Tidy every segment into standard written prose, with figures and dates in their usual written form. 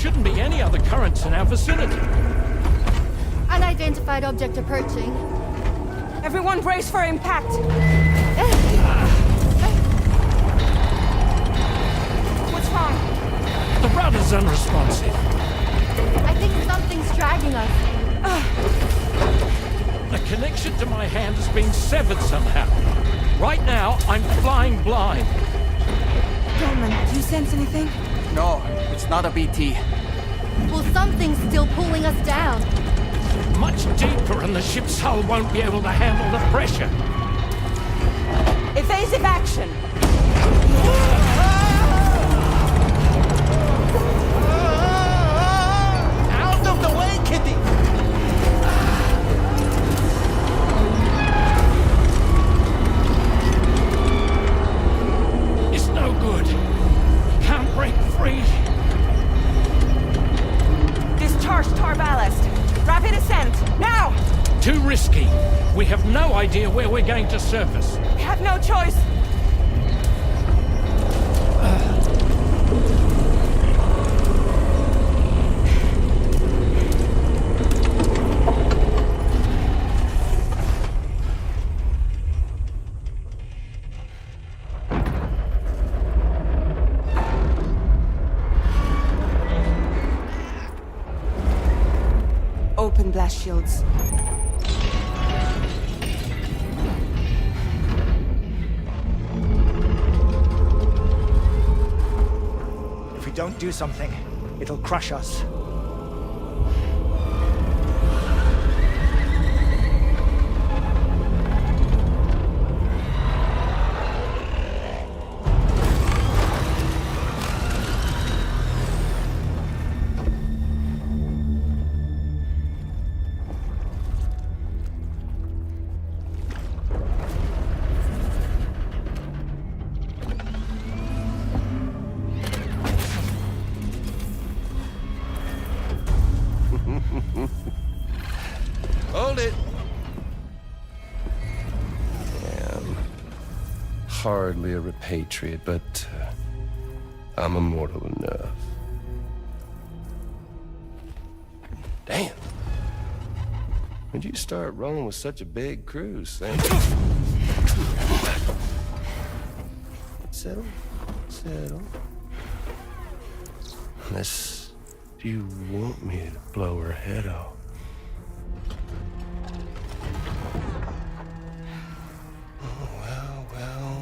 shouldn't be any other currents in our vicinity. Unidentified object approaching. Everyone brace for impact. What's wrong? The rudder's unresponsive. I think something's dragging us. The connection to my hand has been severed somehow. Right now, I'm flying blind. Roman, do you sense anything? No, it's not a BT. Well, something's still pulling us down. Much deeper, and the ship's hull won't be able to handle the pressure. Evasive action. Out of the way, Kitty! It's no good. Can't break free. Discharge tar ballast. Rapid ascent, now! Too risky. We have no idea where we're going to surface. We have no choice. Open blast shields. If we don't do something, it'll crush us. Hold it! I'm hardly a repatriate, but I'm immortal enough. Damn. When'd you start rolling with such a big crew, Sam? Settle. Unless you want me to blow her head off.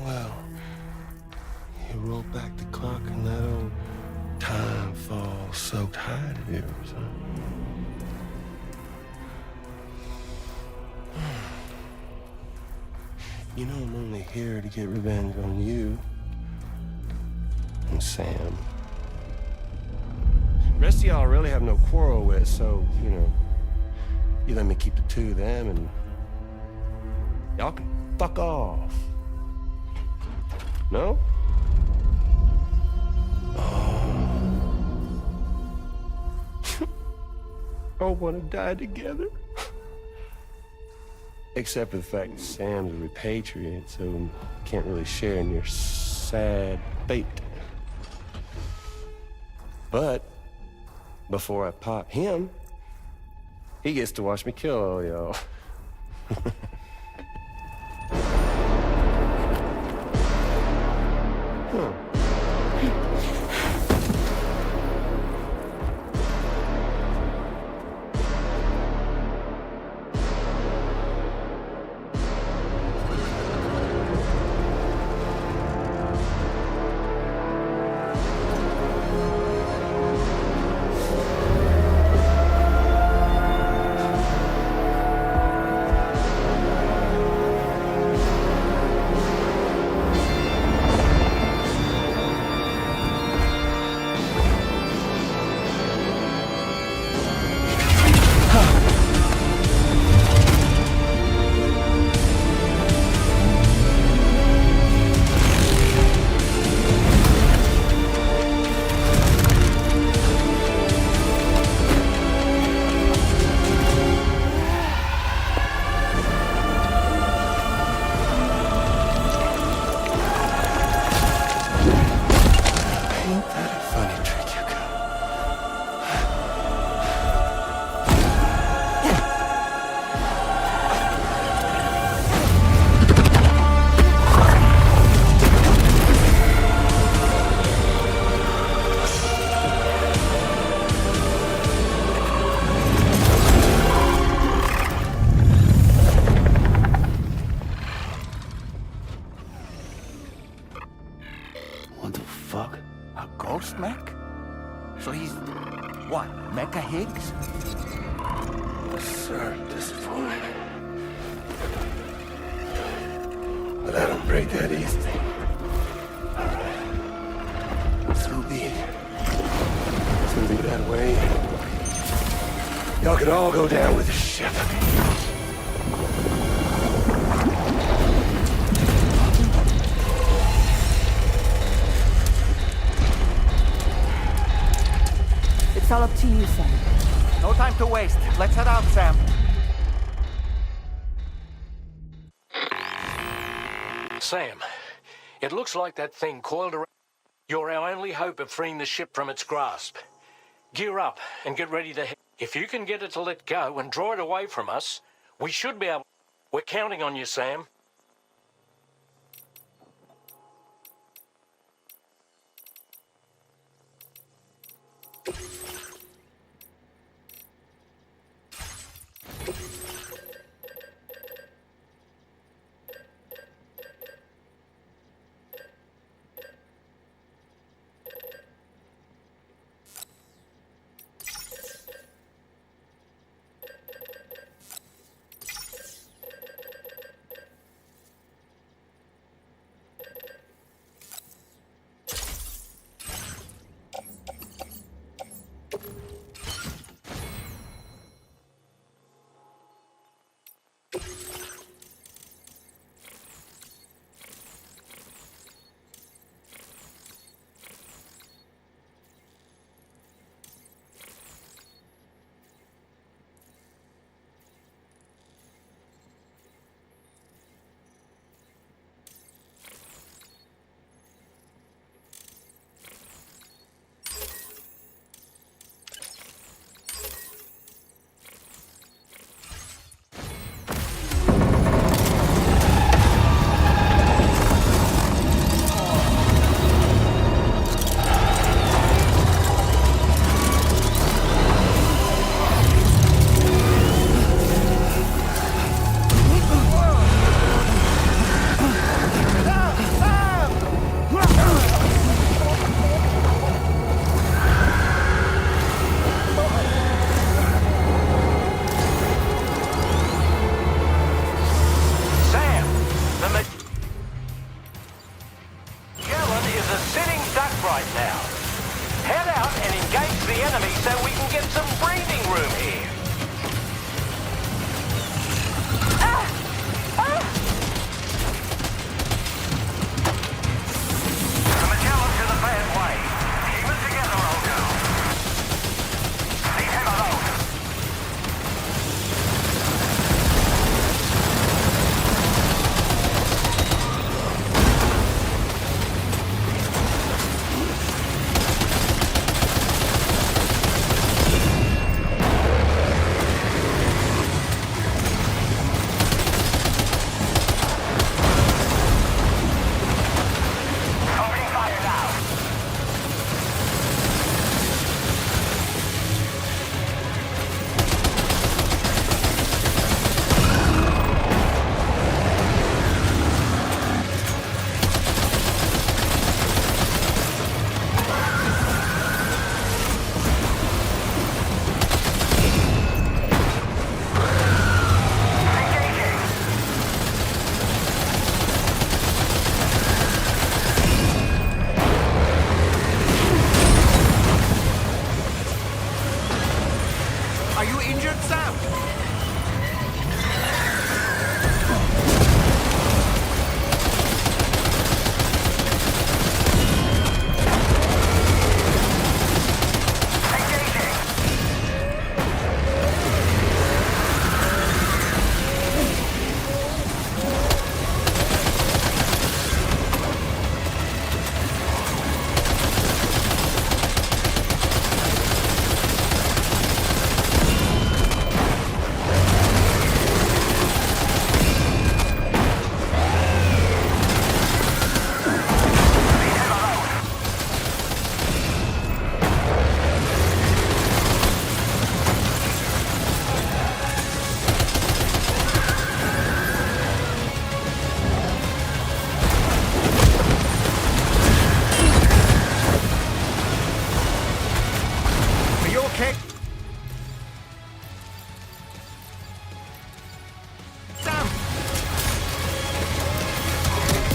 Well. You roll back the clock and that old time fall soaked hide of yours, huh? You know I'm only here to get revenge on you and Sam. The rest of y'all really have no quarrel with, so, you let me keep the two of them and y'all can fuck off. No? All want to die together. Except for the fact that Sam's a repatriate, so can't really share in your sad fate. But before I pop him, he gets to watch me kill all y'all. first mech? So he's, what, Mecha Higgs? Sir, disappointed. But I don't break that easy. So be it. It's gonna be that way. Y'all can all go down with the ship. It's all up to you, Sam. No time to waste. Let's head out, Sam. Sam, it looks like that thing coiled around. You're our only hope of freeing the ship from its grasp. Gear up and get ready to head. If you can get it to let go and draw it away from us, we should be able. We're counting on you, Sam.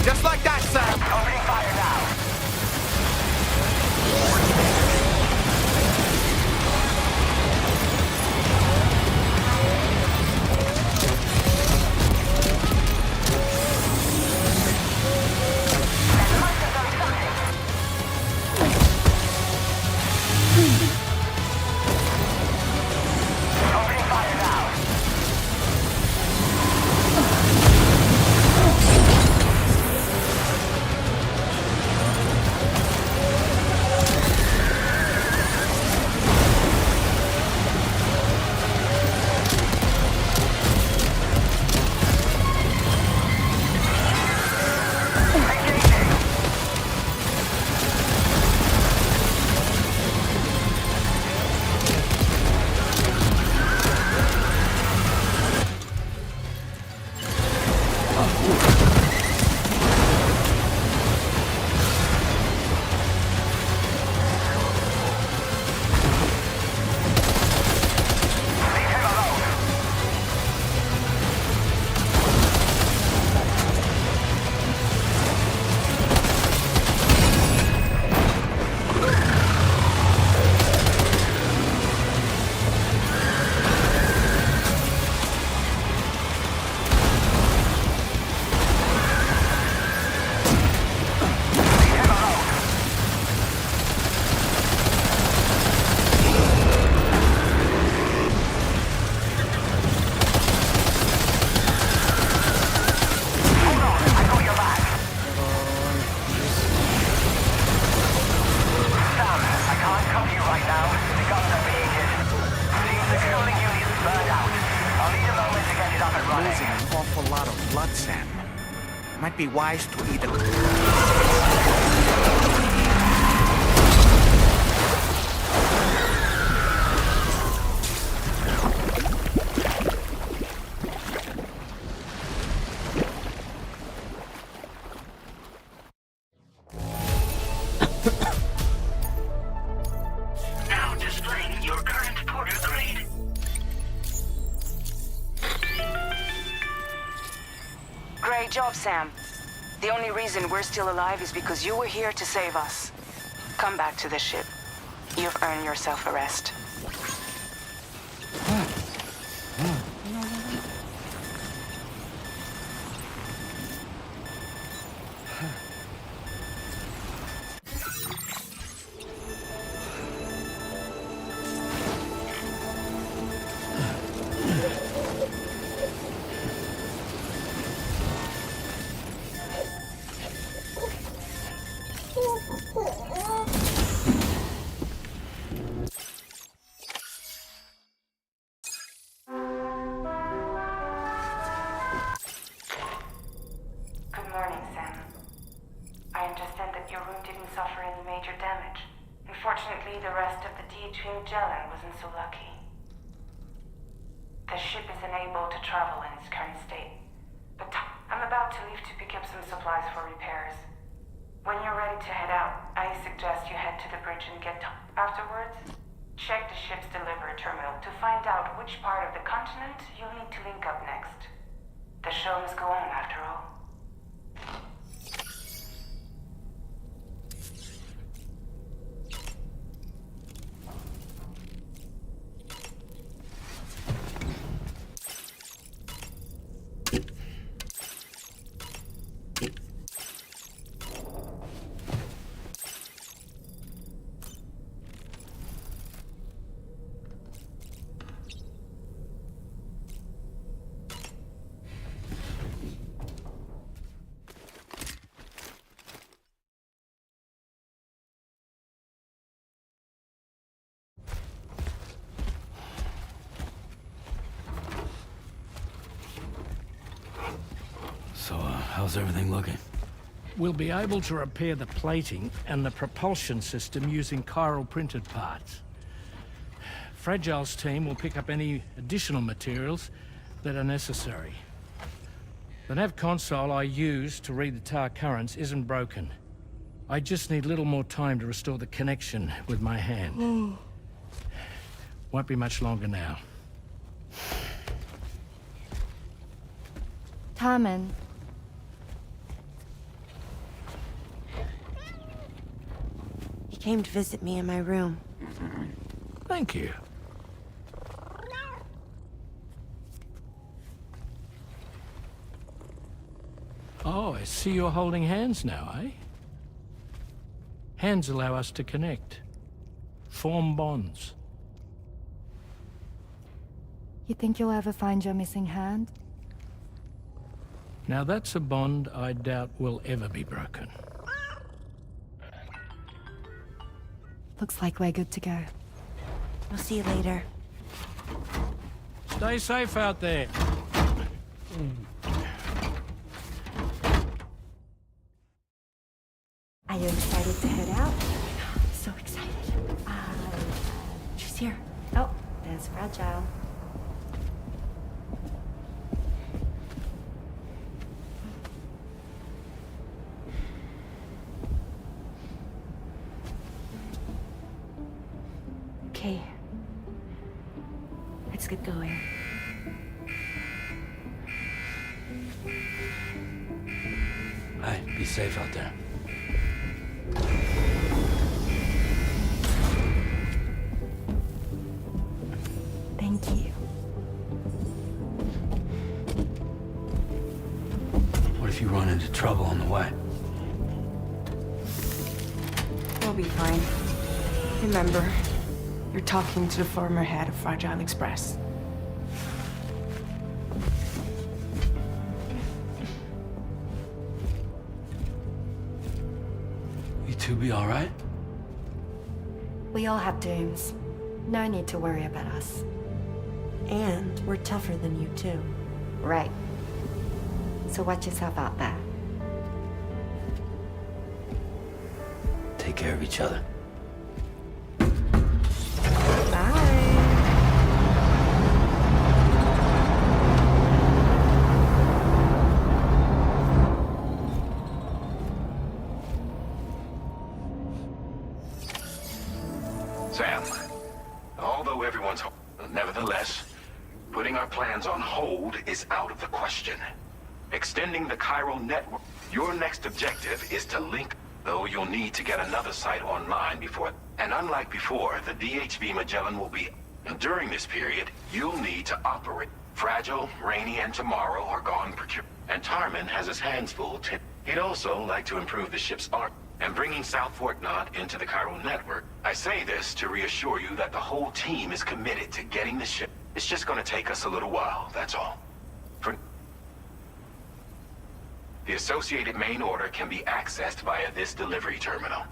Just like that, Sam. Opening fire now. Opening fire now. Losing an awful lot of blood, Sam. Might be wise to either... Now displaying your current Porter grade. Great job, Sam. The only reason we're still alive is because you were here to save us. Come back to the ship. You've earned yourself a rest. Good morning, Sam. I understand that your room didn't suffer any major damage. Unfortunately, the rest of the DH Magellan wasn't so lucky. The ship is unable to travel in its current state, but I'm about to leave to pick up some supplies for repairs. When you're ready to head out, I suggest you head to the bridge and get afterwards. Check the ship's delivery terminal to find out which part of the continent you'll need to link up next. The show must go on, after all. So, how's everything looking? We'll be able to repair the plating and the propulsion system using chiral printed parts. Fragile's team will pick up any additional materials that are necessary. The nav console I use to read the tower currents isn't broken. I just need a little more time to restore the connection with my hand. Won't be much longer now. Carmen. came to visit me in my room. Thank you. Oh, I see you're holding hands now, eh? Hands allow us to connect, form bonds. You think you'll ever find your missing hand? Now that's a bond I doubt will ever be broken. Looks like we're good to go. I'll see you later. Stay safe out there. Are you excited to head out? So excited. She's here. Oh, there's Fragile. Okay. Let's get going. Hey, be safe out there. Thank you. What if you run into trouble on the way? We'll be fine. Remember, you're talking to the former head of Fragile Express. You two be all right? We all have dooms. No need to worry about us. And we're tougher than you, too. Right. So watch yourself out there. Take care of each other. Sam, although everyone's nevertheless, putting our plans on hold is out of the question. Extending the chiral network, your next objective is to link, though you'll need to get another site online before, and unlike before, the DHV Magellan will be, during this period, you'll need to operate. Fragile, Rainy, and Tomorrow are gone procure, and Tarman has his hands full. He'd also like to improve the ship's art. And bringing South Fort Knot into the chiral network, I say this to reassure you that the whole team is committed to getting the ship. It's just gonna take us a little while, that's all. The associated main order can be accessed via this delivery terminal.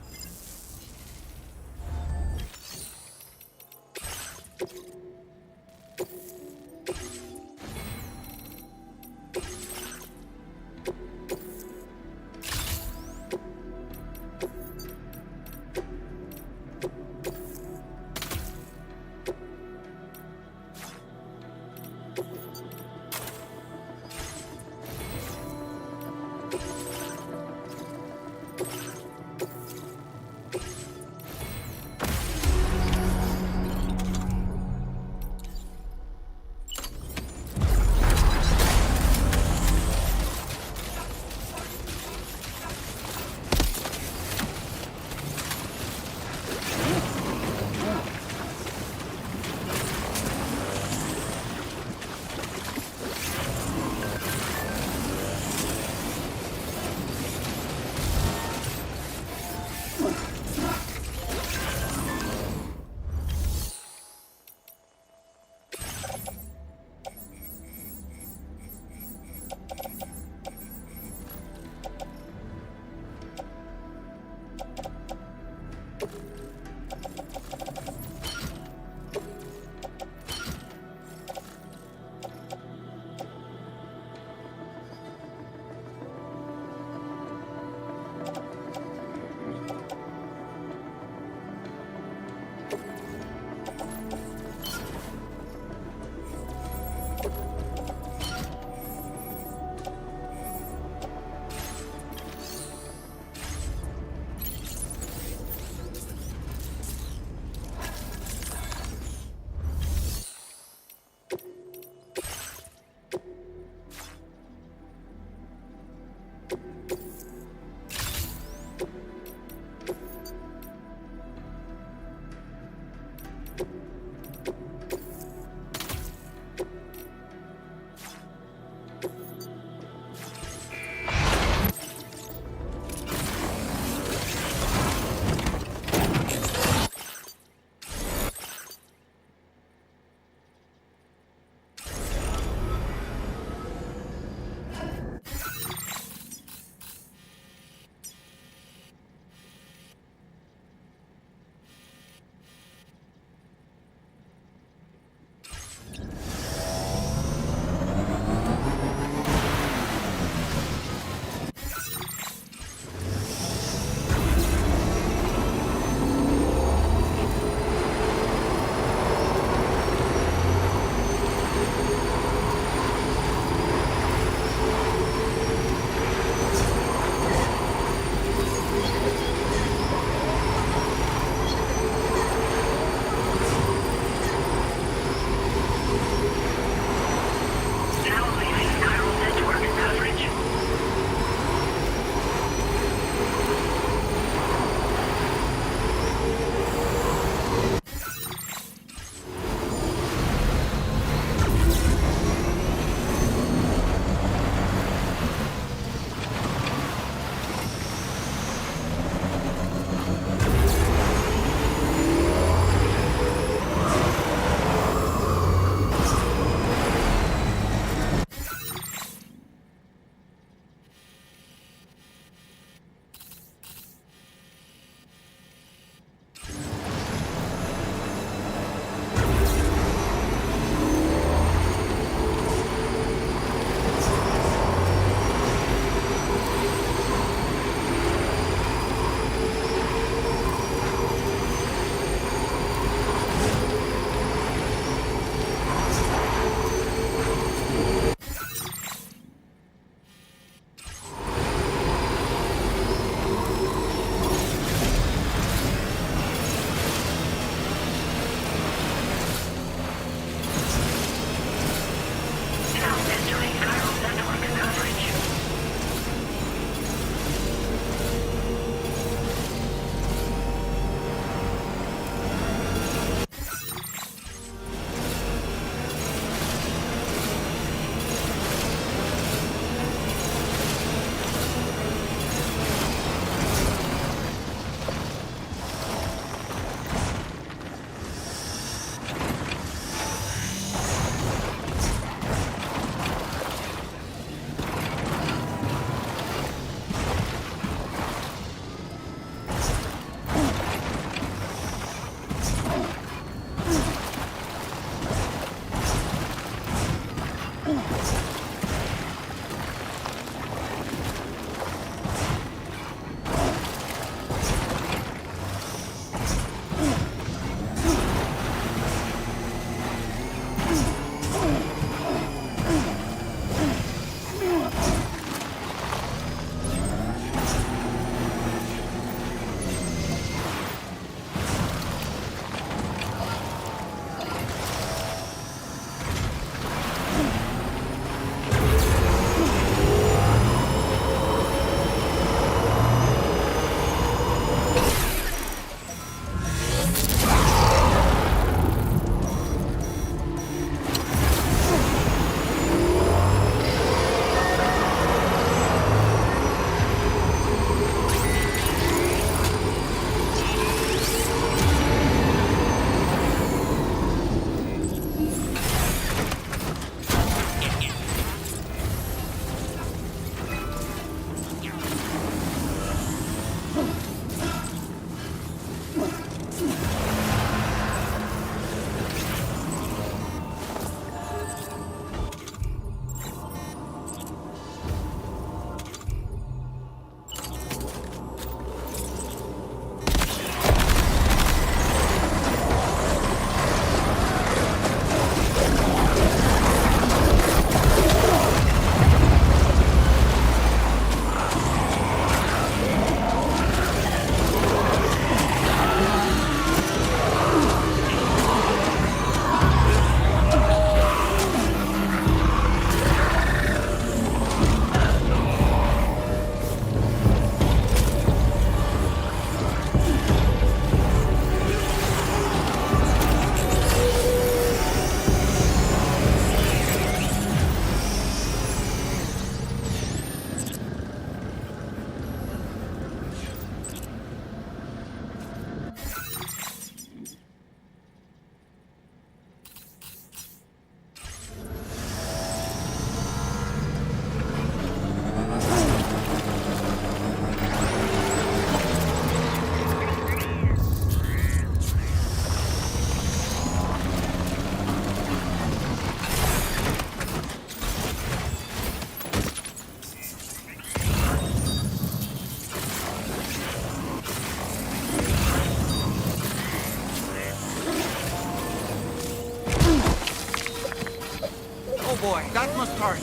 boy. That must hurt.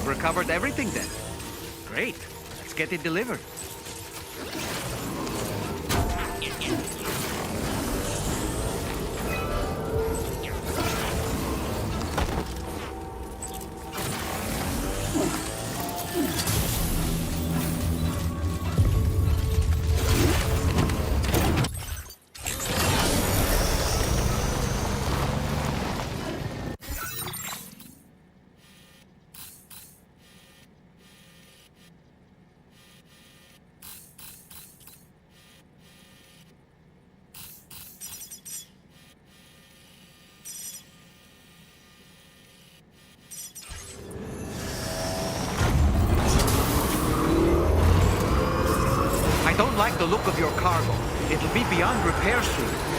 Recovered everything then. Great. Let's get it delivered. I don't like the look of your cargo. It'll be beyond repair soon.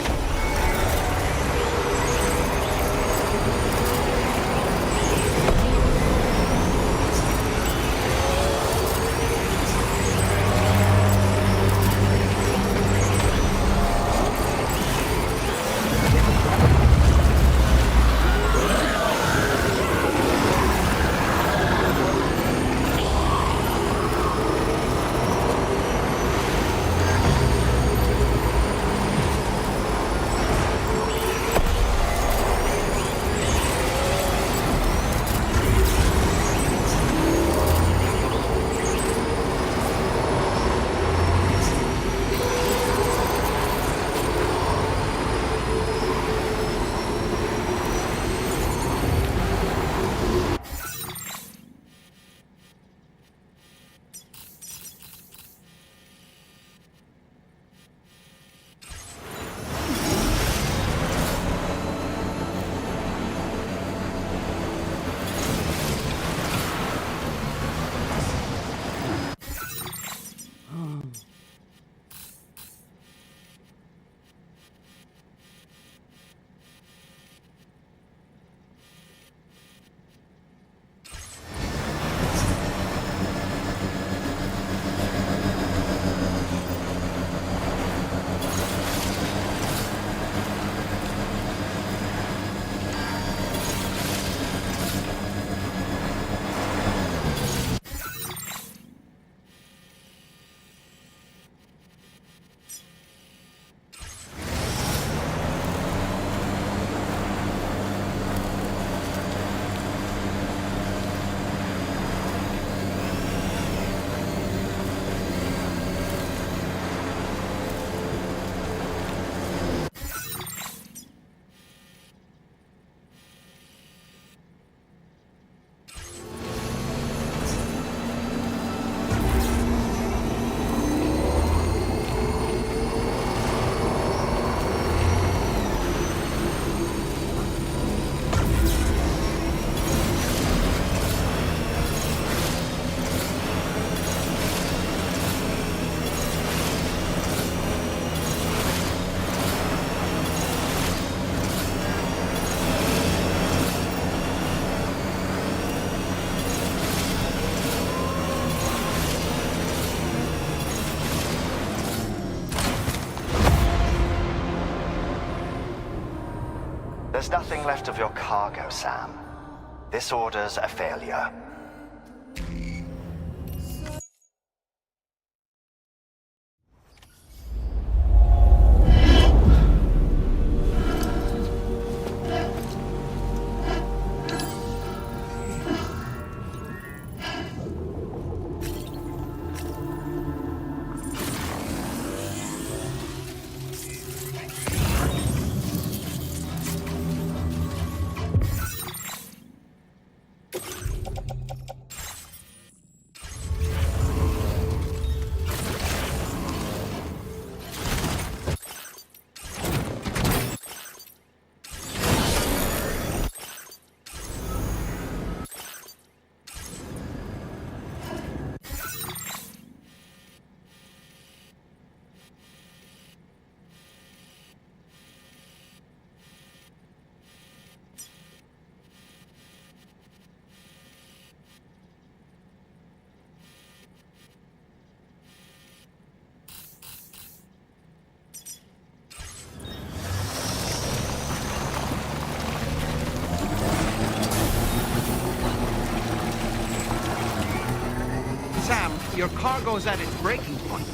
There's nothing left of your cargo, Sam. This order's a failure. Your cargo's at its breaking point.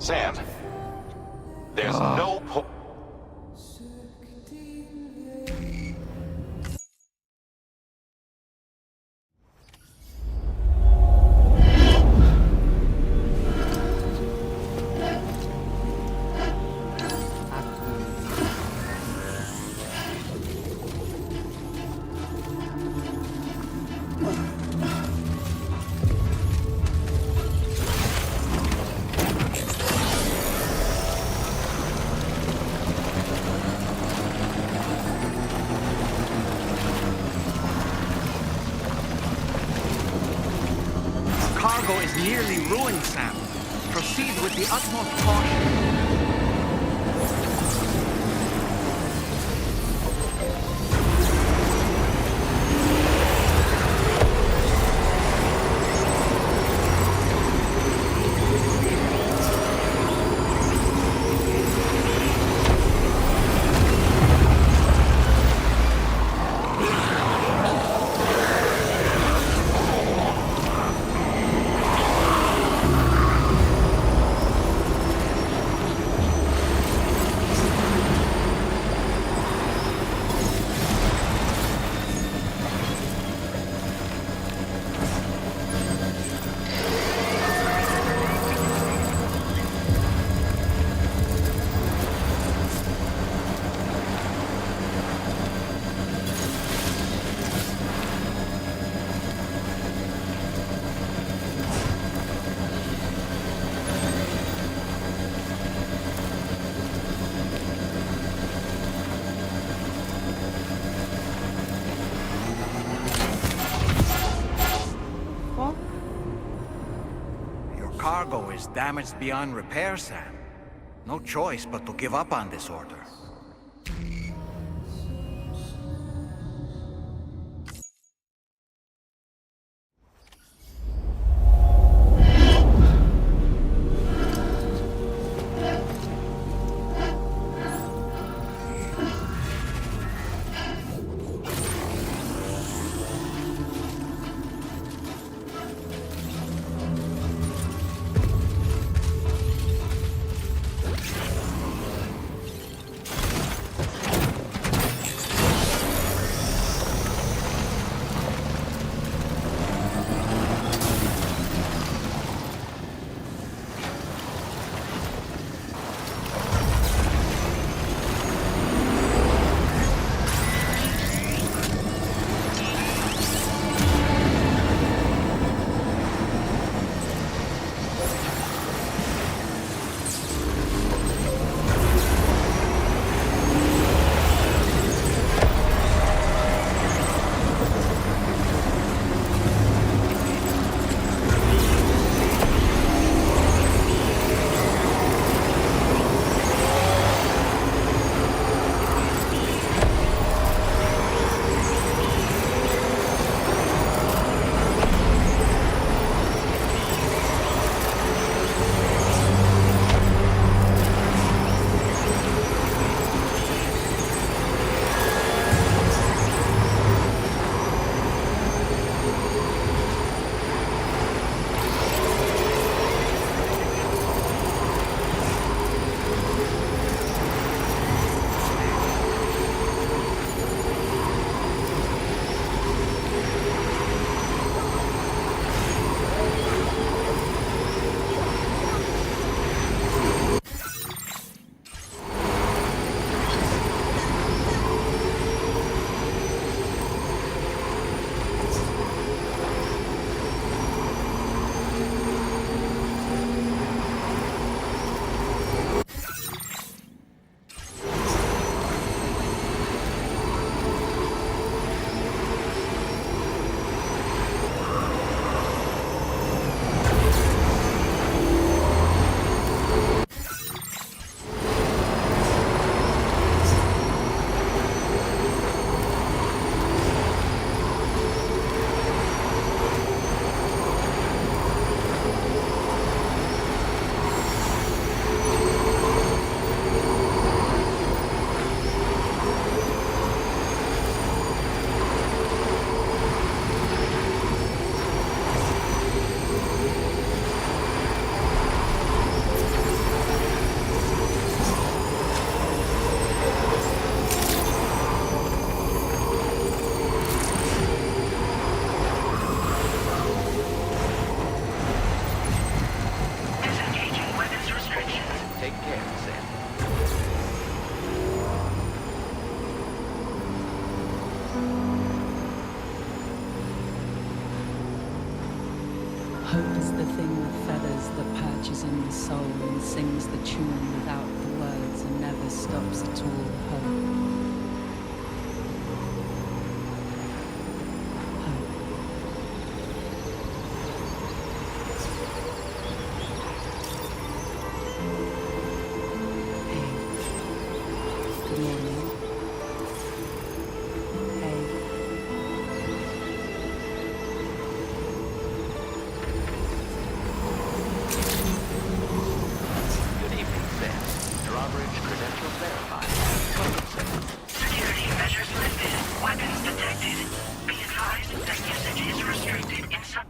Sam, there's no point. Cargo is nearly ruined, Sam. Proceed with the utmost caution. Cargo is damaged beyond repair, Sam. No choice but to give up on this order. in the soul and sings the tune without the words and never stops at all. Hope. Security measures lifted. Weapons detected. Be advised that usage is restricted in some...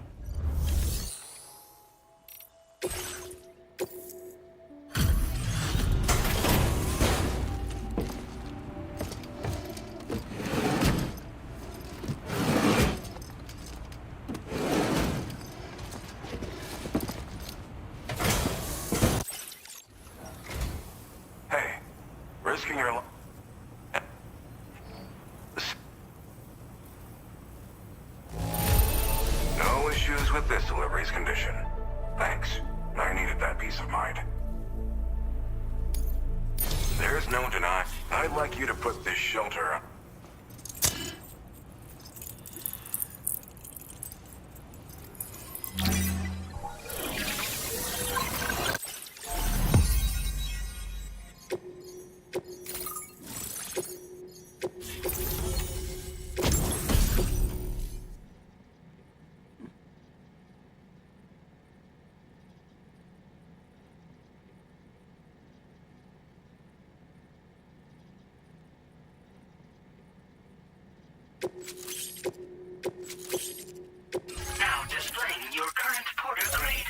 Hey, risking your life. No issues with this delivery's condition. Thanks. I needed that peace of mind. There's no denying. I'd like you to put this shelter... Now displaying your current porter grade.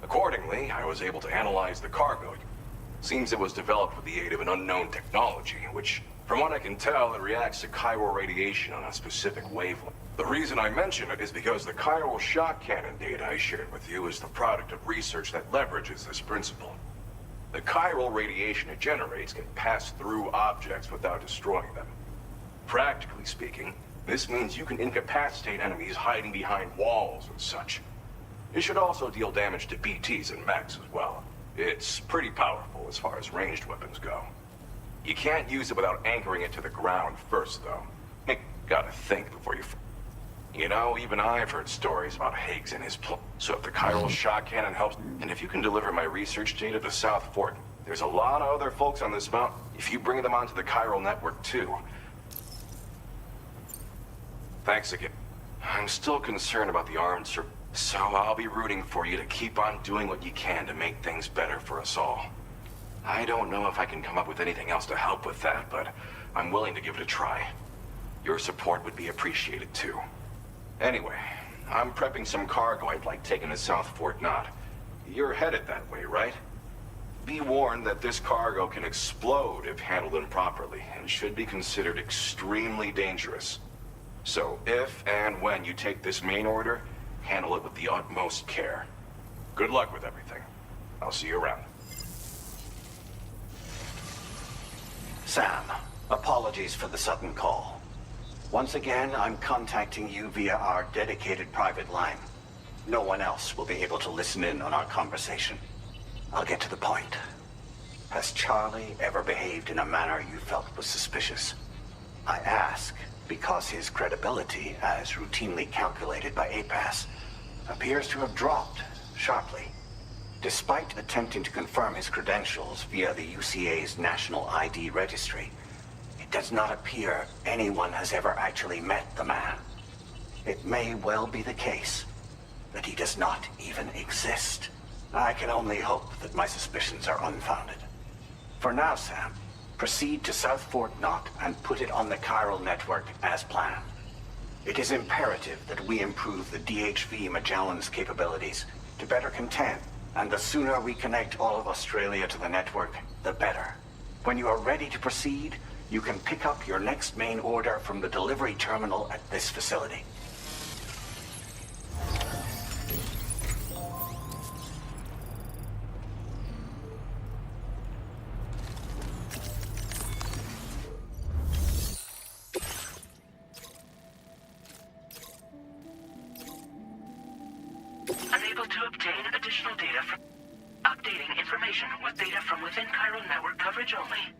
Accordingly, I was able to analyze the cargo. Seems it was developed with the aid of an unknown technology, which, from what I can tell, it reacts to chiral radiation on a specific wavelength. The reason I mention it is because the chiral shock cannon data I shared with you is the product of research that leverages this principle. The chiral radiation it generates can pass through objects without destroying them. Practically speaking, this means you can incapacitate enemies hiding behind walls and such. It should also deal damage to BTs and mechs as well. It's pretty powerful as far as ranged weapons go. You can't use it without anchoring it to the ground first, though. Gotta think before you... You know, even I've heard stories about Higgs and his plan. So if the chiral shock cannon helps, and if you can deliver my research data to South Fort, there's a lot of other folks on this mountain. If you bring them onto the chiral network too. Thanks again. I'm still concerned about the armed so I'll be rooting for you to keep on doing what you can to make things better for us all. I don't know if I can come up with anything else to help with that, but I'm willing to give it a try. Your support would be appreciated too. Anyway, I'm prepping some cargo I'd like taken to South Fort Knot. You're headed that way, right? Be warned that this cargo can explode if handled improperly, and should be considered extremely dangerous. So if and when you take this main order, handle it with the utmost care. Good luck with everything. I'll see you around. Sam, apologies for the sudden call. Once again, I'm contacting you via our dedicated private line. No one else will be able to listen in on our conversation. I'll get to the point. Has Charlie ever behaved in a manner you felt was suspicious? I ask because his credibility, as routinely calculated by APAS, appears to have dropped sharply. Despite attempting to confirm his credentials via the UCA's National ID Registry, it does not appear anyone has ever actually met the man. It may well be the case that he does not even exist. I can only hope that my suspicions are unfounded. For now, Sam, proceed to South Fort Knot and put it on the chiral network as planned. It is imperative that we improve the DHV Magellan's capabilities to better contend, and the sooner we connect all of Australia to the network, the better. When you are ready to proceed, you can pick up your next main order from the delivery terminal at this facility. Unable to obtain additional data from... Updating information with data from within chiral network coverage only.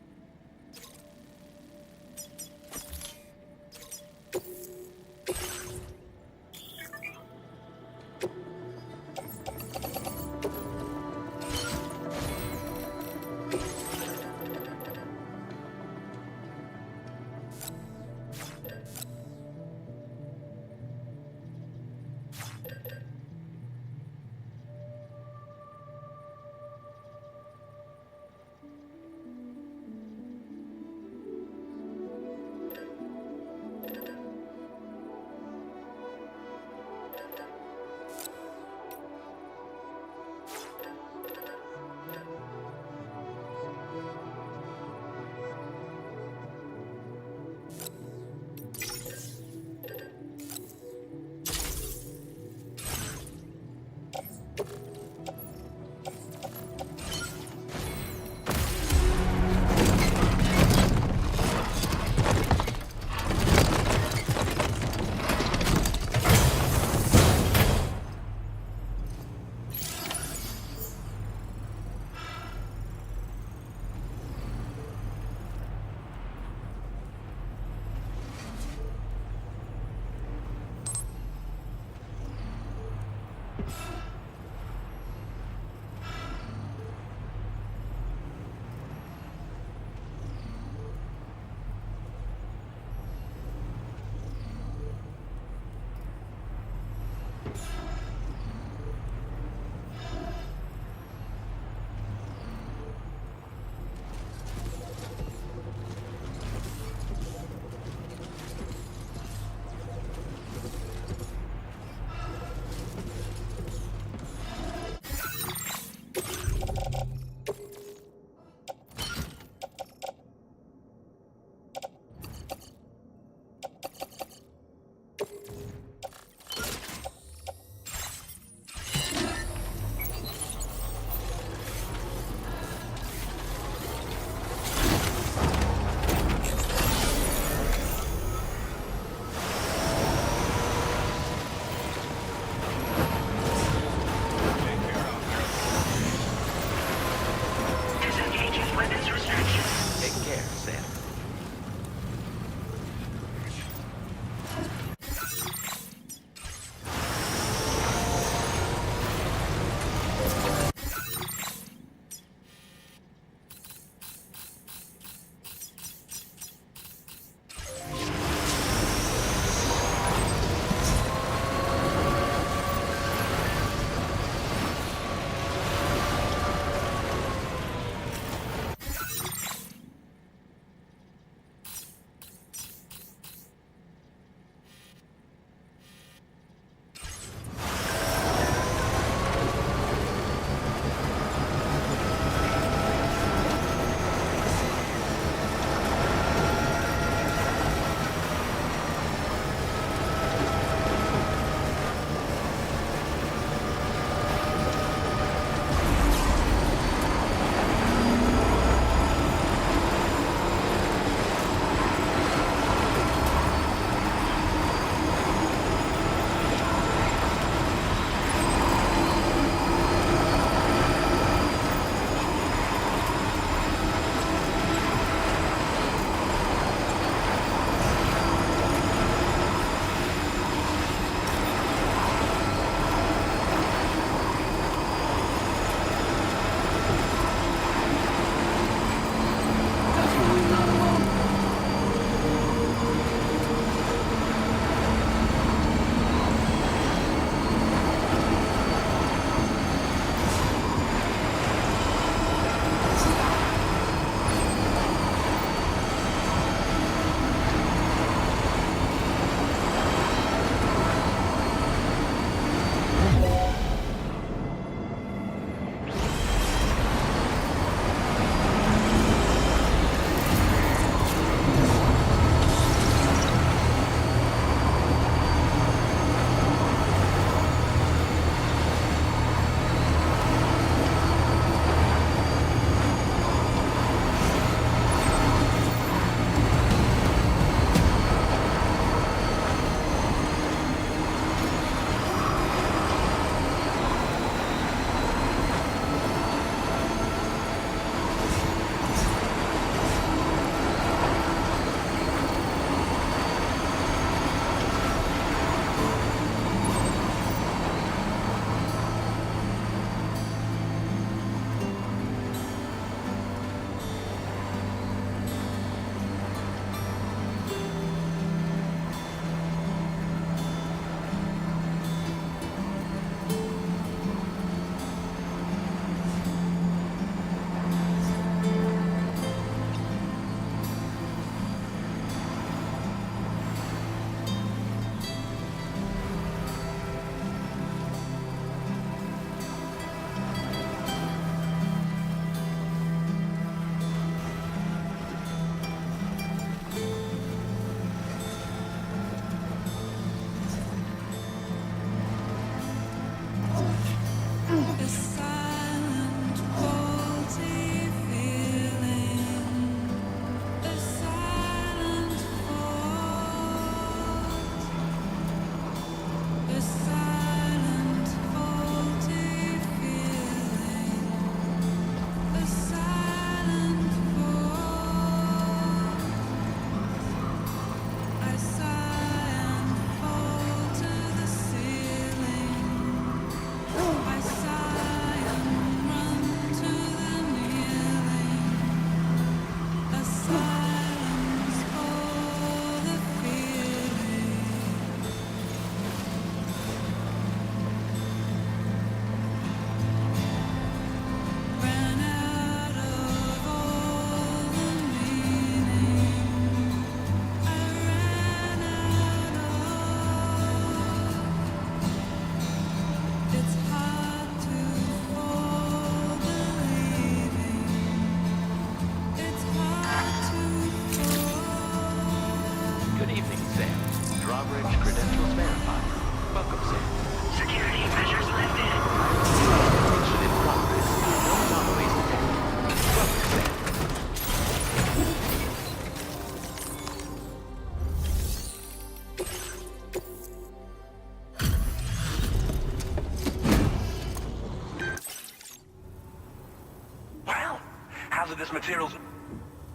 Hazardous materials.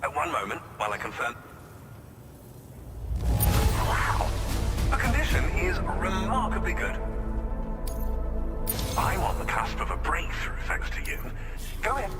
At one moment, while I confirm. Wow! The condition is remarkably good. I'm on the cusp of a breakthrough, thanks to you. Go ahead.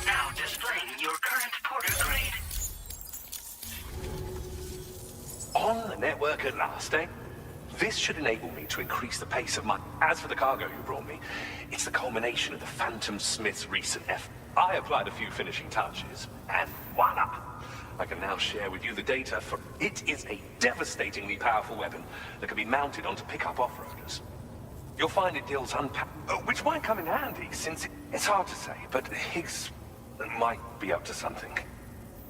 Now displaying your current porter grade. On the network at last, eh? This should enable me to increase the pace of my... As for the cargo you brought me, it's the culmination of the Phantom Smith's recent effort. I applied a few finishing touches, and voila! I can now share with you the data for... It is a devastatingly powerful weapon that can be mounted onto pickup off-roaders. You'll find it deals which might come in handy, since it's hard to say, but Higgs might be up to something.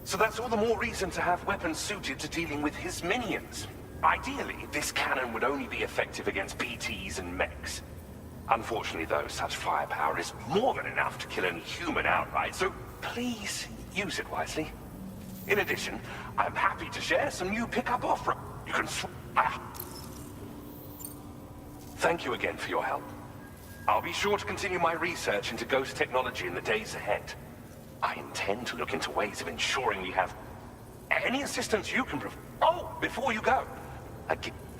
So that's all the more reason to have weapons suited to dealing with his minions. Ideally, this cannon would only be effective against BTs and mechs. Unfortunately, though, such firepower is more than enough to kill any human outright, so please use it wisely. In addition, I'm happy to share some new pickup off-road. You can Thank you again for your help. I'll be sure to continue my research into ghost technology in the days ahead. I intend to look into ways of ensuring we have any assistance you can provide. Oh, before you go,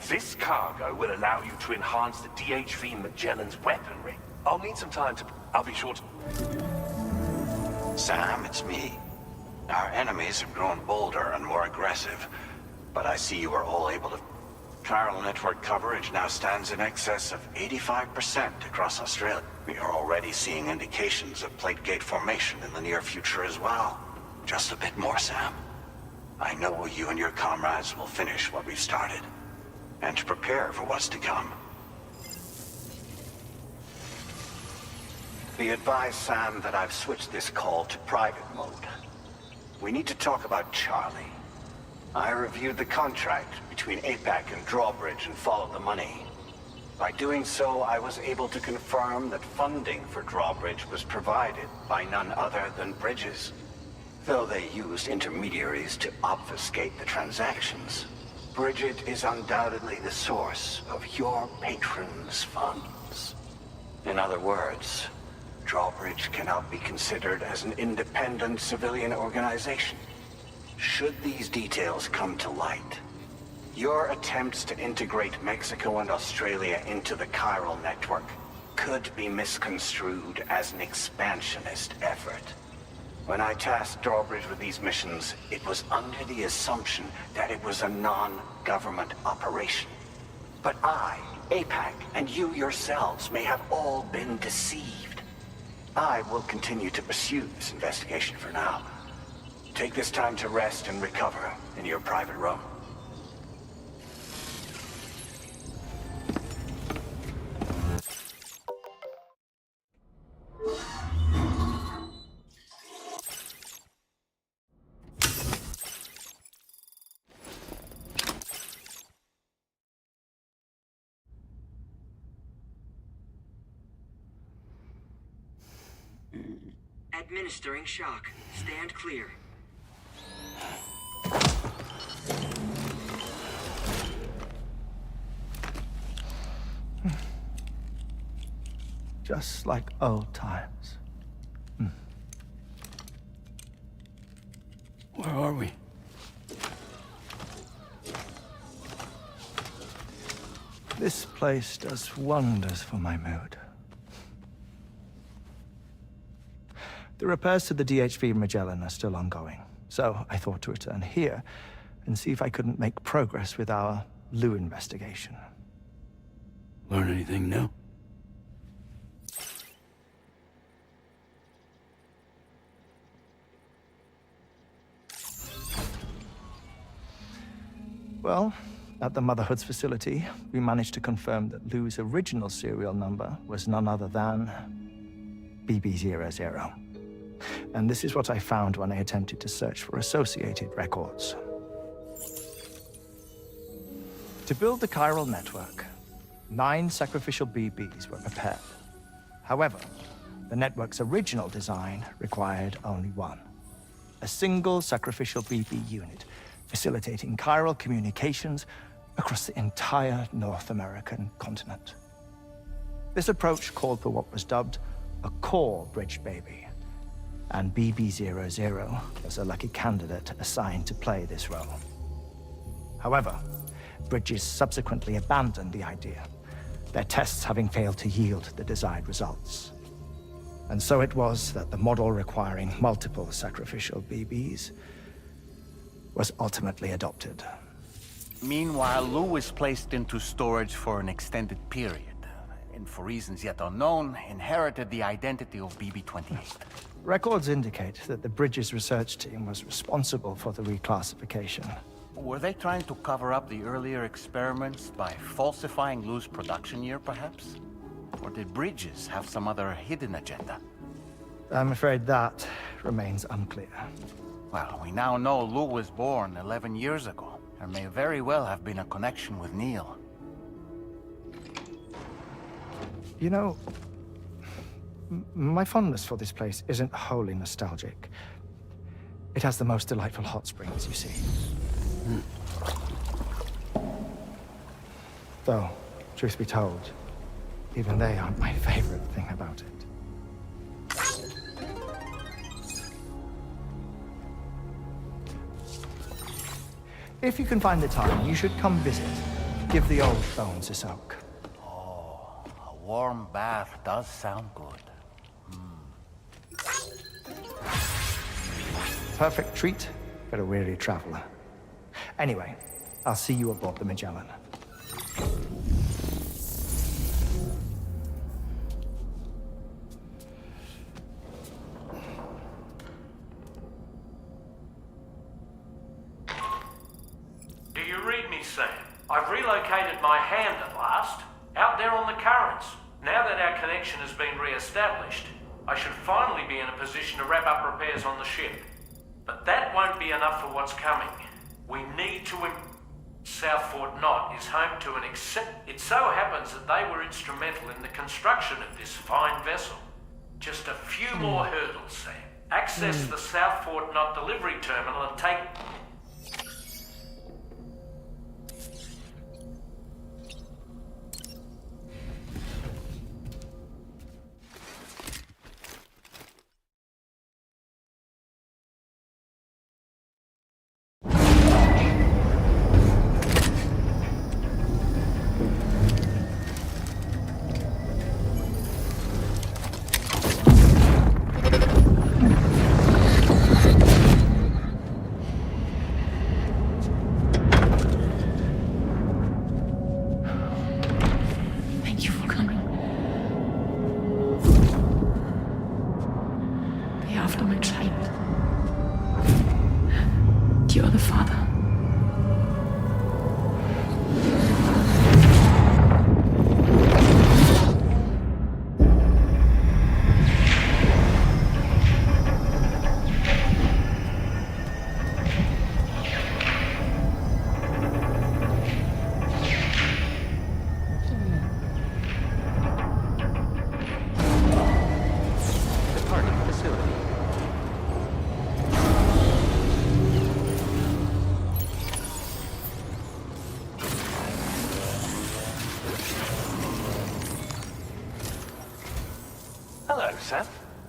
this cargo will allow you to enhance the DHV Magellan's weaponry. I'll need some time to... I'll be sure to... Sam, it's me. Our enemies have grown bolder and more aggressive, but I see you are all able to... Chiral network coverage now stands in excess of 85% across Australia. We are already seeing indications of plate gate formation in the near future as well. Just a bit more, Sam. I know you and your comrades will finish what we've started, and to prepare for what's to come. Be advised, Sam, that I've switched this call to private mode. We need to talk about Charlie. I reviewed the contract between APAC and Drawbridge and followed the money. By doing so, I was able to confirm that funding for Drawbridge was provided by none other than Bridges, though they used intermediaries to obfuscate the transactions. Bridget is undoubtedly the source of your patrons' funds. In other words, Drawbridge cannot be considered as an independent civilian organization. Should these details come to light, your attempts to integrate Mexico and Australia into the chiral network could be misconstrued as an expansionist effort. When I tasked Drawbridge with these missions, it was under the assumption that it was a non-government operation. But I, APAC, and you yourselves may have all been deceived. I will continue to pursue this investigation for now. Take this time to rest and recover in your private room. Administering shock. Stand clear. Just like old times. Where are we? This place does wonders for my mood. The repairs to the DHV Magellan are still ongoing, so I thought to return here and see if I couldn't make progress with our Lou investigation. Learn anything new? Well, at the Motherhood's facility, we managed to confirm that Lou's original serial number was none other than BB00. And this is what I found when I attempted to search for associated records. To build the chiral network, 9 sacrificial BBs were prepared. However, the network's original design required only 1. A single sacrificial BB unit, facilitating chiral communications across the entire North American continent. This approach called for what was dubbed a core bridge baby, and BB00 was a lucky candidate assigned to play this role. However, Bridges subsequently abandoned the idea, their tests having failed to yield the desired results. And so it was that the model requiring multiple sacrificial BBs was ultimately adopted. Meanwhile, Lou was placed into storage for an extended period, and for reasons yet unknown, inherited the identity of BB-28. Records indicate that the Bridges research team was responsible for the reclassification. Were they trying to cover up the earlier experiments by falsifying Lou's production year, perhaps? Or did Bridges have some other hidden agenda? I'm afraid that remains unclear. Well, we now know Lou was born 11 years ago. There may very well have been a connection with Neil. You know, my fondness for this place isn't wholly nostalgic. It has the most delightful hot springs, you see. Though, truth be told, even they aren't my favorite thing about it. If you can find the time, you should come visit. Give the old bones a soak. Oh, a warm bath does sound good. Perfect treat for a weary traveler. Anyway, I'll see you aboard the Magellan. Do you read me, Sam? I've relocated my hand at last, out there on the currents. Now that our connection has been re-established, I should finally be in a position to wrap up repairs on the ship. But that won't be enough for what's coming. We need to South Fort Knot is home to an It so happens that they were instrumental in the construction of this fine vessel. Just a few more hurdles, Sam. Access the South Fort Knot delivery terminal and take... Sam.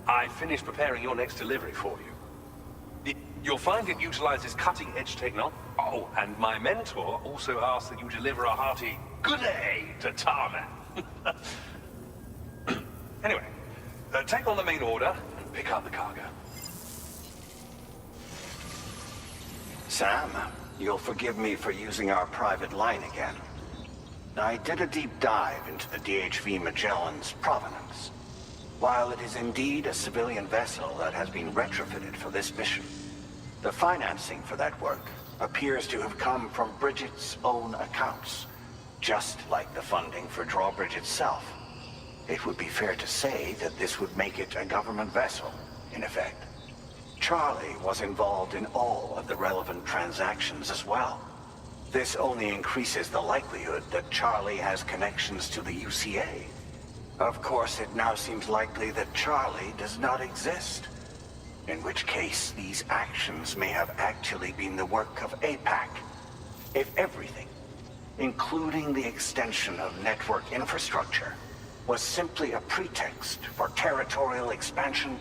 I finished preparing your next delivery for you. You'll find it utilizes cutting-edge technology. Oh, and my mentor also asked that you deliver a hearty good day to Tarman. Anyway, take on the main order and pick up the cargo. Sam, you'll forgive me for using our private line again. I did a deep dive into the DHV Magellan's provenance. While it is indeed a civilian vessel that has been retrofitted for this mission, the financing for that work appears to have come from Bridget's own accounts, just like the funding for Drawbridge itself. It would be fair to say that this would make it a government vessel, in effect. Charlie was involved in all of the relevant transactions as well. This only increases the likelihood that Charlie has connections to the UCA. Of course, it now seems likely that Charlie does not exist. In which case, these actions may have actually been the work of APAC. If everything, including the extension of network infrastructure, was simply a pretext for territorial expansion,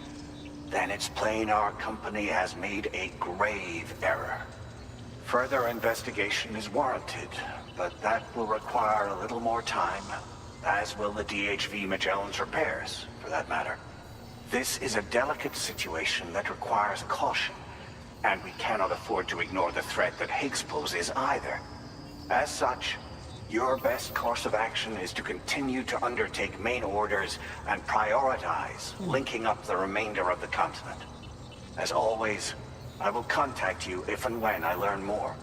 then it's plain our company has made a grave error. Further investigation is warranted, but that will require a little more time, as will the DHV Magellan's repairs, for that matter. This is a delicate situation that requires caution, and we cannot afford to ignore the threat that Higgs poses either. As such, your best course of action is to continue to undertake main orders and prioritize linking up the remainder of the continent. As always, I will contact you if and when I learn more.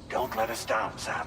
Don't let us down, Sam.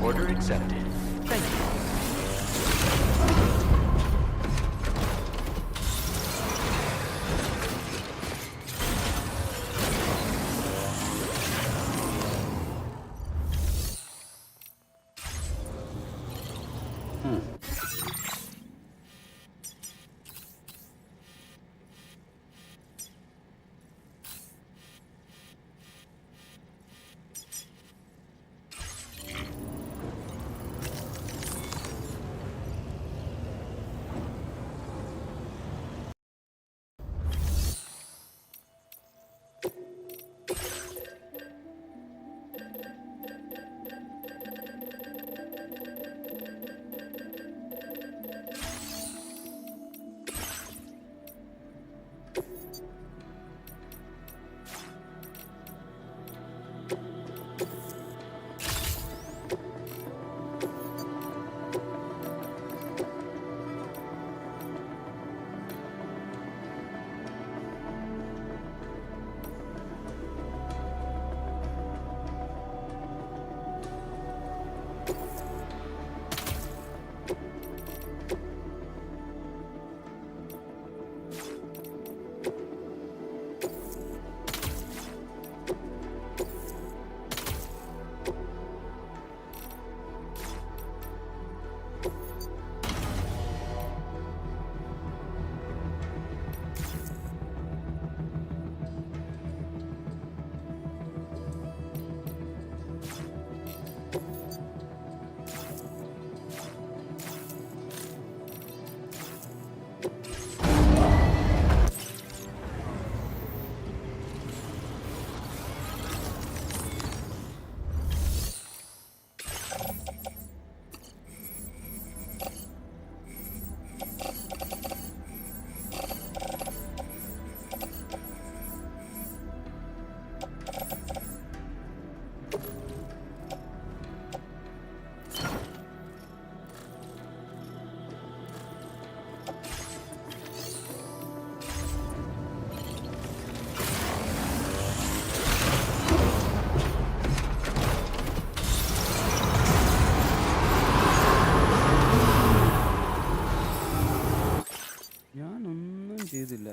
Order accepted. Thank you. ചെയ്തില്ല.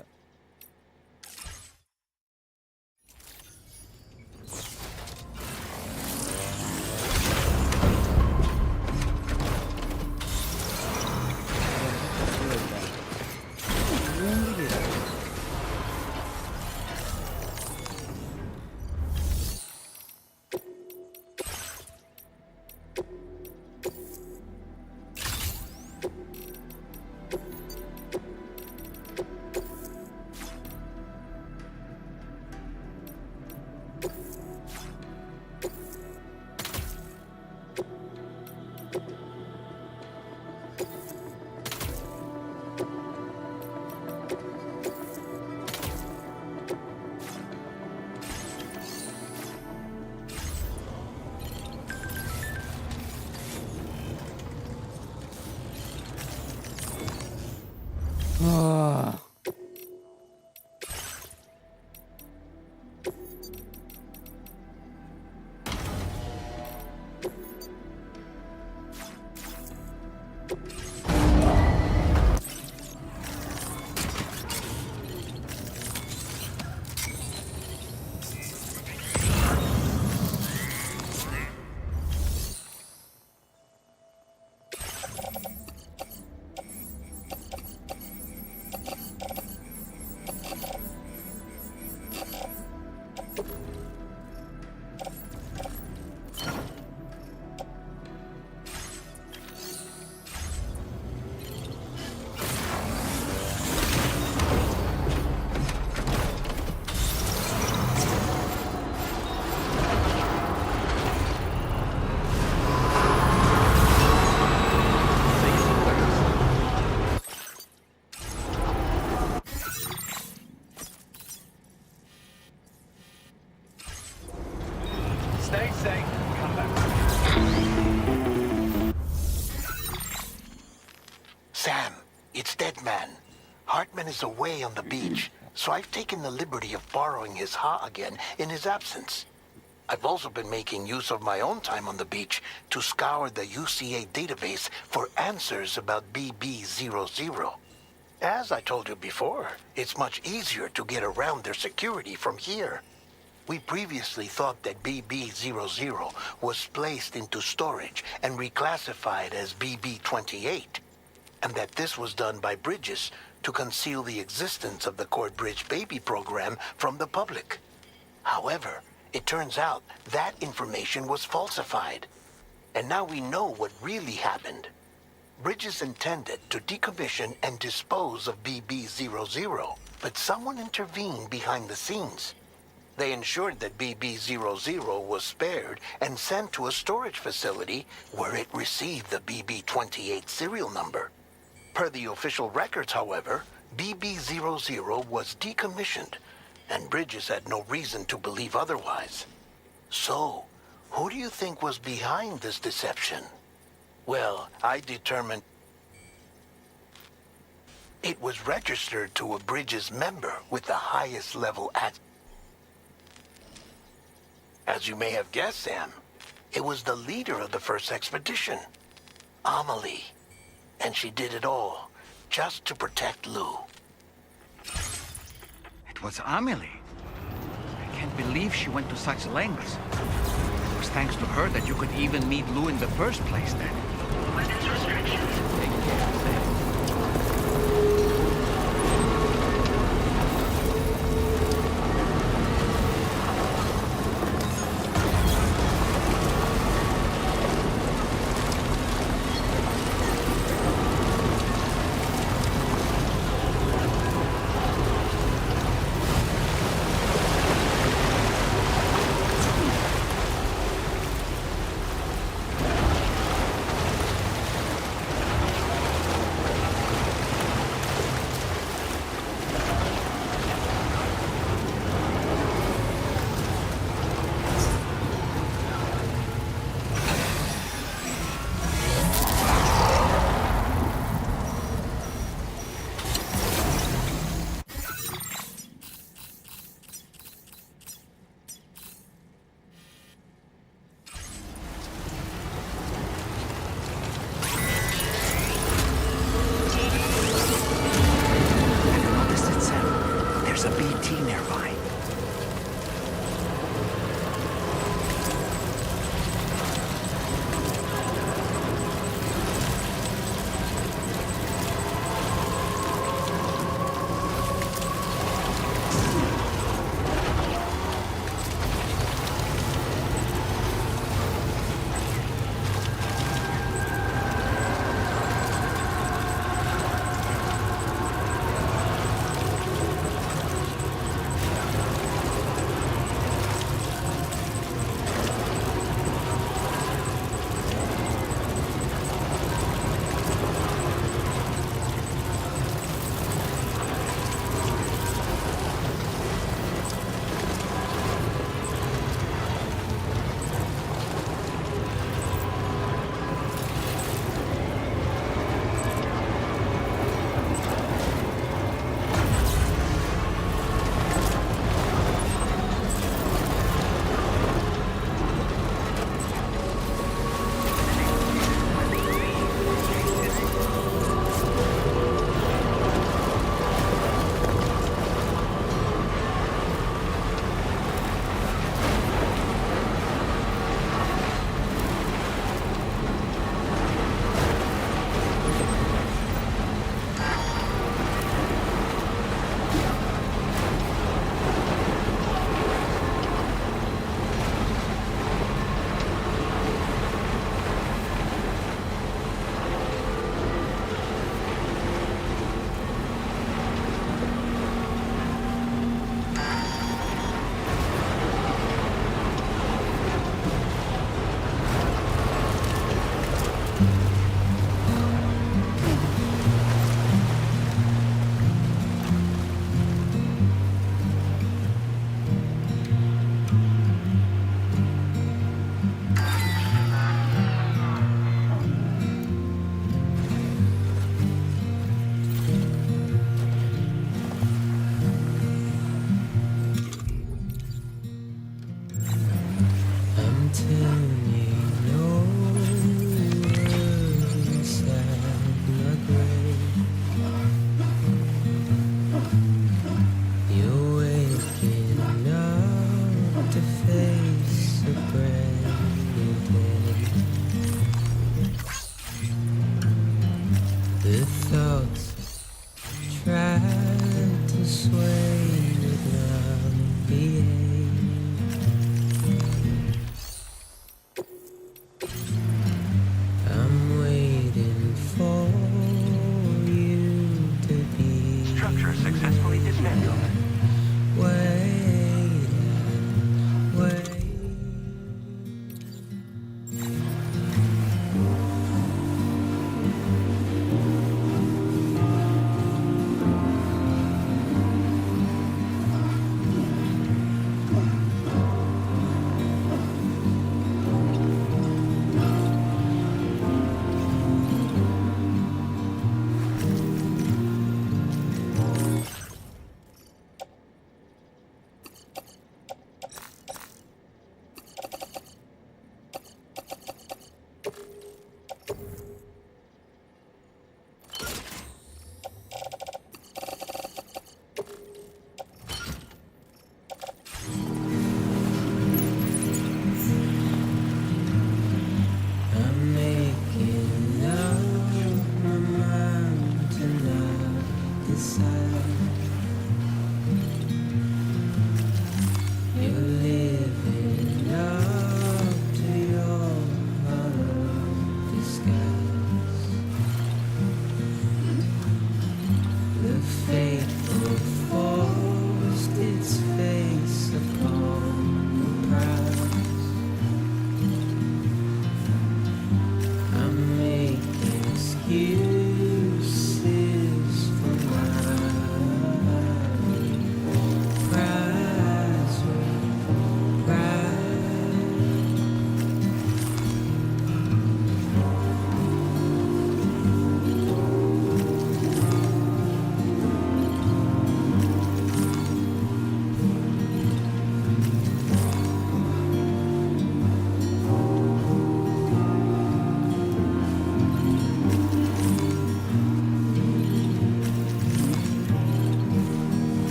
Stay safe. Come back. Sam, it's Deadman. Hartman is away on the beach, so I've taken the liberty of borrowing his Ha again in his absence. I've also been making use of my own time on the beach to scour the UCA database for answers about BB00. As I told you before, it's much easier to get around their security from here. We previously thought that BB00 was placed into storage and reclassified as BB28, and that this was done by Bridges to conceal the existence of the Cord Bridge Baby program from the public. However, it turns out that information was falsified, and now we know what really happened. Bridges intended to decommission and dispose of BB00, but someone intervened behind the scenes. They ensured that BB00 was spared and sent to a storage facility where it received the BB28 serial number. Per the official records, however, BB00 was decommissioned, and Bridges had no reason to believe otherwise. So, who do you think was behind this deception? Well, I determined it was registered to a Bridges member with the highest level access. As you may have guessed, Sam, it was the leader of the first expedition, Amelie. And she did it all just to protect Lou. It was Amelie. I can't believe she went to such lengths. It was thanks to her that you could even meet Lou in the first place then. Weapons restrictions. Take care, Sam.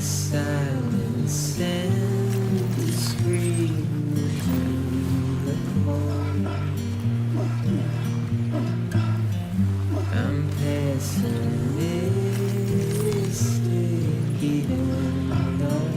silence and the scream of the cold. I'm pessimistic even though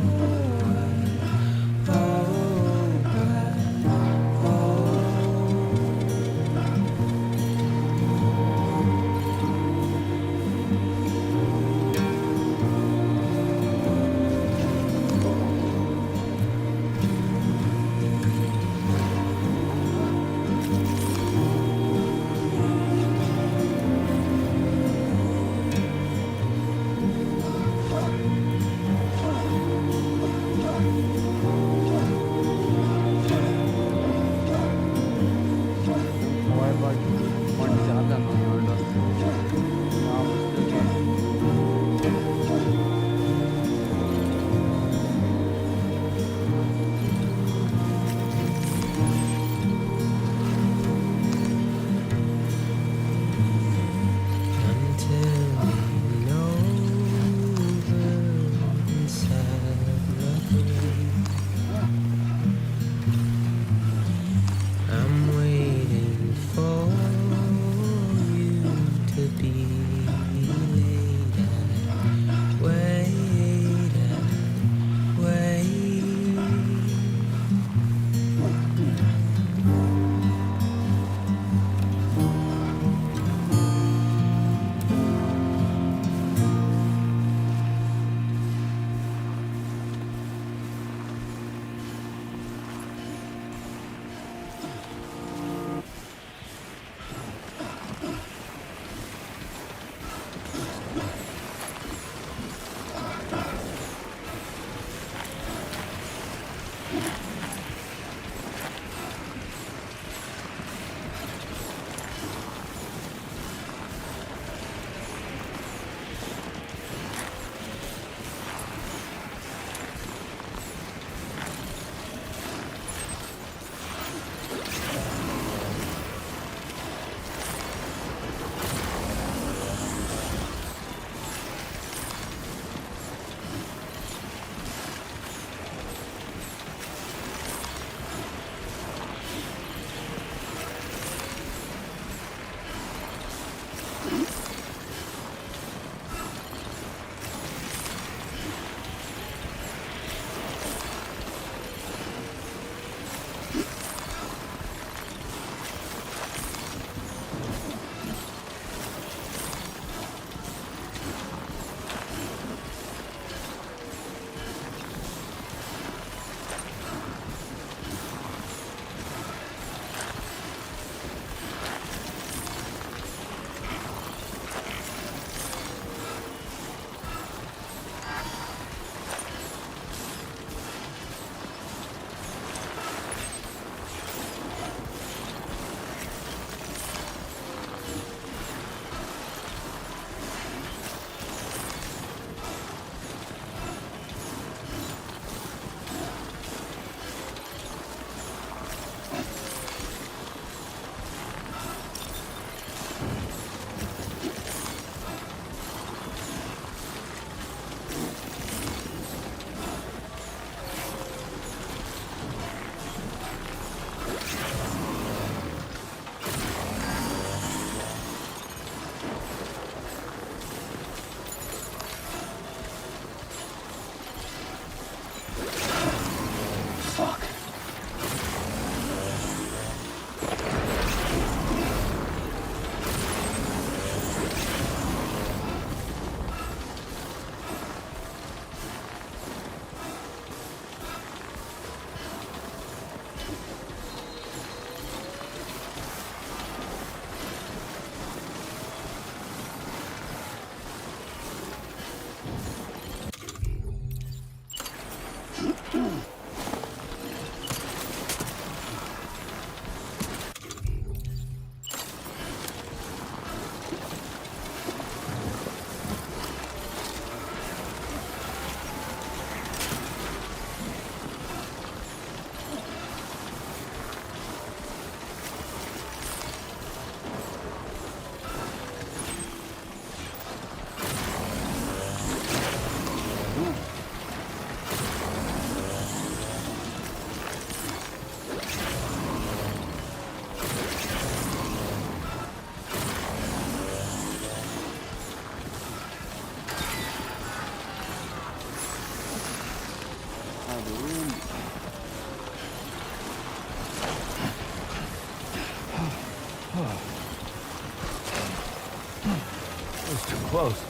close.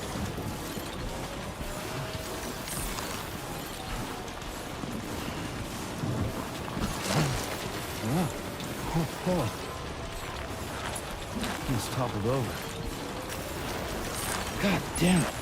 He's toppled over. God damn it.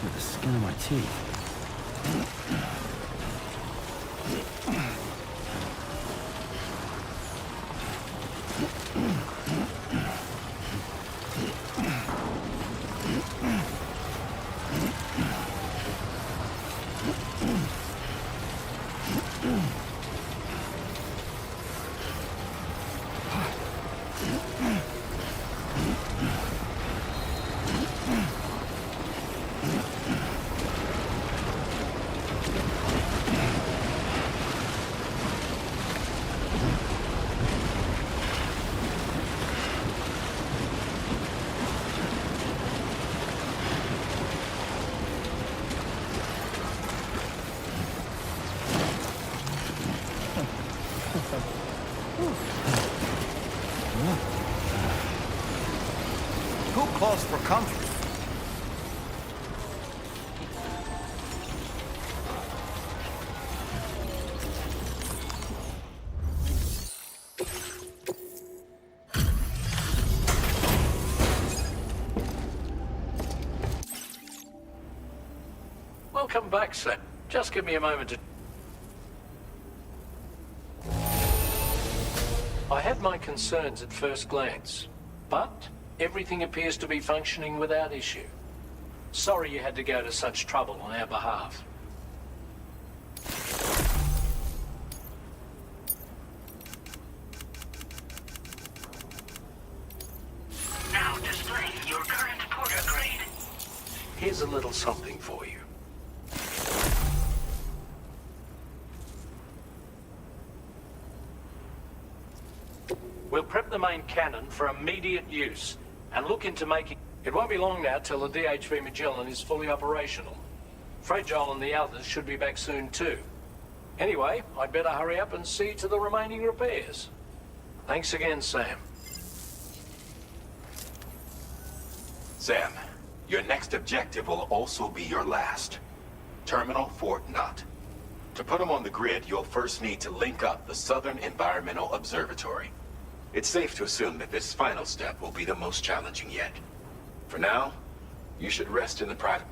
With the skin of my teeth. Too close for comfort. Welcome back, Sam. Just give me a moment to... I had my concerns at first glance, but everything appears to be functioning without issue. Sorry you had to go to such trouble on our behalf. Now displaying your current porter grade. Here's a little something for you. We'll prep the main cannon for immediate use and look into making... It won't be long now till the DHV Magellan is fully operational. Fragile and the others should be back soon too. Anyway, I'd better hurry up and see to the remaining repairs. Thanks again, Sam. Sam, your next objective will also be your last. Terminal Fort Knott. To put them on the grid, you'll first need to link up the Southern Environmental Observatory. It's safe to assume that this final step will be the most challenging yet. For now, you should rest in the private...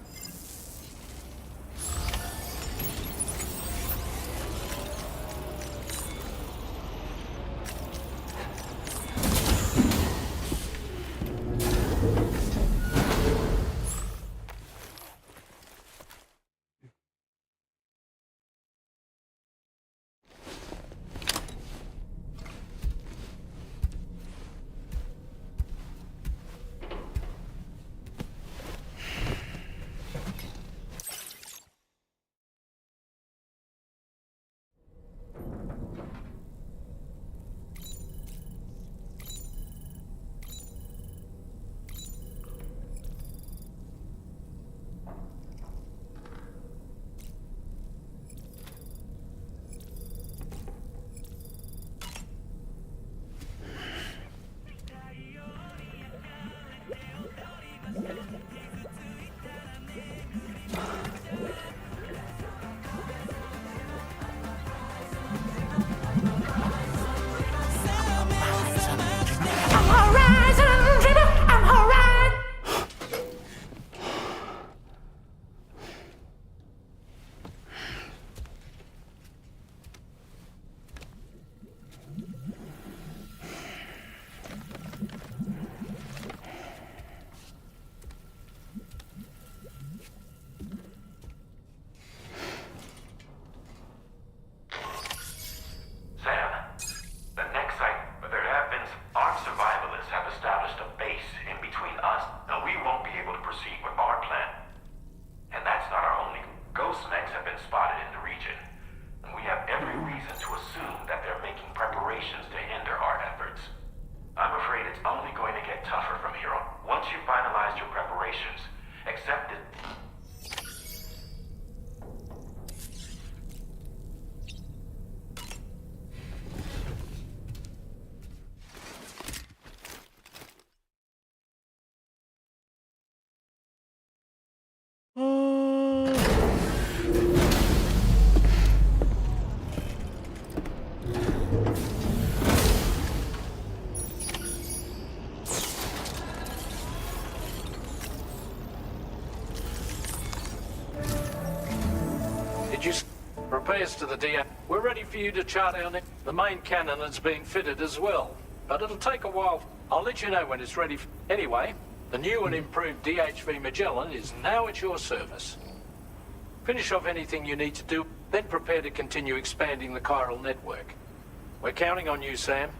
Repairs to the DA. We're ready for you to chart our next. The main cannon is being fitted as well, but it'll take a while. I'll let you know when it's ready. Anyway, the new and improved DHV Magellan is now at your service. Finish off anything you need to do, then prepare to continue expanding the chiral network. We're counting on you, Sam.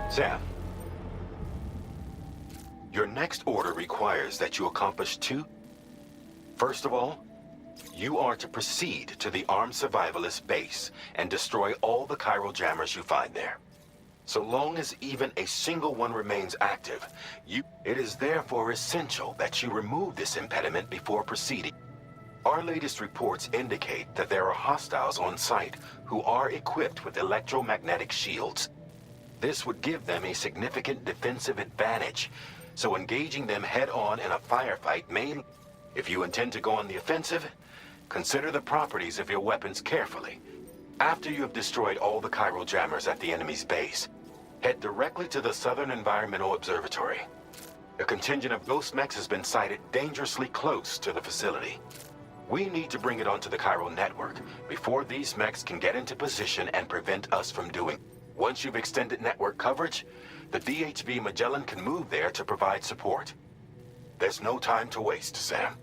Sam, your next order requires that you accomplish two. First of all, you are to proceed to the armed survivalist base and destroy all the chiral jammers you find there. So long as even a single one remains active, it is therefore essential that you remove this impediment before proceeding. Our latest reports indicate that there are hostiles on site who are equipped with electromagnetic shields. This would give them a significant defensive advantage, so engaging them head-on in a firefight may... If you intend to go on the offensive, consider the properties of your weapons carefully. After you have destroyed all the chiral jammers at the enemy's base, head directly to the Southern Environmental Observatory. A contingent of ghost mechs has been sighted dangerously close to the facility. We need to bring it onto the chiral network before these mechs can get into position and prevent us from doing. Once you've extended network coverage, the DHV Magellan can move there to provide support. There's no time to waste, Sam.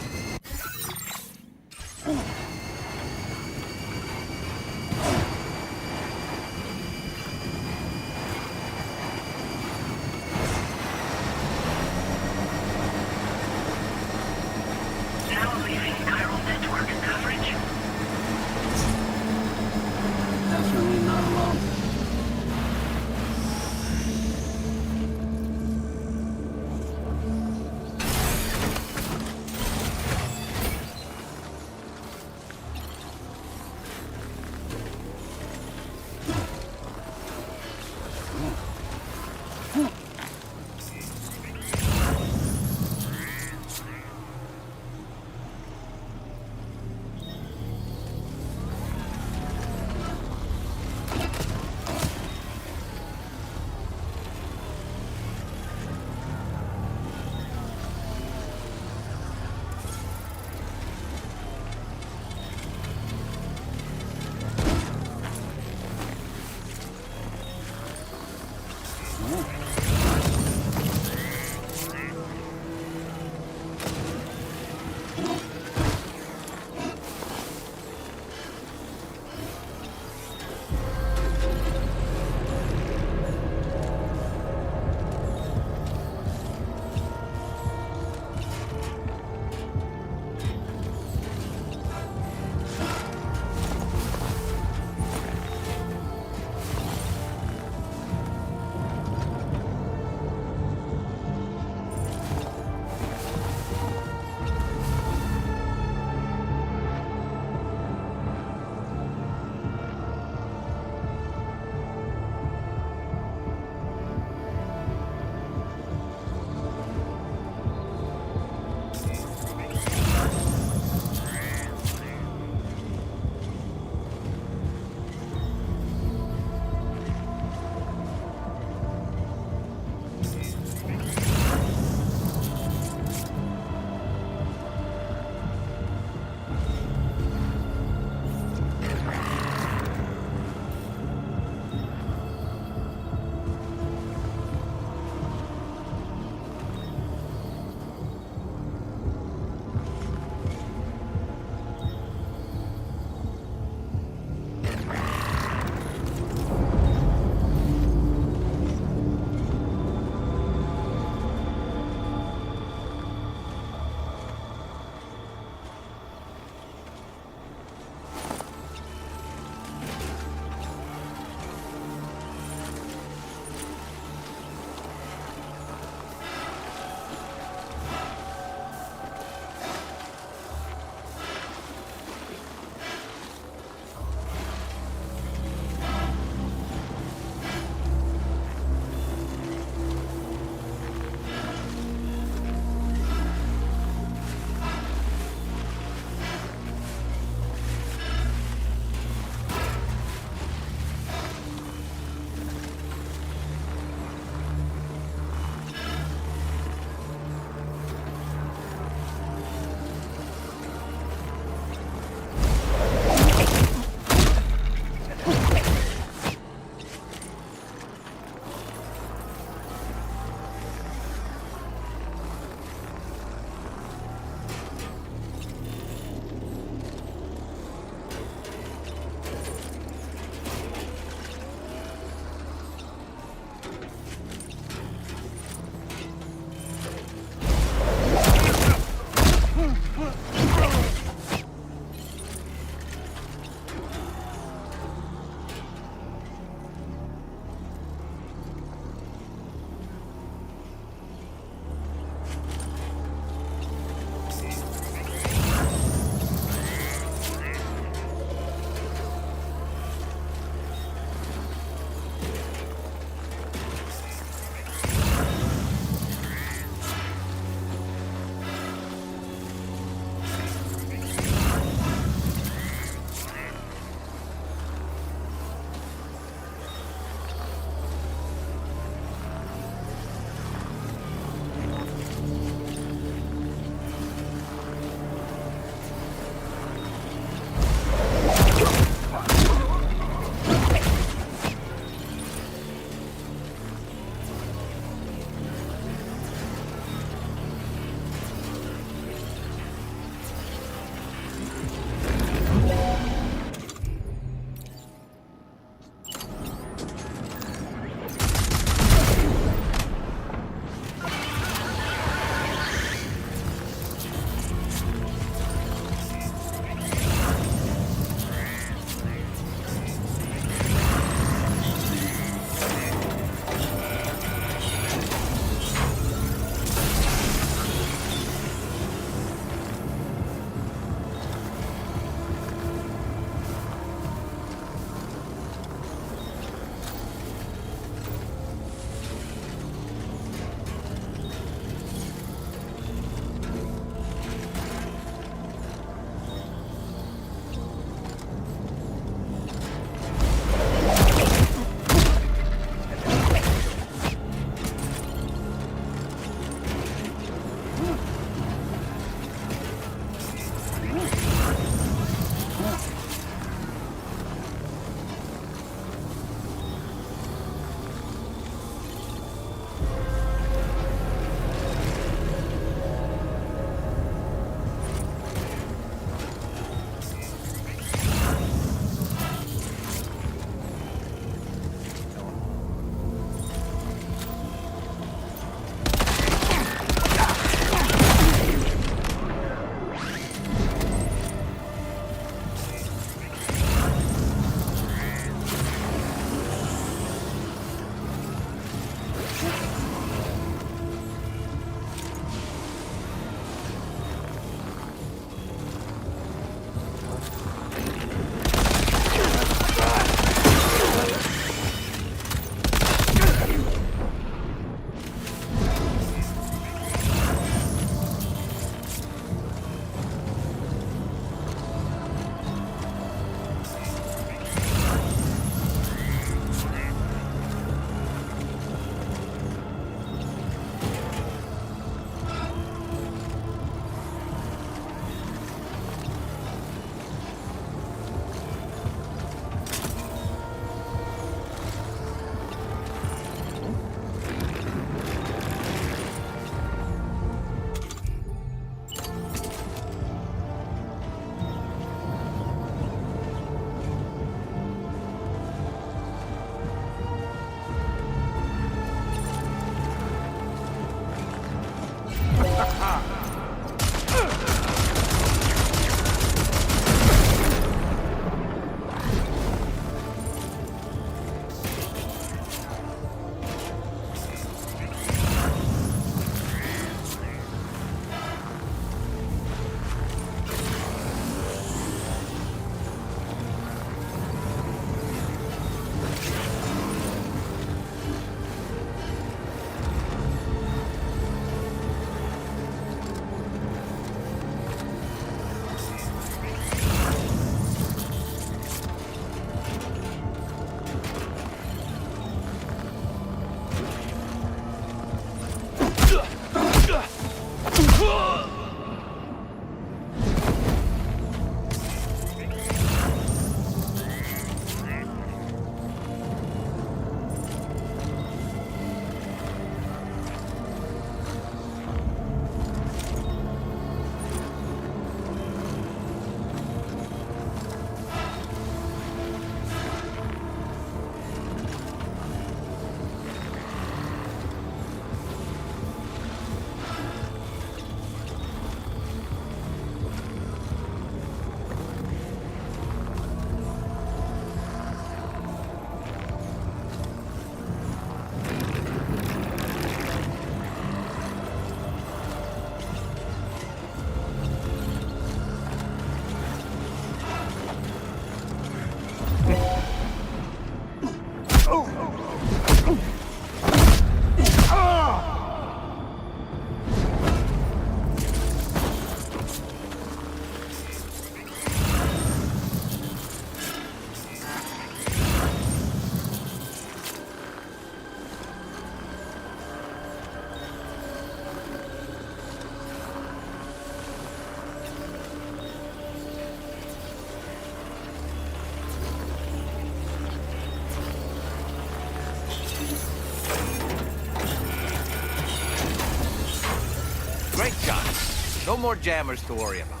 No more jammers to worry about.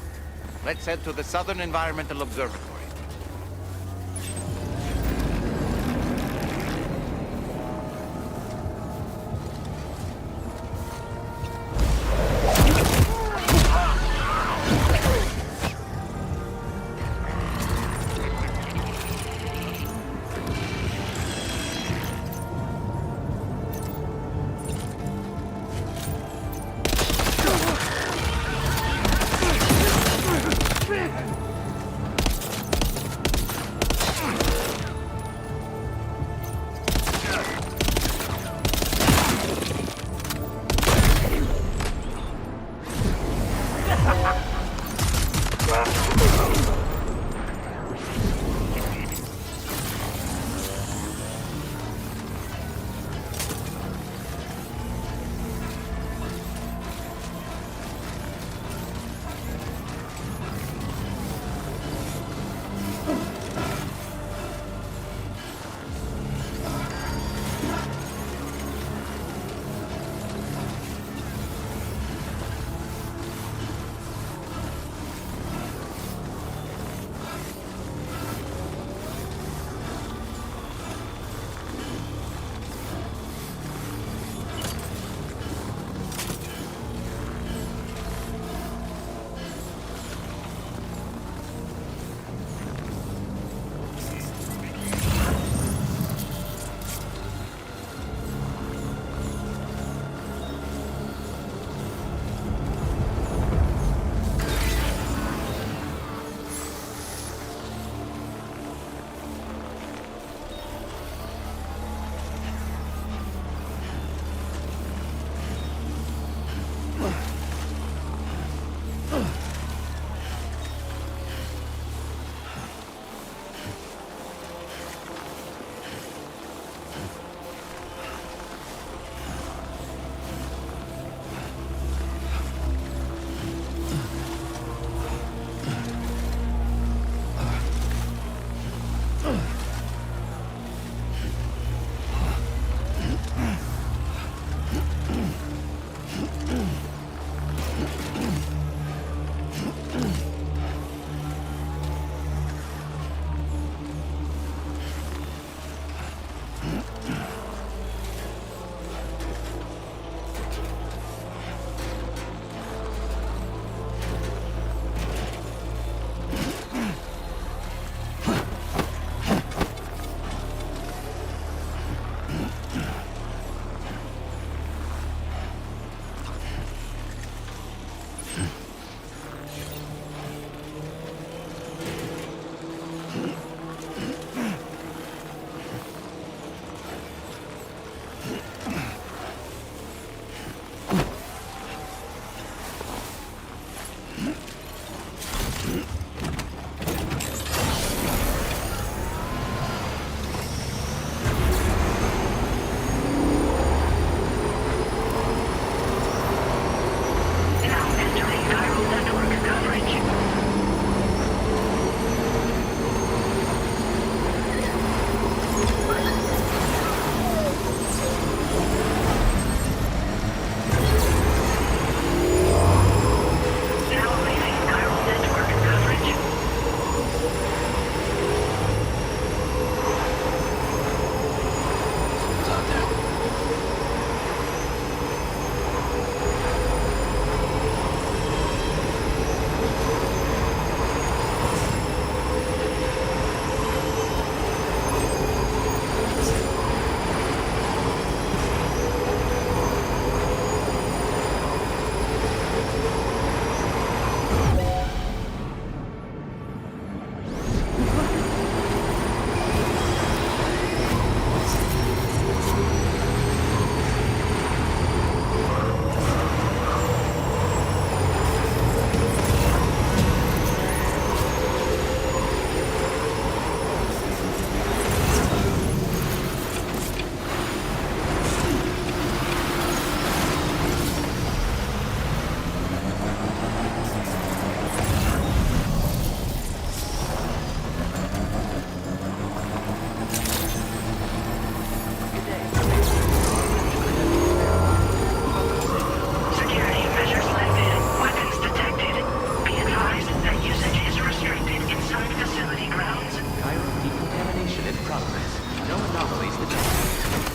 Let's head to the Southern Environmental Observatory.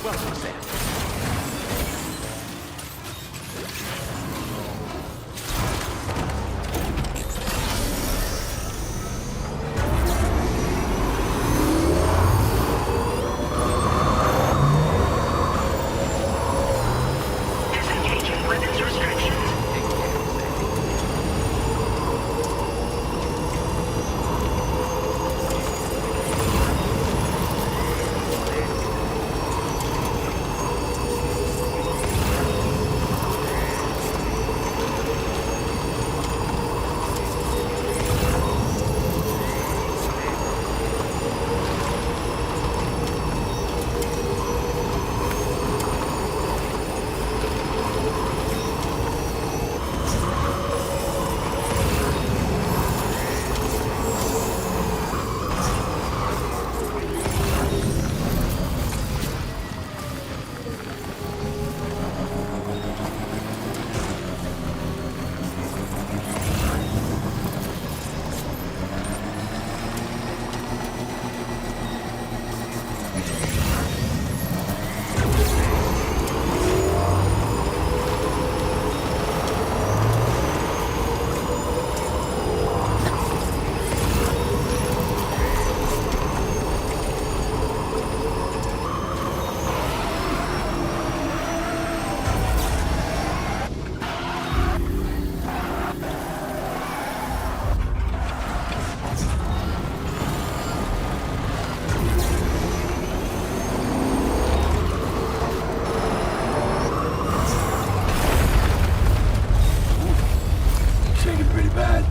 welcome, Sam. Disengaging weapons restrictions. Shaking pretty bad.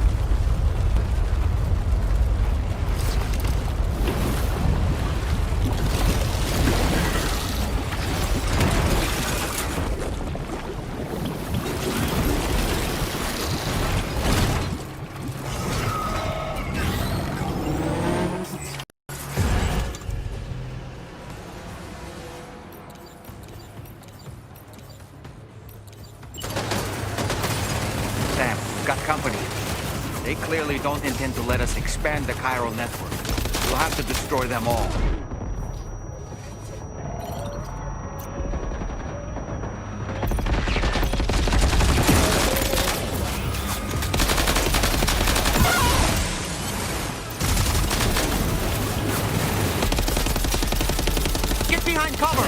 Sam, we've got company. They clearly don't intend to let us expand the chiral network. We'll have to destroy them all. Get behind cover!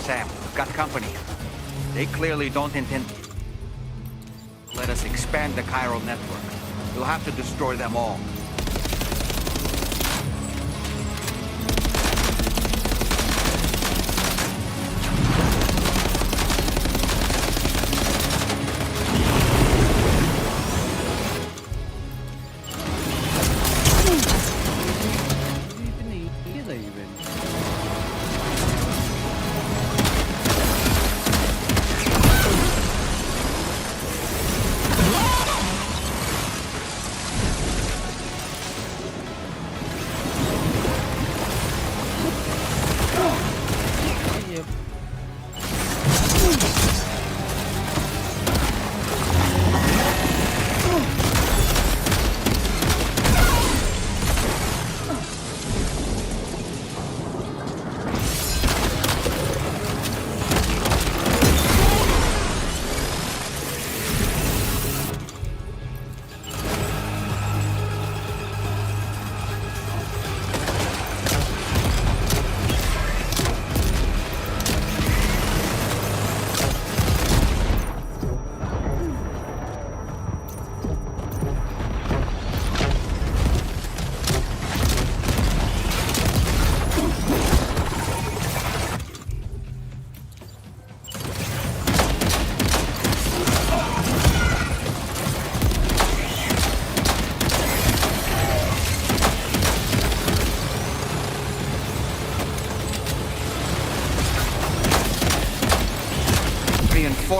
Sam, we've got company. They clearly don't intend to let us expand the chiral network. We'll have to destroy them all.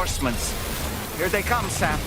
reinforcements. Here they come, Sam.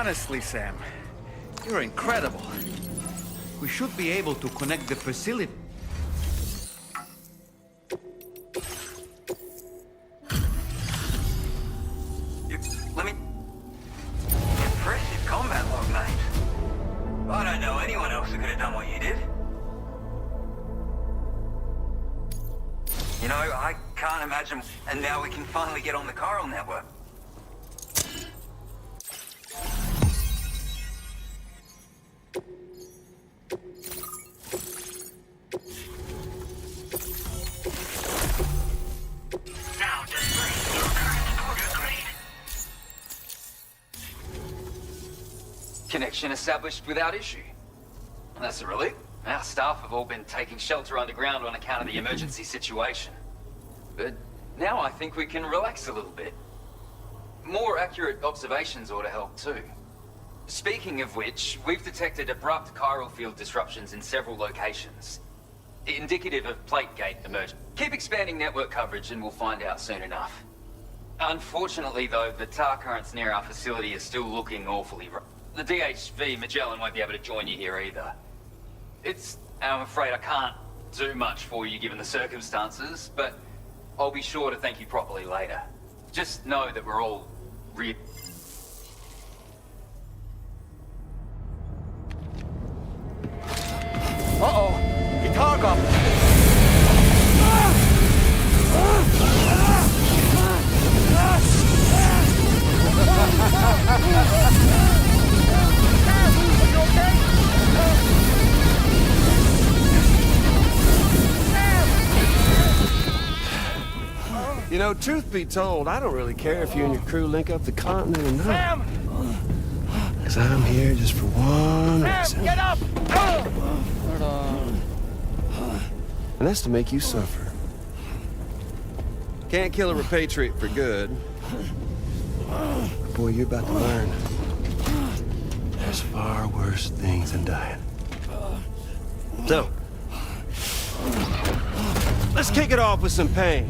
Honestly, Sam, you're incredible. We should be able to connect the facility. Let me... Impressive combat log, mate. I don't know anyone else who could have done what you did. You know, I can't imagine... And now we can finally get on the chiral network. Connection established without issue. That's a relief. Our staff have all been taking shelter underground on account of the emergency situation. But now I think we can relax a little bit. More accurate observations ought to help too. Speaking of which, we've detected abrupt chiral field disruptions in several locations. Indicative of plate gate emergence. Keep expanding network coverage and we'll find out soon enough. Unfortunately though, the tar currents near our facility are still looking awfully rough. The DHV Magellan won't be able to join you here either. I'm afraid I can't do much for you given the circumstances, but I'll be sure to thank you properly later. Just know that we're all Uh-oh! Itargum! You know, truth be told, I don't really care if you and your crew link up the continent or not. Because I'm here just for one reason. Get up! And that's to make you suffer. Can't kill a repatriate for good. But boy, you're about to learn. There's far worse things than dying. So, let's kick it off with some pain.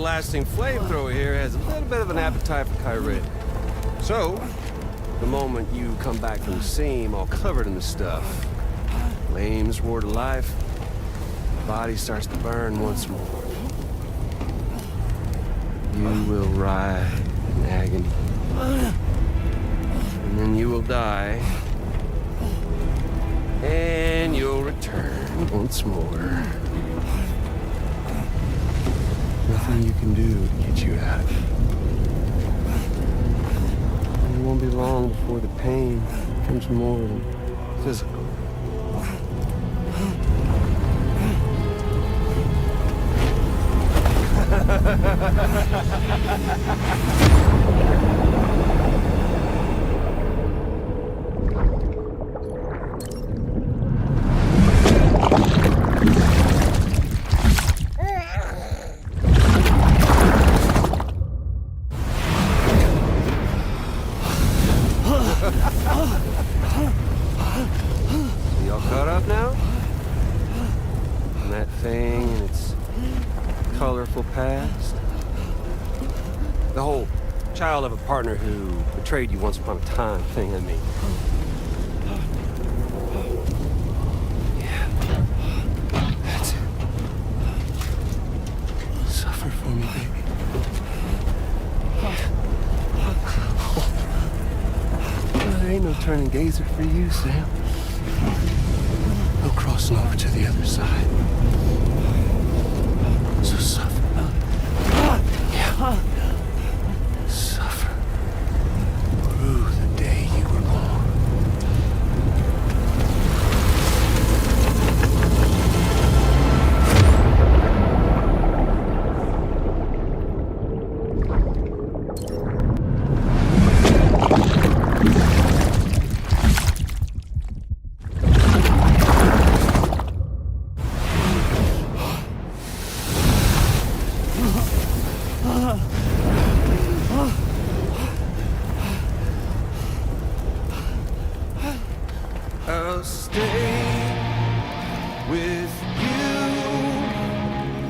everlasting flamethrower here has a little bit of an appetite for Kyrie. So, the moment you come back from the scene all covered in the stuff, flames roar to life, the body starts to burn once more. You will writhe in agony. And then you will die. And you'll return once more. Nothing you can do to get you out. And it won't be long before the pain becomes more than physical. Y'all caught up now? On that thing and its colorful past? The whole child of a partner who betrayed you once upon a time thing, I mean. Yeah. That's it. Suffer for me, baby. There ain't no turning gazer for you, Sam. No crossing over to the other side. So suffer. Yeah. Suffer. Through the day you were born. I'll stay with you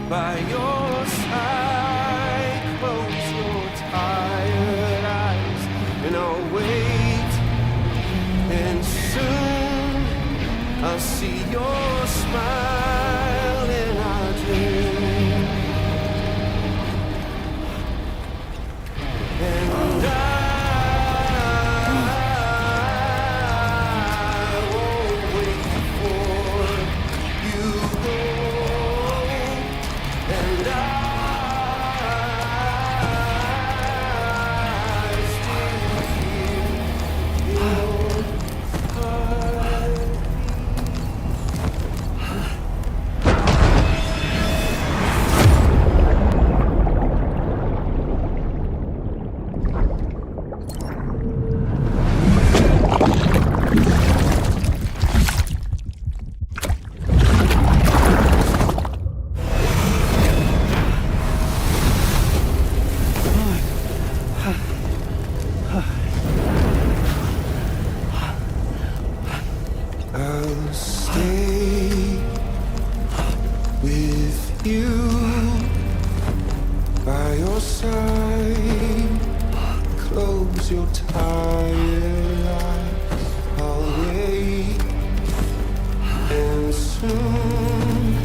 by your side. Close your tired eyes and I'll wait. And soon I'll see your smile in our dream. And I'll stay with you by your side. Close your tired eyes. I'll wait, and soon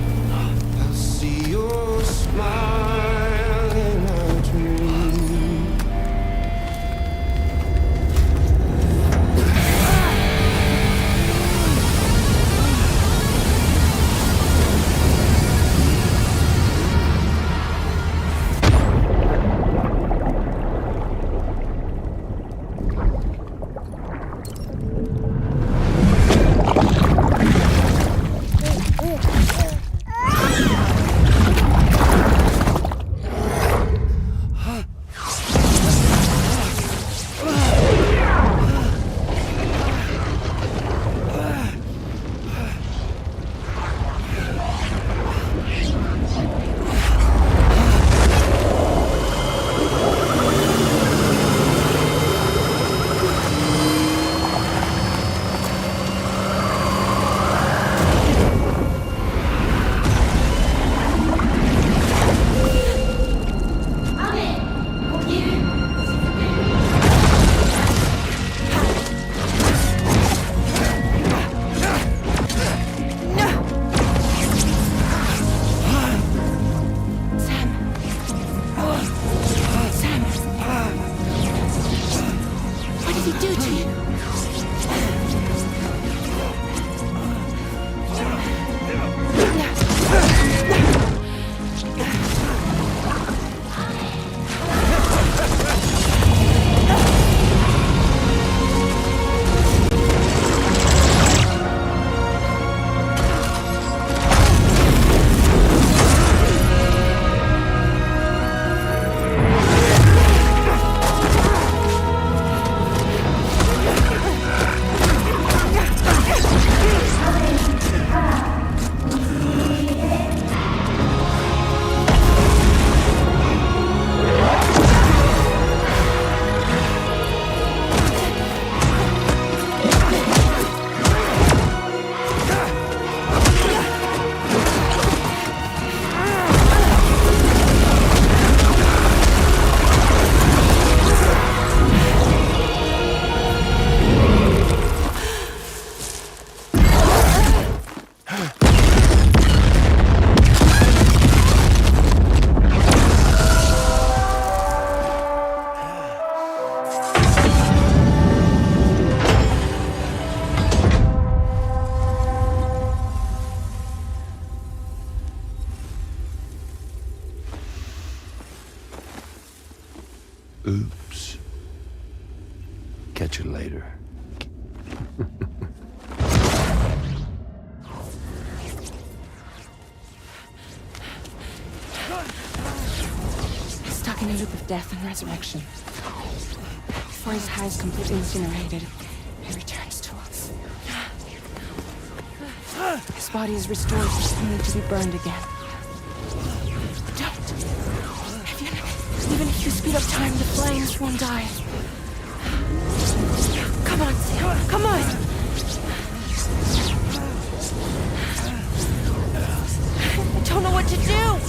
I'll see your smile in our dream. Oops. Catch you later. Stuck in a loop of death and resurrection. Before his high is completely incinerated, he returns to us. His body is restored, only to be burned again. Don't! Even if you speed up time, the flames won't die. Come on, Sam, come on! I don't know what to do!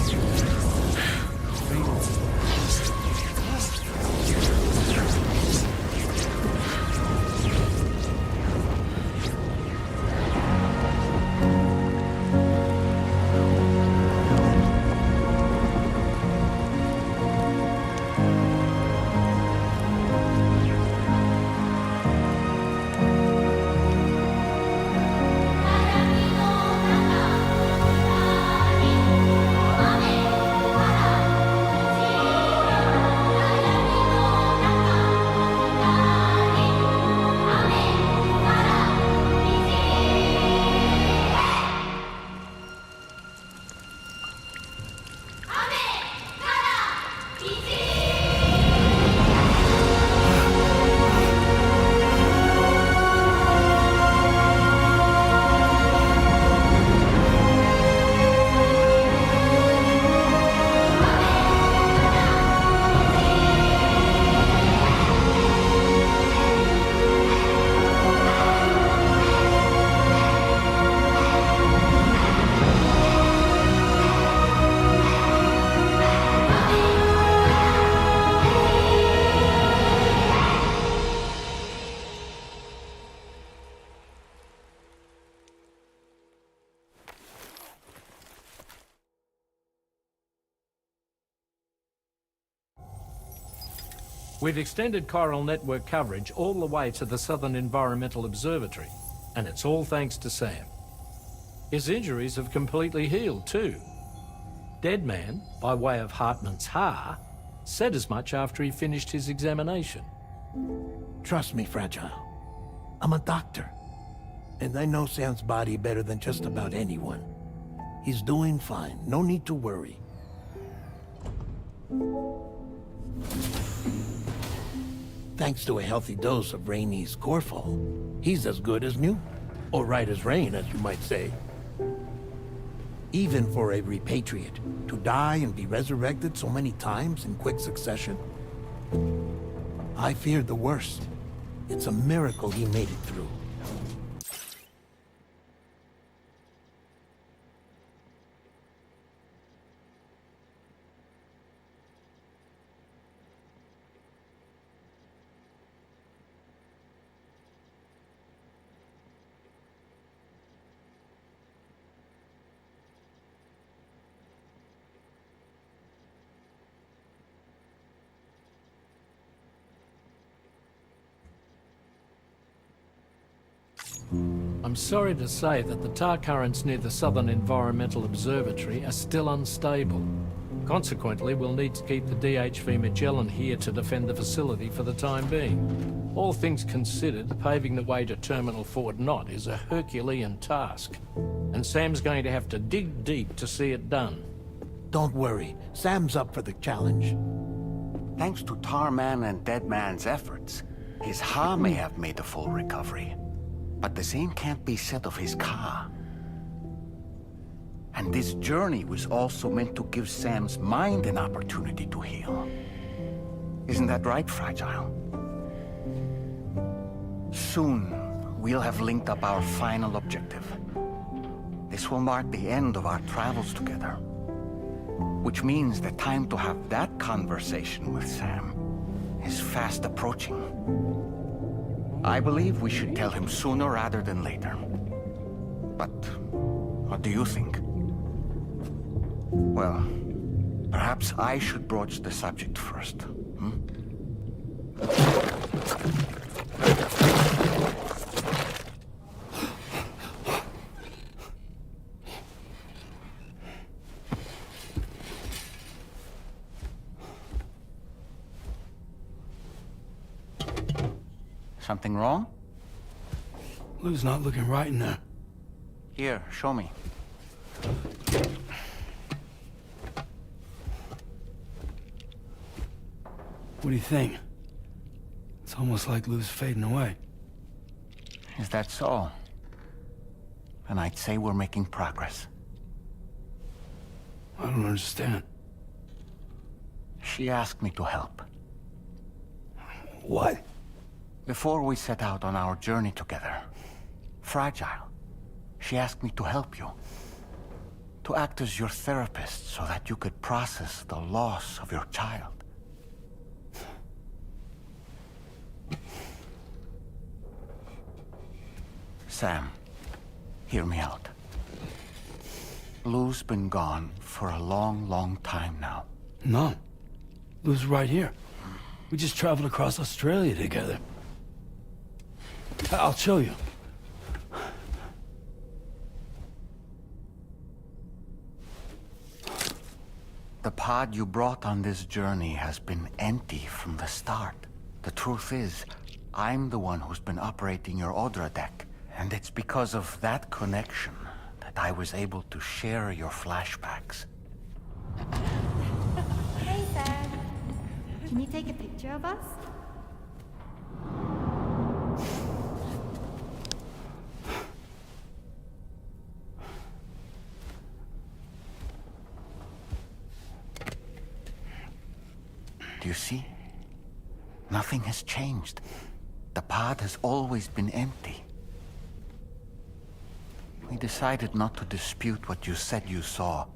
We've extended chiral network coverage all the way to the Southern Environmental Observatory, and it's all thanks to Sam. His injuries have completely healed too. Deadman, by way of Hartman's Ha, said as much after he finished his examination. Trust me, Fragile. I'm a doctor, and I know Sam's body better than just about anyone. He's doing fine. No need to worry. Thanks to a healthy dose of Rainey's Corfol, he's as good as new. Or right as rain, as you might say. Even for a repatriate, to die and be resurrected so many times in quick succession? I feared the worst. It's a miracle he made it through. I'm sorry to say that the tar currents near the Southern Environmental Observatory are still unstable. Consequently, we'll need to keep the DHV Magellan here to defend the facility for the time being. All things considered, paving the way to Terminal Fort Knott is a Herculean task, and Sam's going to have to dig deep to see it done. Don't worry, Sam's up for the challenge. Thanks to Tarman and Deadman's efforts, his Ha may have made a full recovery. But the same can't be said of his Ka. And this journey was also meant to give Sam's mind an opportunity to heal. Isn't that right, Fragile? Soon, we'll have linked up our final objective. This will mark the end of our travels together. Which means the time to have that conversation with Sam is fast approaching. I believe we should tell him sooner rather than later. But what do you think? Well, perhaps I should broach the subject first. Something wrong? Lou's not looking right in there. Here, show me. What do you think? It's almost like Lou's fading away. Is that so? And I'd say we're making progress. I don't understand. She asked me to help. What? Before we set out on our journey together, Fragile, she asked me to help you. To act as your therapist so that you could process the loss of your child. Sam, hear me out. Lou's been gone for a long, long time now. No. Lou's right here. We just traveled across Australia together. I'll show you. The pod you brought on this journey has been empty from the start. The truth is, I'm the one who's been operating your Odra deck. And it's because of that connection that I was able to share your flashbacks. Hey, Sam. Can you take a picture of us? Do you see? Nothing has changed. The pod has always been empty. We decided not to dispute what you said you saw,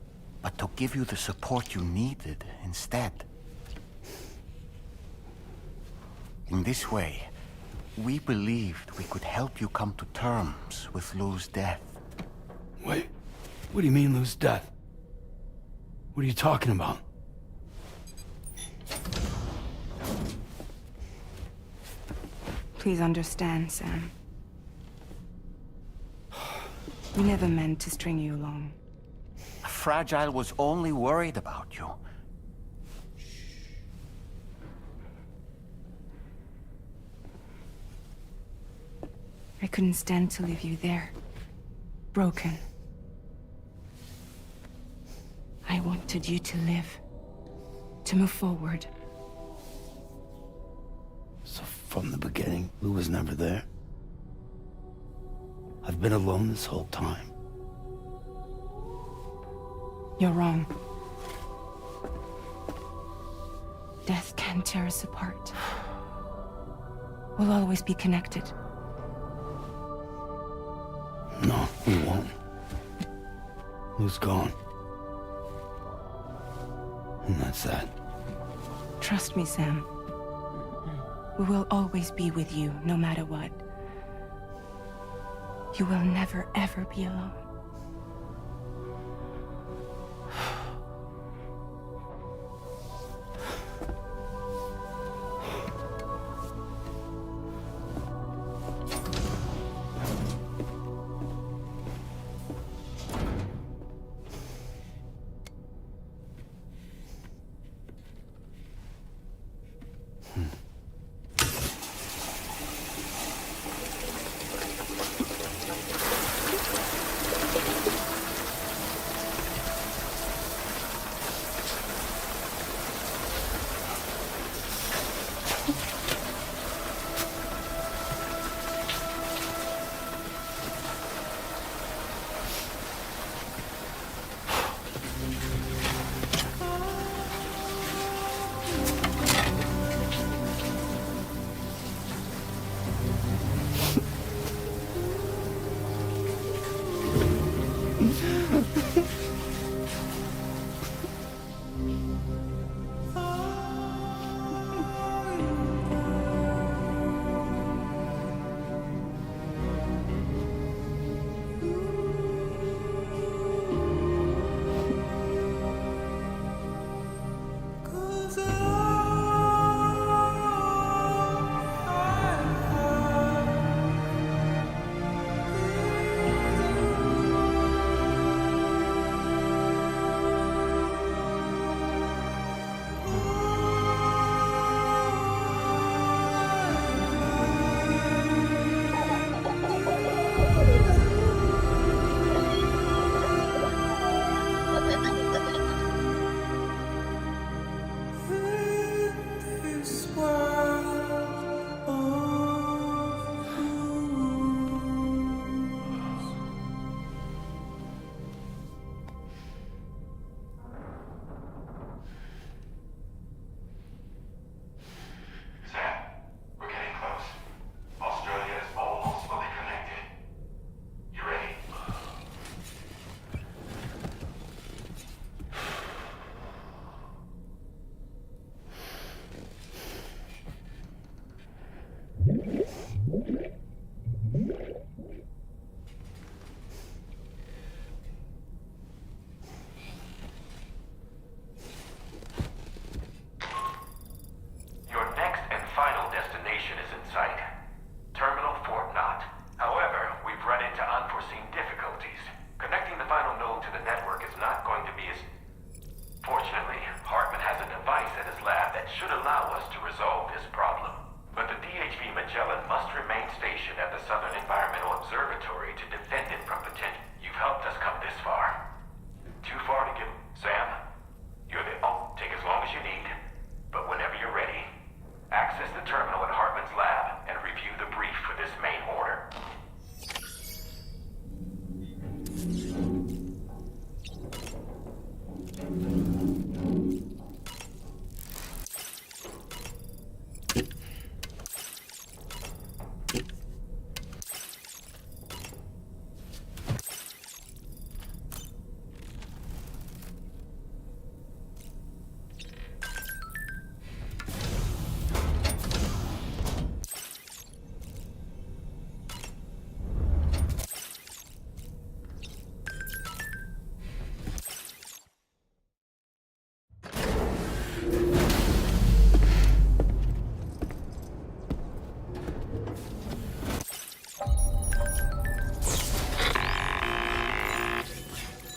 but to give you the support you needed instead. In this way, we believed we could help you come to terms with Lou's death. Wait, what do you mean Lou's death? What are you talking about? Please understand, Sam. We never meant to string you along. Fragile was only worried about you. I couldn't stand to leave you there, broken. I wanted you to live, to move forward. So from the beginning, Lou was never there? I've been alone this whole time. You're wrong. Death can tear us apart. We'll always be connected. No, we won't. Lou's gone. And that's that. Trust me, Sam. We will always be with you, no matter what. You will never, ever be alone.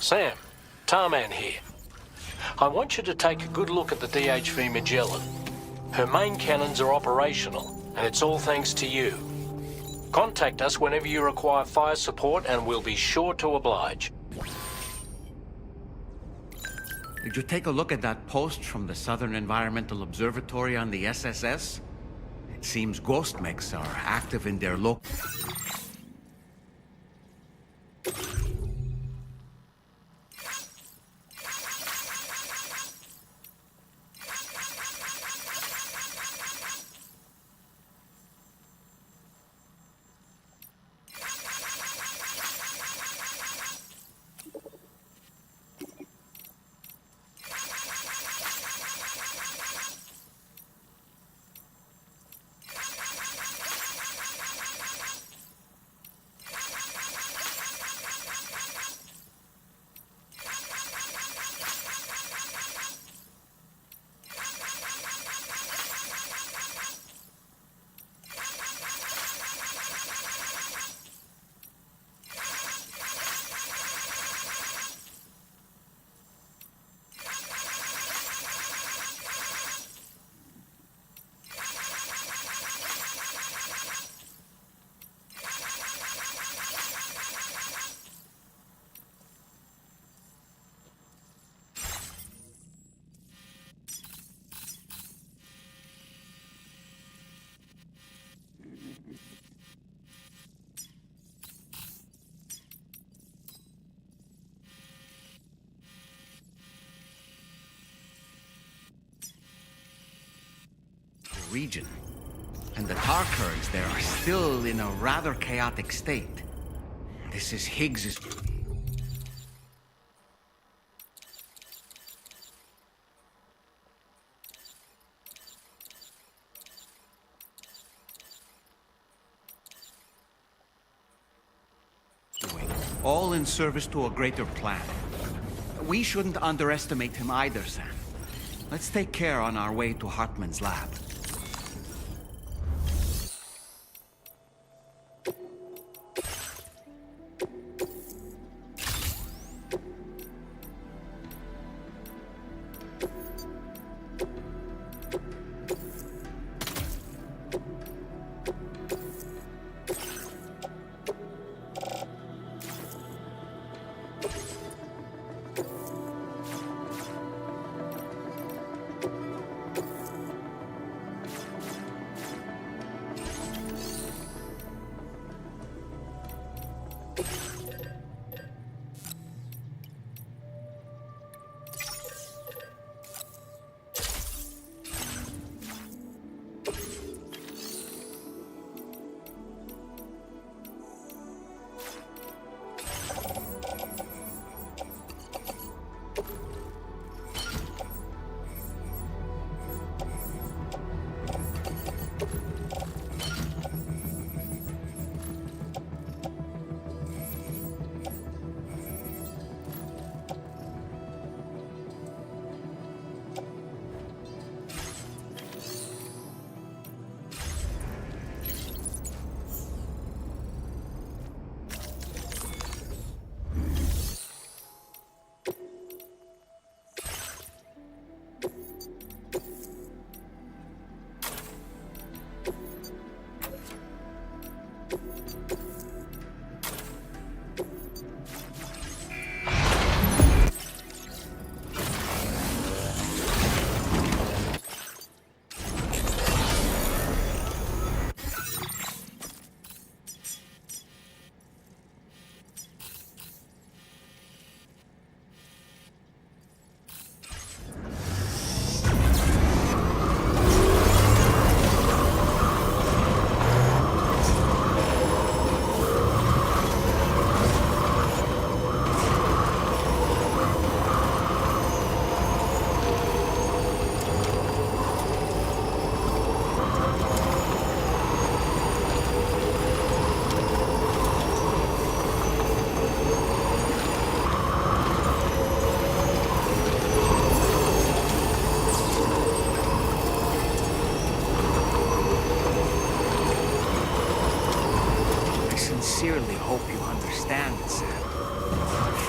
Sam, Tarman here. I want you to take a good look at the DHV Magellan. Her main cannons are operational, and it's all thanks to you. Contact us whenever you require fire support, and we'll be sure to oblige. Did you take a look at that post from the Southern Environmental Observatory on the SSS? It seems ghost mechs are active in their local... region. And the tar currents there are still in a rather chaotic state. This is Higgs's... all in service to a greater plan. We shouldn't underestimate him either, Sam. Let's take care on our way to Hartman's lab.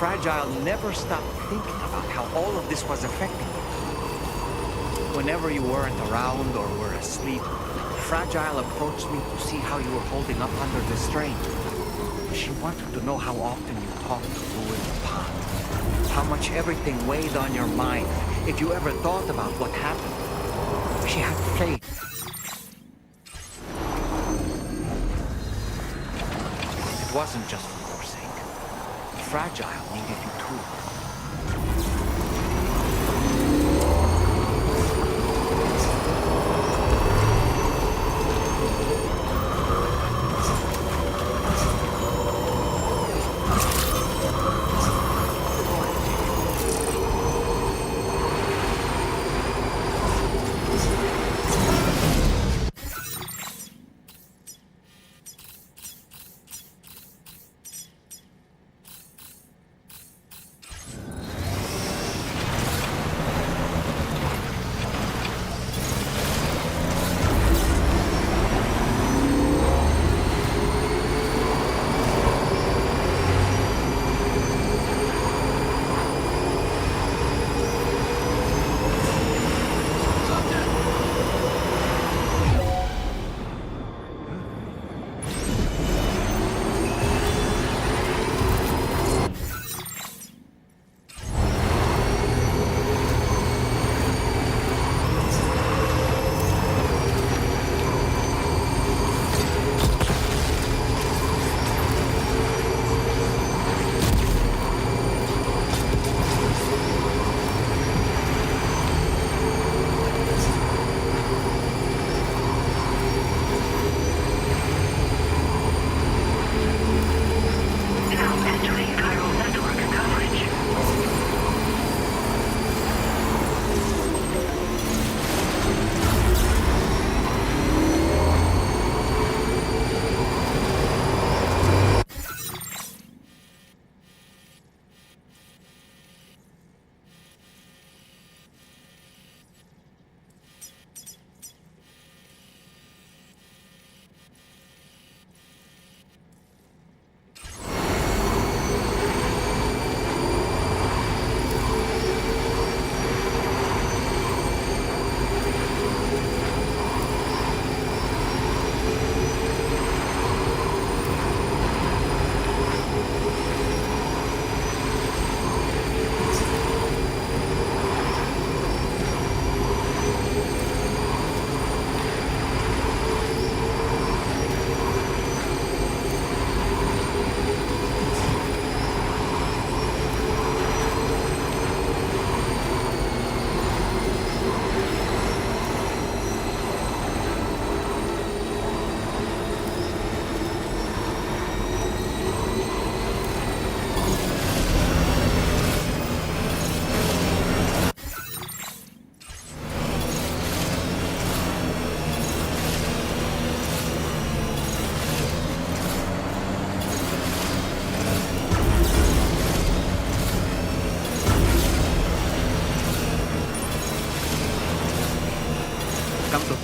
Fragile never stopped thinking about how all of this was affecting you. Whenever you weren't around or were asleep, Fragile approached me to see how you were holding up under the strain. She wanted to know how often you talked to Lou in the pond, how much everything weighed on your mind, if you ever thought about what happened. She had faith. It wasn't just for your sake. Fragile needed you too.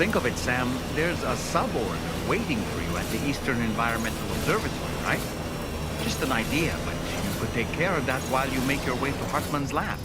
Think of it, Sam, there's a suborder waiting for you at the Eastern Environmental Observatory, right? Just an idea, but you could take care of that while you make your way to Hartman's lab.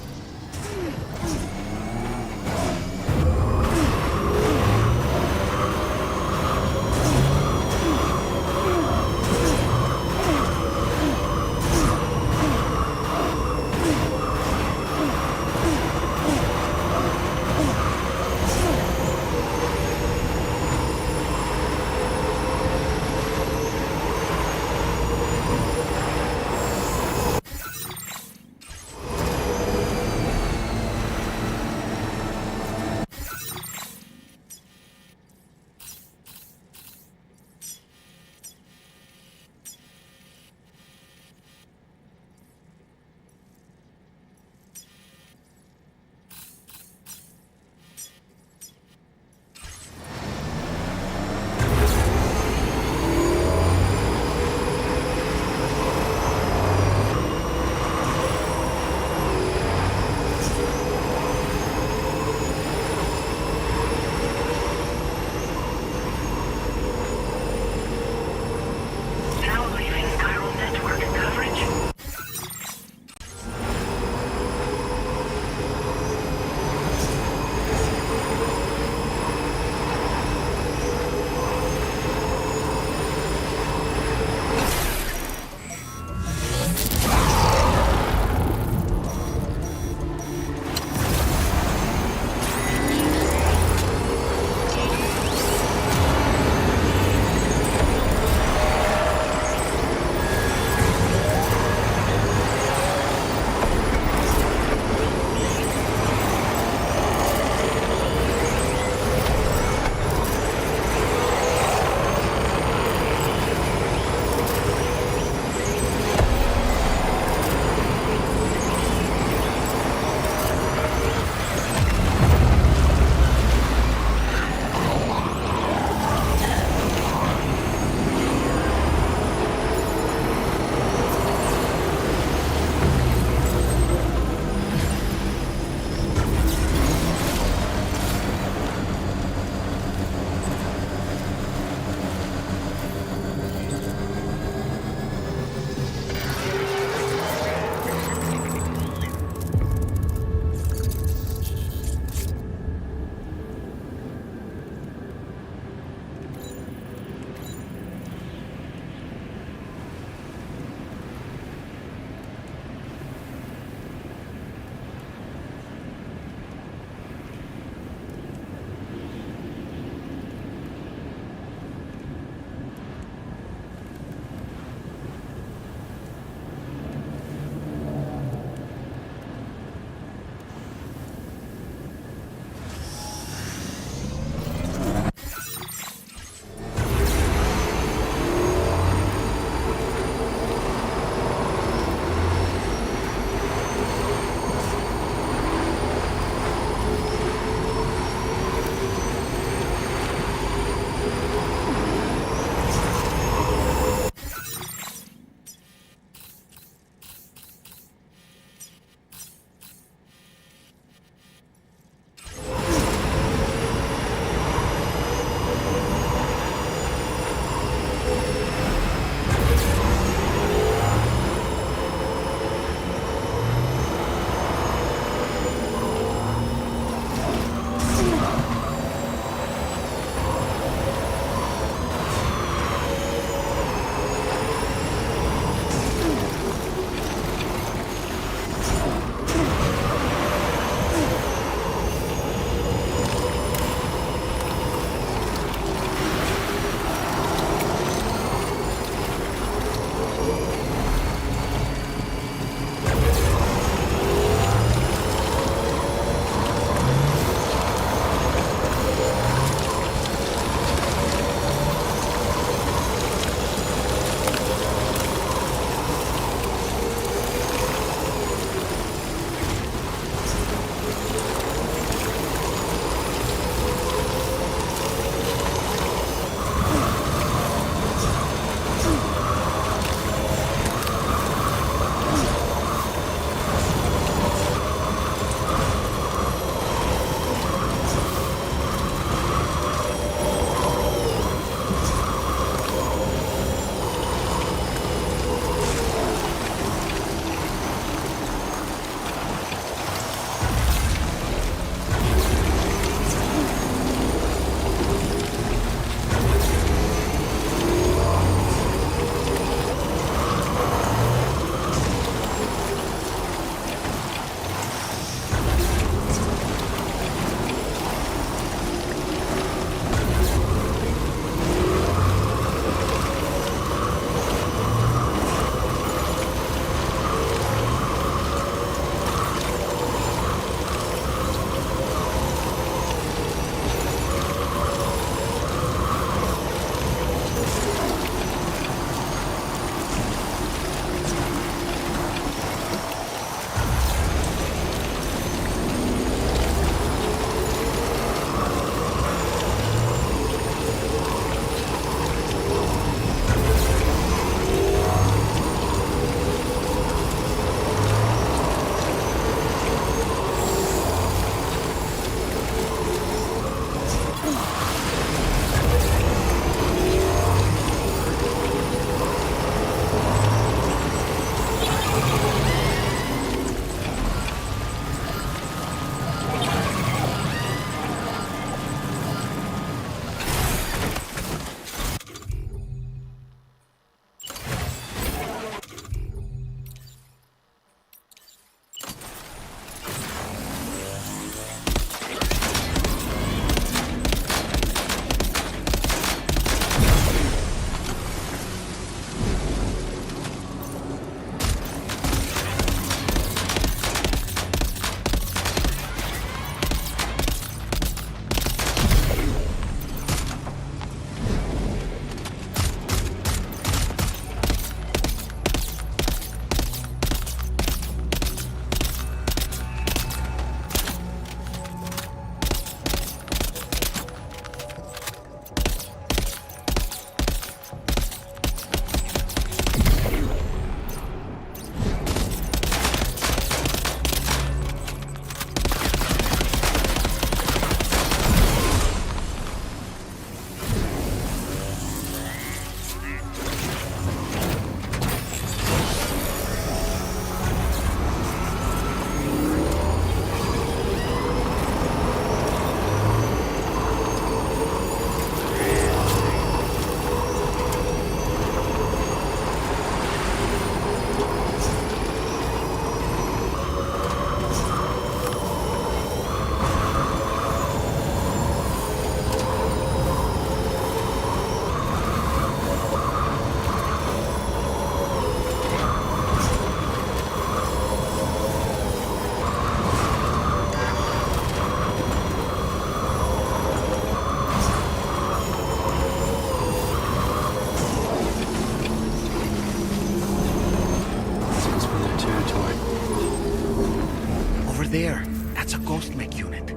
a ghost mech unit.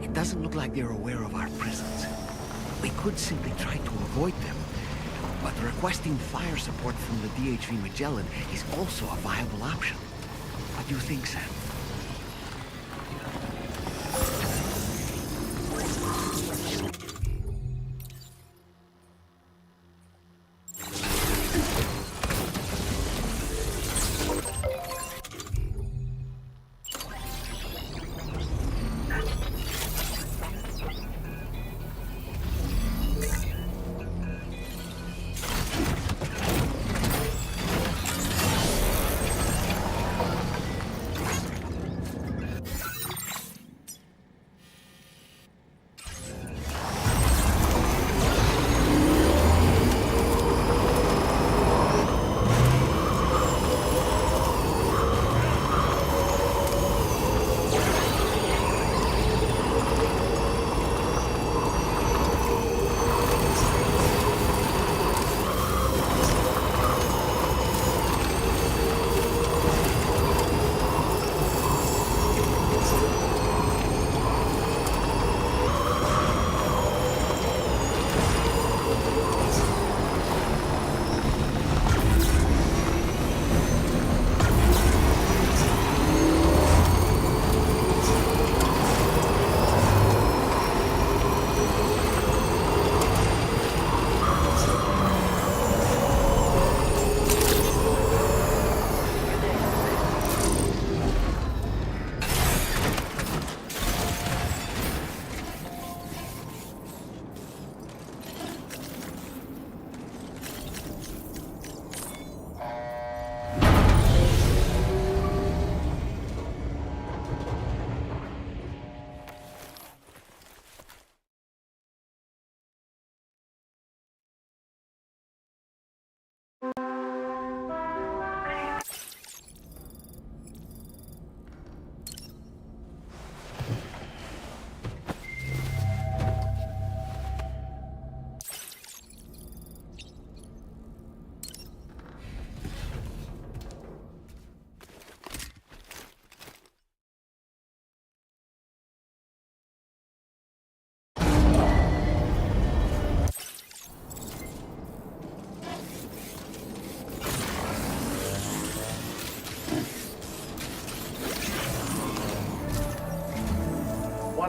It doesn't look like they're aware of our presence. We could simply try to avoid them, but requesting fire support from the DHV Magellan is also a viable option. What do you think, Sam?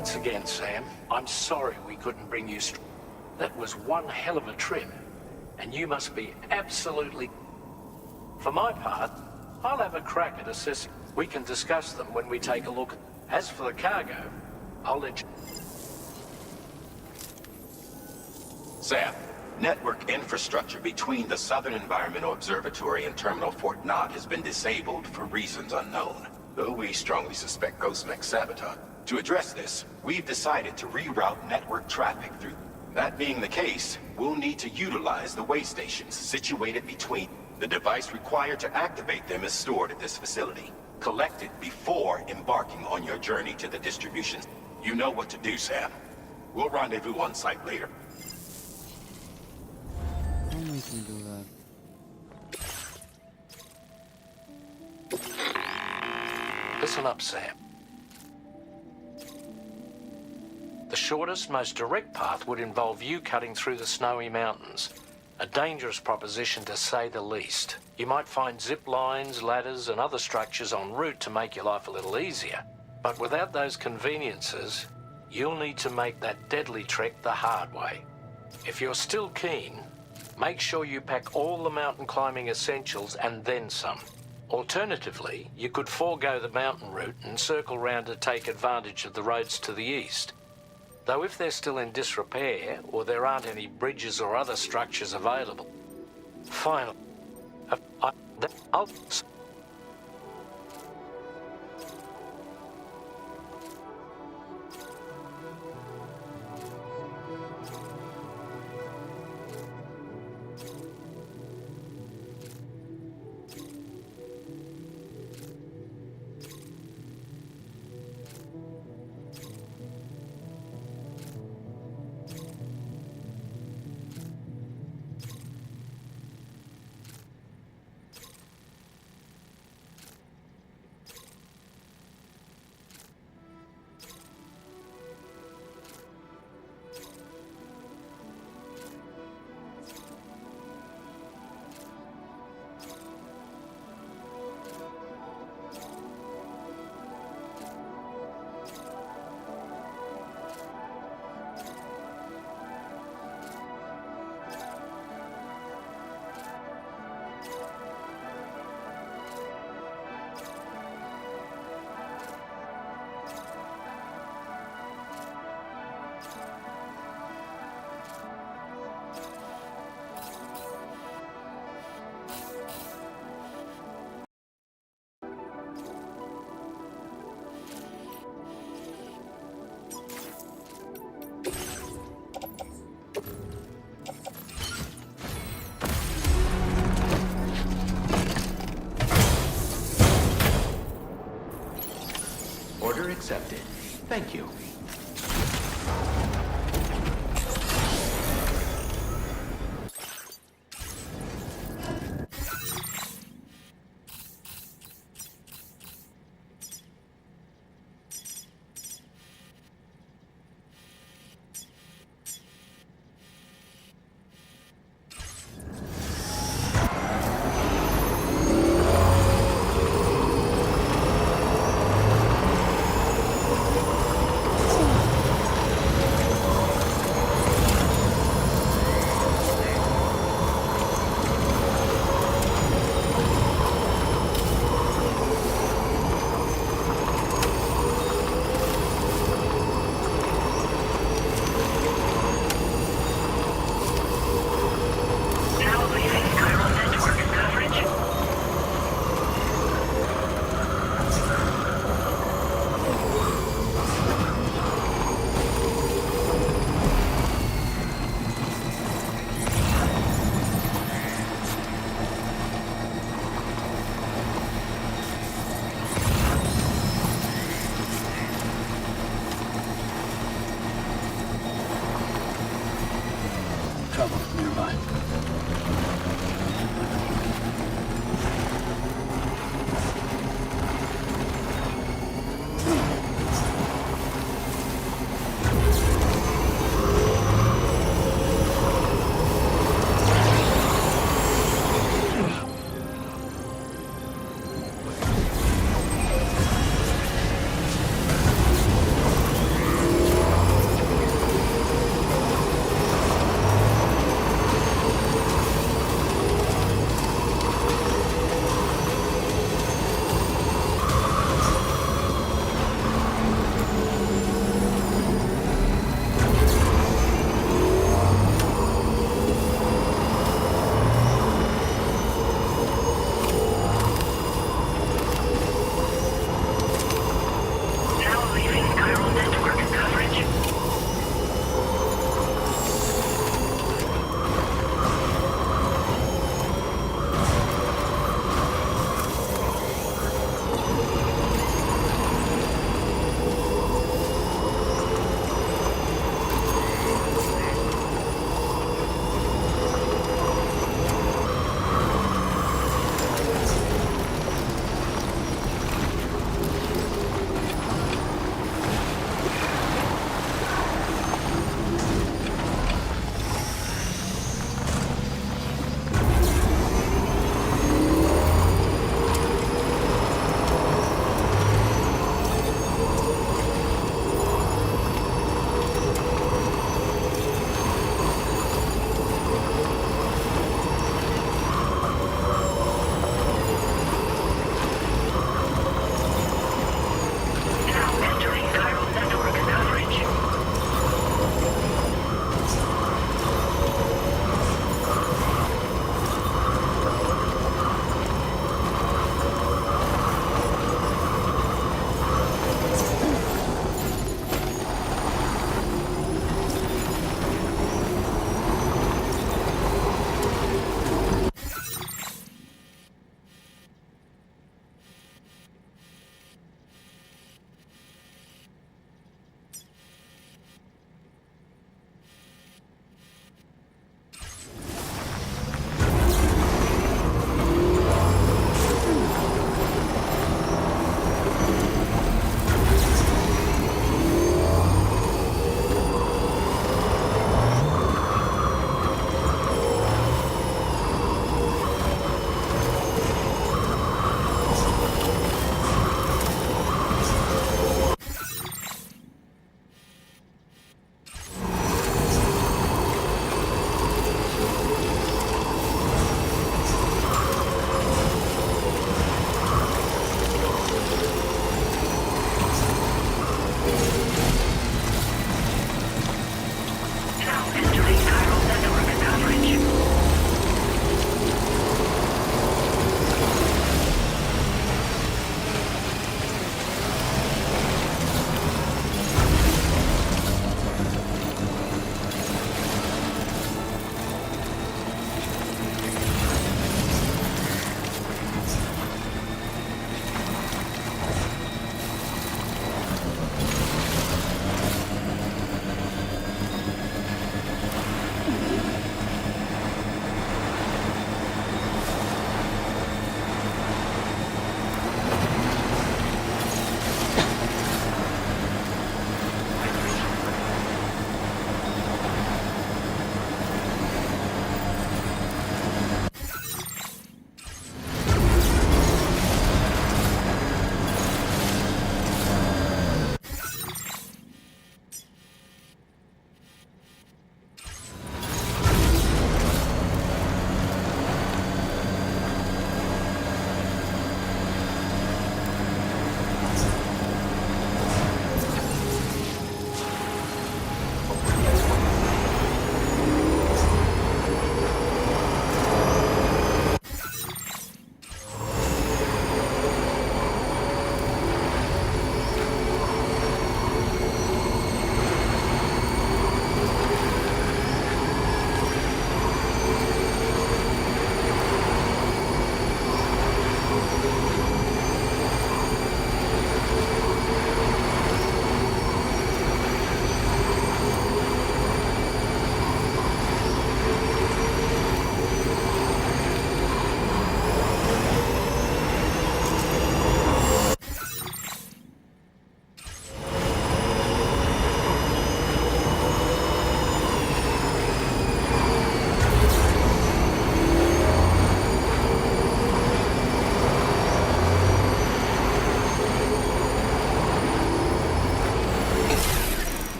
Once again, Sam, I'm sorry we couldn't bring you That was one hell of a trip, and you must be absolutely... For my part, I'll have a crack at assessing. We can discuss them when we take a look. As for the cargo, I'll let you... Sam, network infrastructure between the Southern Environmental Observatory and Terminal Fort Knott has been disabled for reasons unknown, though we strongly suspect Ghost Mech sabotage. To address this, we've decided to reroute network traffic through. That being the case, we'll need to utilize the way stations situated between. The device required to activate them is stored at this facility. Collect it before embarking on your journey to the distribution. You know what to do, Sam. We'll rendezvous on site later. Only we can do that. Listen up, Sam. The shortest, most direct path would involve you cutting through the snowy mountains. A dangerous proposition, to say the least. You might find zip lines, ladders, and other structures en route to make your life a little easier. But without those conveniences, you'll need to make that deadly trek the hard way. If you're still keen, make sure you pack all the mountain climbing essentials and then some. Alternatively, you could forego the mountain route and circle round to take advantage of the roads to the east. Though if they're still in disrepair, or there aren't any bridges or other structures available. Finally, I'll... accepted. Thank you. Trouble nearby.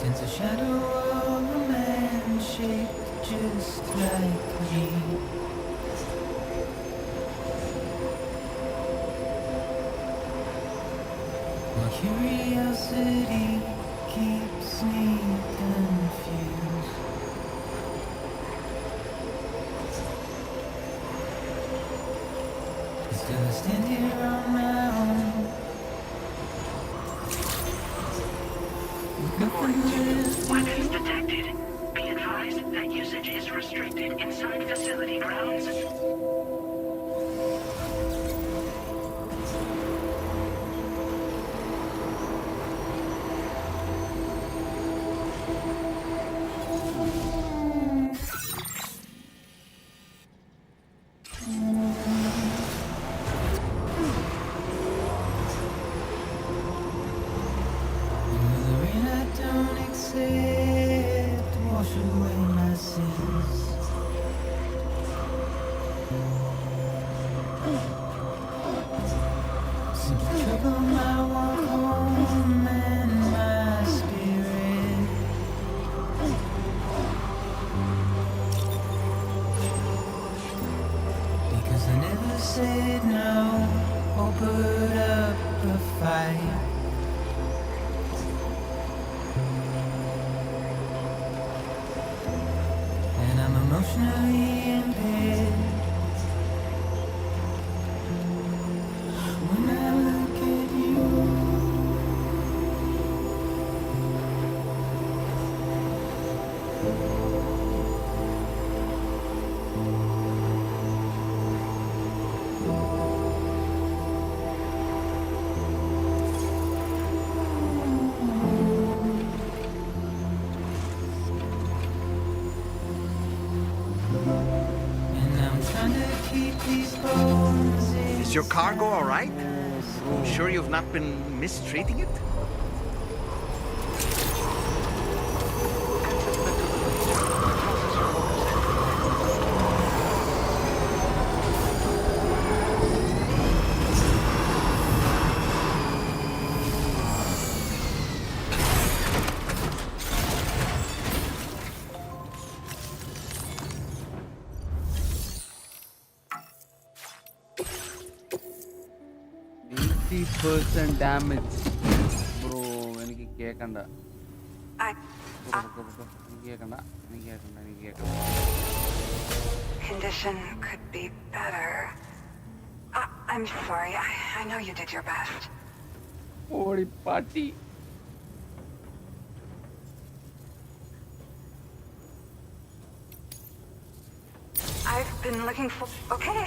Stands a shadow of a man shaped just like me. My curiosity keeps me confused. Still I stand here on my own. Good morning, team. Weapons detected. Be advised that usage is restricted inside facility grounds. Said no or put up a fight. And I'm emotionally impaired. When I look at you, Is your cargo all right? Sure you've not been mistreating it? %, damage. Bro, എനിക്ക് കേക്കണ്ട. Condition could be better. I'm sorry. I know you did your best. Ori party. I've been looking for... Okay.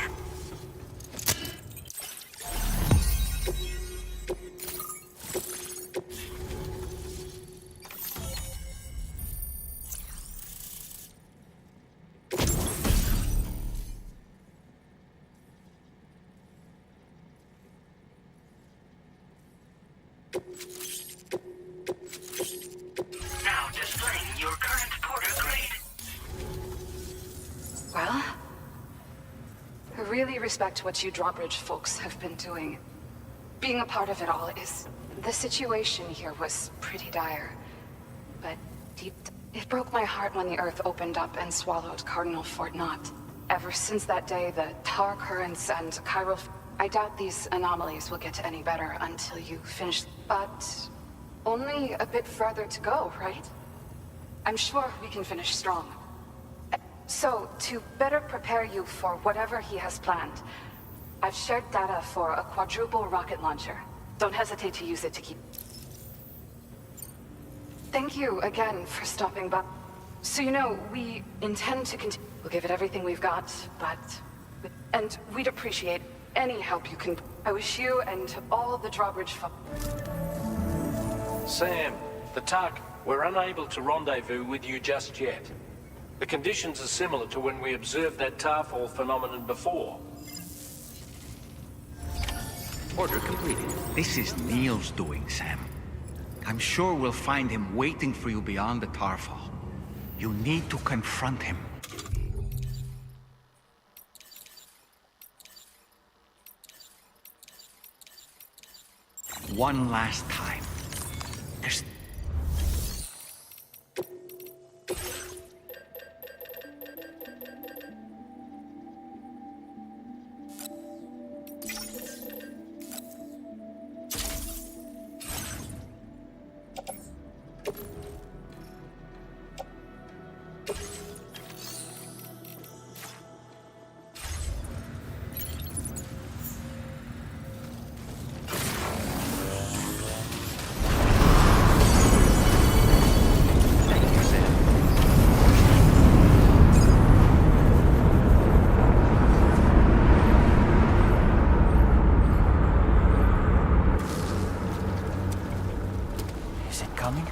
Now displaying your current porter grade. Well, I really respect what you drawbridge folks have been doing. Being a part of it all is... The situation here was pretty dire. But it broke my heart when the Earth opened up and swallowed Cardinal Fort Knott. Ever since that day, the tar currents and chiral... I doubt these anomalies will get any better until you finish... But... only a bit further to go, right? I'm sure we can finish strong. So, to better prepare you for whatever he has planned, I've shared data for a quadruple rocket launcher. Don't hesitate to use it to keep... Thank you again for stopping by. So you know, we intend to continue. We'll give it everything we've got, but... And we'd appreciate any help you can... I wish you and all the drawbridge folks... Sam, the TARC, we're unable to rendezvous with you just yet. The conditions are similar to when we observed that tarfall phenomenon before. Order completed. This is Neil's doing, Sam. I'm sure we'll find him waiting for you beyond the tarfall. You need to confront him. One last time. Is it coming?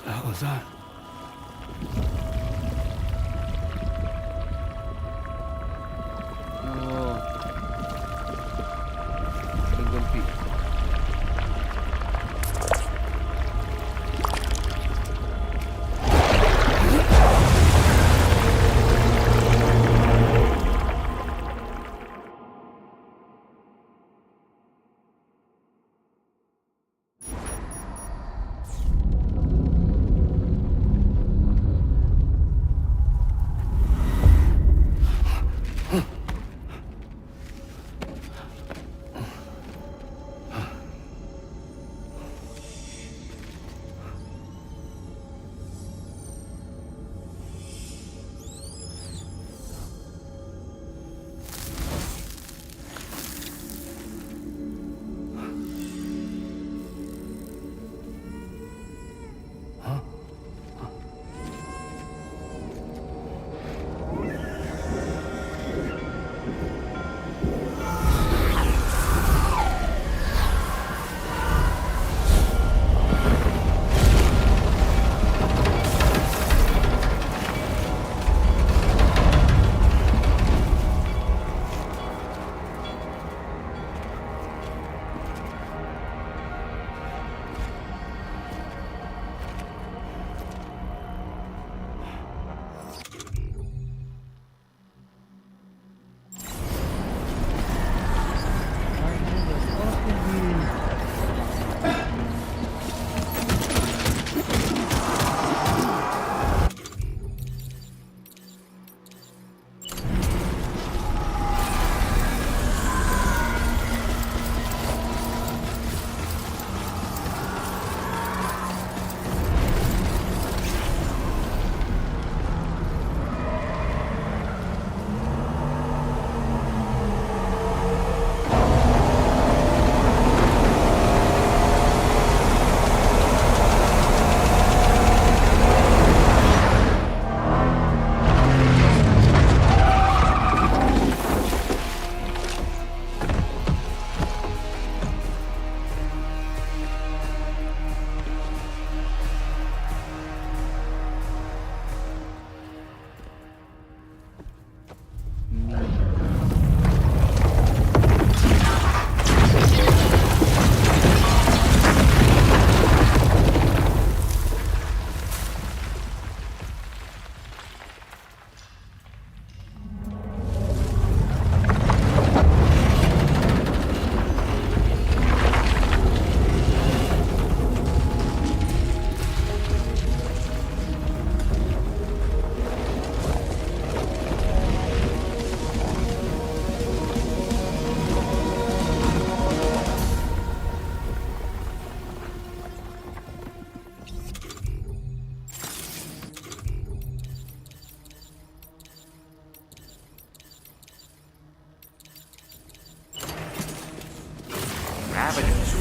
The hell is that? Oh. Gumpy.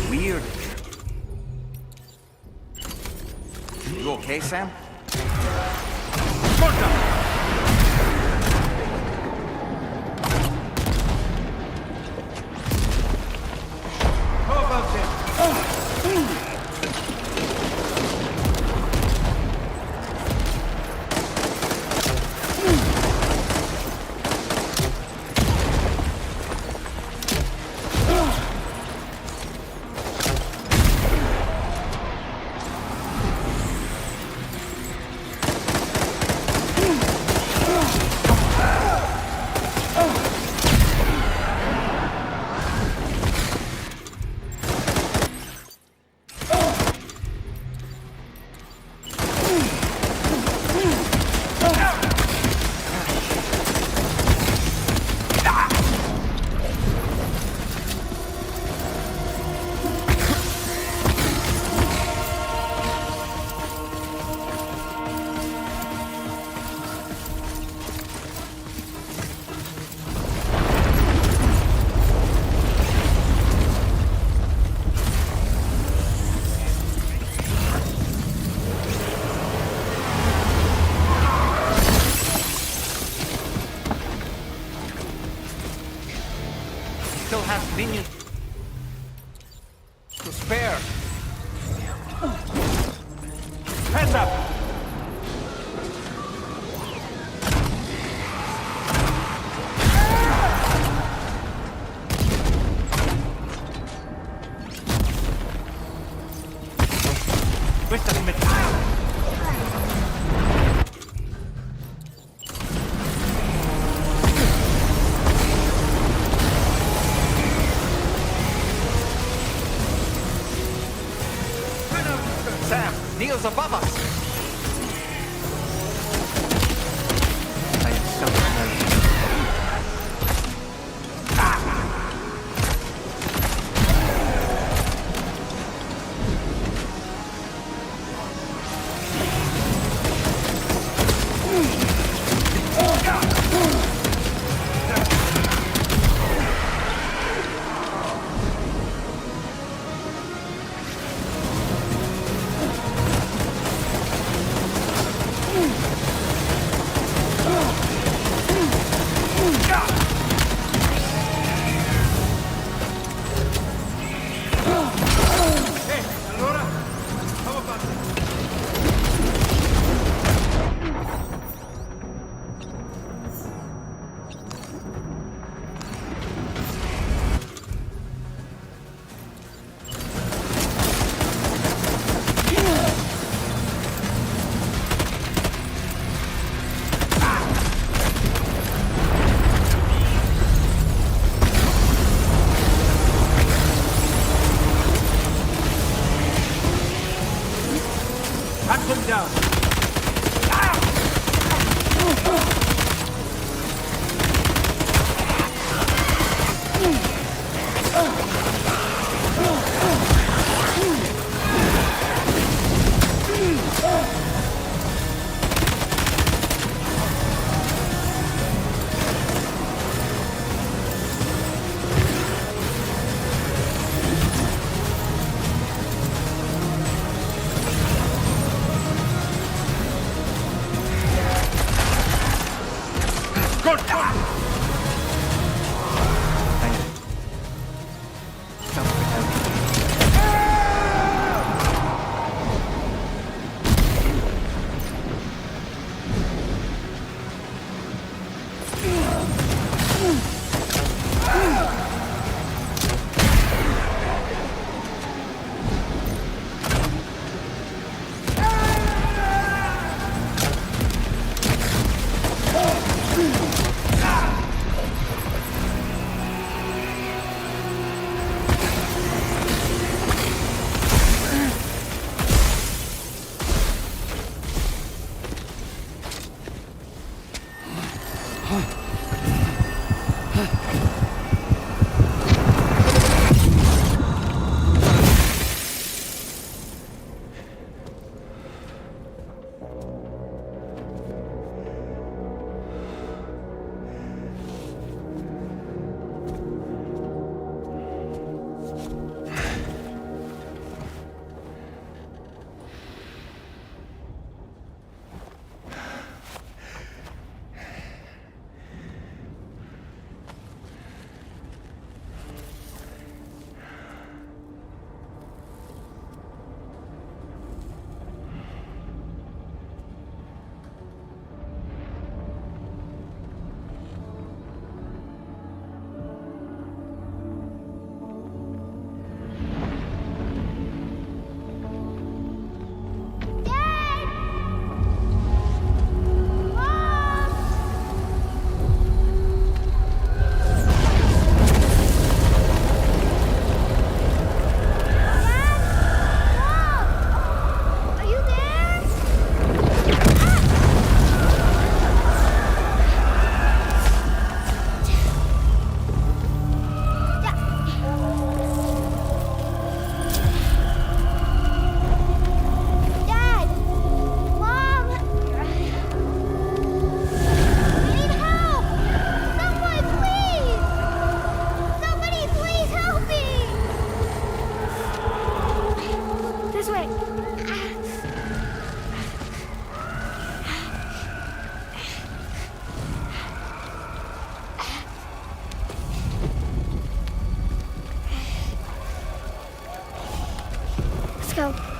Weird. You okay, Sam? How about this? Flüchten mit. Sam, Neil's above us. I am so nervous. go.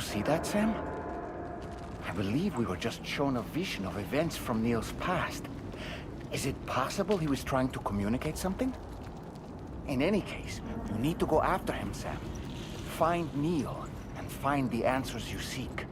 see that, Sam? I believe we were just shown a vision of events from Neil's past. Is it possible he was trying to communicate something? In any case, you need to go after him, Sam. Find Neil, and find the answers you seek.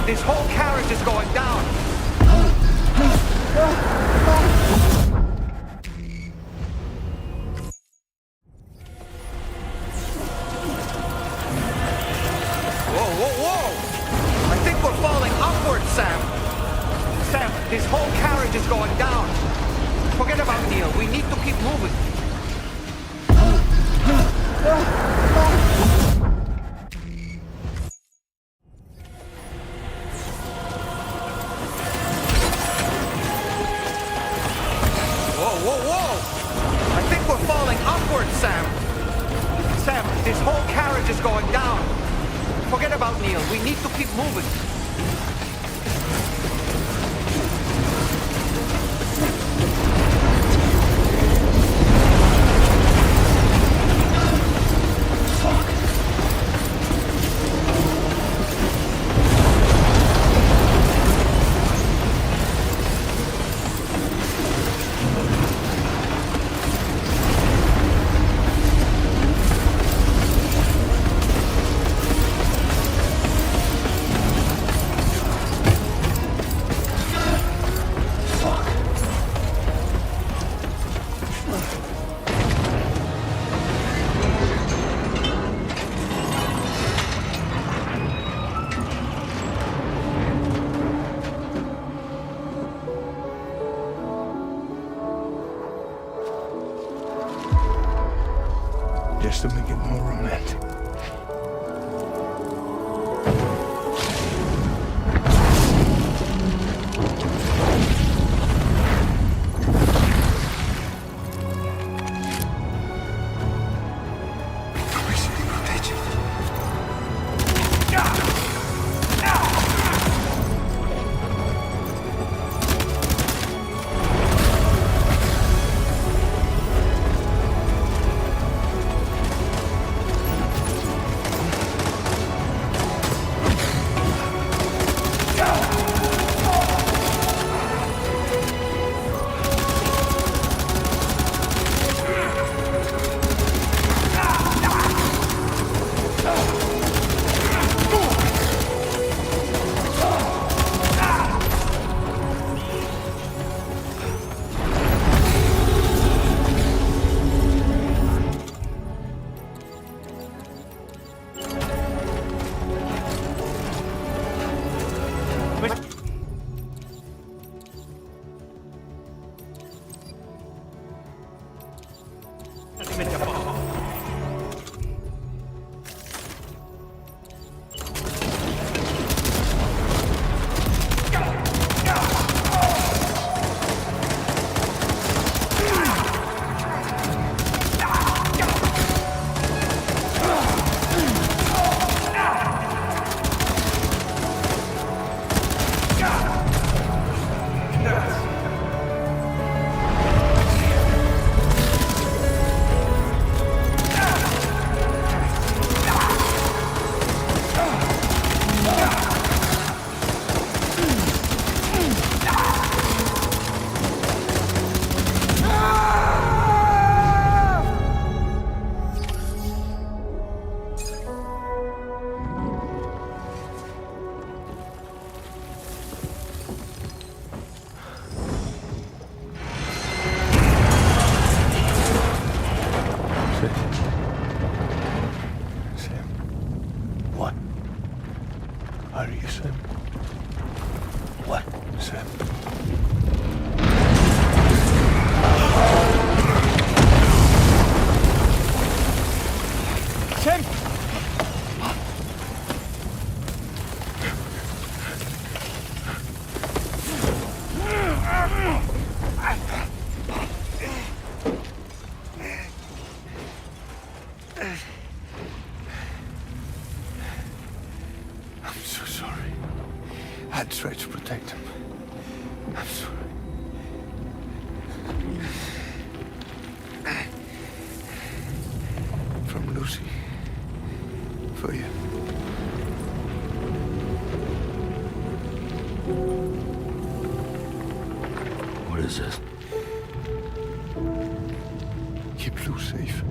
This whole carriage is going down. Whoa, whoa, whoa! I think we're falling upward, Sam. Sam, this whole carriage is going down. Forget about Neil. We need to keep moving. This whole carriage is going down. Forget about Neil. We need to keep moving. Just to make it more romantic. him! I'm so sorry. I'd try to protect him. I'm sorry. From Lucy. For you. What is this? Keep Lou safe.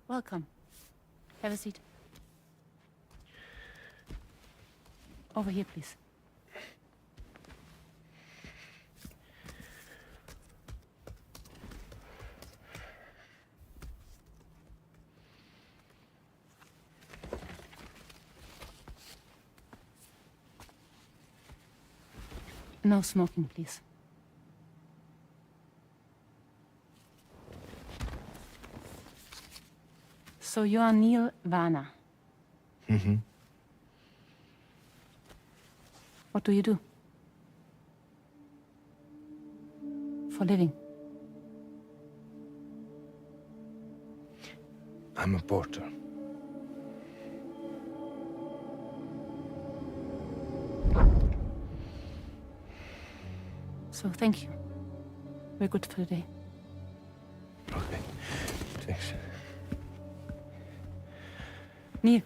Welcome. Have a seat. Over here, please. No smoking, please. So you are Neil Varner. Mm-hmm. What do you do? For a living? I'm a porter. So thank you. We're good for the day. Okay. Thanks. Neil.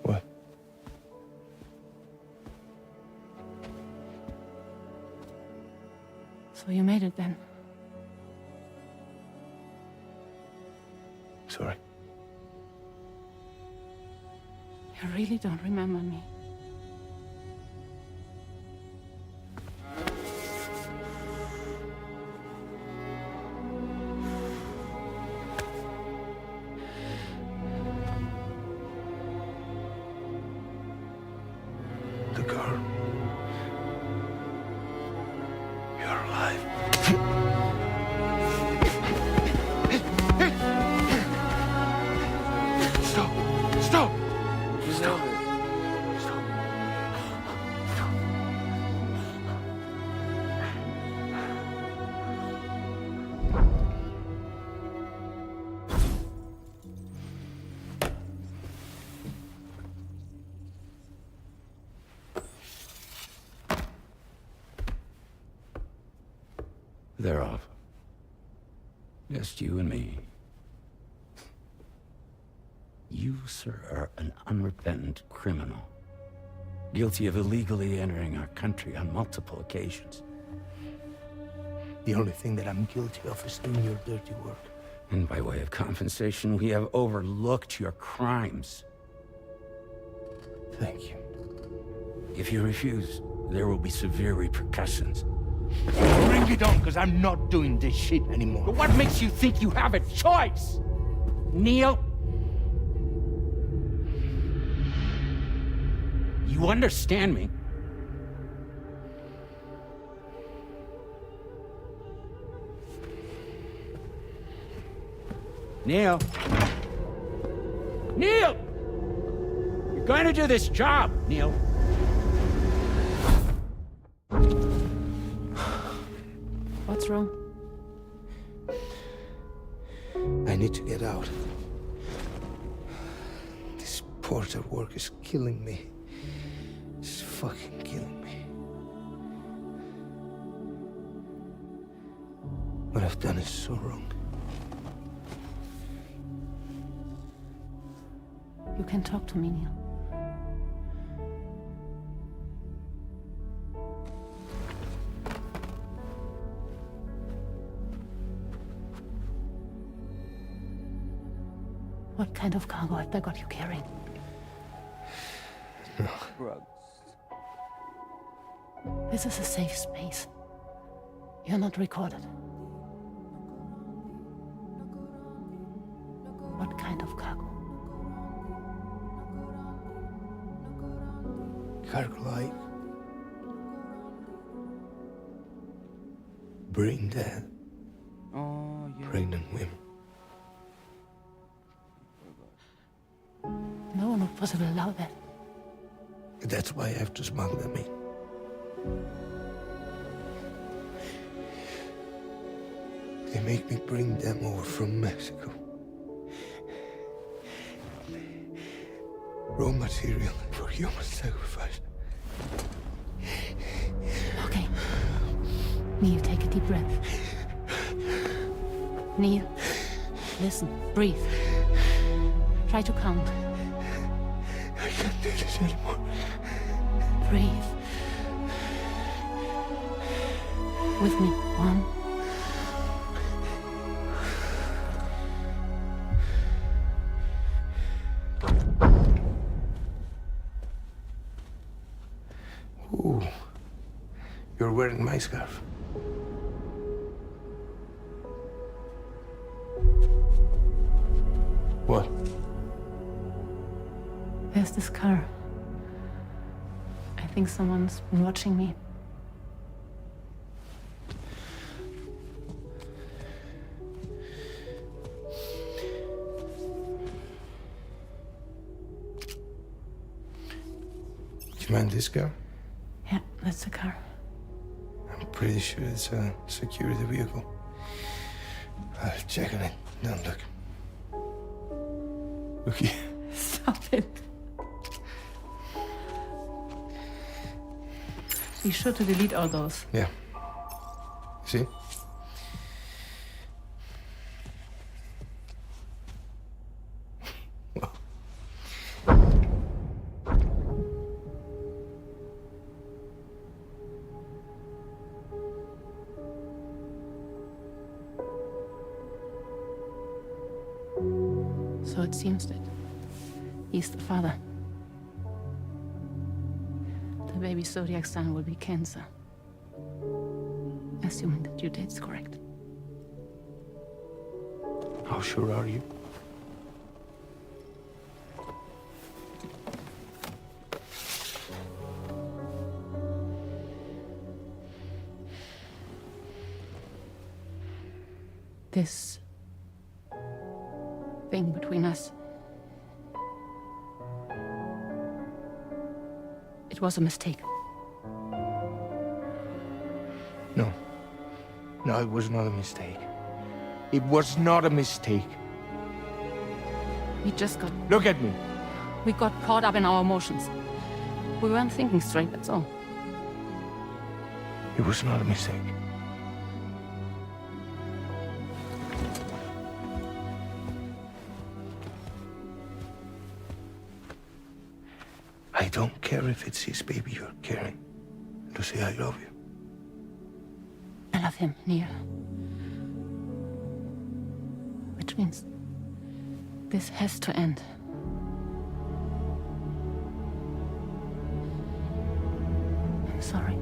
What? So you made it then? Sorry. You really don't remember me. The girl. You're alive. Stop! Stop! Stop! They're off. Just you and me. You, sir, are an unrepentant criminal. Guilty of illegally entering our country on multiple occasions. The only thing that I'm guilty of is doing your dirty work. And by way of compensation, we have overlooked your crimes. Thank you. If you refuse, there will be severe repercussions. Bring it on, because I'm not doing this shit anymore. But what makes you think you have a choice? Neil? You understand me? Neil? Neil! You're going to do this job, Neil. What's wrong? I need to get out. This porter work is killing me. It's fucking killing me. done is so wrong. You can talk to me, Neil. What kind of cargo have they got you carrying? Drugs. This is a safe space. You're not recorded. What kind of cargo? Cargo like brain dead. Oh, yeah. Pregnant women. No one would possibly allow that. That's why I have to smuggle them in. They make me bring them over from Mexico. Raw material for human sacrifice. Okay. Neil, take a deep breath. Neil, listen, breathe. Try to count. I can't do this anymore. Breathe. With me. 1. Ooh, you're wearing my scarf. What? There's this car. I think someone's been watching me. Do you mind this car? Yeah, that's the car. I'm pretty sure it's a security vehicle. I'll check on it. Don't look. Look here. Stop it. Be sure to delete all those. Yeah. See? So it seems that he's the father. The baby zodiac sign will be Cancer. Assuming that your date's correct. How sure are you? This thing between us. It was a mistake. No. No, it was not a mistake. It was not a mistake. We just got... Look at me. We got caught up in our emotions. We weren't thinking straight, that's all. It was not a mistake. I don't care if it's his baby you're carrying. Lucy, I love you. I love him, Neil. Which means this has to end. I'm sorry.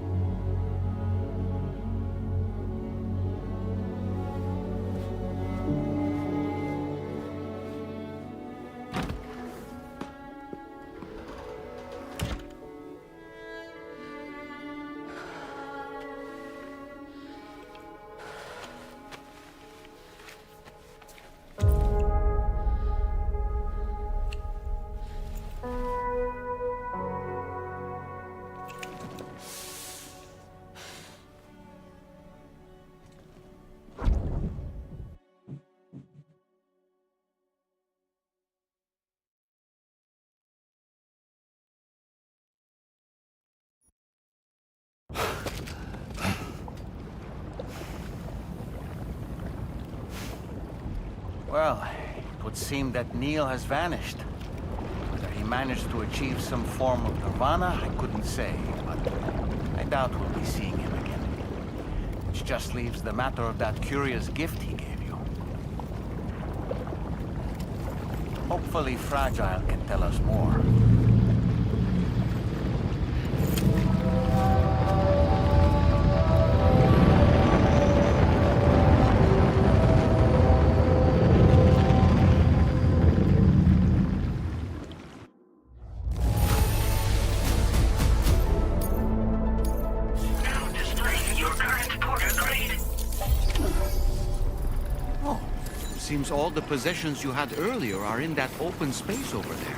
Well, it would seem that Neil has vanished. Whether he managed to achieve some form of nirvana, I couldn't say, but I doubt we'll be seeing him again. Which just leaves the matter of that curious gift he gave you. Hopefully Fragile can tell us more. Seems all the possessions you had earlier are in that open space over there.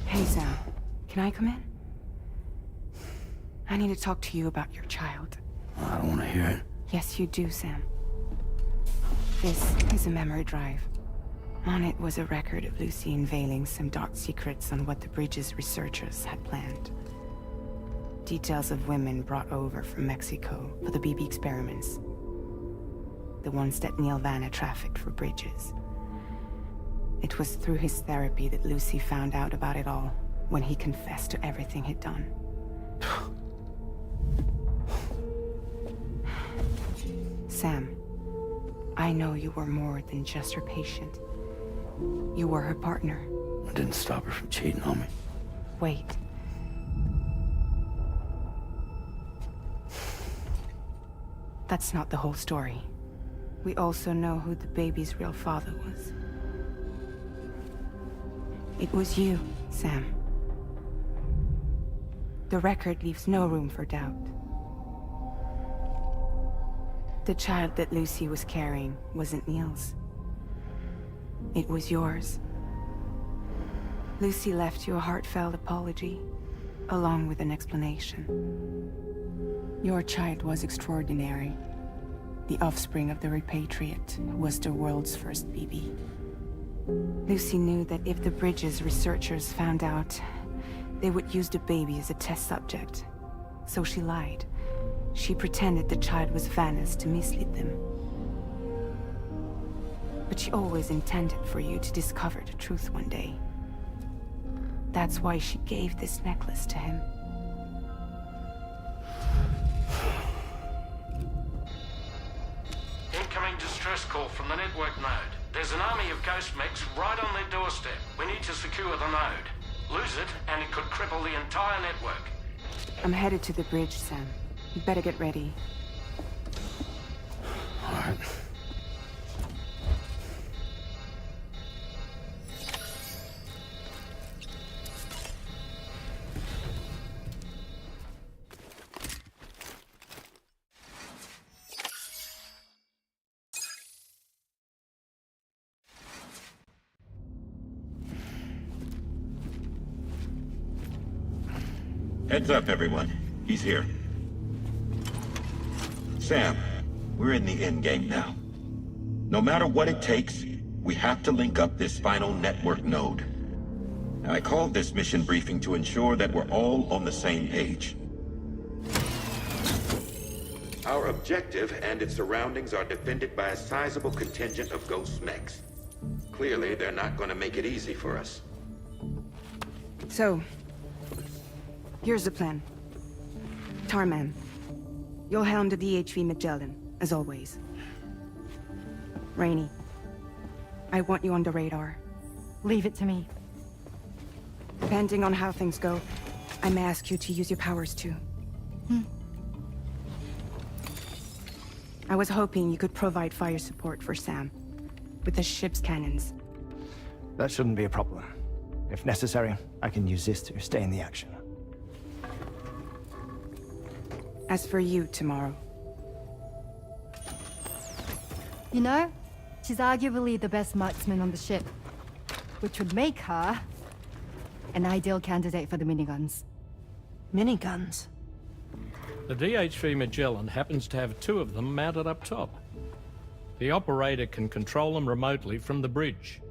Hey, Sam. Can I come in? I need to talk to you about your child. I don't want to hear it. Yes, you do, Sam. This is a memory drive. On it was a record of Lucy unveiling some dark secrets on what the Bridges researchers had planned. Details of women brought over from Mexico for the BB experiments. The ones that Neil Vanna trafficked for Bridges. It was through his therapy that Lucy found out about it all, when he confessed to everything he'd done. Sam, I know you were more than just her patient. You were her partner. I didn't stop her from cheating on me. Wait. That's not the whole story. We also know who the baby's real father was. It was you, Sam. The record leaves no room for doubt. The child that Lucy was carrying wasn't Neil's. It was yours. Lucy left you a heartfelt apology, along with an explanation. Your child was extraordinary. The offspring of the repatriate who was the world's first BB. Lucy knew that if the Bridges researchers found out, they would use the baby as a test subject. So she lied. She pretended the child was Vanna's to mislead them. But she always intended for you to discover the truth one day. That's why she gave this necklace to him. Incoming distress call from the network node. There's an army of ghost mechs right on their doorstep. We need to secure the node. Lose it, and it could cripple the entire network. I'm headed to the bridge, Sam. You better get ready. Alright. Heads up, everyone. He's here. Sam, we're in the endgame now. No matter what it takes, we have to link up this final network node. Now, I called this mission briefing to ensure that we're all on the same page. Our objective and its surroundings are defended by a sizable contingent of ghost mechs. Clearly, they're not going to make it easy for us. So, here's the plan. Tarman, you'll helm the DHV Magellan, as always. Rainey, I want you on the radar. Leave it to me. Depending on how things go, I may ask you to use your powers too. I was hoping you could provide fire support for Sam, with the ship's cannons. That shouldn't be a problem. If necessary, I can use this to stay in the action. As for you, tomorrow. You know, she's arguably the best marksman on the ship, which would make her an ideal candidate for the miniguns. Miniguns? The DHV Magellan happens to have 2 of them mounted up top. The operator can control them remotely from the bridge.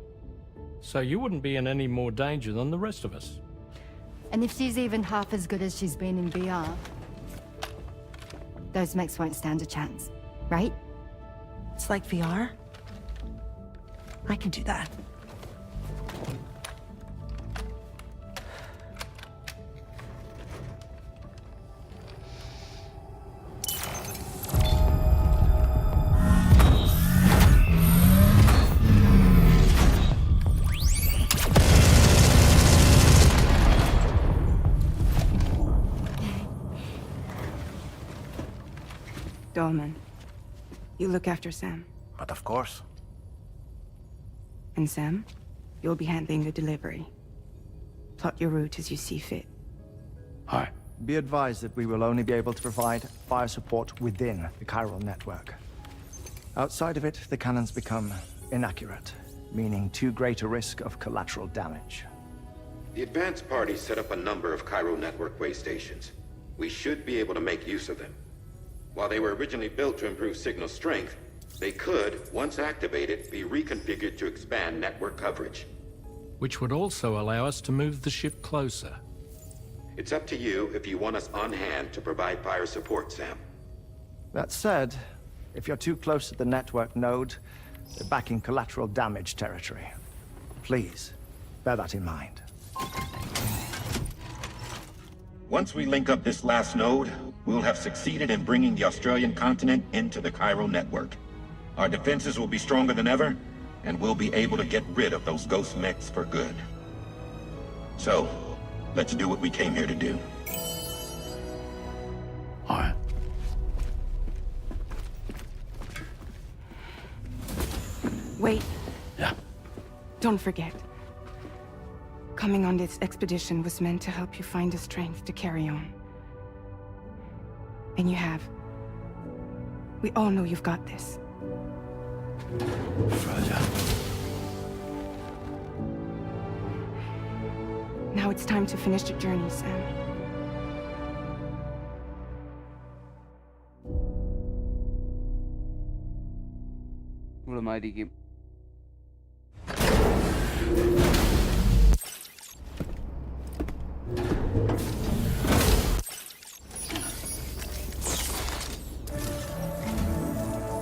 So you wouldn't be in any more danger than the rest of us. And if she's even half as good as she's been in VR, those mechs won't stand a chance, right? It's like VR? I can do that. Dolman, you look after Sam. But of course. And Sam, you'll be handling the delivery. Plot your route as you see fit. Alright. Be advised that we will only be able to provide fire support within the chiral network. Outside of it, the cannons become inaccurate, meaning too great a risk of collateral damage. The advanced party set up a number of chiral network way stations. We should be able to make use of them. While they were originally built to improve signal strength, they could, once activated, be reconfigured to expand network coverage. Which would also allow us to move the ship closer. It's up to you if you want us on hand to provide fire support, Sam. That said, if you're too close to the network node, you're back in collateral damage territory. Please, bear that in mind. Once we link up this last node, we'll have succeeded in bringing the Australian continent into the chiral network. Our defenses will be stronger than ever, and we'll be able to get rid of those ghost mechs for good. So, let's do what we came here to do. All right. Wait. Yeah. Don't forget. Coming on this expedition was meant to help you find the strength to carry on. And you have. We all know you've got this. Fragile. Now it's time to finish the journey, Sam. Mulamaയിരിക്കും.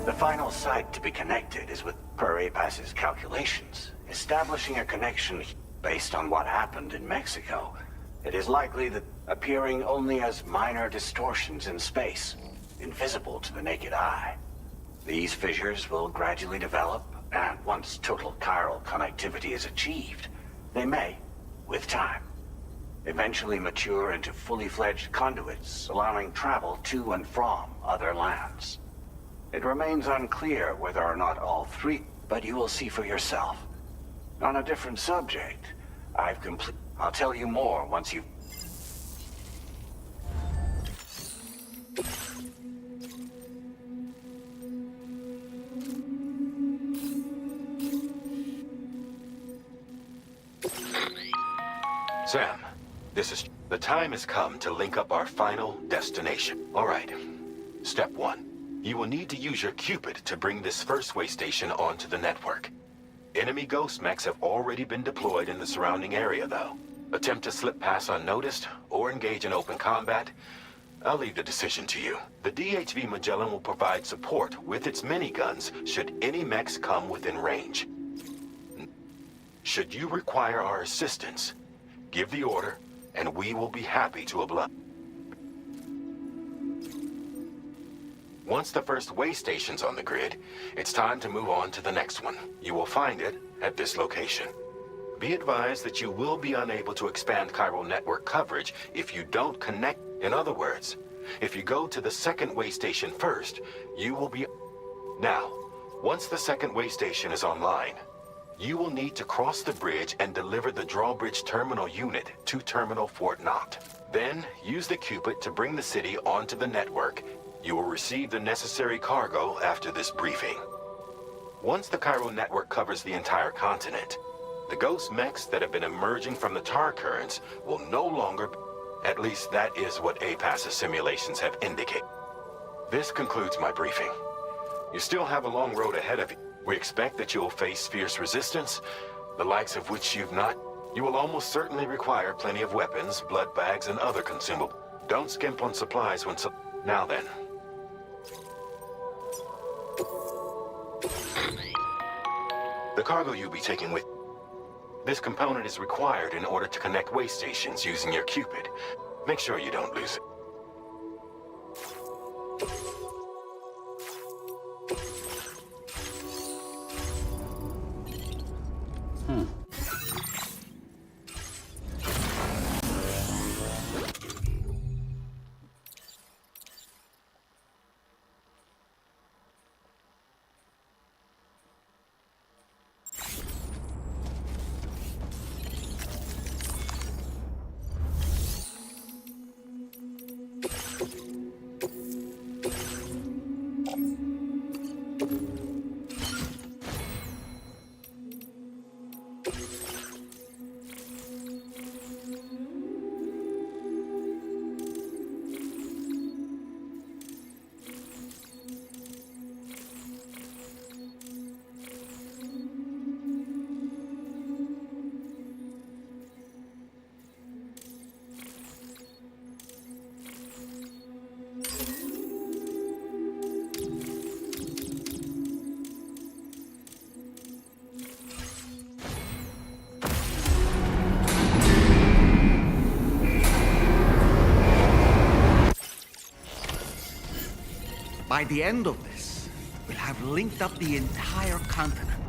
The final site to be connected is with Per Pass's calculations. Establishing a connection based on what happened in Mexico, it is likely that appearing only as minor distortions in space, invisible to the naked eye. These fissures will gradually develop, and once total chiral connectivity is achieved, they may, with time, eventually mature into fully fledged conduits, allowing travel to and from other lands. It remains unclear whether or not all three, but you will see for yourself. On a different subject, I'll tell you more once you... Sam, this is... The time has come to link up our final destination. All right. Step 1. You will need to use your Cupid to bring this first way station onto the network. Enemy ghost mechs have already been deployed in the surrounding area, though. Attempt to slip past unnoticed or engage in open combat, I'll leave the decision to you. The DHV Magellan will provide support with its miniguns should any mechs come within range. Should you require our assistance, give the order, and we will be happy to oblige. Once the first way station's on the grid, it's time to move on to the next one. You will find it at this location. Be advised that you will be unable to expand chiral network coverage if you don't connect. In other words, if you go to the second way station first, you will be... Now, once the second way station is online, you will need to cross the bridge and deliver the drawbridge terminal unit to Terminal Fort Knott. Then, use the Cupid to bring the city onto the network. You will receive the necessary cargo after this briefing. Once the chiral network covers the entire continent, the ghost mechs that have been emerging from the tar currents will no longer... At least that is what APAS's simulations have indicated. This concludes my briefing. You still have a long road ahead of you. We expect that you will face fierce resistance, the likes of which you've not. You will almost certainly require plenty of weapons, blood bags, and other consumables. Don't skimp on supplies when Now then. The cargo you'll be taking with... This component is required in order to connect way stations using your Cupid. Make sure you don't lose it. By the end of this, we'll have linked up the entire continent.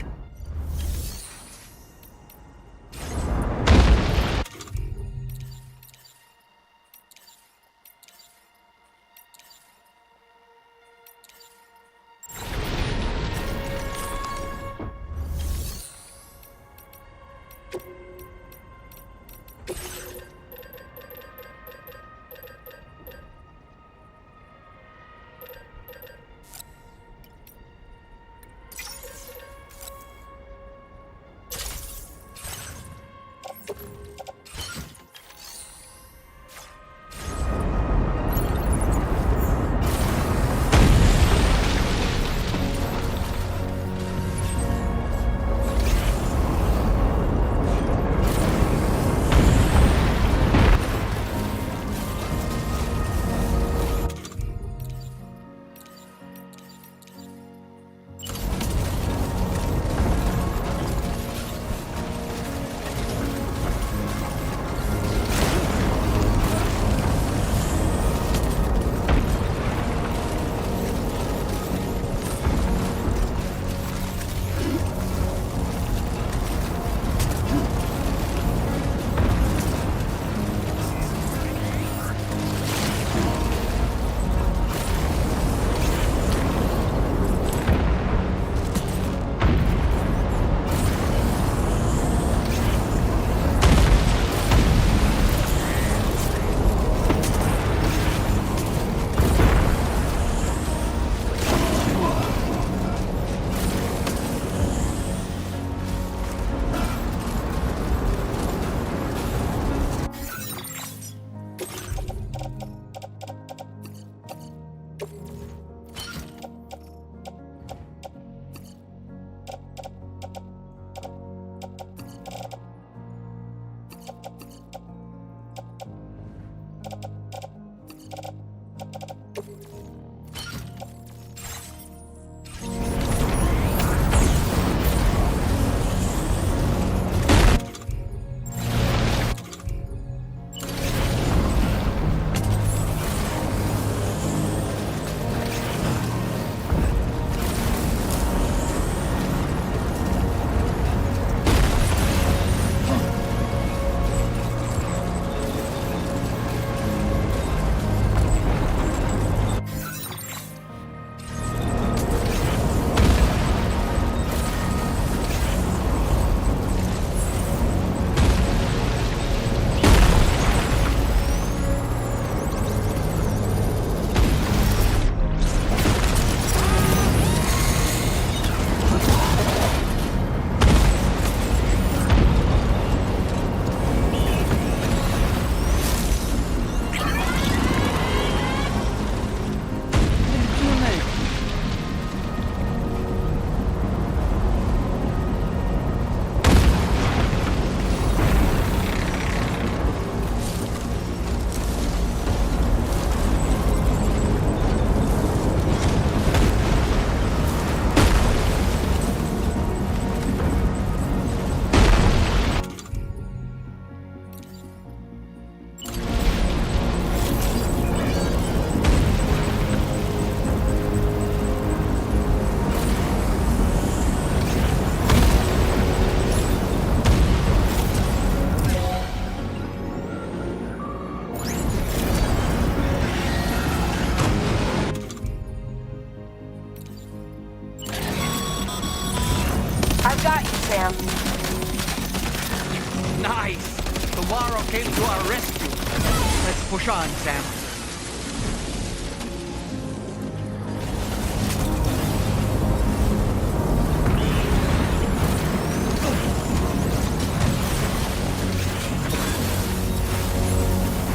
Navarro came to our rescue. Let's push on, Sam.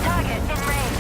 Target in range.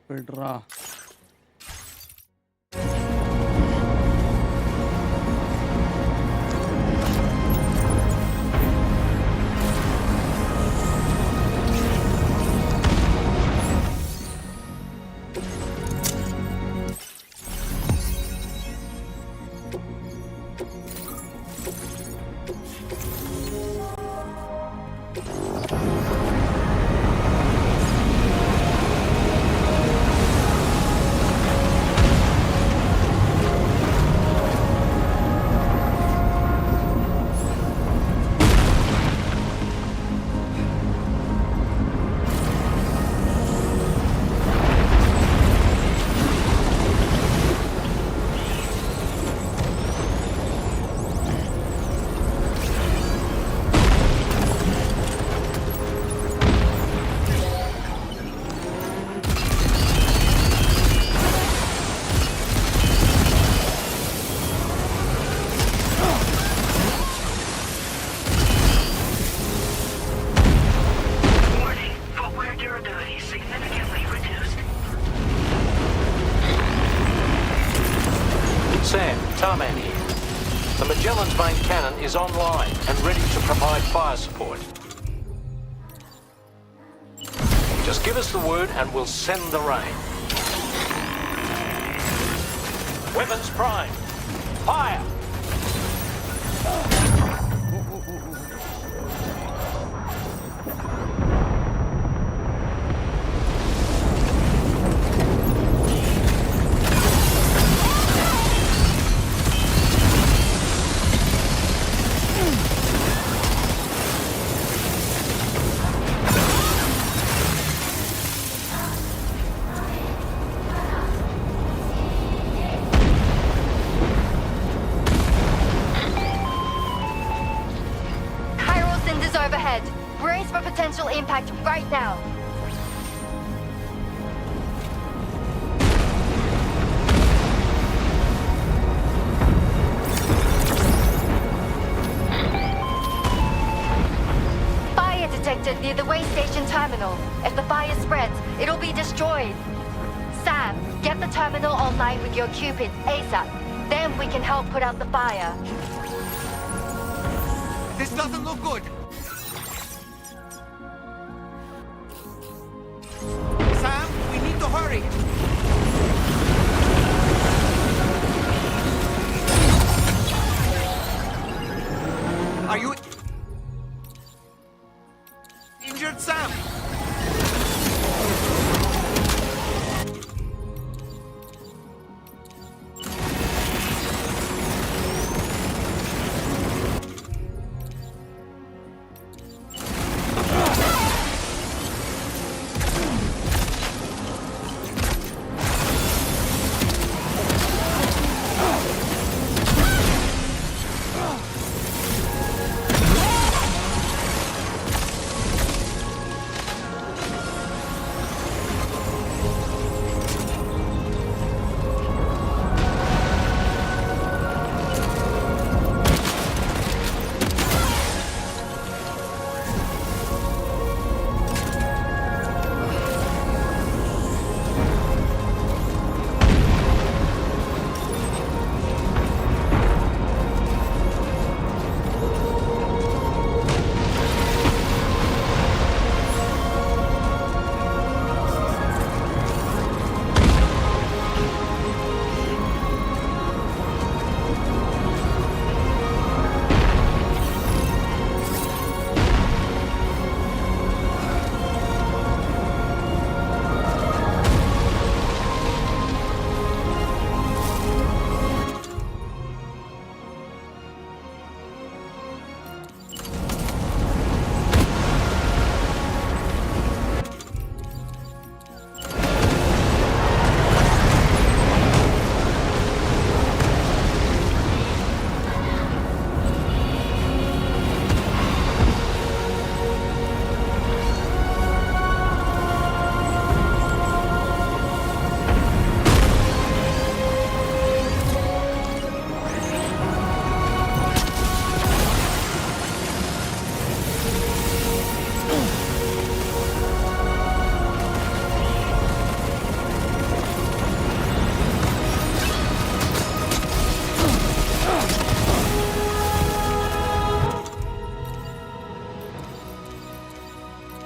Pedra. Tarman here. The Magellan's main cannon is online and ready to provide fire support. Just give us the word and we'll send the rain. Weapons prime. Fire! Brace for potential impact right now. Fire detected near the way station terminal. If the fire spreads, it'll be destroyed. Sam, get the terminal online with your Cupid ASAP. Then we can help put out the fire. This doesn't look good. Sam, we need to hurry. Are you injured, Sam?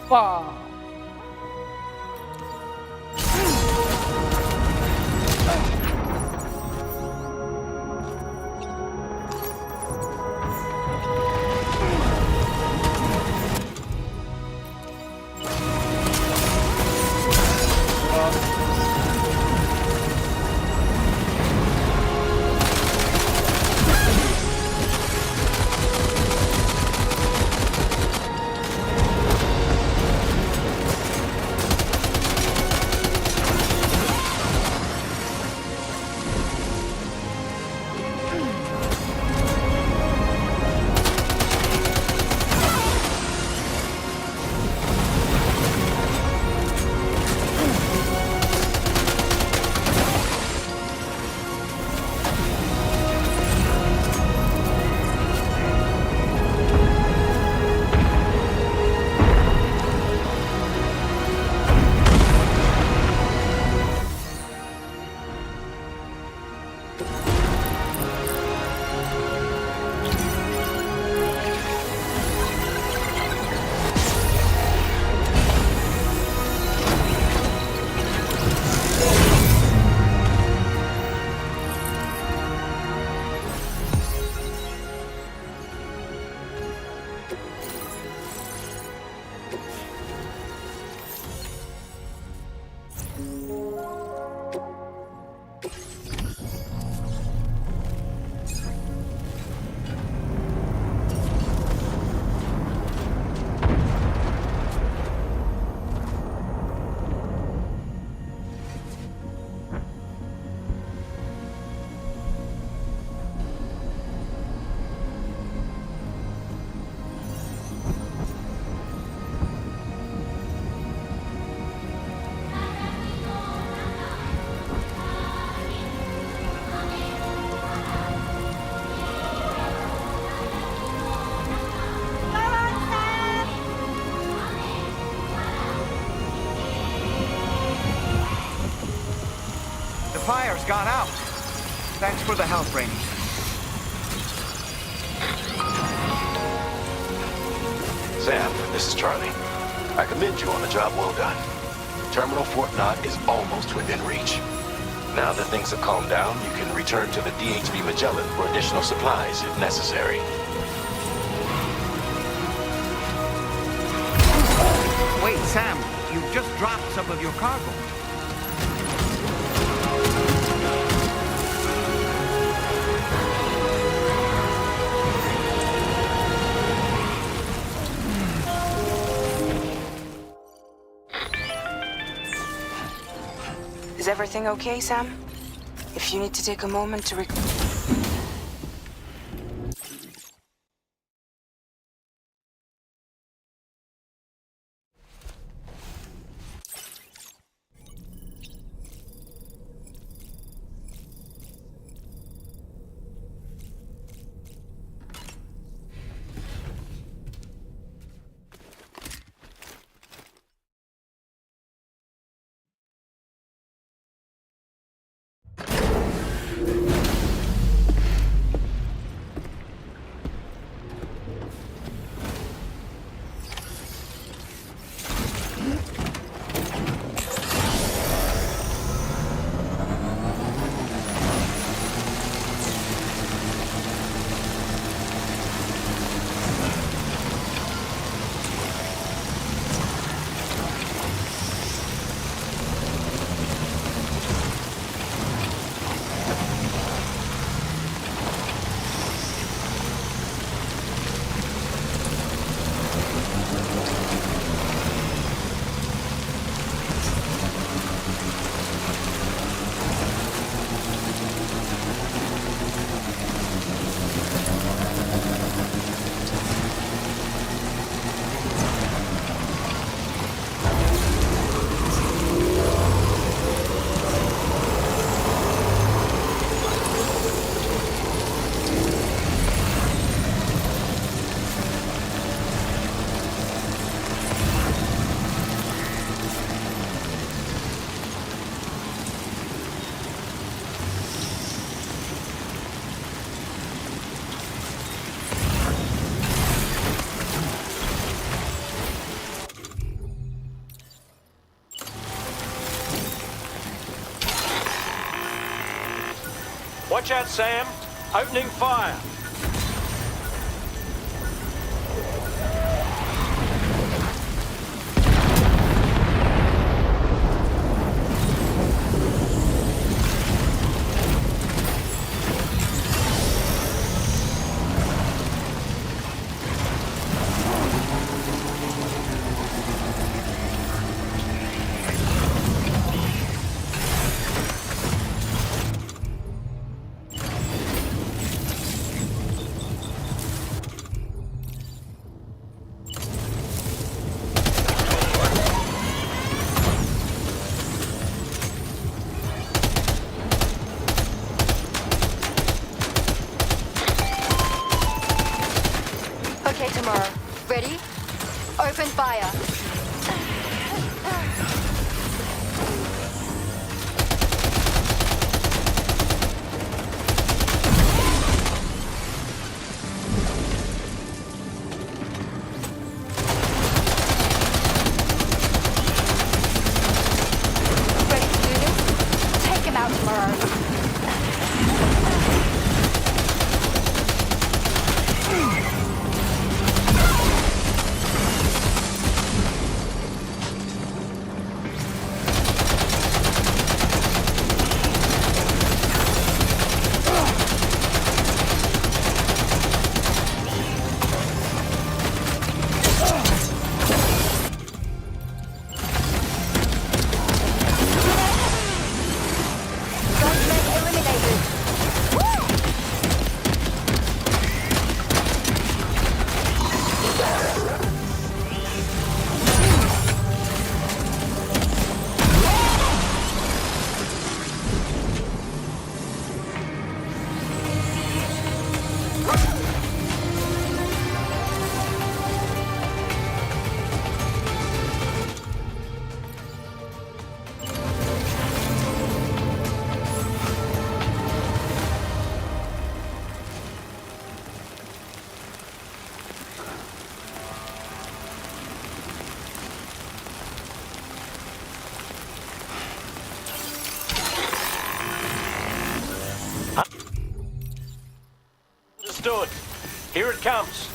Wow. fire's gone out. Thanks for the help, Rainey. Sam, this is Charlie. I commend you on a job well done. Terminal Fort Knott is almost within reach. Now that things have calmed down, you can return to the DHV Magellan for additional supplies if necessary. Wait, Sam, you just dropped some of your cargo. Is everything okay, Sam? If you need to take a moment to Watch out, Sam. Opening fire. Okay, tomorrow. Ready? Open fire. Ready to do this? Take him out tomorrow. comes.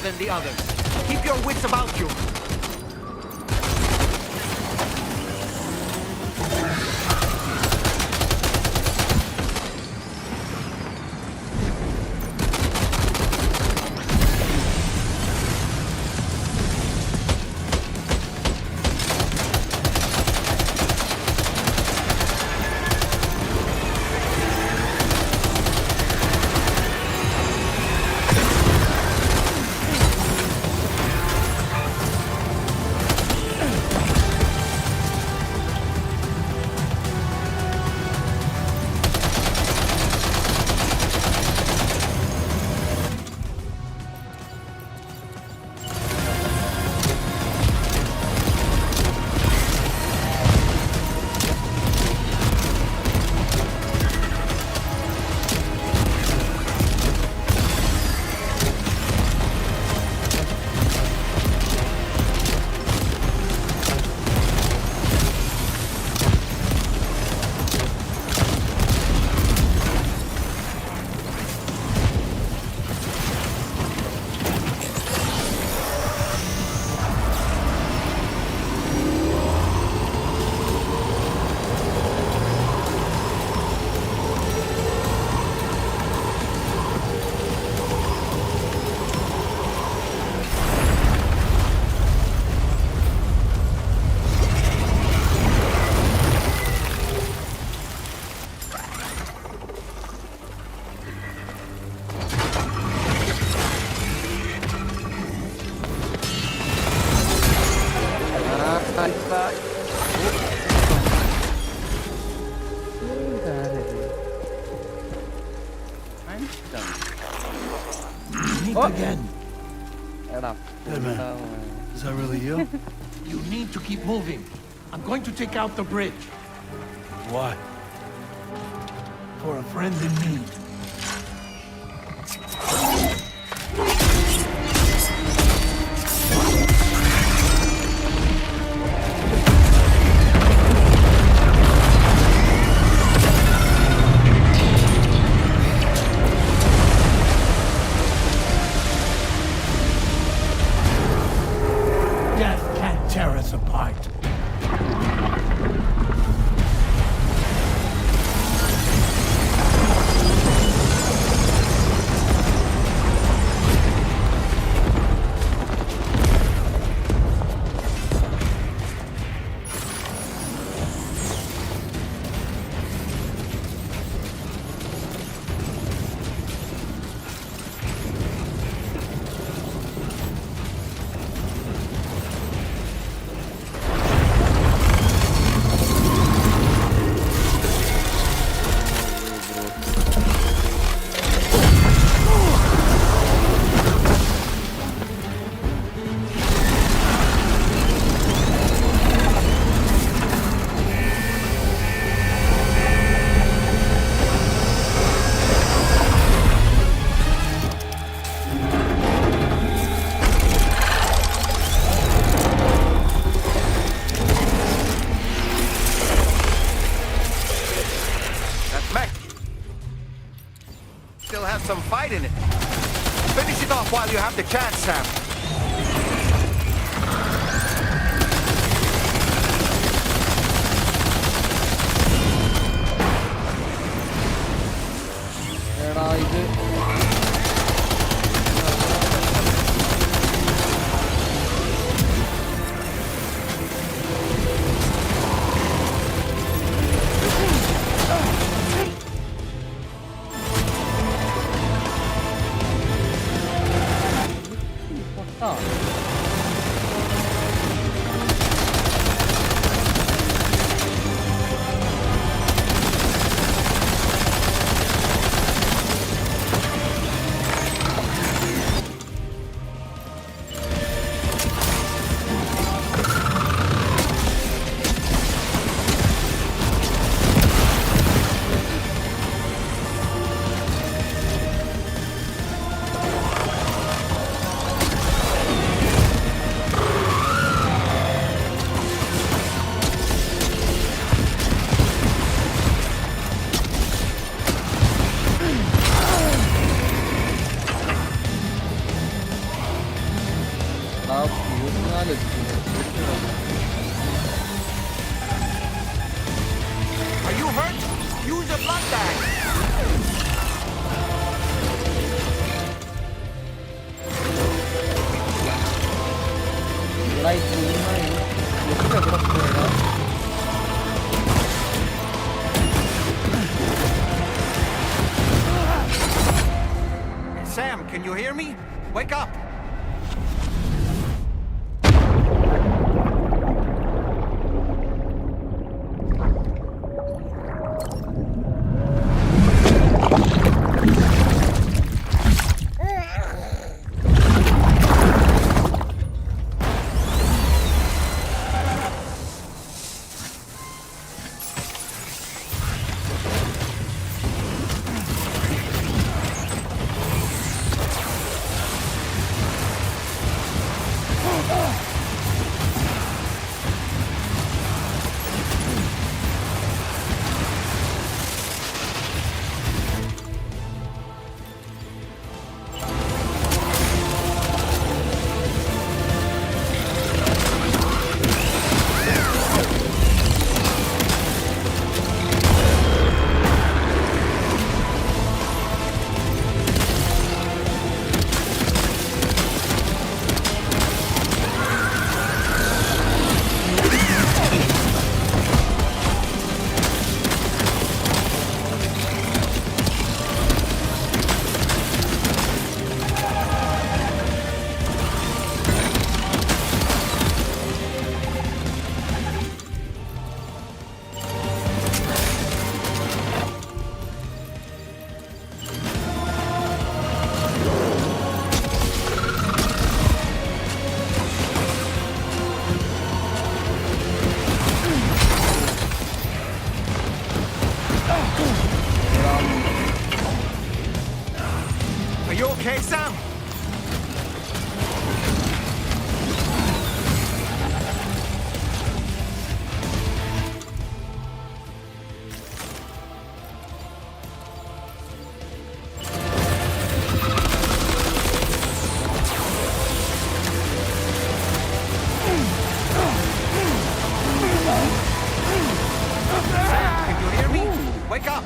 Than the others. Keep your wits about you. Meet again. Hey, man. Is that really you? You need to keep moving. I'm going to take out the bridge. Why? For a friend in need. Death can't tear us apart. Still have some fight in it. Finish it off while you have the chance, Sam. Are you hurt? Use a blood bag. Sam, can you hear me? Wake up! Are you okay, Sam? Can you hear me? Wake up!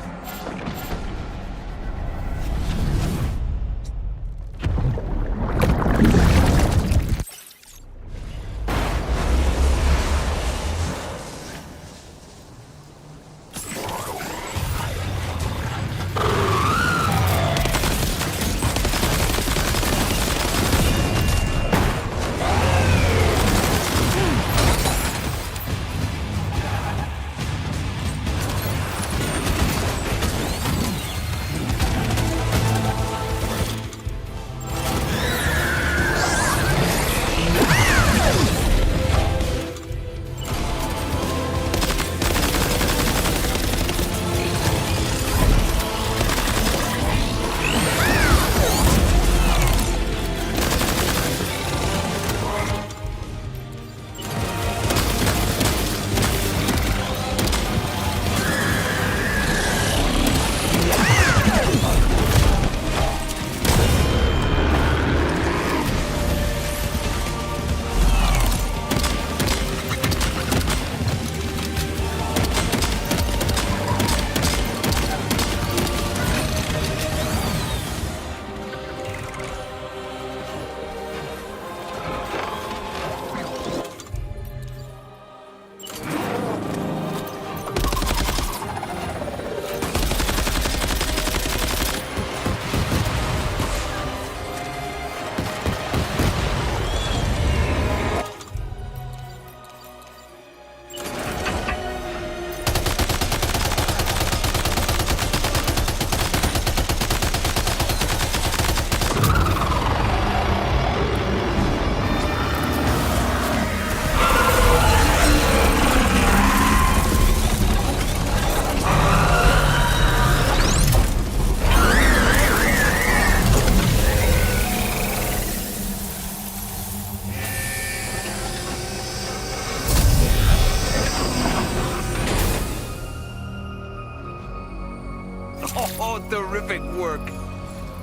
Oh, terrific work.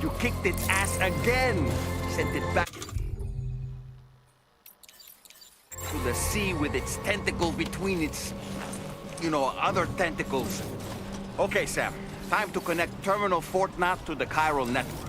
You kicked its ass again. Sent it back to the sea with its tentacle between its, other tentacles. Okay, Sam. Time to connect Terminal Fort Knot to the chiral network.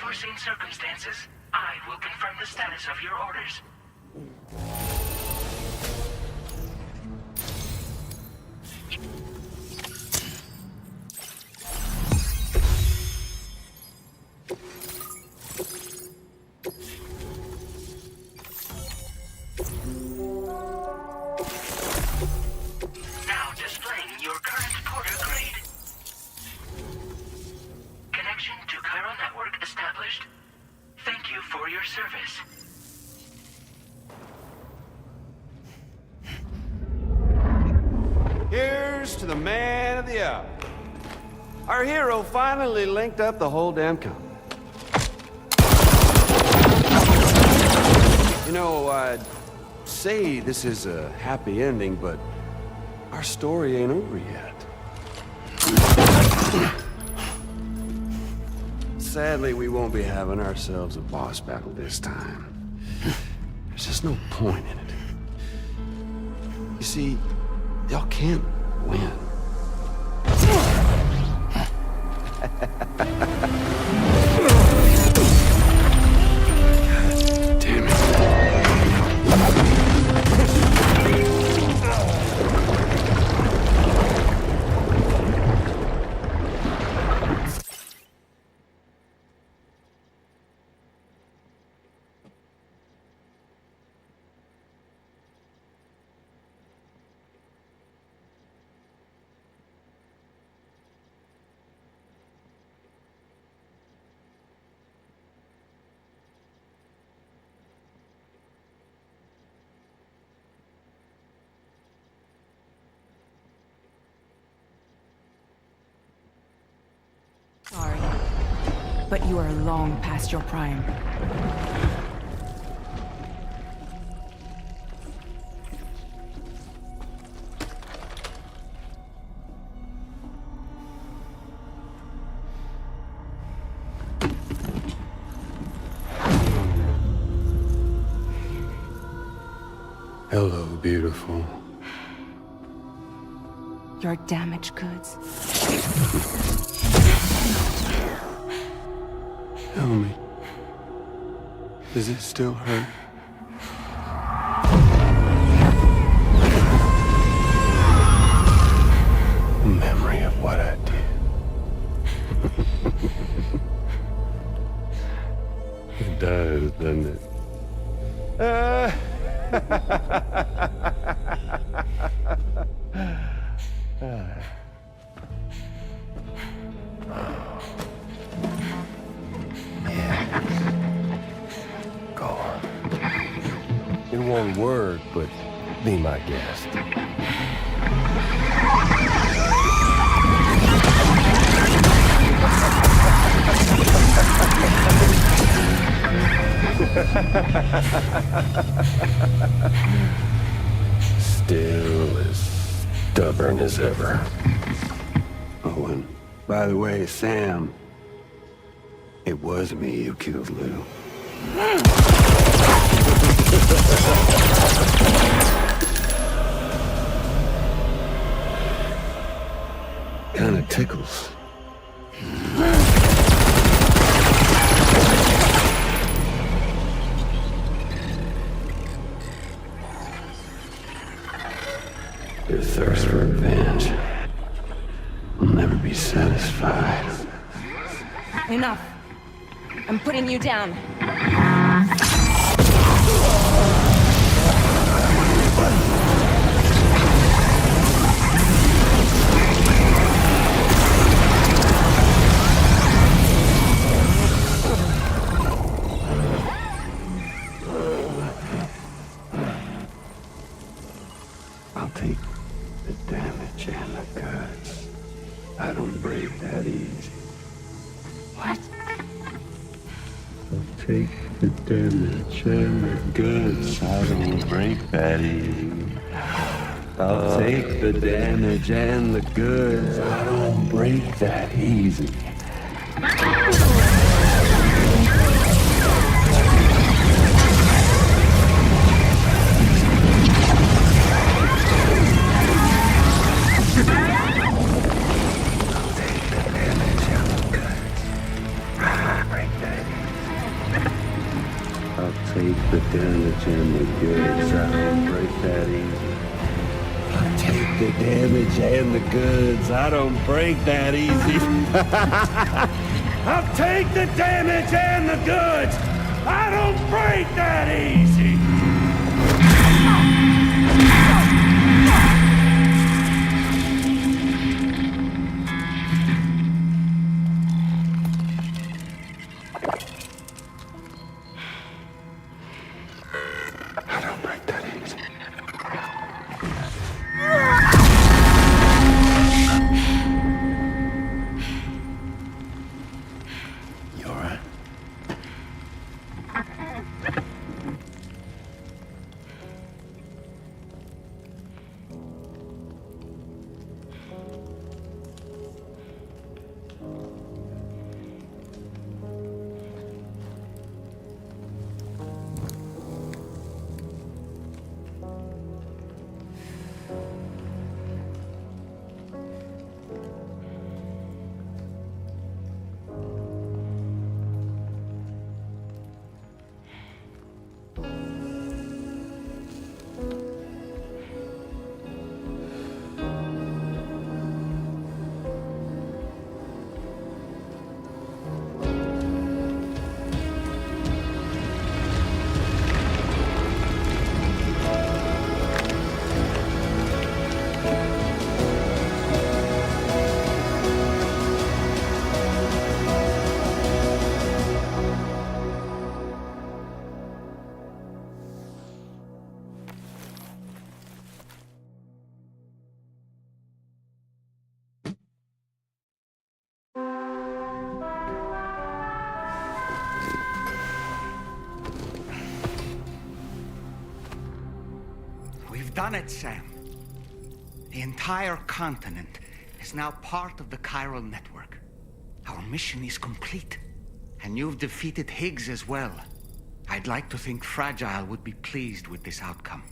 unforeseen circumstances, I will confirm the status of your orders. Now displaying your current porter grade. Connection to Chiral Network established. Thank you for for your service. Here's to the man of the hour. Our hero finally linked up the whole damn company. You know, I'd say this is a happy ending, but our story ain't over yet. Sadly, we won't be having ourselves a boss battle this time. There's just no point in it. You see, y'all can't win. Damn it. Sorry, but you are long past your prime. Hello, beautiful. Your damaged goods. Tell me, does it still hurt? A memory of what I did. It does, doesn't it? Go on. It won't work, but be my guest. Still as stubborn as ever. Oh, and by the way, Sam, it was me who killed Lou. Kinda tickles. Your thirst for revenge will never be satisfied. Enough. I'm putting you down. I'll take the damage and the guts. I don't break that easy. What? I'll take the damage and the guts. I don't break that easy. I'll take the damage and the goods. I don't break that easy. Take the damage and the goods. I don't break that easy. I'll take the damage and the goods. I don't break that easy. I'll take the damage and the goods. I don't break that easy. We've done it, Sam. The entire continent is now part of the chiral network. Our mission is complete. And you've defeated Higgs as well. I'd like to think Fragile would be pleased with this outcome.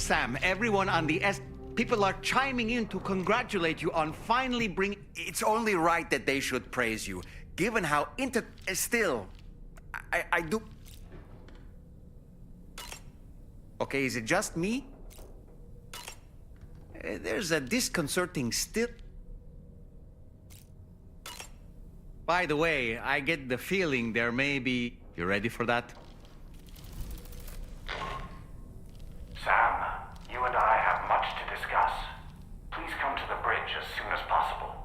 Sam, everyone on the people are chiming in to congratulate you on finally bringing... It's only right that they should praise you, given how Still, I do... Okay, is it just me? There's a disconcerting still... By the way, I get the feeling there may be... You ready for that? Sam, you and I have much to discuss. Please come to the bridge as soon as possible.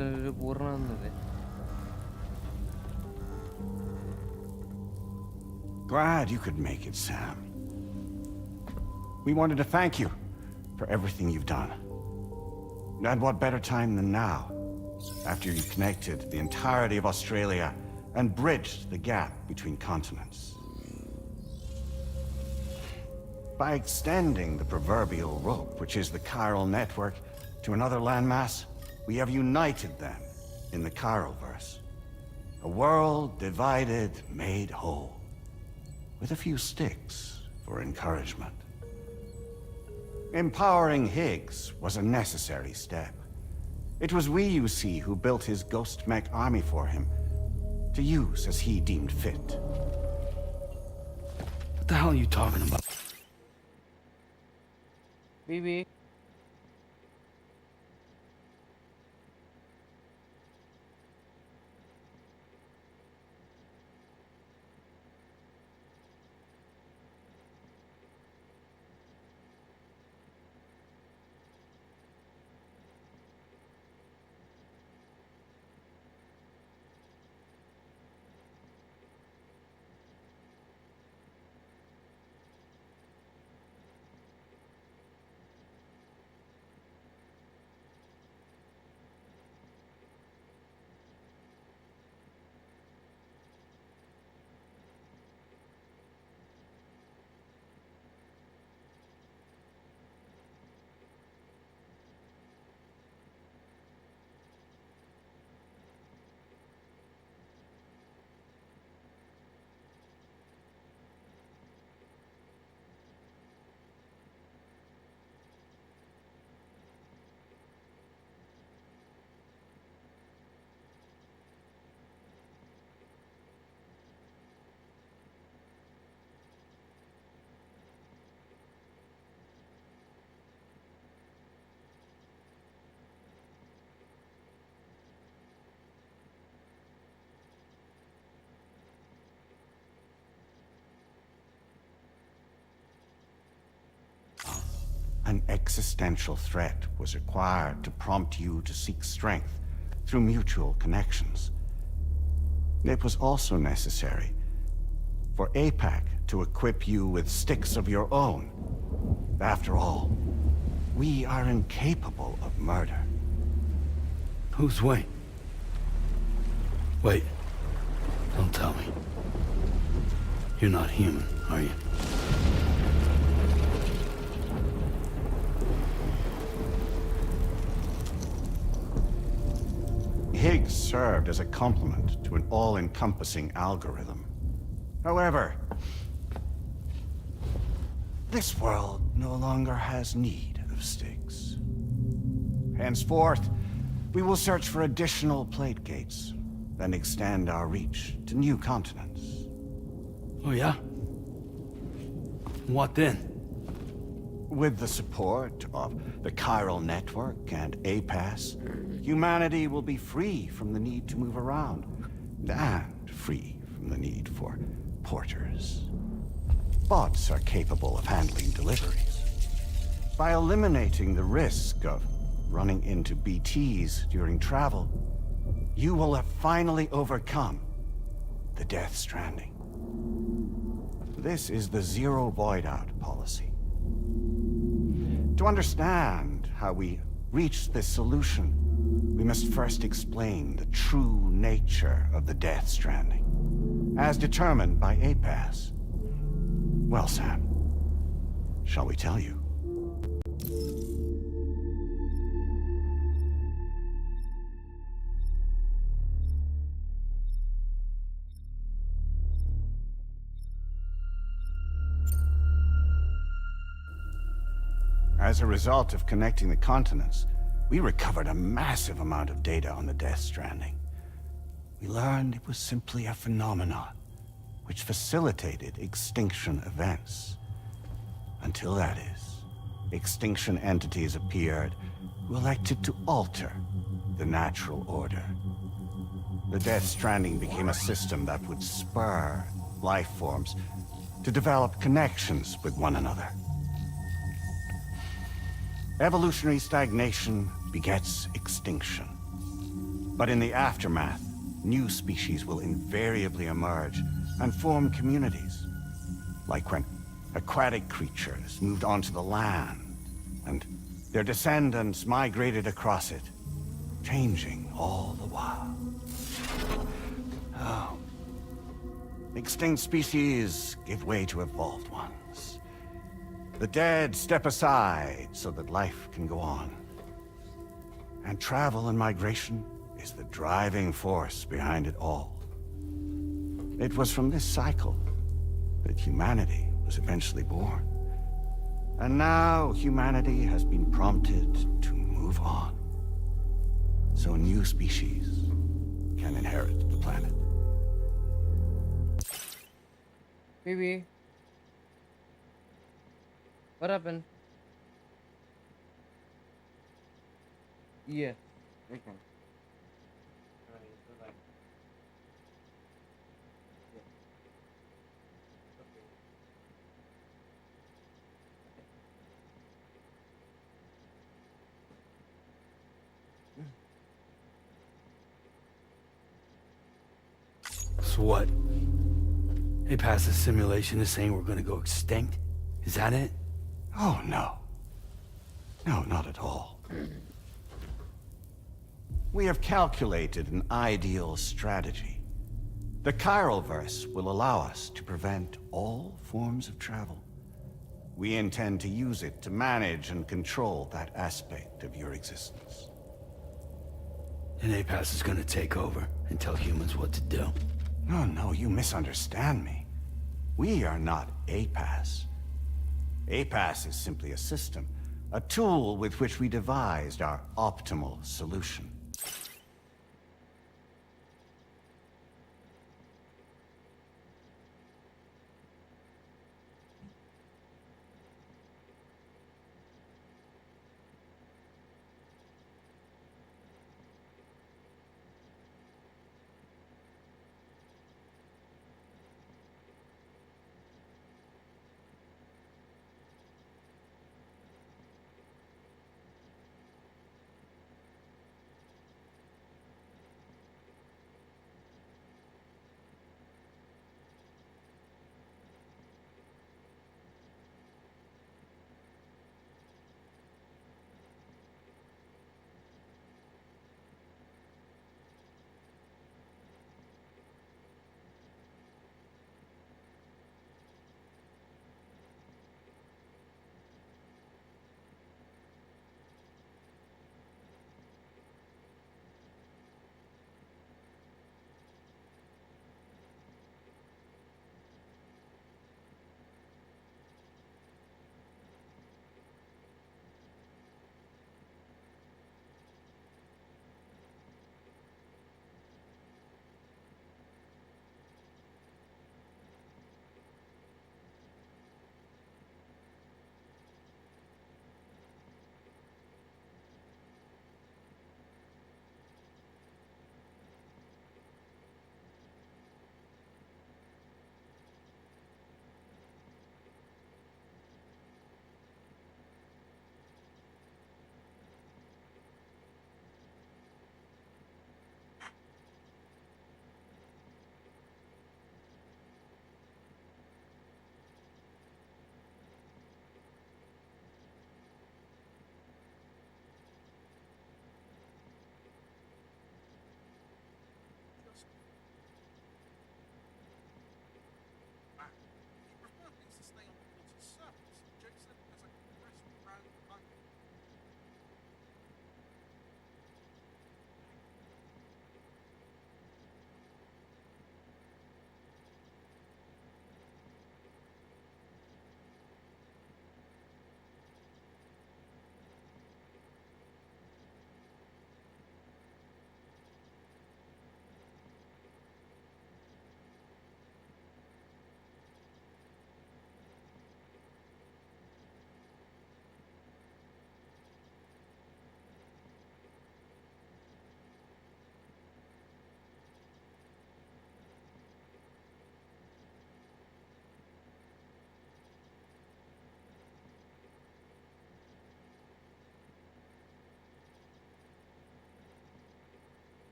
ഒരു പൂർണ്ണ Glad you could make it, Sam. We wanted to thank you for everything you've done. And what better time than now, after you connected the entirety of Australia and bridged the gap between continents. By extending the proverbial rope, which is the chiral network, to another landmass, we have united them in the chiralverse. A world divided, made whole. With a few sticks for encouragement. Empowering Higgs was a necessary step. It was we, you see, who built his ghost mech army for him, to use as he deemed fit. What the hell are you talking about? BB. An existential threat was required to prompt you to seek strength through mutual connections. It was also necessary for APAC to equip you with sticks of your own. After all, we are incapable of murder. Who's Wayne? Wait. Don't tell me. You're not human, are you? Higgs served as a complement to an all-encompassing algorithm. However, this world no longer has need of sticks. Henceforth, we will search for additional plate gates, then extend our reach to new continents. Oh, yeah? What then? With the support of the chiral network and APAS, humanity will be free from the need to move around, and free from the need for porters. Bots are capable of handling deliveries. By eliminating the risk of running into BTs during travel, you will have finally overcome the Death Stranding. This is the Zero Void Out policy. To understand how we reached this solution, we must first explain the true nature of the Death Stranding, as determined by APAS. Well, Sam, shall we tell you? As a result of connecting the continents, we recovered a massive amount of data on the Death Stranding. We learned it was simply a phenomenon which facilitated extinction events. Until that is, extinction entities appeared who elected to alter the natural order. The Death Stranding became a system that would spur life forms to develop connections with one another. Evolutionary stagnation begets extinction. But in the aftermath, new species will invariably emerge and form communities. Like when aquatic creatures moved onto the land, and their descendants migrated across it, changing all the while. Oh. Extinct species give way to evolved ones. The dead step aside so that life can go on. And travel and migration is the driving force behind it all. It was from this cycle that humanity was eventually born. And now humanity has been prompted to move on. So new species can inherit the planet. Baby. What happened? Yeah. Okay. So what? They passed a simulation is saying we're gonna go extinct? Is that it? Oh, no. No, not at all. We have calculated an ideal strategy. The Chiralverse will allow us to prevent all forms of travel. We intend to use it to manage and control that aspect of your existence. And APAS is gonna take over and tell humans what to do. No, no, you misunderstand me. We are not APAS. APAS is simply a system, a tool with which we devised our optimal solution.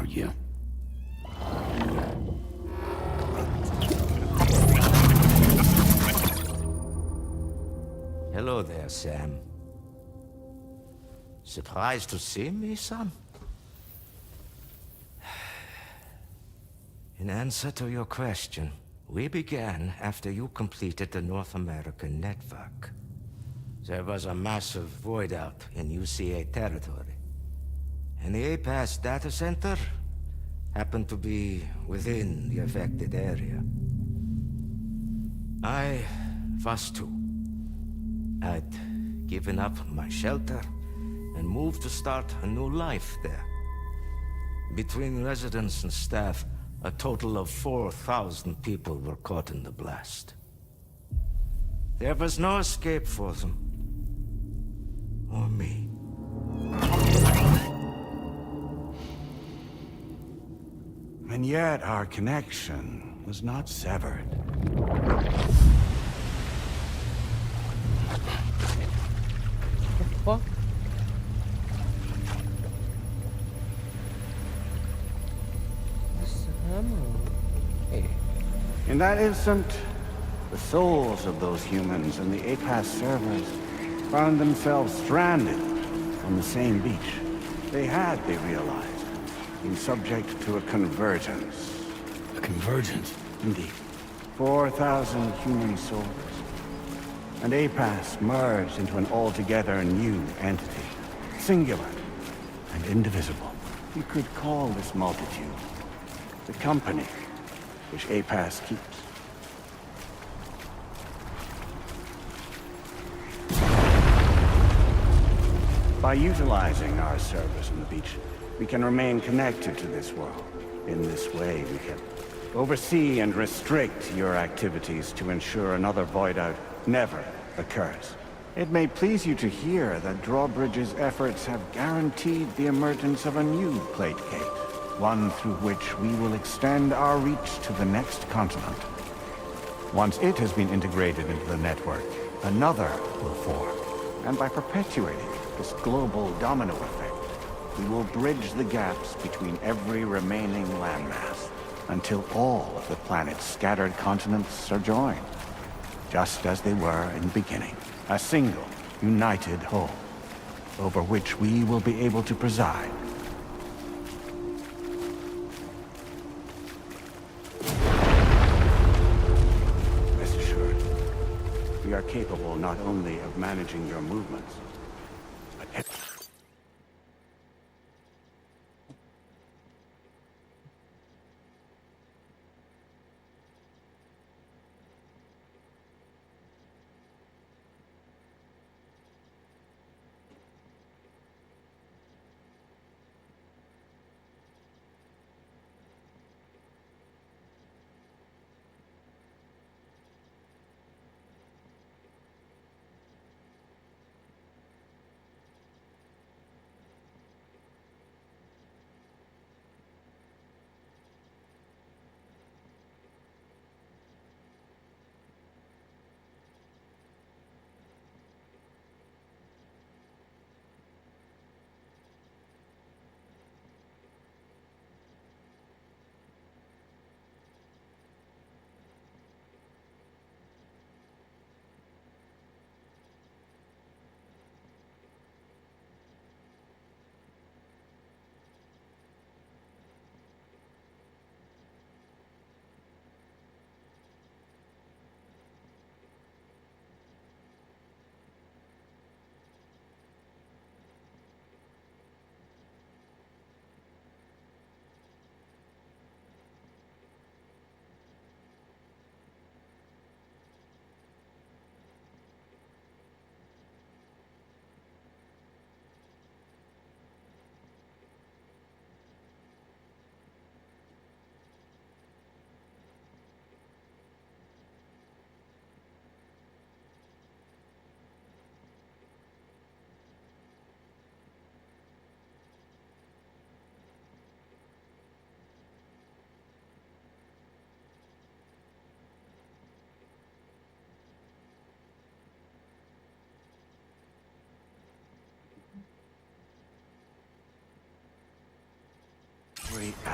argue. Hello there, Sam. Surprised to see me, son? In answer to your question, we began after you completed the North American network. There was a massive void out in UCA territory. And the APAS data center happened to be within the affected area. I was too. I'd given up my shelter and moved to start a new life there. Between residents and staff, a total of 4,000 people were caught in the blast. There was no escape for them. Or me. And yet our connection was not severed. What? In that instant, the souls of those humans and the APAS servers found themselves stranded on the same beach. They had, they realized, been subject to a convergence. A convergence? Indeed. 4,000 human souls. And APAS merged into an altogether new entity. Singular and indivisible. You could call this multitude the company which APAS keeps. By utilizing our service on the beach, we can remain connected to this world. In this way, we can oversee and restrict your activities to ensure another void out never occurs. It may please you to hear that Drawbridge's efforts have guaranteed the emergence of a new plate gate, one through which we will extend our reach to the next continent. Once it has been integrated into the network, another will form. And by perpetuating this global domino effect, we will bridge the gaps between every remaining landmass until all of the planet's scattered continents are joined, just as they were in the beginning. A single, united whole, over which we will be able to preside. Rest assured, we are capable not only of managing your movements, but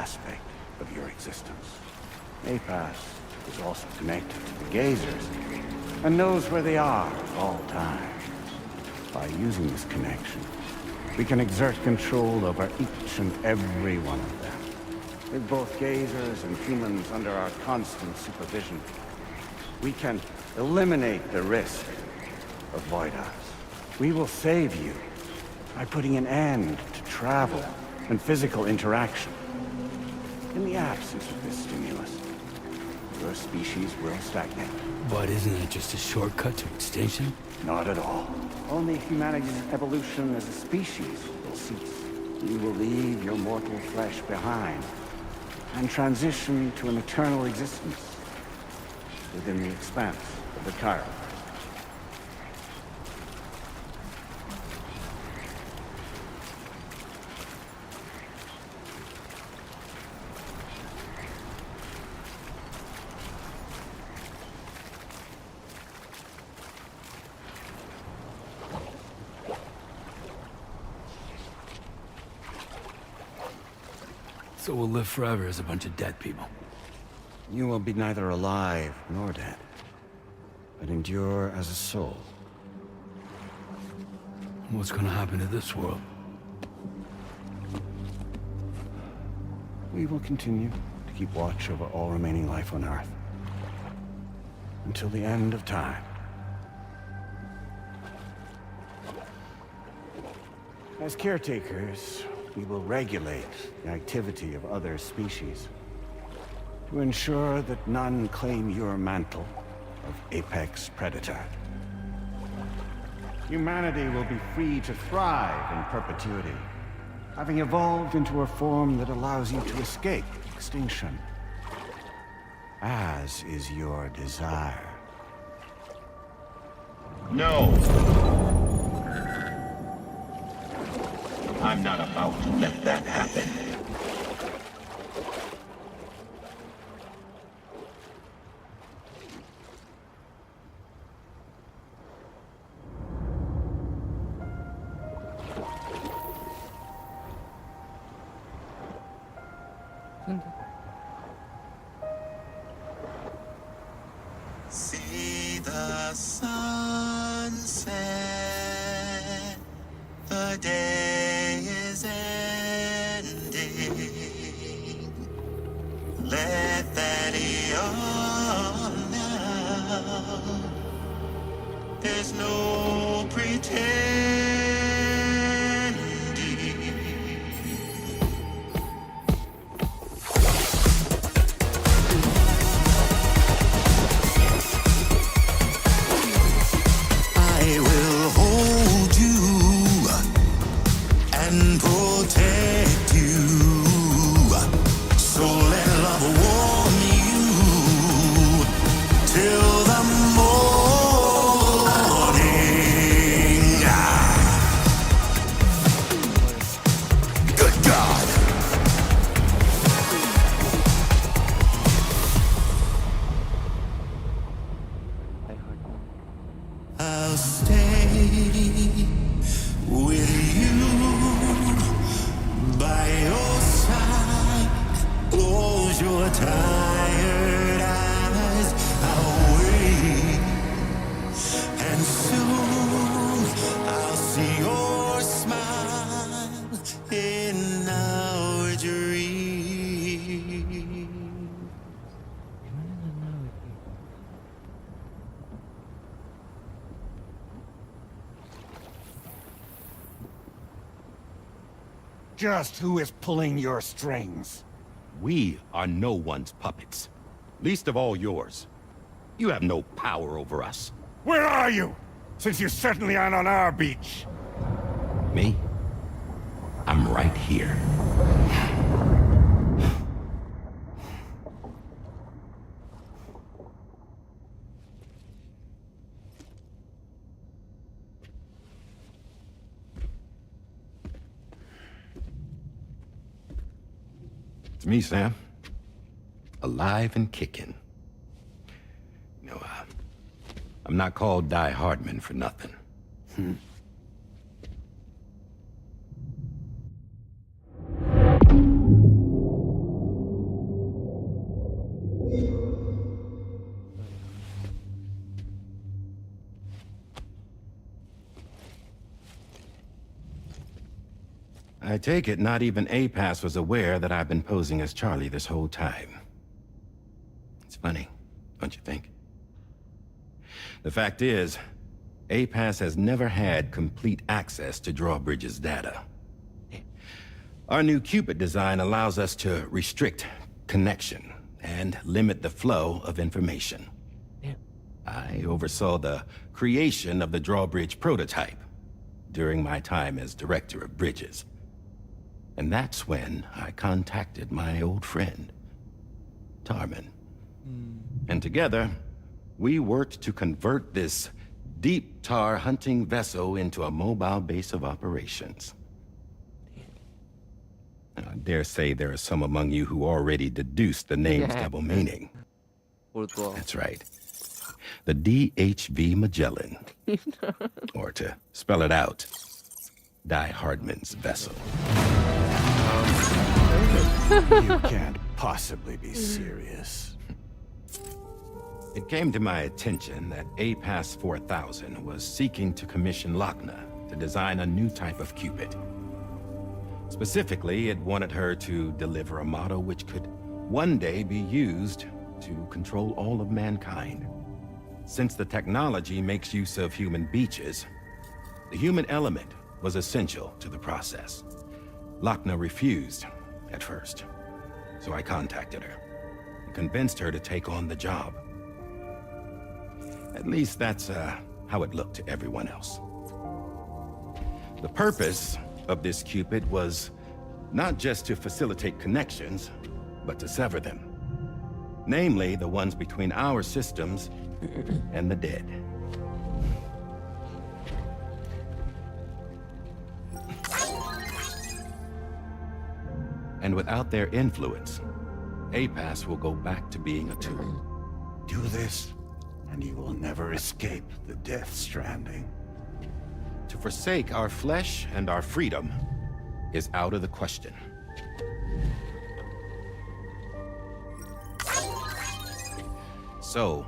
aspect of your existence. APAS is also connected to the gazers and knows where they are at all times. By using this connection, we can exert control over each and every one of them. With both gazers and humans under our constant supervision, we can eliminate the risk of Void House. We will save you by putting an end to travel and physical interaction. In the absence of this stimulus, your species will stagnate. But isn't it just a shortcut to extinction? Not at all. Only humanity's evolution as a species will cease. You will leave your mortal flesh behind and transition to an eternal existence within the expanse of the chiral. So we'll live forever as a bunch of dead people. You will be neither alive nor dead, but endure as a soul. What's gonna happen to this world? We will continue to keep watch over all remaining life on Earth until the end of time. As caretakers, we will regulate the activity of other species to ensure that none claim your mantle of apex predator. Humanity will be free to thrive in perpetuity, having evolved into a form that allows you to escape extinction, as is your desire. No! I'm not about to let that happen. See the sunset, the day is ending. Let that yawn now. There's no pretending. I will hold you and protect you. So let love warm you till the morning. Good God. I'll stay with you by your side. Close your tired eyes. I'll wait, and soon I'll see your smile in our dream. Just who is pulling your strings? We are no one's puppets. Least of all yours. You have no power over us. Where are you? Since you certainly aren't on our beach. Me? I'm right here. It's me, Sam. Alive and kicking. You know, I'm not called Die Hardman for nothing. I take it not even APAS was aware that I've been posing as Charlie this whole time. It's funny, don't you think? The fact is, APAS has never had complete access to Drawbridge's data. Our new Cupid design allows us to restrict connection and limit the flow of information. I oversaw the creation of the Drawbridge prototype during my time as Director of Bridges. And that's when I contacted my old friend, Tarman. And together, we worked to convert this deep tar hunting vessel into a mobile base of operations. Now, I dare say there are some among you who already deduced the name's double meaning. That's right. The DHV Magellan. Or to spell it out, Die Hardman's vessel. You can't possibly be serious. It came to my attention that APAS 4000 was seeking to commission Lochna to design a new type of Cupid. Specifically, it wanted her to deliver a model which could one day be used to control all of mankind. Since the technology makes use of human beaches, the human element was essential to the process. Lochna refused at first, so I contacted her and convinced her to take on the job. At least that's how it looked to everyone else. The purpose of this Cupid was not just to facilitate connections, but to sever them. Namely, the ones between our systems and the dead. And without their influence, APAS will go back to being a tool. Do this, and you will never escape the death stranding. To forsake our flesh and our freedom is out of the question. So,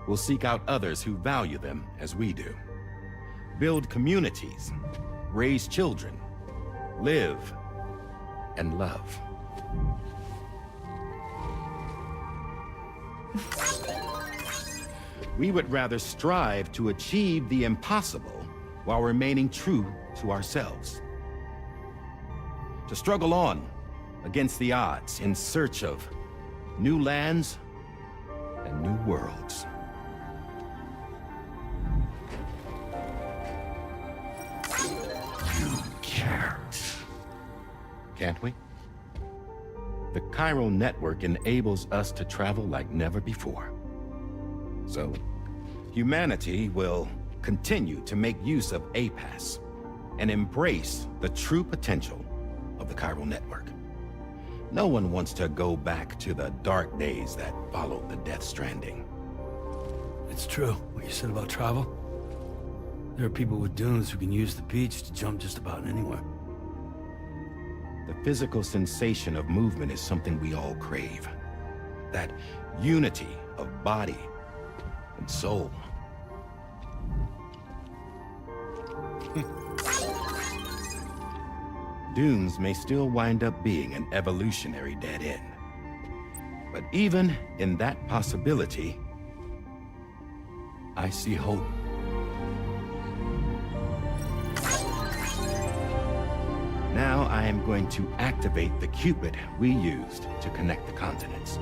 we'll seek out others who value them as we do. Build communities, raise children, live, and love. We would rather strive to achieve the impossible while remaining true to ourselves. To struggle on against the odds in search of new lands and new worlds. You can't. Can't we? The chiral network enables us to travel like never before. So, humanity will continue to make use of APAS and embrace the true potential of the chiral network. No one wants to go back to the dark days that followed the Death Stranding. It's true, what you said about travel. There are people with dunes who can use the beach to jump just about anywhere. The physical sensation of movement is something we all crave. That unity of body and soul. Dunes may still wind up being an evolutionary dead end. But even in that possibility, I see hope. Now I am going to activate the Cupid we used to connect the continents.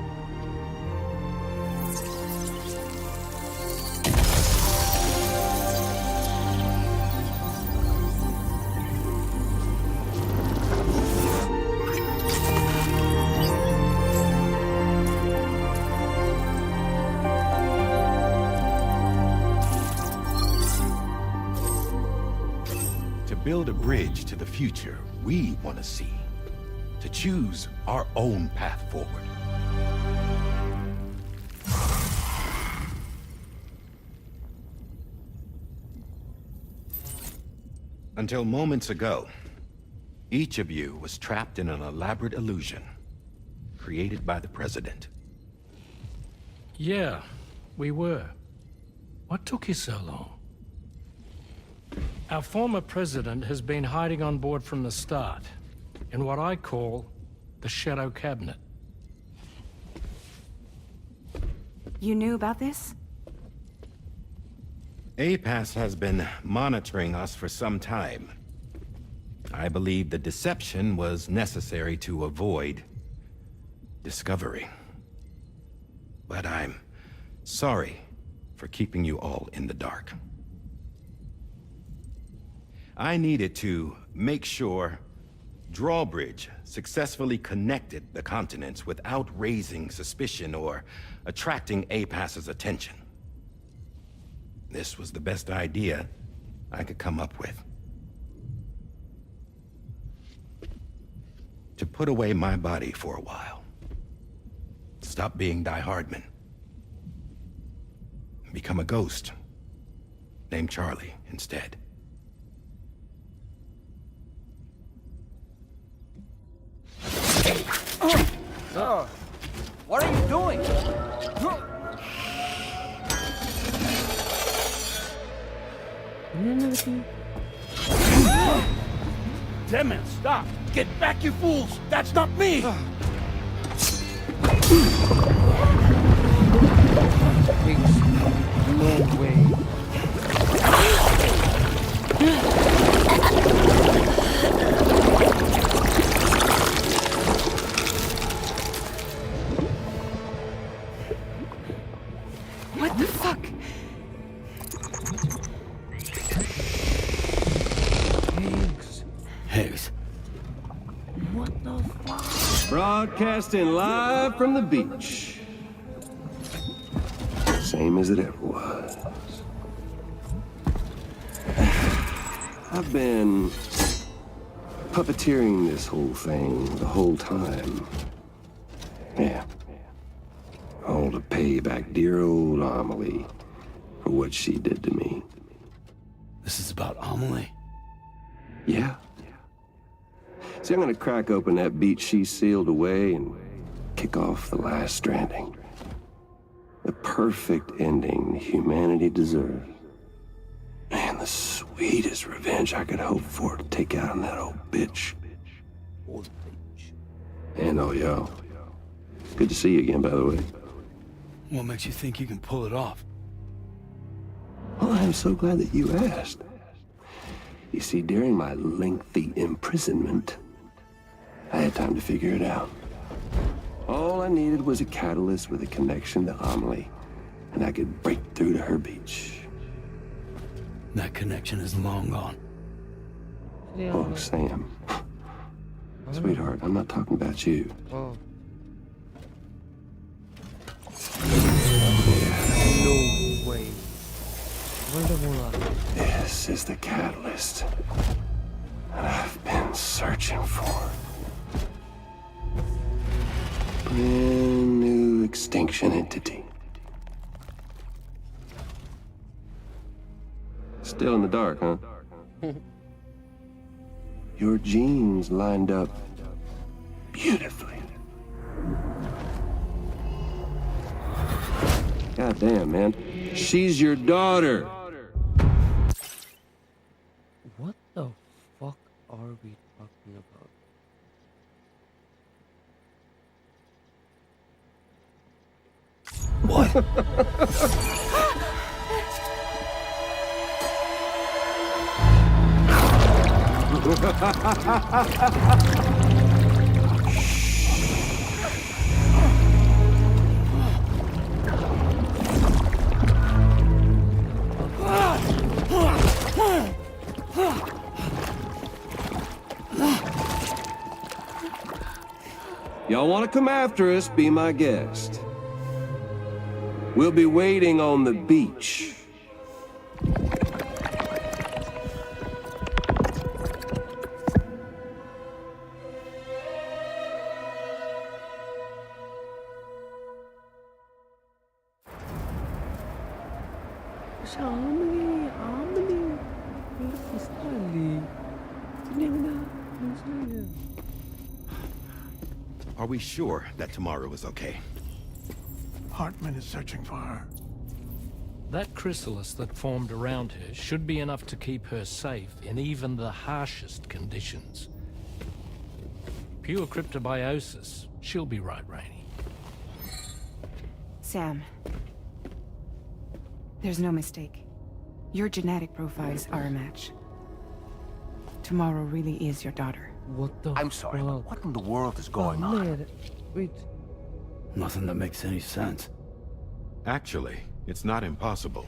Build a bridge to the future we want to see, to choose our own path forward. Until moments ago, each of you was trapped in an elaborate illusion created by the President. Yeah, we were. What took you so long? Our former president has been hiding on board from the start. in what I call the Shadow Cabinet. You knew about this? APAS has been monitoring us for some time. I believe the deception was necessary to avoid discovery. But I'm sorry for keeping you all in the dark. I needed to make sure Drawbridge successfully connected the continents without raising suspicion or attracting APAS's attention. This was the best idea I could come up with. To put away my body for a while. Stop being Die Hardman. Become a ghost. Named Charlie instead. Sir, what are you doing? Damn it, stop! Get back, you fools! That's not me! No way. What the fuck? Higgs. What the fuck? Broadcasting live from the beach. Same as it ever was. I've been puppeteering this whole thing the whole time. Yeah. All to pay back dear old Amelie for what she did to me. This is about Amelie? Yeah. See, I'm gonna crack open that beach she sealed away and kick off the last Stranding. The perfect ending humanity deserves. Man, the sweetest revenge I could hope for to take out on that old bitch. And oh, yo. Good to see you again, by the way. What makes you think you can pull it off? Well, I'm so glad that you asked. You see, during my lengthy imprisonment, I had time to figure it out. All I needed was a catalyst with a connection to Amelie, and I could break through to her beach. That connection is long gone. Oh, Sam. Sweetheart, I'm not talking about you. Oh. Yeah. No way. This is the catalyst that I've been searching for. Brand new extinction entity. Still in the dark, huh? Your genes lined up beautifully. God damn, man. She's your daughter. What the fuck are we talking about? What? Y'all want to come after us, be my guest. We'll be waiting on the beach. Are we sure that tomorrow is okay? Hartman is searching for her. That chrysalis that formed around her should be enough to keep her safe in even the harshest conditions. CPU encrypted by ASUS. She'll be right, Rainey. Sam. There's no mistake. Your genetic profiles are a match. Tomorrow really is your daughter. What the I'm sorry, but what in the world is going Oh, on? man. Wait. Nothing that makes any sense. Actually, it's not impossible.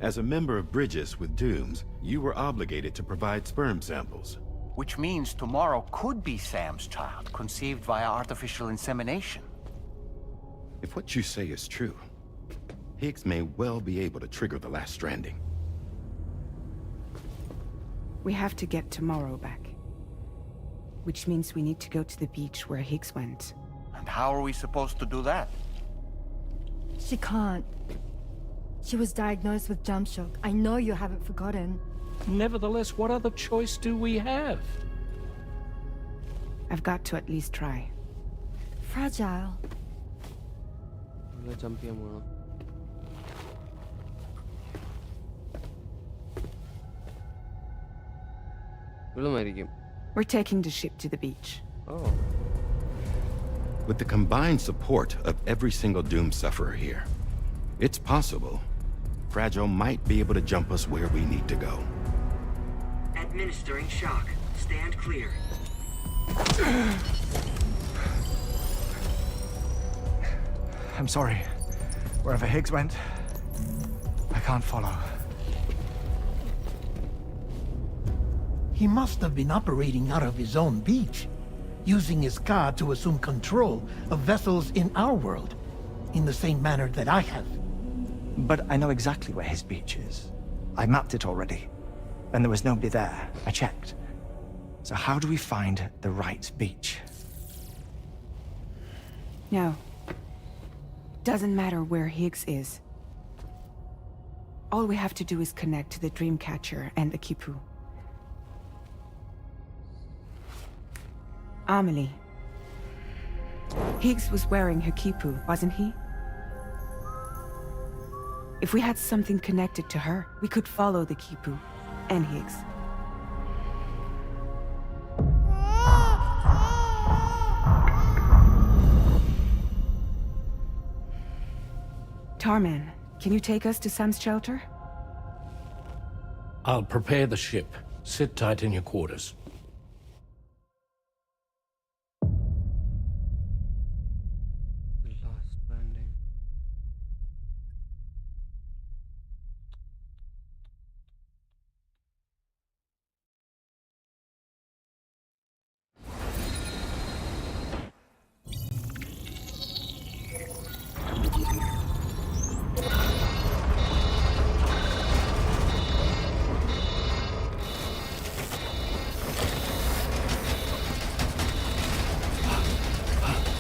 As a member of Bridges with Dooms, you were obligated to provide sperm samples. Which means tomorrow could be Sam's child, conceived via artificial insemination. If what you say is true, Higgs may well be able to trigger the last stranding. We have to get tomorrow back. Which means we need to go to the beach where Higgs went. And how are we supposed to do that? She can't. She was diagnosed with jump shock. I know you haven't forgotten. Nevertheless, what other choice do we have? I've got to at least try. Fragile. jump ചെയ്യാൻ പോകണം. ഇവിടുന്നായിരിക്കും. We're taking the ship to the beach. Oh. With the combined support of every single Doom sufferer here, it's possible Fragile might be able to jump us where we need to go. Administering shock. Stand clear. I'm sorry. Wherever Higgs went, I can't follow. He must have been operating out of his own beach, using his car to assume control of vessels in our world, in the same manner that I have. But I know exactly where his beach is. I mapped it already, and there was nobody there. I checked. So how do we find the right beach? No. Doesn't matter where Higgs is. All we have to do is connect to the Dreamcatcher and the Kipu. Amelie. Higgs was wearing her Kipu, wasn't he? If we had something connected to her, we could follow the Kipu and Higgs. Tarman, can you take us to Sam's shelter? I'll prepare the ship. Sit tight in your quarters. Last Stranding.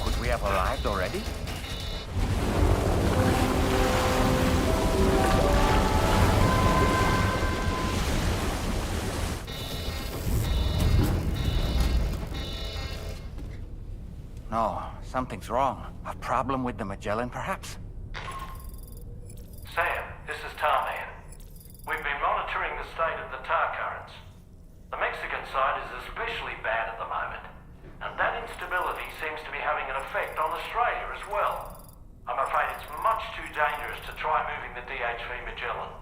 Could we have arrived already? No, something's wrong. A problem with the Magellan, perhaps? Sam, this is Tarman. We've been monitoring the state of the tar currents. The Mexican side is especially bad at the moment, and that instability seems to be having an effect on Australia as well. I'm afraid it's much too dangerous to try moving the DHV Magellan.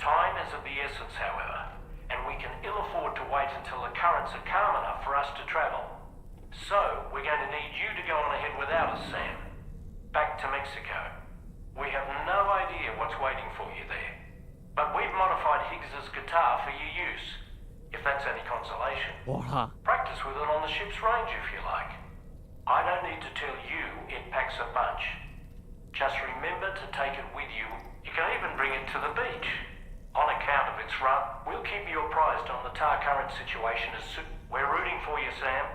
Time is of the essence, however, and we can ill afford to wait until the currents are calm enough for us to travel. So, we're going to need you to go on ahead without us, Sam. Back to Mexico. We have no idea what's waiting for you there. But we've modified Higgs's guitar for your use, if that's any consolation. Practice with it on the ship's range if you like. I don't need to tell you it packs a punch. Just remember to take it with you. You can even bring it to the beach. On account of its run, we'll keep you apprised on the tar current situation as soon. We're rooting for you, Sam.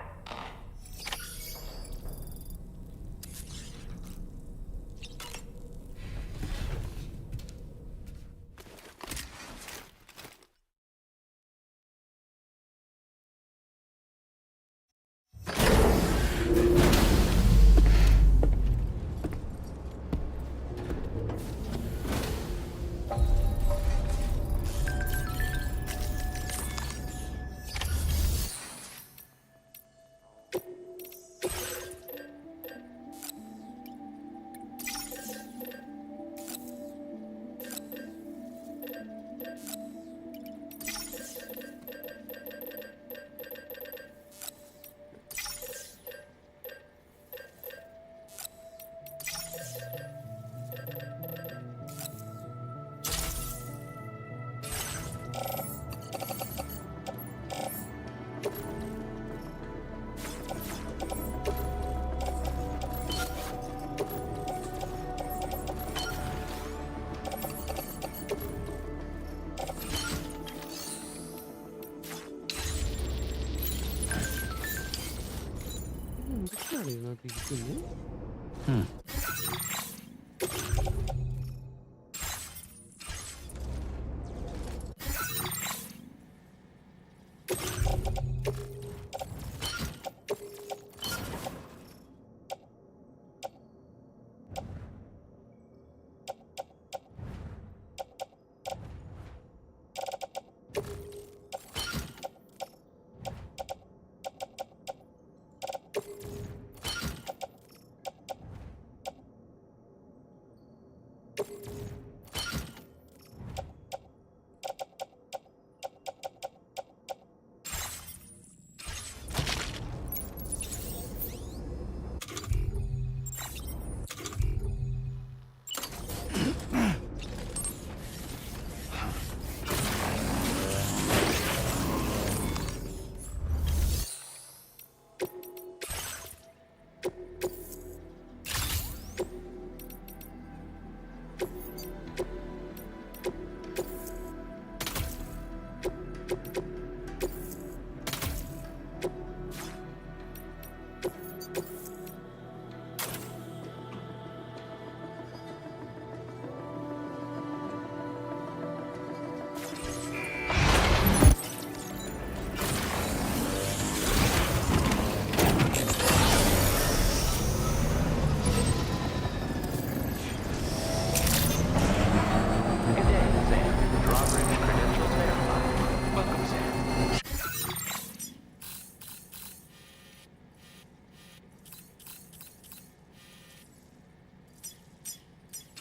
എന്തൊക്കെയാണ് ഇതിനകത്ത് ഇരിക്കുന്നത്?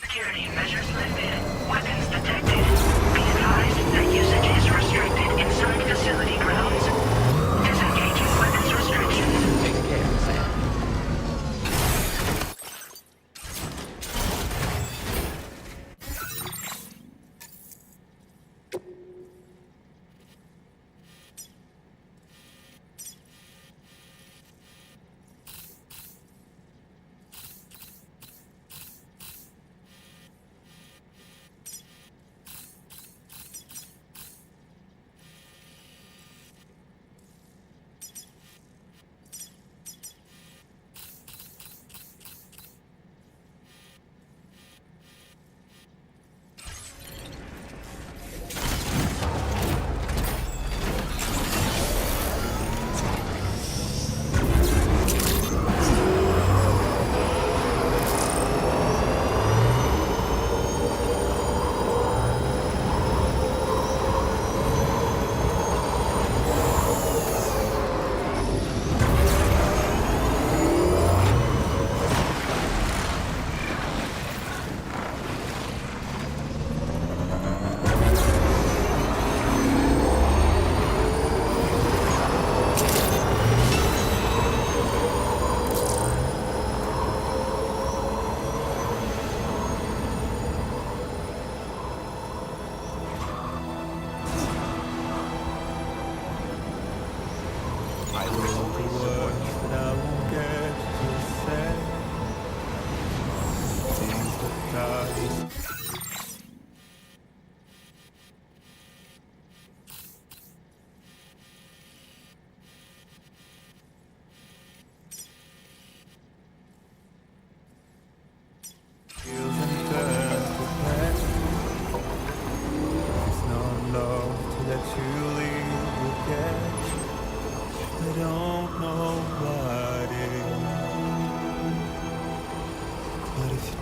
Security measures lifted. Weapons detected. Be advised that usage is restricted inside facility grounds. Disengaging weapons restrictions. Take care, Sam.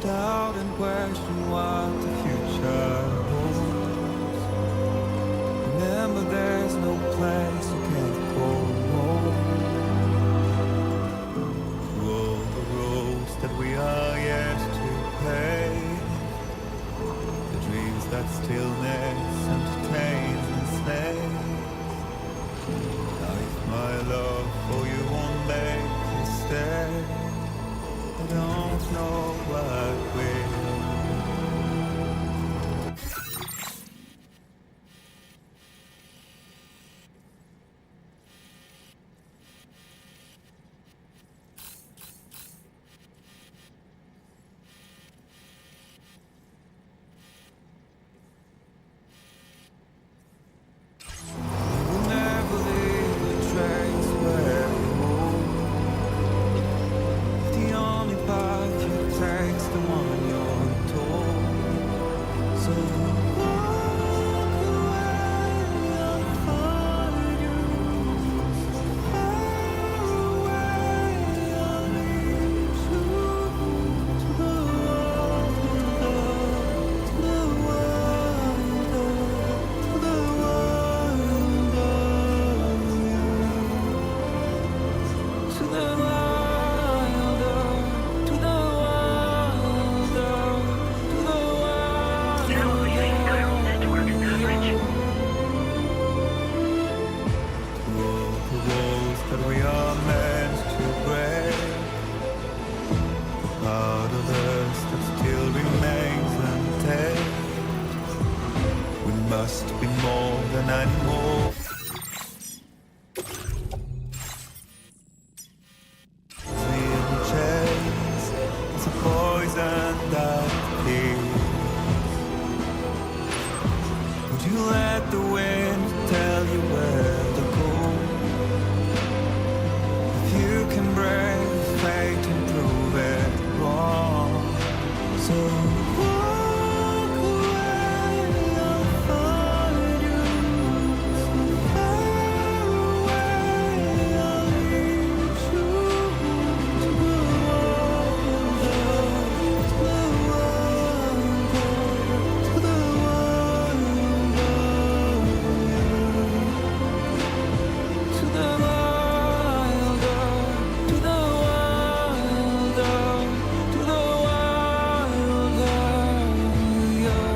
Doubt and question what the future holds. Remember, there's no place you can't go. To all the roads that we are yet to pave, the dreams that stillness entertains and slays. Now if my love for you won't make you stay, I don't know what will. must be more than animal. Little chase, it's a poison that kills. Would you let the wind tell you where to go? If you can break fate and prove it wrong, so walk away, I'll find you. So far away, I'll lead you to the wonder, to the wonder, to the wonder, to the wilder, to the wilder, to the wilder, yeah.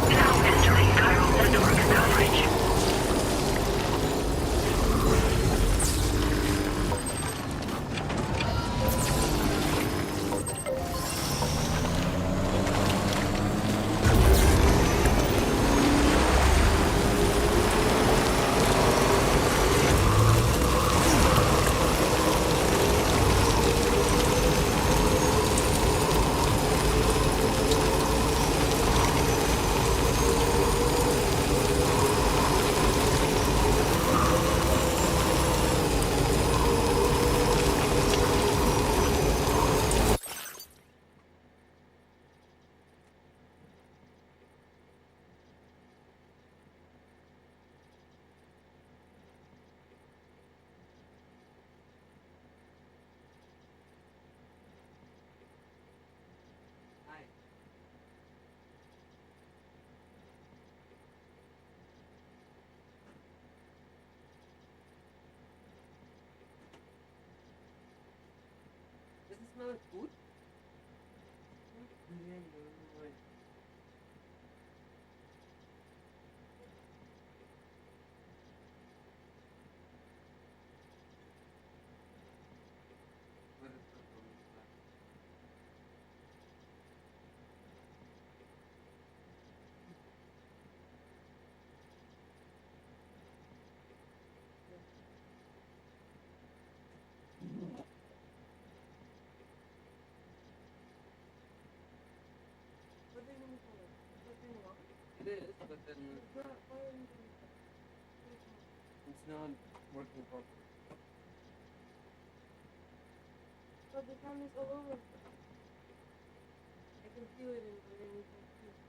Now entering chiral network coverage. Das ist mal gut. It is, but then it's not working properly. But the time is all over. I can feel it underneath my feet.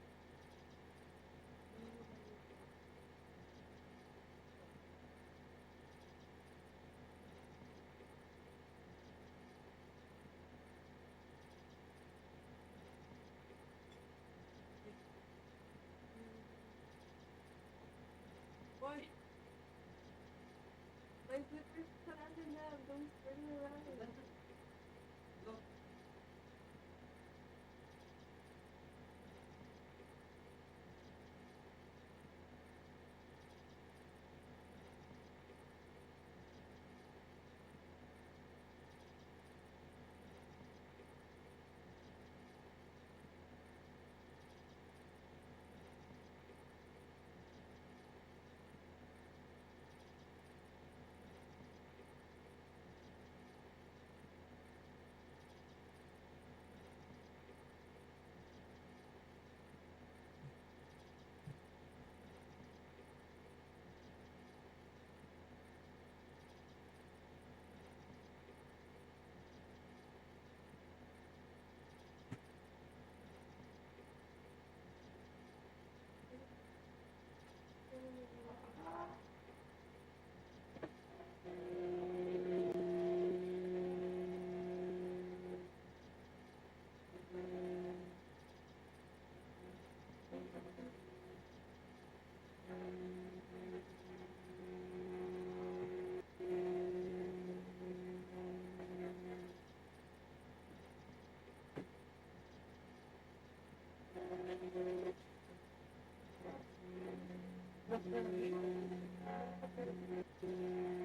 Why? My slippers surrounded them. Don't spin around. Look.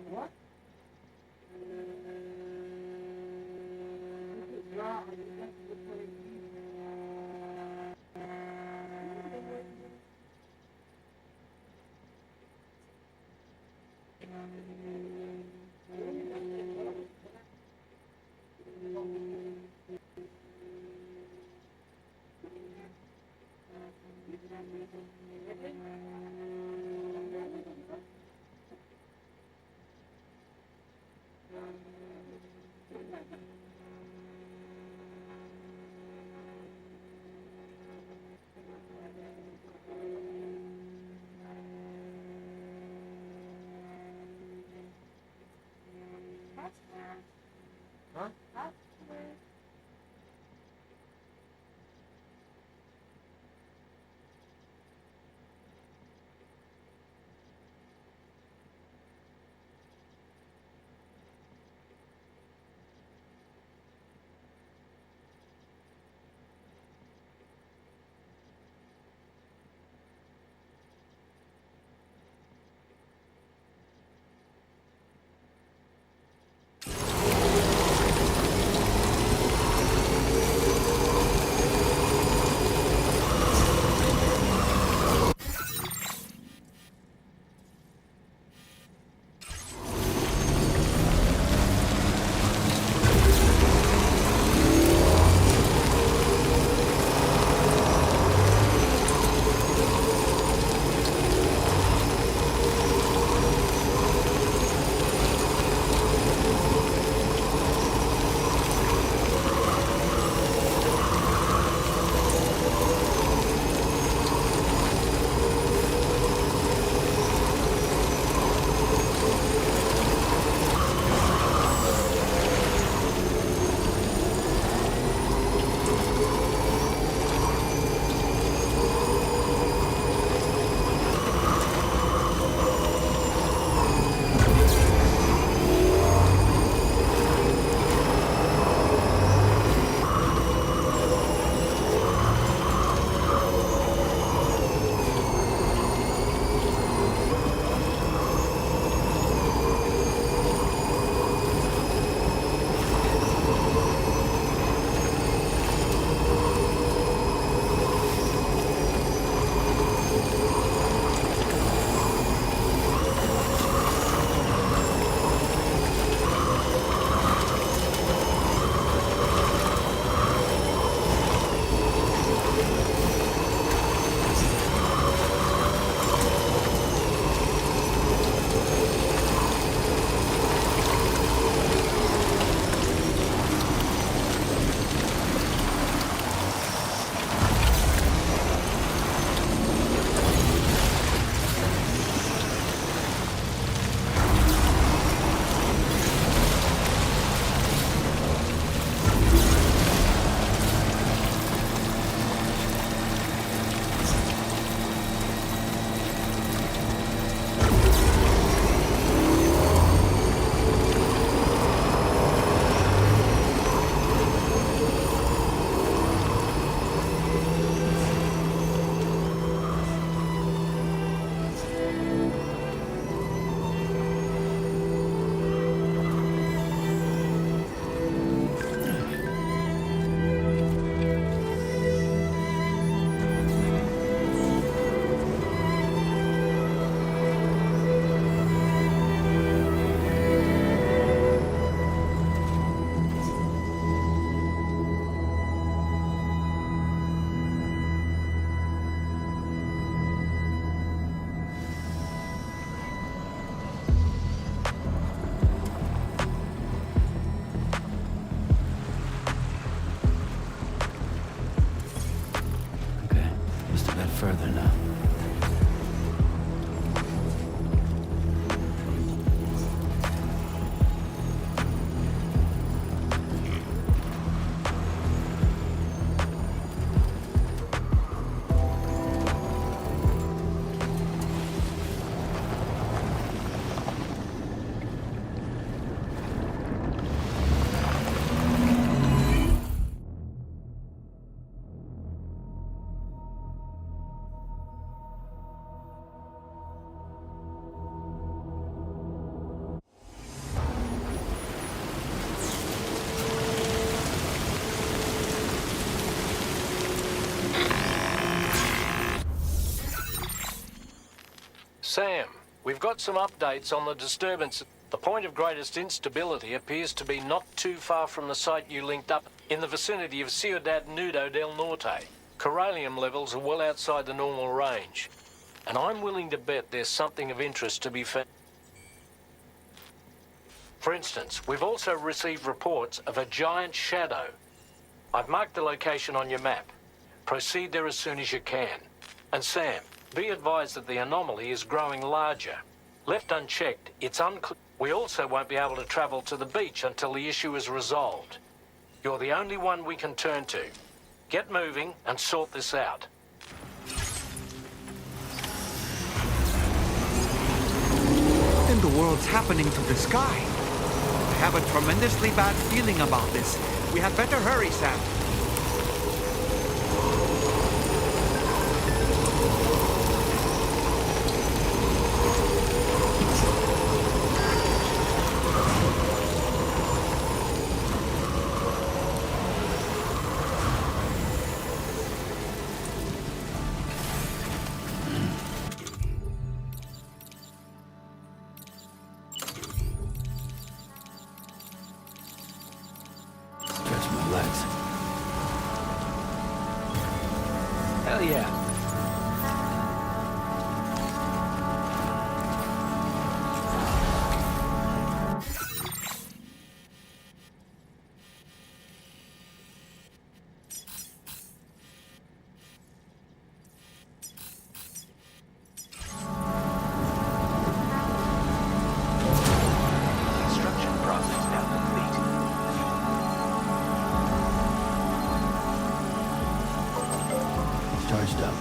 What? Huh? further now. Sam, we've got some updates on the disturbance. The point of greatest instability appears to be not too far from the site you linked up, in the vicinity of Ciudad Nudo del Norte. Corallium levels are well outside the normal range, and I'm willing to bet there's something of interest to be found. For instance, we've also received reports of a giant shadow. I've marked the location on your map. Proceed there as soon as you can. And Sam, be advised that the anomaly is growing larger. Left unchecked, it's unclear. We also won't be able to travel to the beach until the issue is resolved. You're the only one we can turn to. Get moving and sort this out. What in the world's happening to the sky? I have a tremendously bad feeling about this. We had better hurry, Sam. Hell yeah. Construction process now complete. Charged up.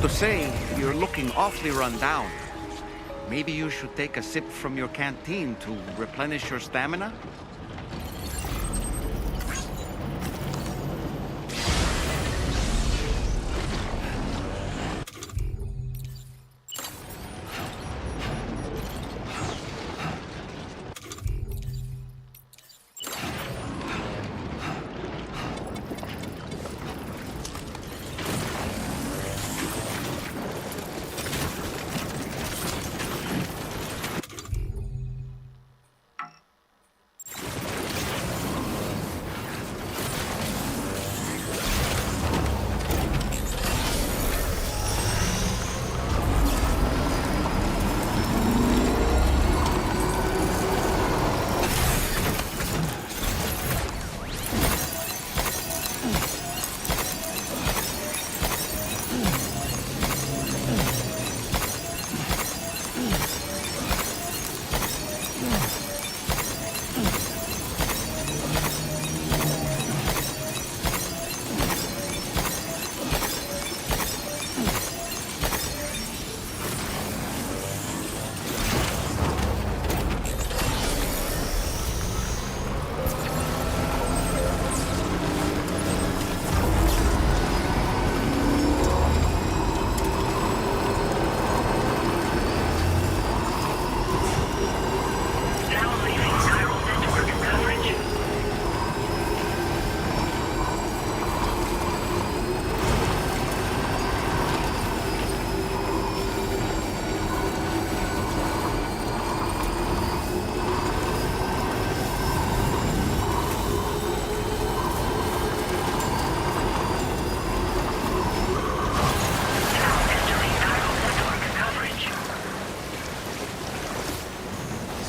to say, you're looking awfully run down. Maybe you should take a sip from your canteen to replenish your stamina?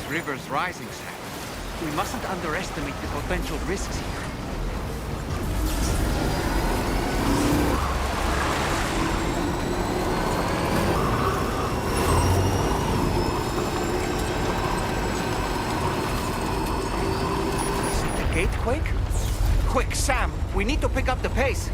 River's rising, Sam. We mustn't underestimate the potential risks here. Is it the gate quake? Quick, Sam! We need to pick up the pace!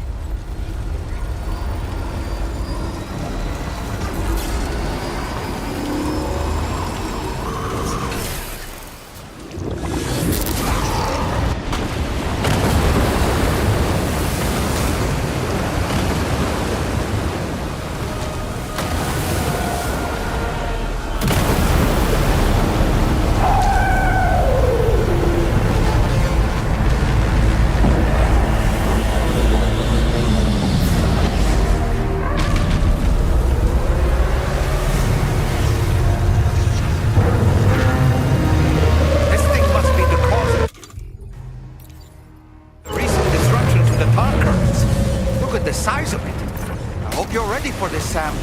For this, Sam.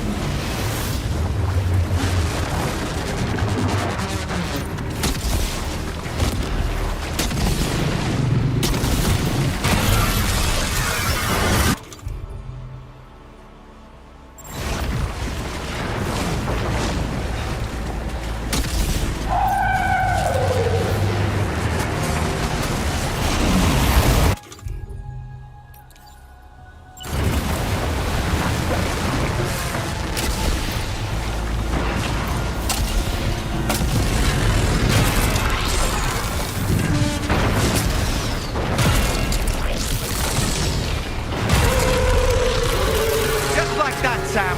Sam.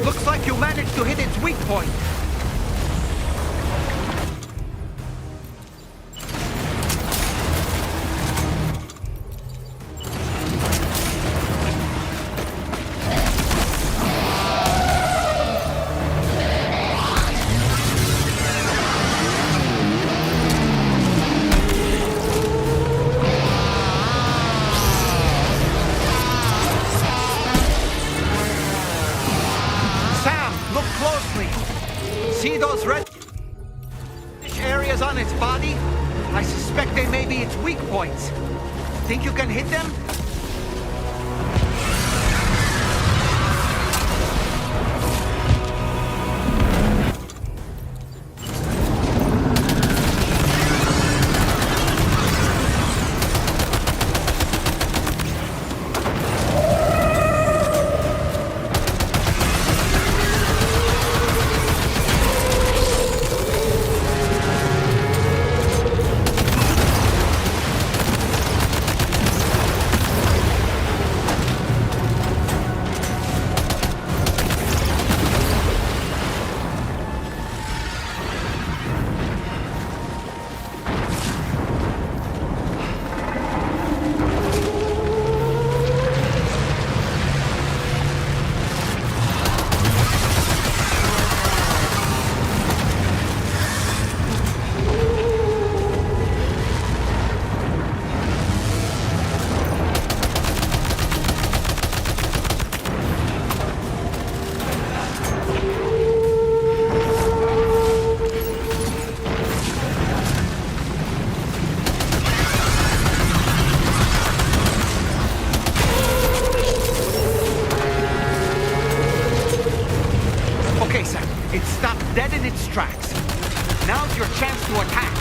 Looks like you managed to hit its weak point. See those red areas on its body? I suspect they may be its weak points. Think you can hit them? It stopped dead in its tracks. Now's your chance to attack.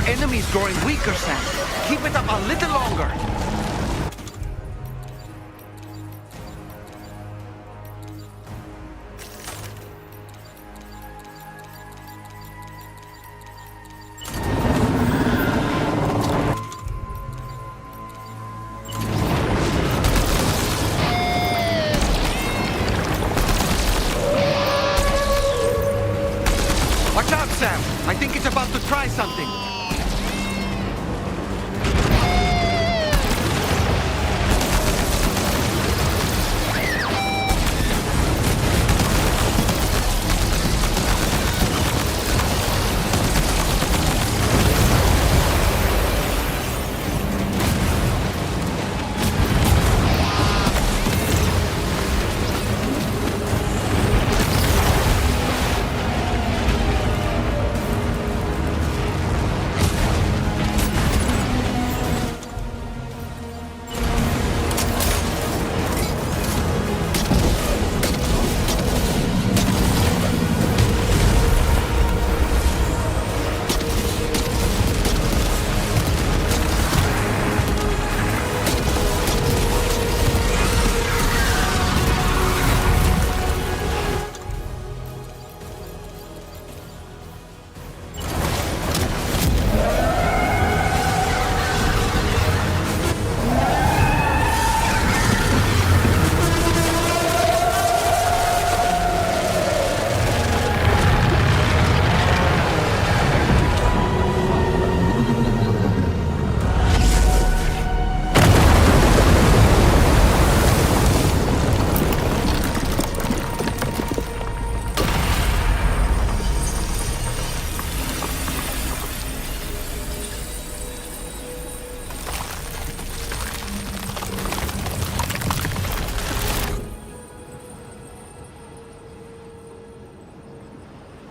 Enemy's growing weaker, Sam. Keep it up a little longer. Watch out, Sam. I think it's about to try something.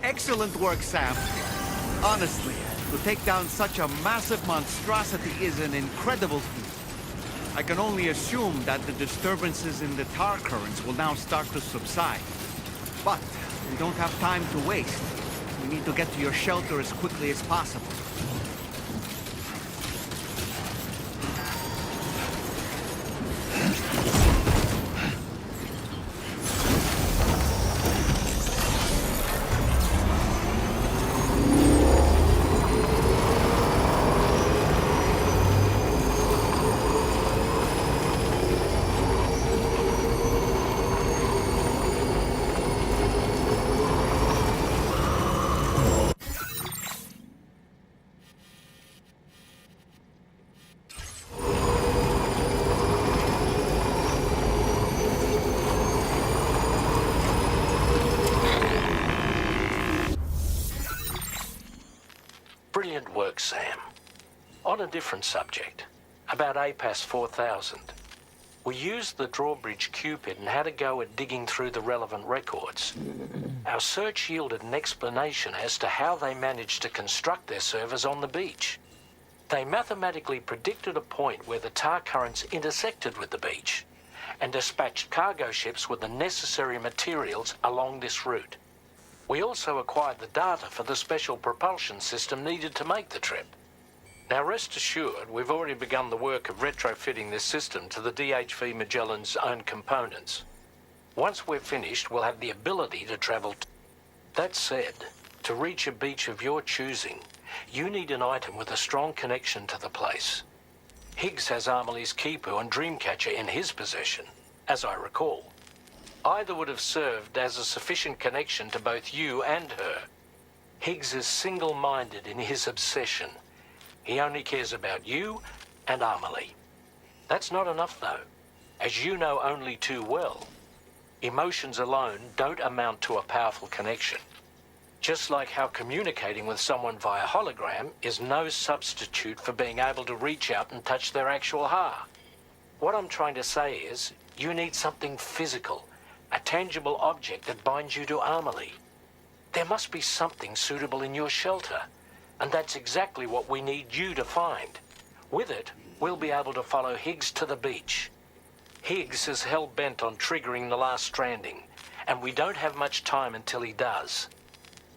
Excellent work, Sam. Honestly, to take down such a massive monstrosity is an incredible feat. I can only assume that the disturbances in the tar currents will now start to subside. But we don't have time to waste. We need to get to your shelter as quickly as possible. Brilliant work, Sam. On a different subject, about APAS 4000. We used the drawbridge Cupid and had a go at digging through the relevant records. Our search yielded an explanation as to how they managed to construct their servers on the beach. They mathematically predicted a point where the tar currents intersected with the beach and dispatched cargo ships with the necessary materials along this route. We also acquired the data for the special propulsion system needed to make the trip. Now rest assured, we've already begun the work of retrofitting this system to the DHV Magellan's own components. Once we're finished, we'll have the ability to travel. That said, to reach a beach of your choosing, you need an item with a strong connection to the place. Higgs has Amelie's Kipu and Dreamcatcher in his possession, as I recall. Either would have served as a sufficient connection to both you and her. Higgs is single-minded in his obsession. He only cares about you and Amelie. That's not enough, though, as you know only too well. Emotions alone don't amount to a powerful connection. Just like how communicating with someone via hologram is no substitute for being able to reach out and touch their actual heart. What I'm trying to say is, you need something physical, a tangible object that binds you to Amelie. There must be something suitable in your shelter, and that's exactly what we need you to find. With it, we'll be able to follow Higgs to the beach. Higgs is hell-bent on triggering the last stranding, and we don't have much time until he does.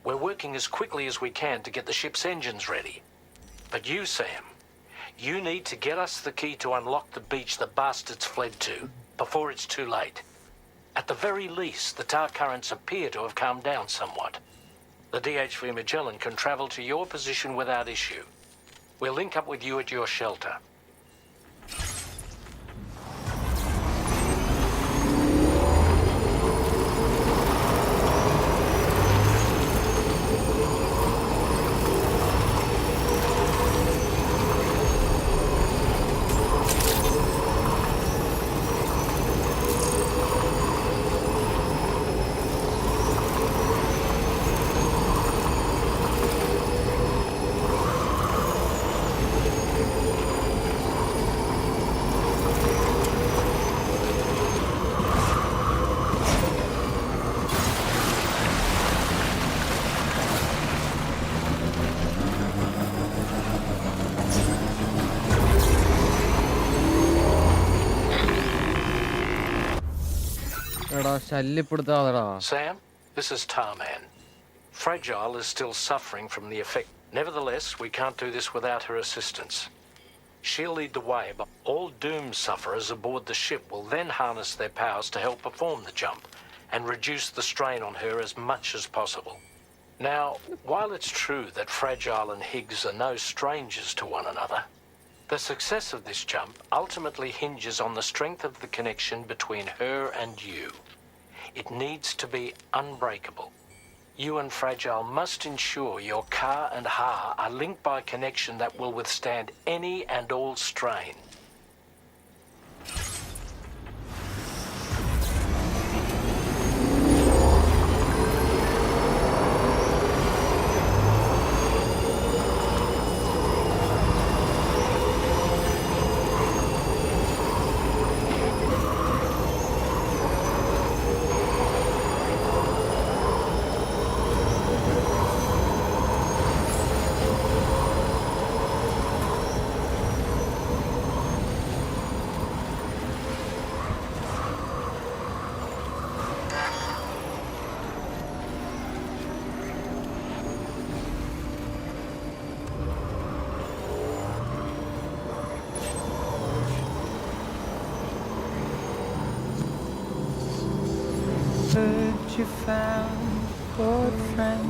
We're working as quickly as we can to get the ship's engines ready. But you, Sam, you need to get us the key to unlock the beach the bastards fled to, before it's too late. At the very least, the tar currents appear to have calmed down somewhat. The DHV Magellan can travel to your position without issue. We'll link up with you at your shelter. Sam, this is Tarman. Fragile is still suffering from the effect. Nevertheless, we can't do this without her assistance. She'll lead the way, but all Doom sufferers aboard the ship will then harness their powers to help perform the jump and reduce the strain on her as much as possible. Now, while it's true that Fragile and Higgs are no strangers to one another, the success of this jump ultimately hinges on the strength of the connection between her and you. It needs to be unbreakable. You and Fragile must ensure your Ka and Ha are linked by a connection that will withstand any and all strain. you found, good friend,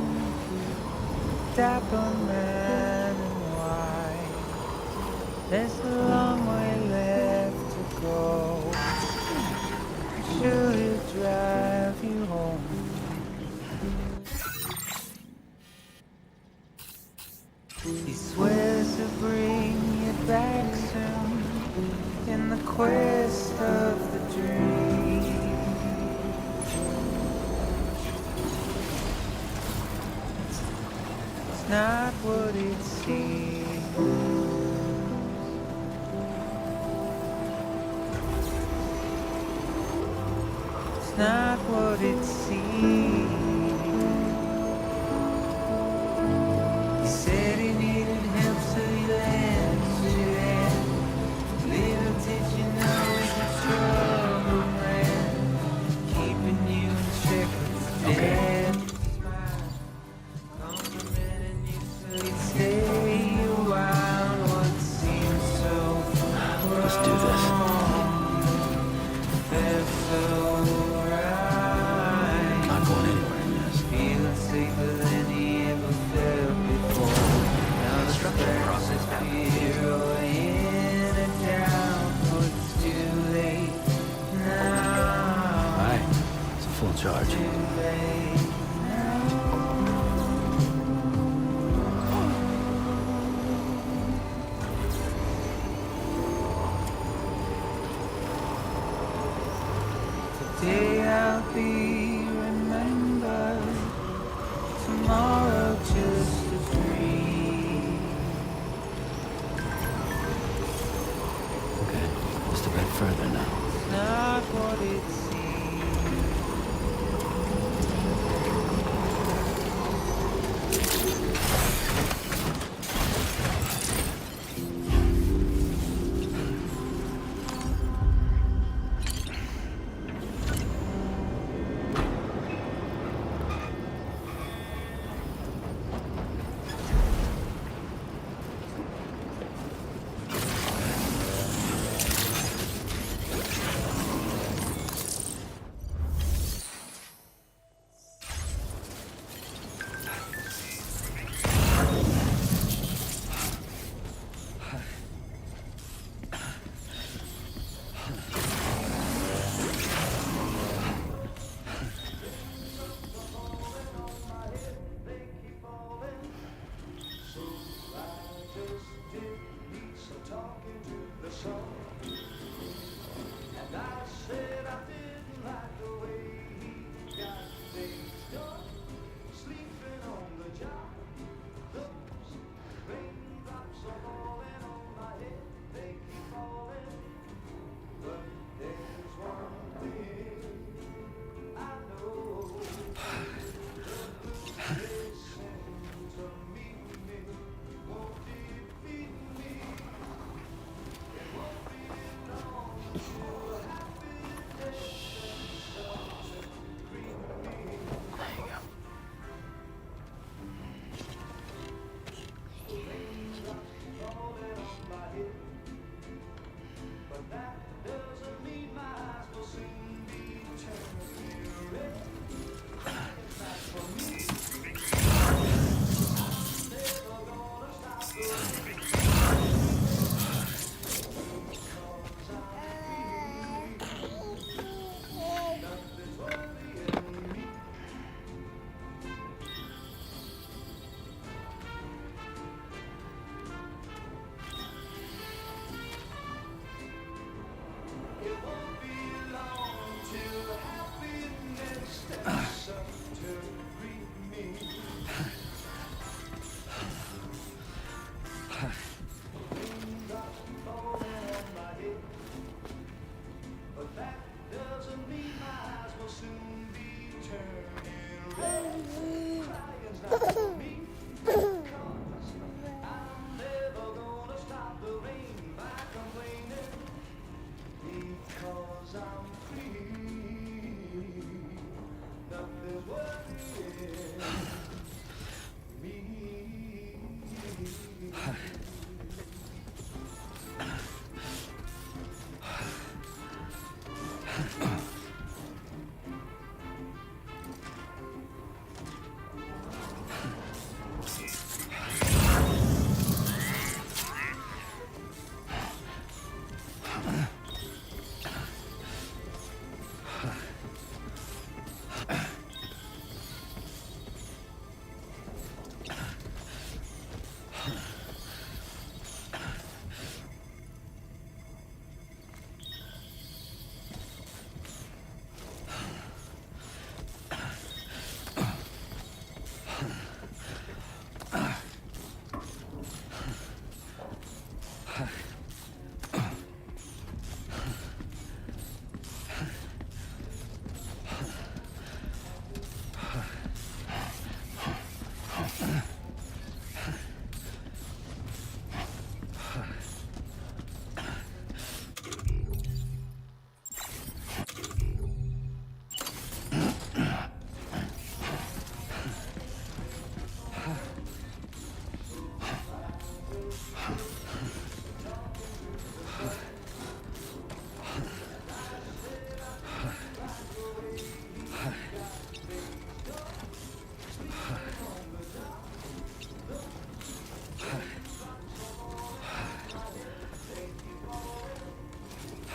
dapper man in white. There's a long way left to go. Should it drive you home? He swears to bring you back soon in the quest of the dream. It's not what it seems. It's not what it seems. He said he needed help, so he lent you hand. Little did you know he's a trouble man, keeping you in check with the dead smile, complimenting you so you'd stay a while. What seems so Let's do this. felt so right. Not going anywhere in this. Feeling safer than he ever felt before. Now the structure process fear in and down, but it's too late now. Alright, it's a full charge. Too late now. Today I'll be remembered, tomorrow just a dream. Okay, just a bit further now. It's not what it seems.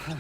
Hey.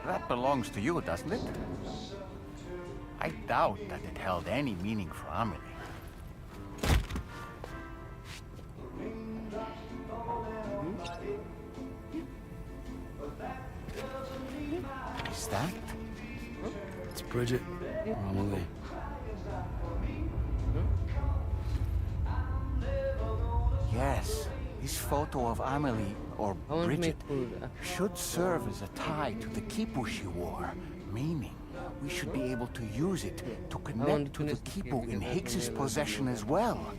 That belongs to you, doesn't it? I doubt that it held any meaning for Amelie. Is that? It's Bridget. Or Amelie. Yes, this photo of Amelie, or I want to Bridget, make food. should serve as a tie to the kipu she wore, meaning we should be able to use it to connect to the kipu in Higgs's possession as well.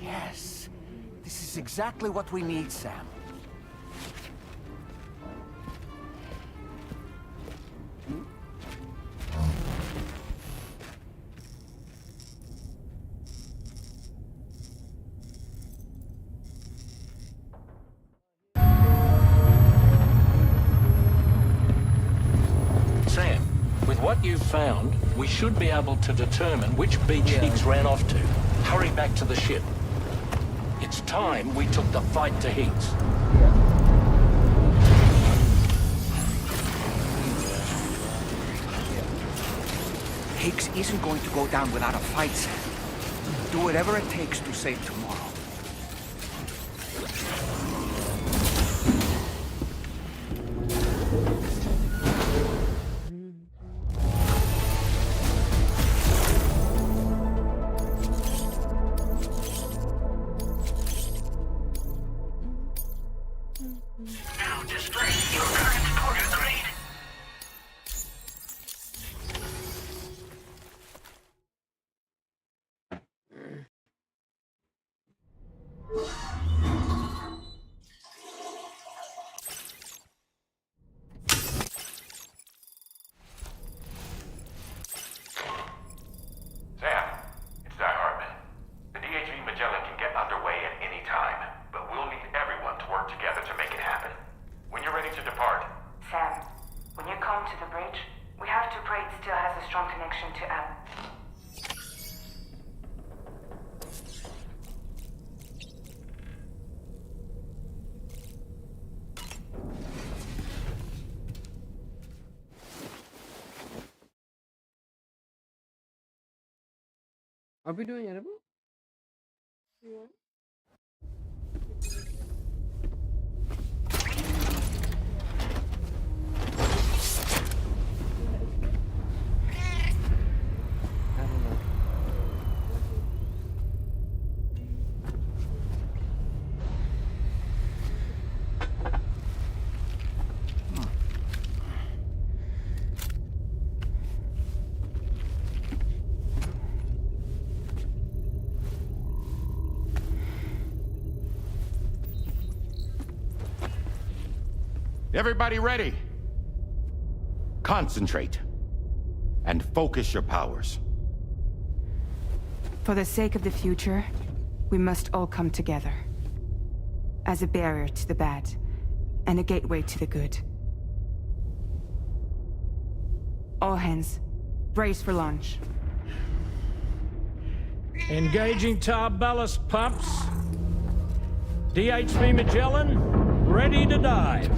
Yes, this is exactly what we need, Sam. Sam, with what you've found, we should be able to determine which beach Higgs ran off to. Hurry back to the ship. It's time we took the fight to Higgs. Higgs isn't going to go down without a fight, Sam. Do whatever it takes to save tomorrow. Now display your current porter grade. Sam, it's Di Hartman. The DHV Magellan can get underway at any time, but we'll need everyone to work together to make it happen. When you're ready to depart, Sam, when you come to the bridge, we have to pray it still has a strong connection to Al. Are we doing edible? Yeah. I don't know. Everybody ready? Concentrate. And focus your powers. For the sake of the future, we must all come together. As a barrier to the bad, and a gateway to the good. All hands, brace for launch. Engaging tar ballast pumps. DHV Magellan, ready to dive.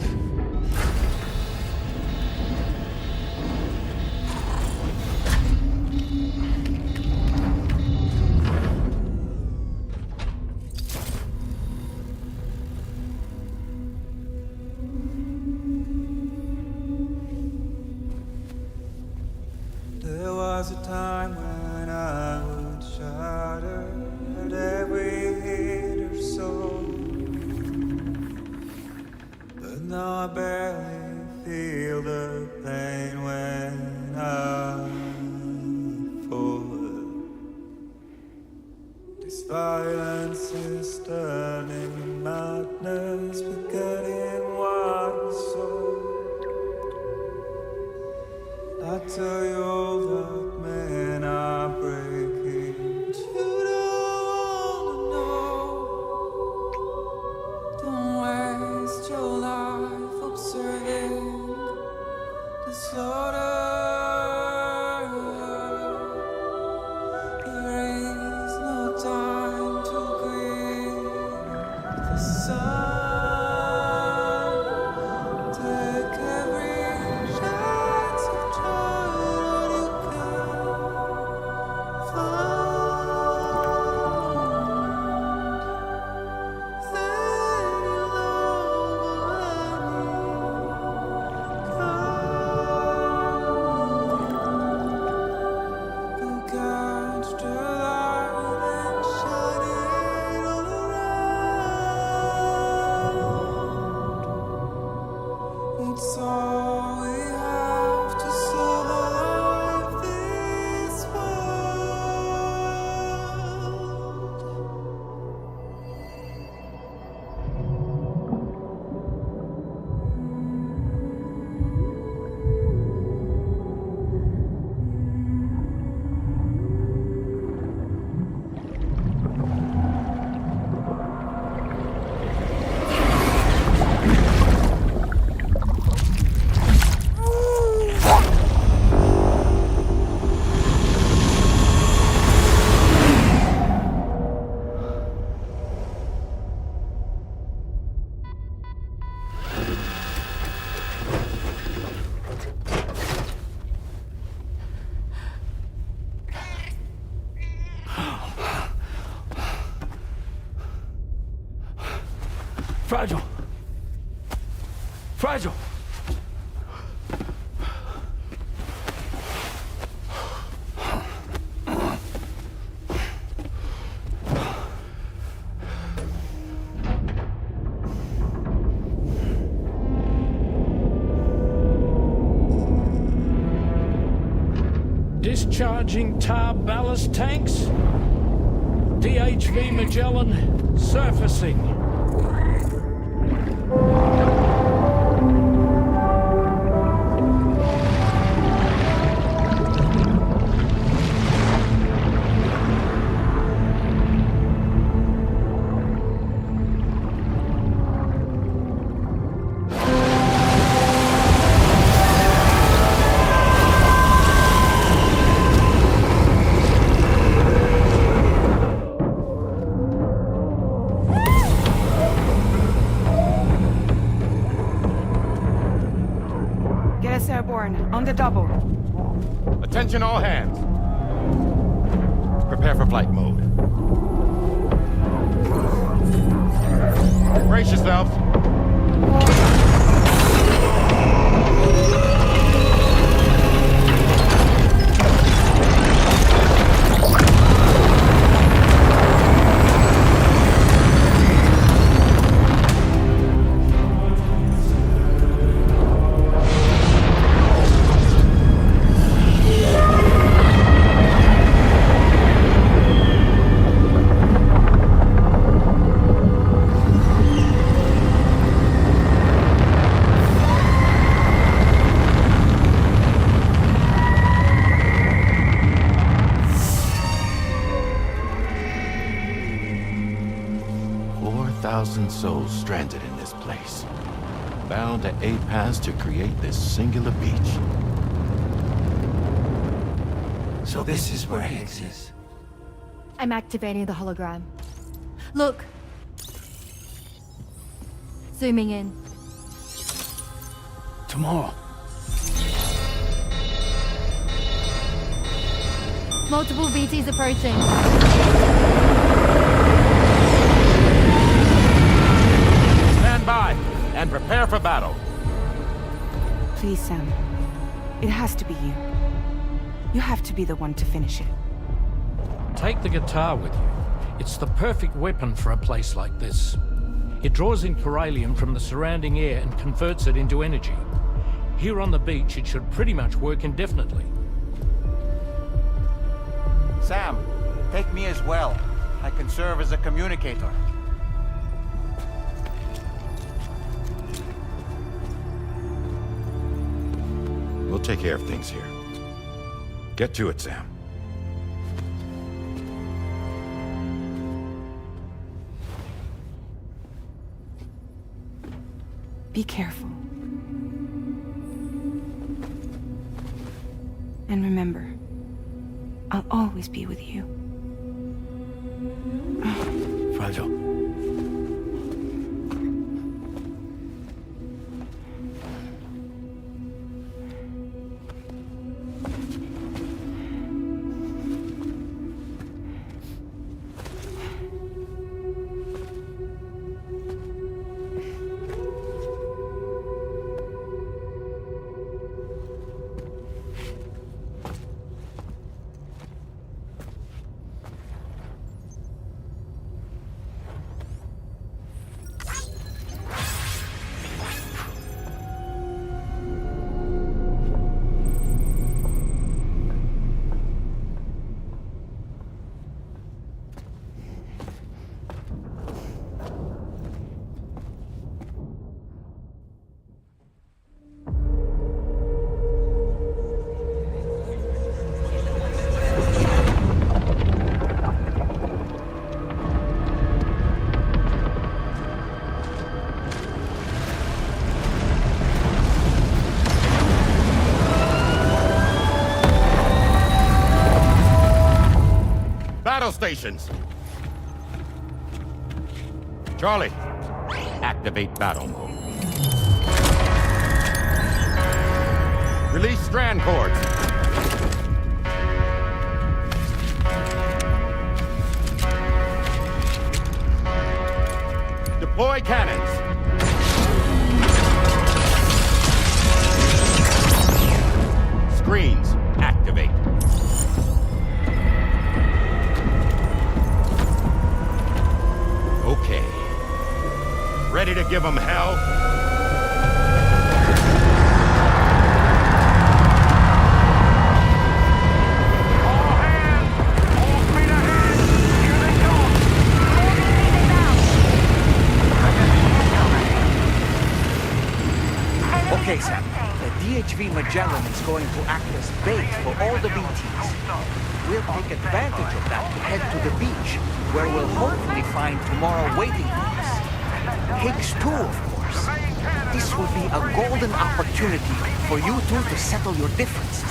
I barely feel the pain when I fall. This violence is turning madness, forgetting what we saw. I tell you all that men are breaking, but you don't wanna know. Don't waste your life observing the slaughter. There is no time to grieve the sun. Take every chance of joy you can find. Then you'll go catch the light and shine it all around. It's all we have to survive this world. Fragile. Fragile. Discharging tar ballast tanks. DHV Magellan surfacing. Get us airborne, on the double. Attention all hands. Prepare for flight mode. Brace yourselves. Souls stranded in this place, bound to ASUS to create this singular beach. So this is where Higgs is. I'm activating the hologram. Look. Zooming in. Tomorrow. Multiple BTs approaching. Stand by and prepare for battle. Please, Sam. It has to be you. You have to be the one to finish it. Take the guitar with you. It's the perfect weapon for a place like this. It draws in beryllium from the surrounding air and converts it into energy. Here on the beach, it should pretty much work indefinitely. Sam, take me as well. I can serve as a communicator. We'll take care of things here. Get to it, Sam. Be careful. And remember, I'll always be with you. Fragile. Battle stations! Charlie, activate battle mode. Release strand cords. Deploy cannons. Screens, activate. Okay. Ready to give them hell? Okay, Sam. The DHV Magellan is going to act as bait for all the BTs. We'll take advantage of that to head to the beach, where we'll hopefully find tomorrow waiting for us. Higgs too, of course. This will be a golden opportunity for you two to settle your differences.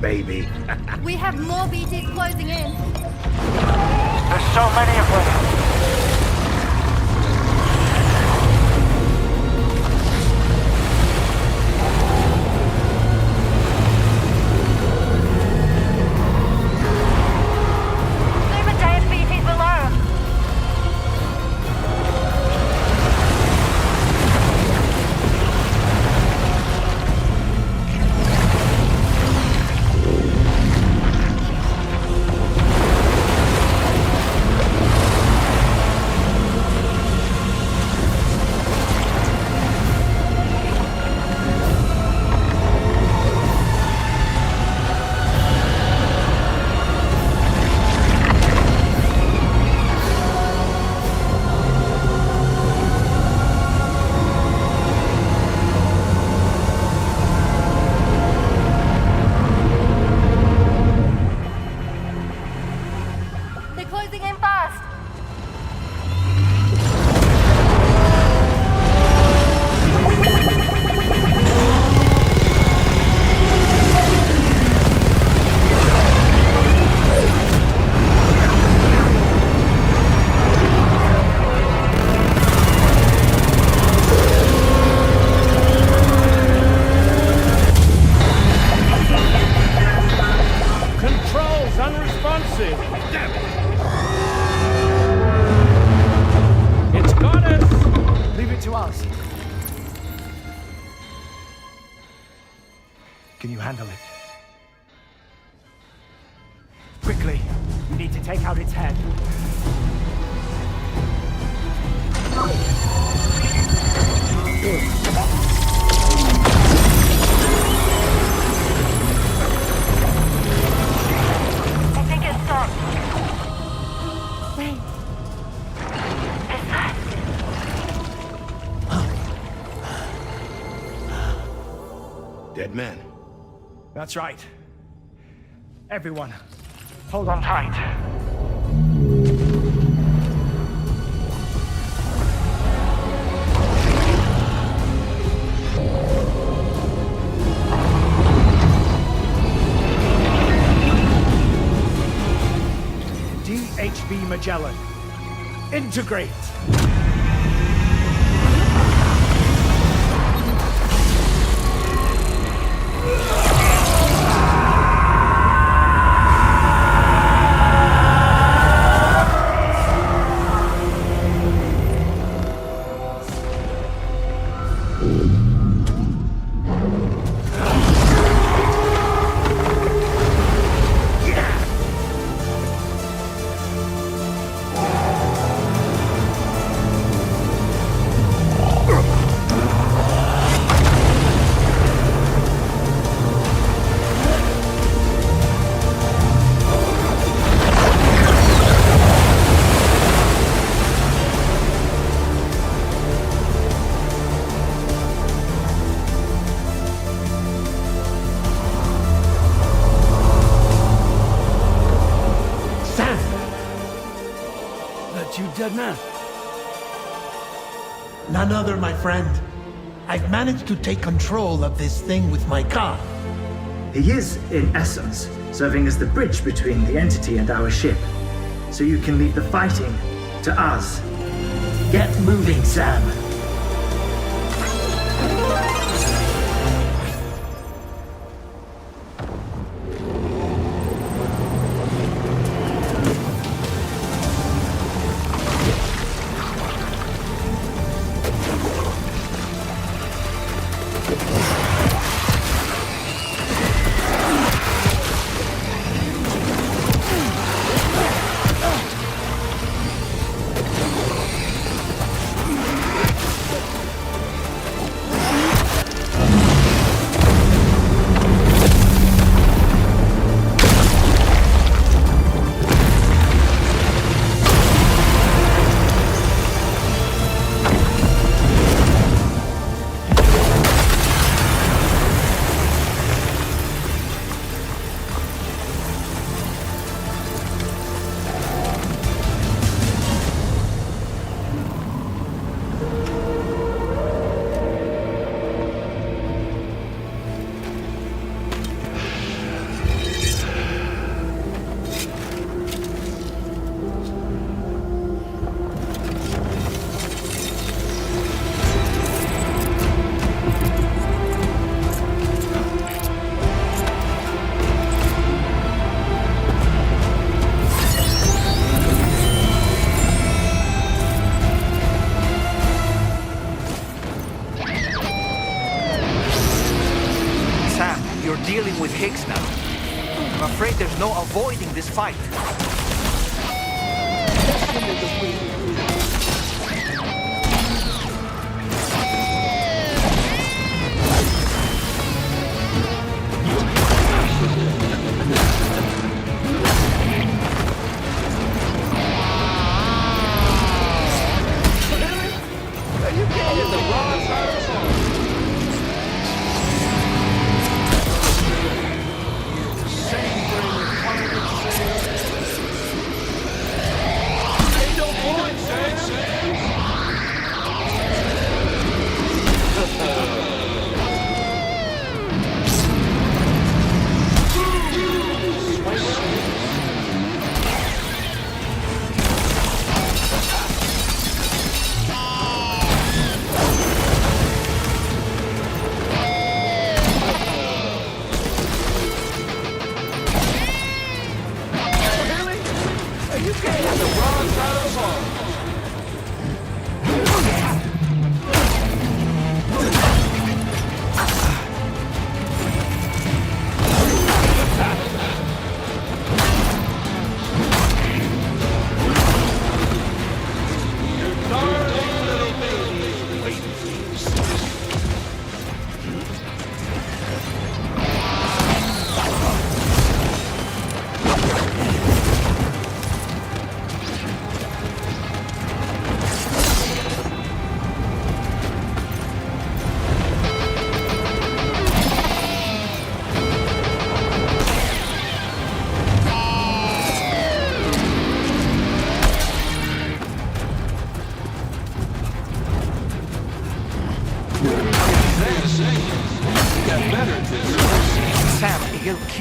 Baby. We have more BTs closing in. There's so many of them. Can you handle it? Quickly, we need to take out its head. I think it stopped. Wait. Is that... Dead man. That's right. Everyone, hold on tight. DHB Magellan, integrate! Dead man. None other, my friend. I've managed to take control of this thing with my car. He is, in essence, serving as the bridge between the entity and our ship. So you can leave the fighting to us. Get moving, Sam. Dealing with Higgs now. I'm afraid there's no avoiding this fight. You can't hit the wrong side of the phone. Same thing with Hey, don't worry.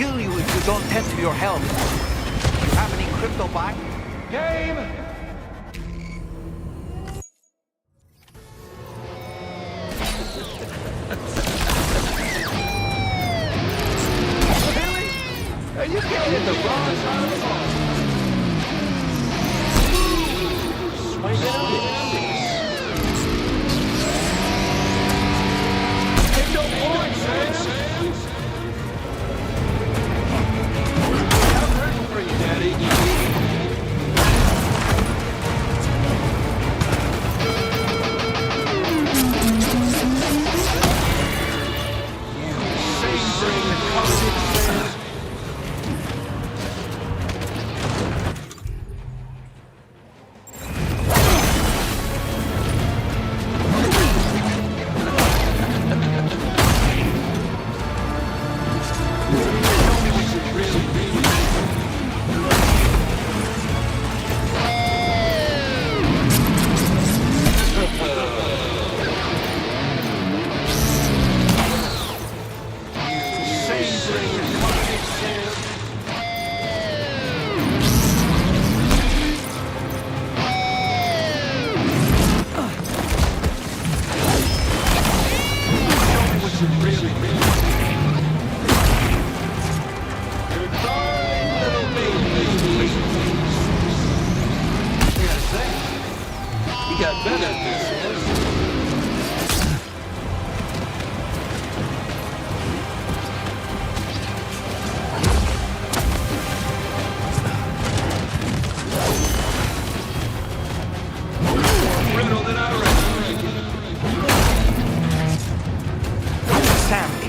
kill you if you don't tend to your health. You have any crypto buy? Game! Are you getting the wrong side of the ball? Swing it up. Take no points, Sam. I'm rooting for you, Daddy.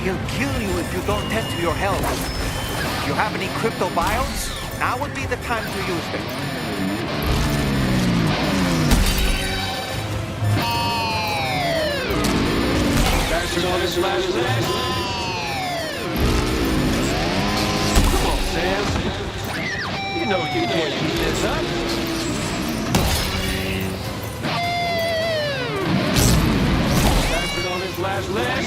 He'll kill you if you don't tend to your health. If you have any crypto bios, now would be the time to use them. Bastard on his last leg. Come on, Sam. You know you can't keep this up. Bastard on his last leg.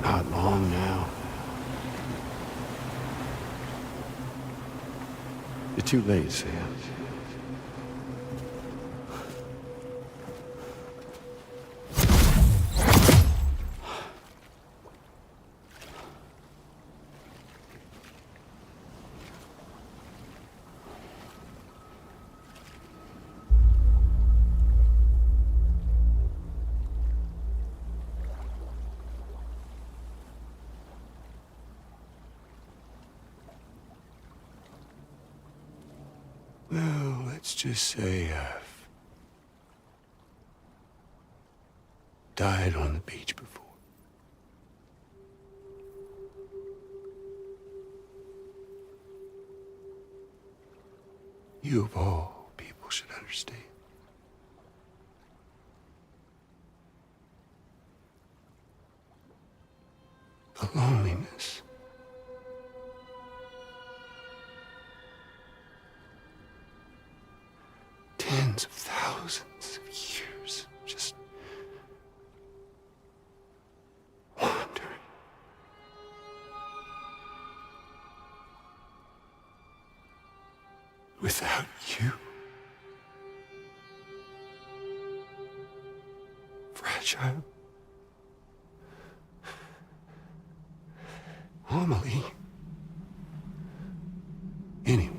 Not long now. You're too late, Sam. Well, let's just say I've died on the beach before. You of all people should understand. The loneliness. Tens of thousands of years just wandering. Without you. Fragile. Normally. Anyone.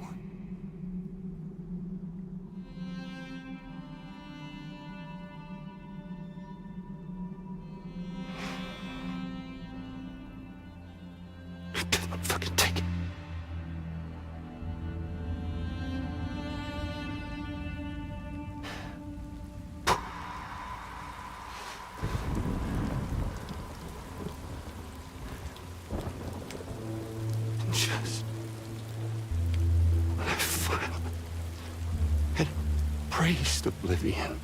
embraced oblivion.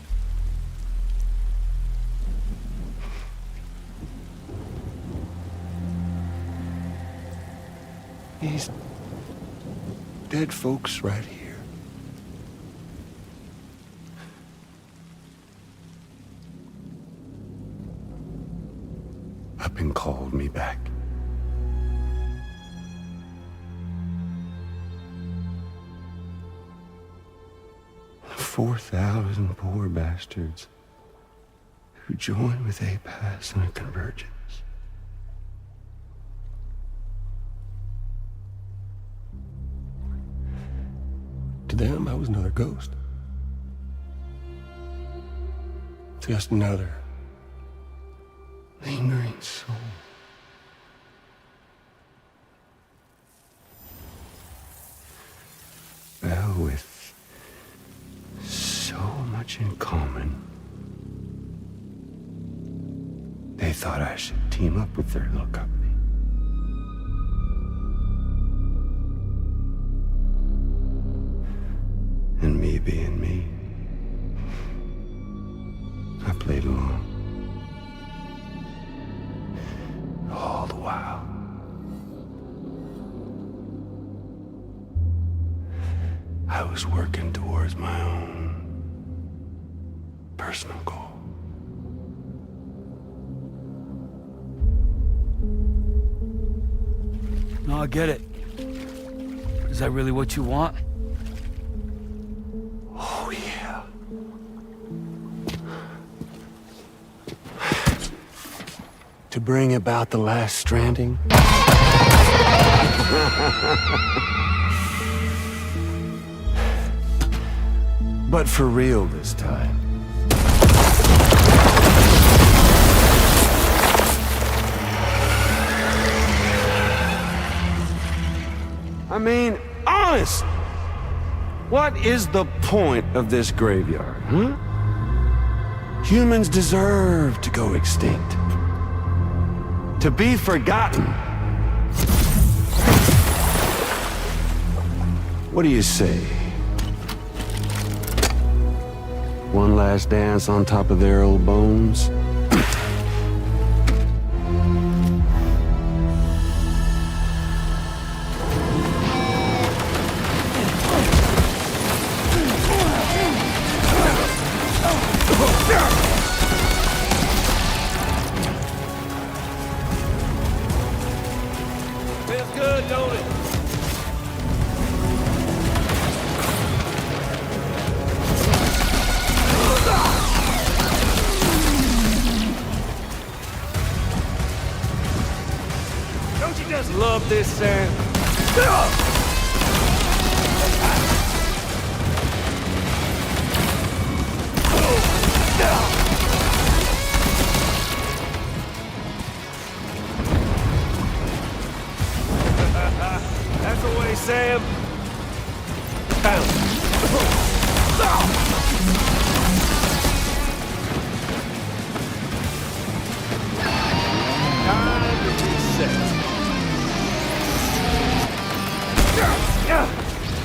These dead folks right here. Up and called me back. $4,000 poor bastards who joined with APAS in a convergence. To them, I was another ghost. Just another lingering soul. Well, with so much in common, they thought I should team up with their little company. And me being me, I played along. All the while. I was working towards my own personal goal. No, I get it. Is that really what you want? Oh, yeah. To bring about the last stranding? But for real this time. I mean, honest! What is the point of this graveyard, huh? Humans deserve to go extinct. To be forgotten. What do you say? One last dance on top of their old bones? Feels good, don't it? Don't you just love this, Sam? That's the way, Sam. Time to reset.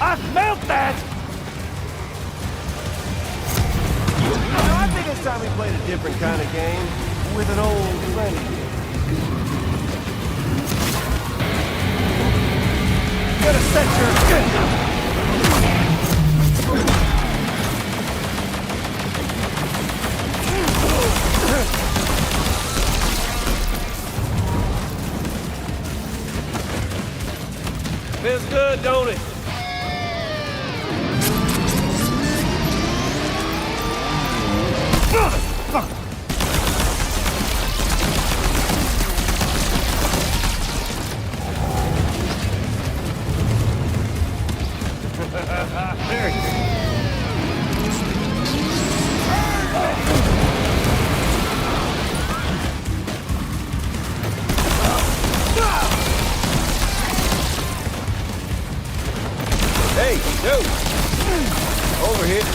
I smelled that! I think it's time we played a different kind of game with an old friend of yours. Gotta set your... Feels good, don't it? There you go. Hey, no! Over here.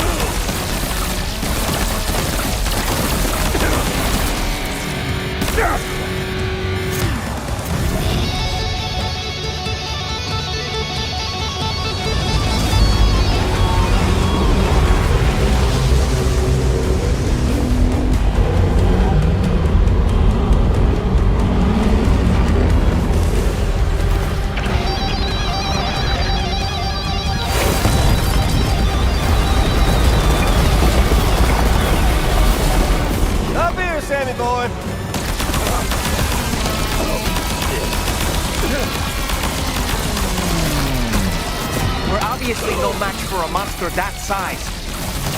obviously no match for a monster that size.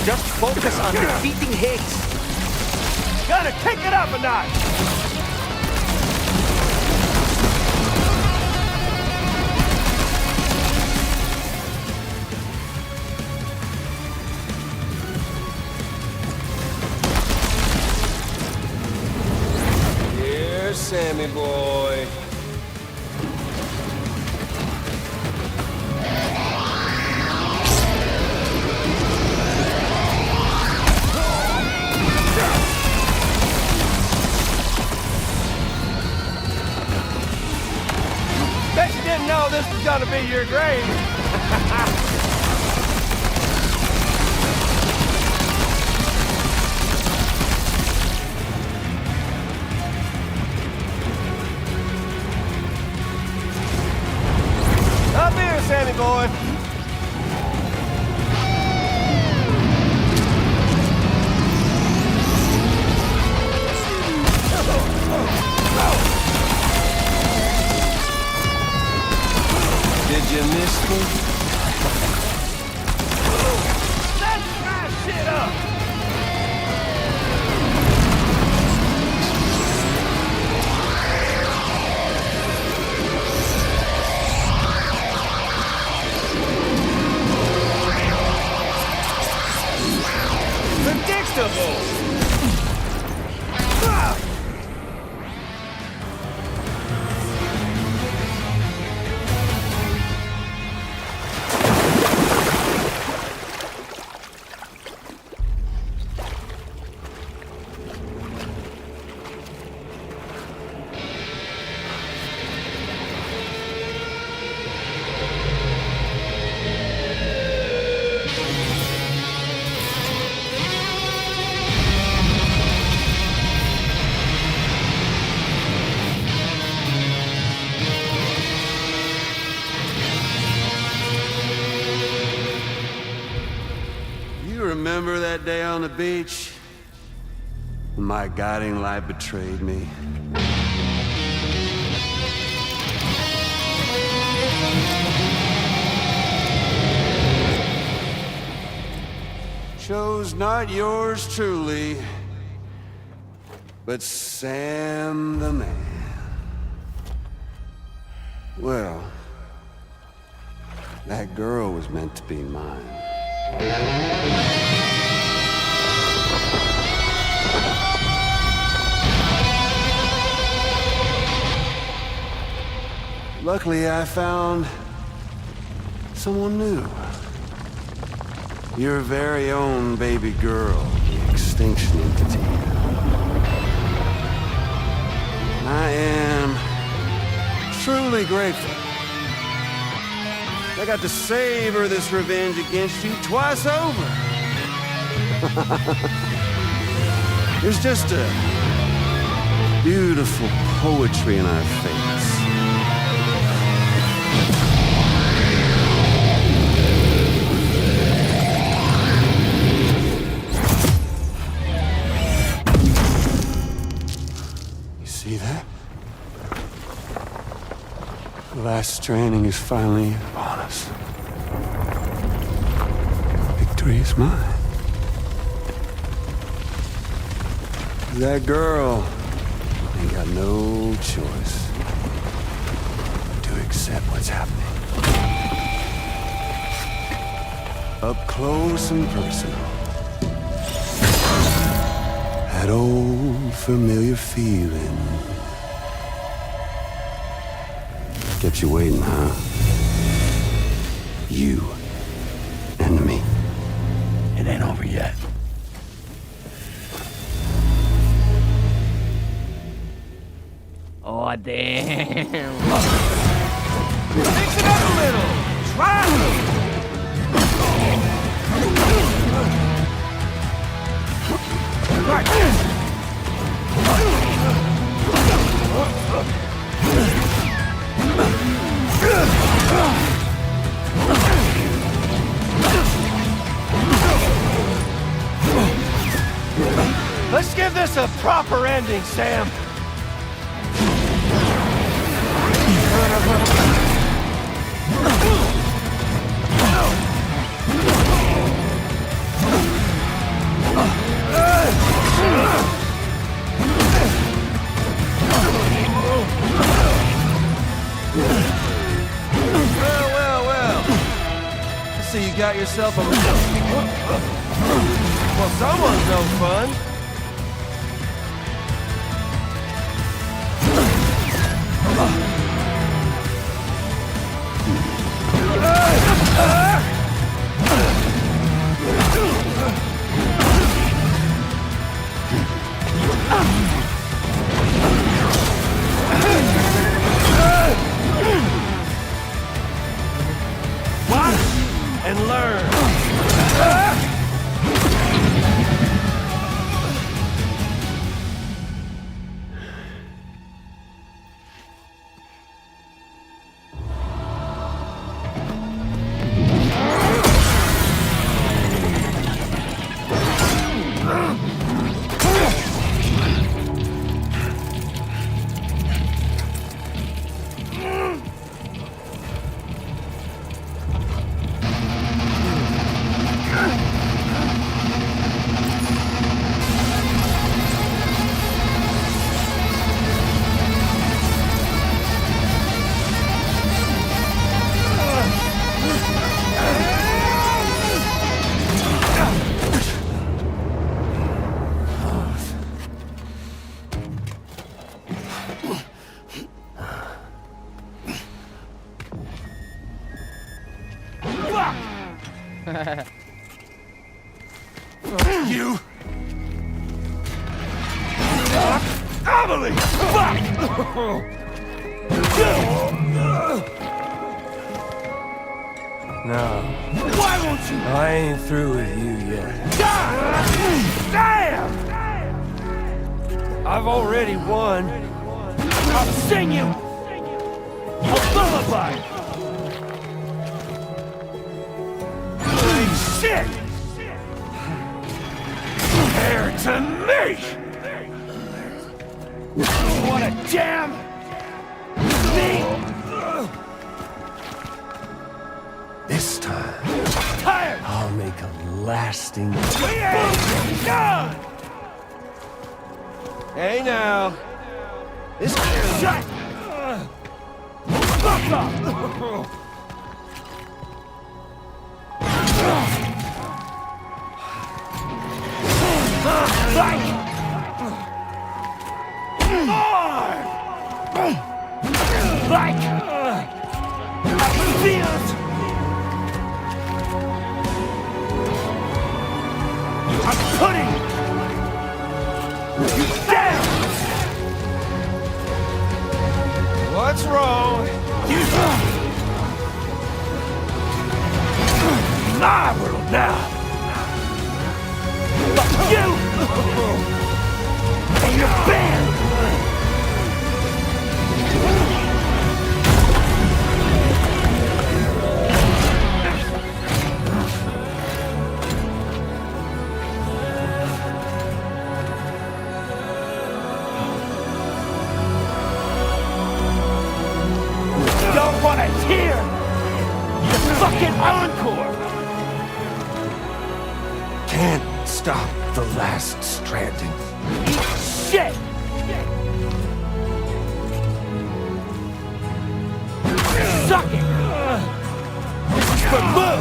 Just focus on defeating Higgs. Gotta kick it up a notch! Here's Sammy boy. Bet you didn't know this was gonna be your grave. Up here, Sammy boy. Did you miss me? Let's smash shit up! Predictable! You remember that day on the beach? When my guiding light betrayed me? Chose not yours truly, but Sam the man. Well, that girl was meant to be mine. Luckily, I found someone new. Your very own baby girl, the extinction entity. I am truly grateful. I got to savor this revenge against you twice over. There's just a beautiful poetry in our fates. You see that? The last stranding is finally upon us. Victory is mine. That girl ain't got no choice to accept what's happening. Up close and personal. That old familiar feeling. Kept you waiting, huh? You and me. It ain't over yet. Oh, damn. Mix it up a little. Try Let's give this a proper ending, Sam. No! so you got yourself a... Well, someone's no fun. Watch and learn. You! Emily! No. Why won't you? I ain't through with you yet. Damn! I've already won. I'll sing you a lullaby. Shit! Compared to me! You wanna jam me? This time, I'll make a lasting... We ain't done! Hey now! This... Shut! Fuck off! I'm putting you down! What's wrong? My world now! Fuck you! And your band! Don't wanna hear the fucking encore! Can't stop the last stranding. Shit! Suck it! This is for Lou!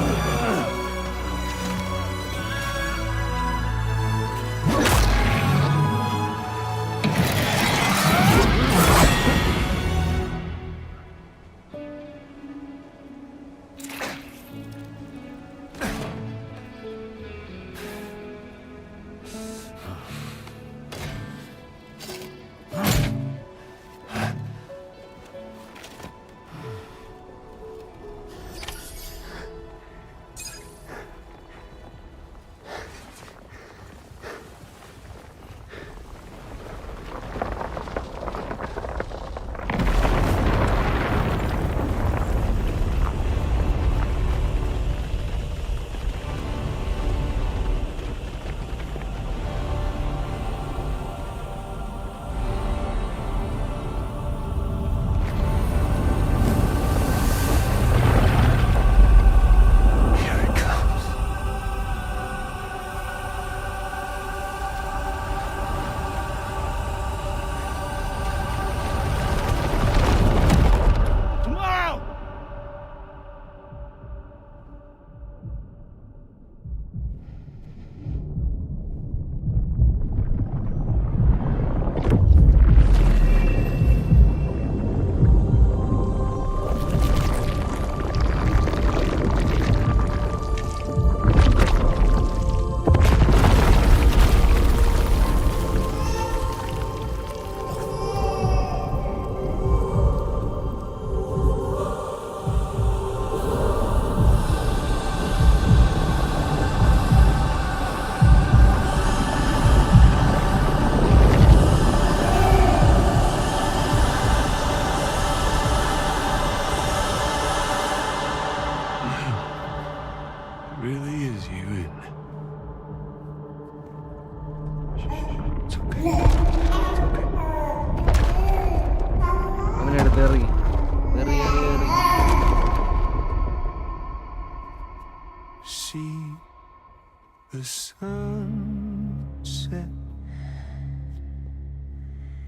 the sunset.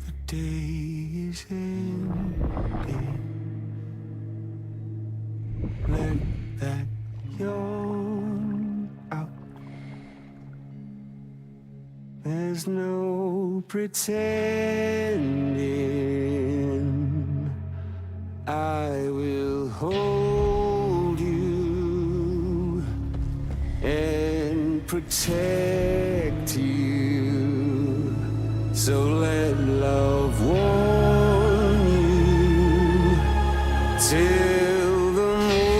The day is ending. Let that yawn out. There's no pretending. I will hold you and protect you. So let love warm you till the morning.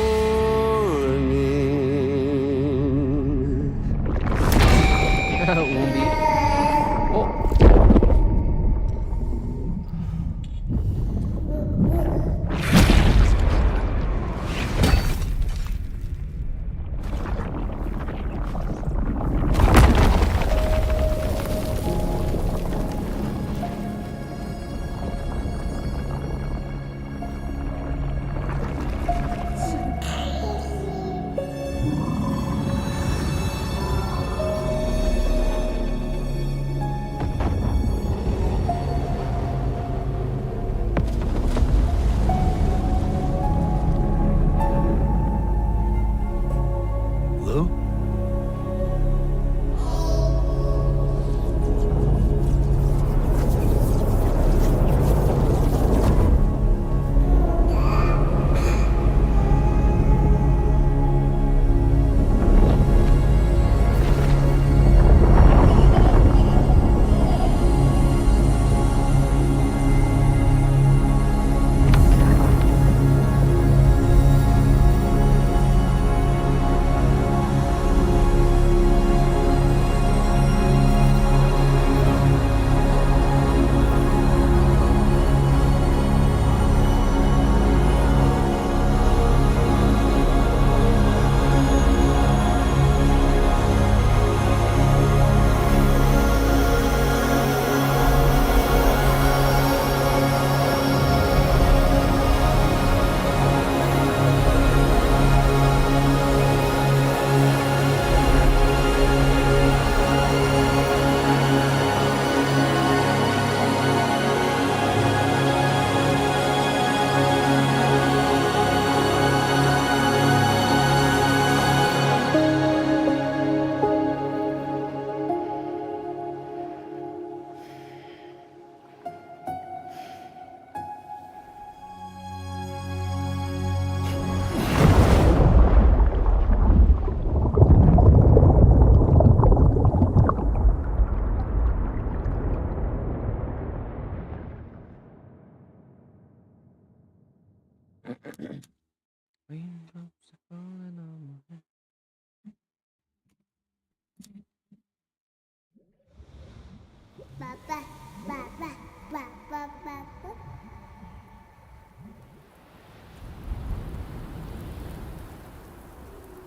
Raindrops are falling on my head.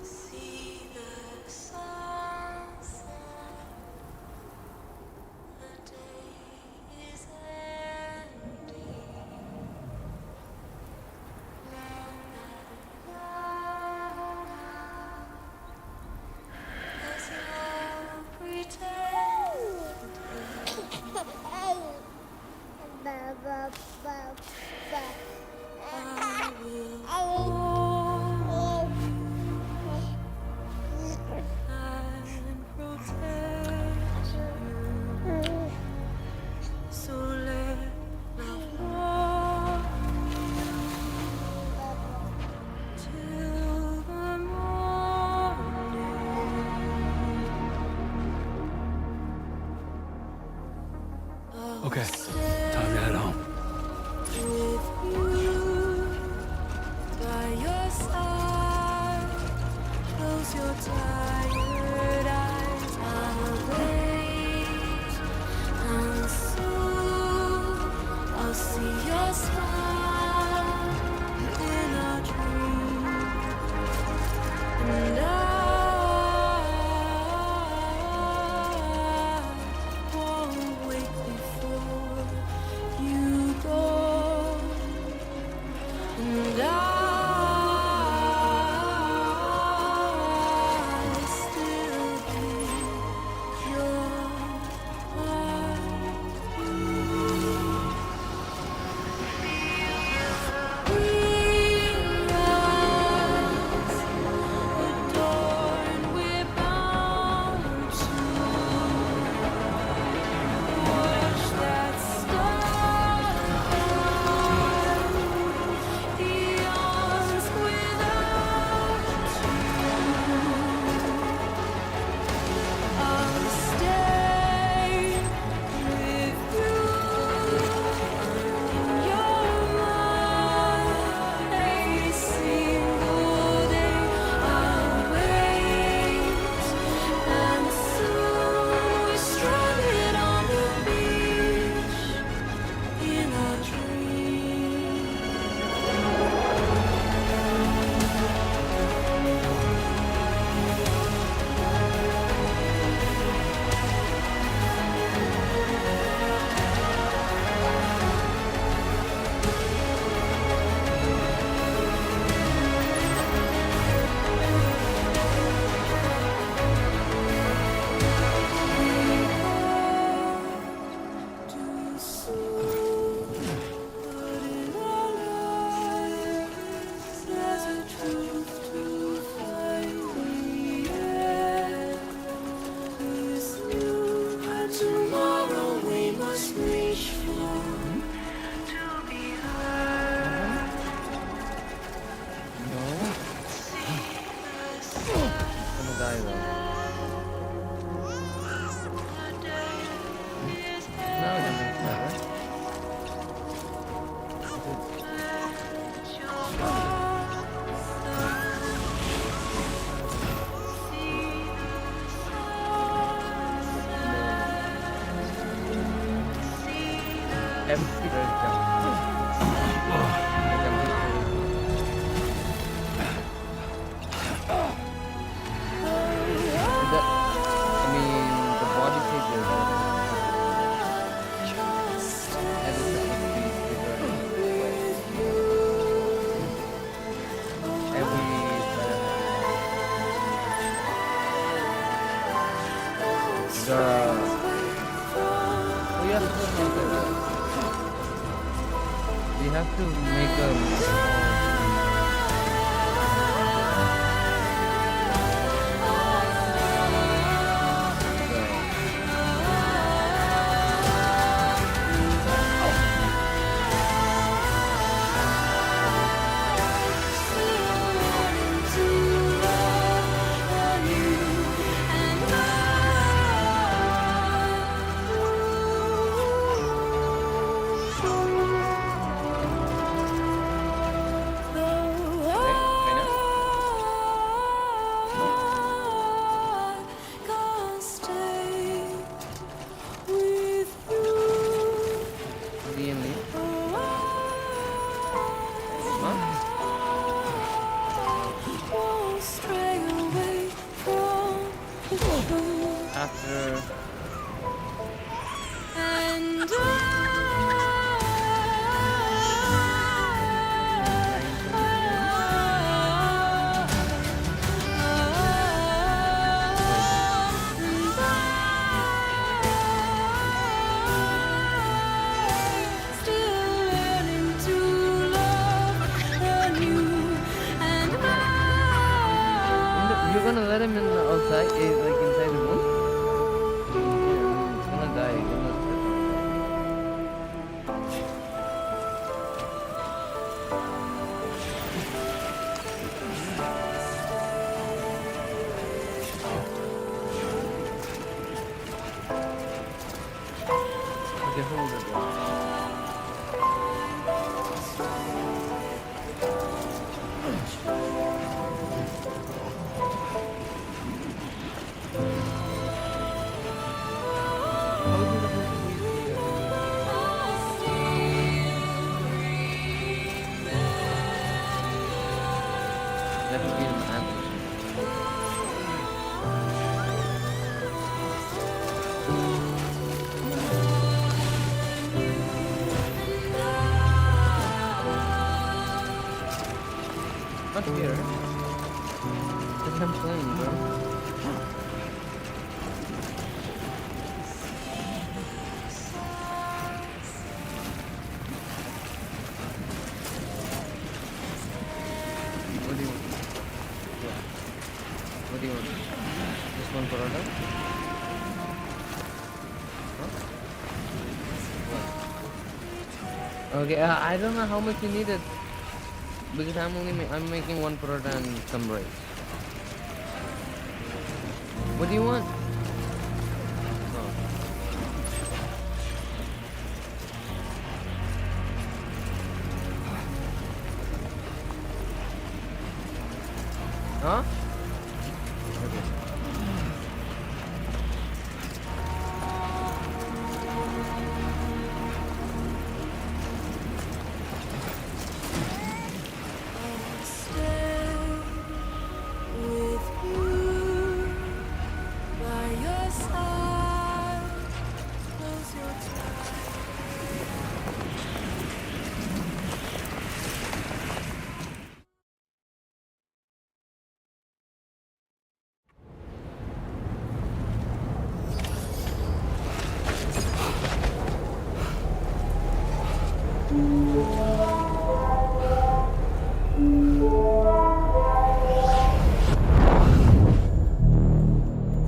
See the sunset. The day is ending. There's no So let love walk till the morning. Okay, time to head home. With you by your side, close your tired eyes. I'll wait, and soon I'll see your smile in a dream, and I won't wait before you go, and I'll still be We have to make a You're gonna let him in the outside, like inside the room? Yeah, it's gonna die. You're gonna okay, hold it. Not here. Let him playing, bro. What do you want? Yeah. What do you want? Just one paratha? Huh? What? Okay, I don't know how much you needed. Because I'm making one paratha and some rice. What do you want? Huh?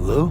Lou?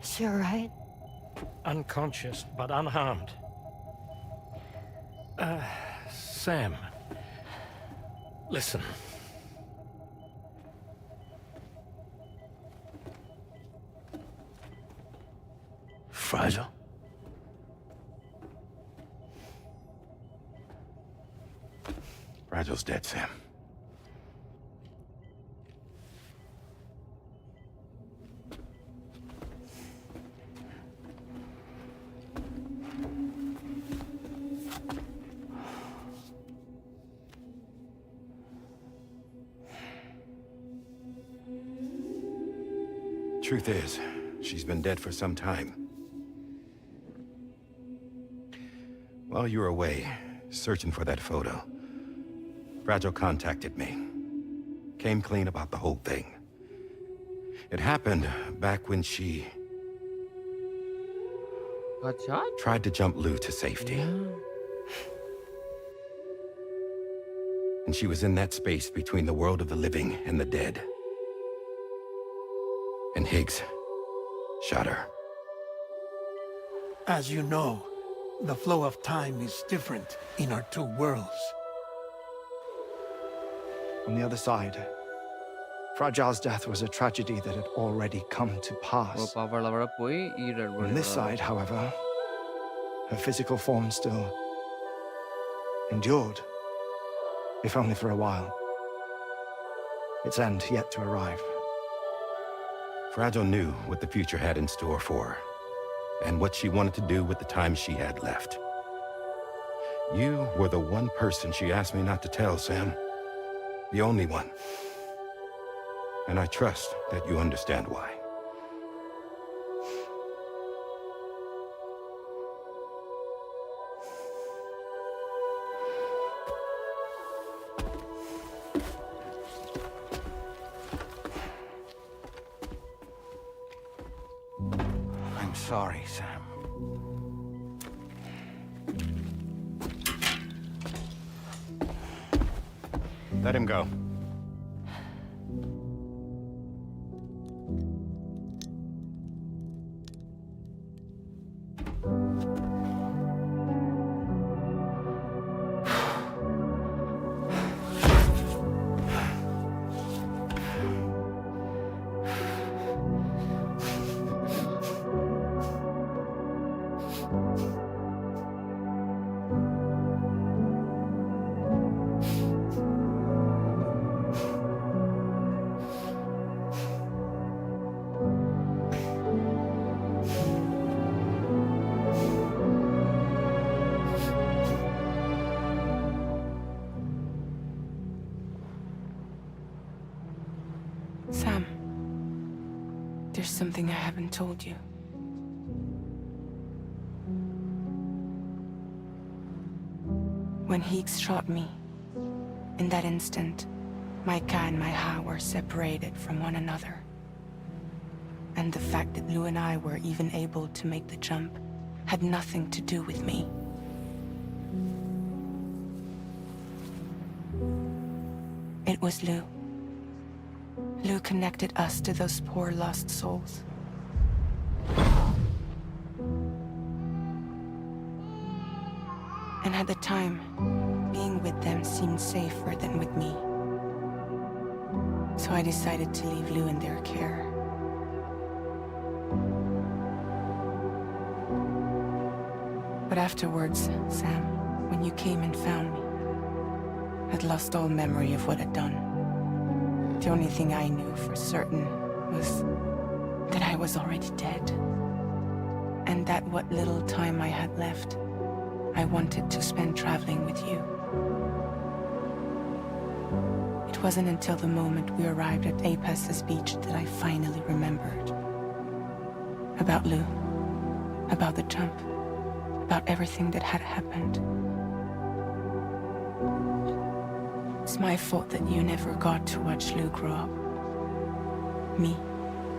Is she all right? Unconscious, but unharmed. Sam. Listen. Fragile? Fragile's dead, Sam. Truth is, she's been dead for some time. While you were away, searching for that photo, Fragile contacted me. Came clean about the whole thing. It happened back when she got shot? Tried to jump Lou to safety. And she was in that space between the world of the living and the dead. And Higgs shot her. As you know, the flow of time is different in our two worlds. On the other side, Fragile's death was a tragedy that had already come to pass. On this side, however, her physical form still endured, if only for a while. Its end yet to arrive. Fragile knew what the future had in store for her, and what she wanted to do with the time she had left. You were the one person she asked me not to tell, Sam. The only one. And I trust that you understand why. I'm sorry, Sam. Let him go. Sam, there's something I haven't told you. When Higgs shot me, in that instant, my Ka and my Ha were separated from one another. And the fact that Lou and I were even able to make the jump had nothing to do with me. It was Lou. Lou connected us to those poor lost souls. And at the time, being with them seemed safer than with me. So I decided to leave Lou in their care. But afterwards, Sam, when you came and found me, I'd lost all memory of what I'd done. The only thing I knew for certain was that I was already dead. And that what little time I had left, I wanted to spend traveling with you. It wasn't until the moment we arrived at ASUS beach that I finally remembered. About Lou, about the jump, about everything that had happened. It's my fault that you never got to watch Lou grow up. Me,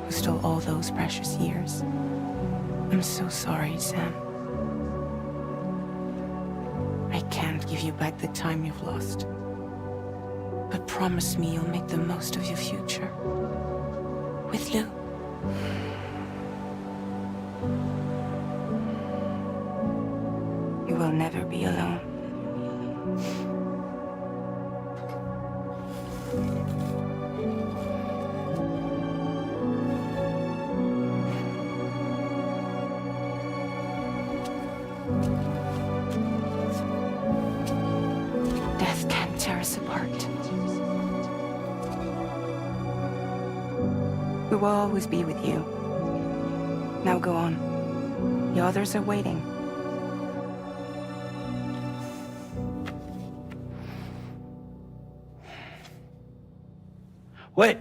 who stole all those precious years. I'm so sorry, Sam. I can't give you back the time you've lost. But promise me you'll make the most of your future. With Lou. You will never be alone. Death can't tear us apart. We will always be with you. Now go on. The others are waiting. Wait!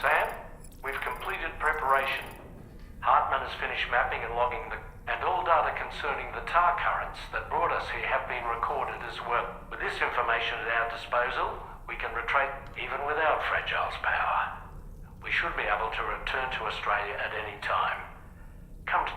Sam, we've completed preparation. Hartman has finished mapping and logging and all data concerning the tar currents that brought us here have been recorded as well. With this information at our disposal, we can retreat even without Fragile's power. We should be able to return to Australia at any time. Come to...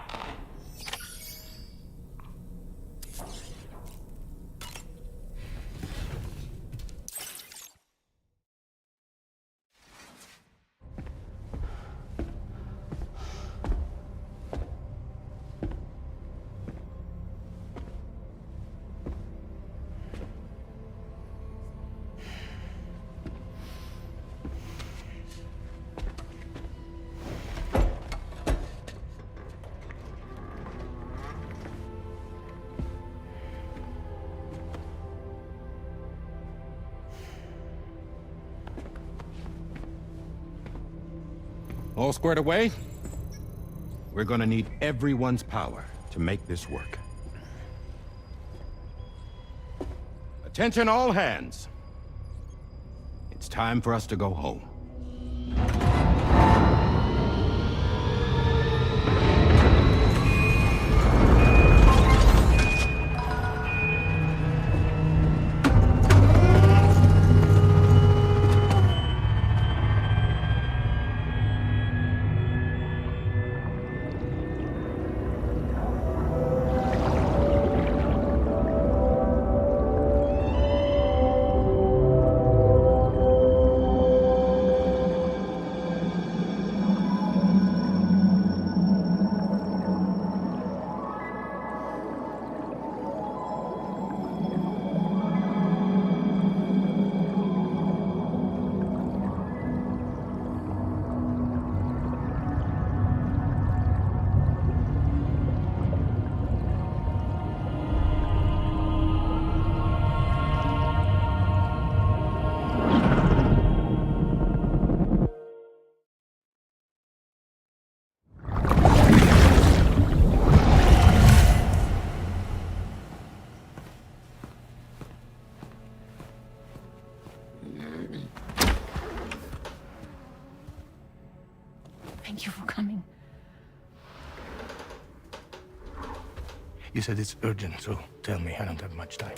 All squared away? We're gonna need everyone's power to make this work. Attention all hands. It's time for us to go home. Thank you for coming. You said it's urgent, so tell me. I don't have much time.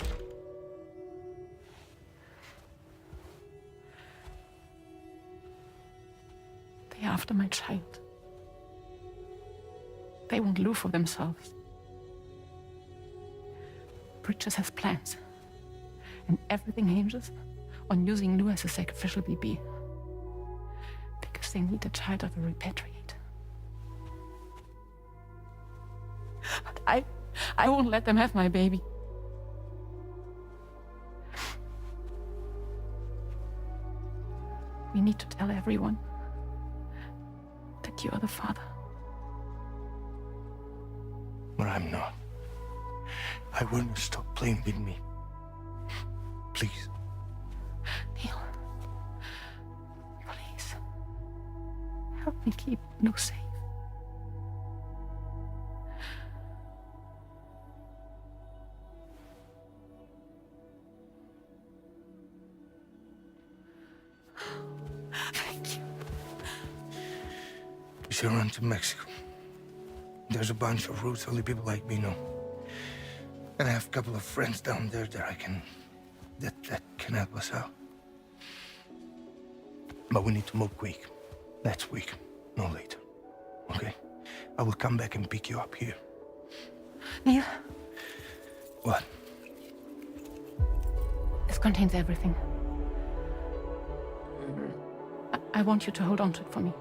They're after my child. They want Lou for themselves. Bridges has plans. And everything hinges on using Lou as a sacrificial BB. Because they need the child of a repatriate. But I won't let them have my baby. We need to tell everyone that you are the father. But I'm not. I want you to stop playing with me. Please. Neil, Help me keep Lou safe. Thank you. We should run to Mexico. There's a bunch of routes only people like me know. And I have a couple of friends down there that that can help us out. But we need to move quick. Next week, no later. Okay? I will come back and pick you up here. Neil? What? This contains everything. I want you to hold on to it for me.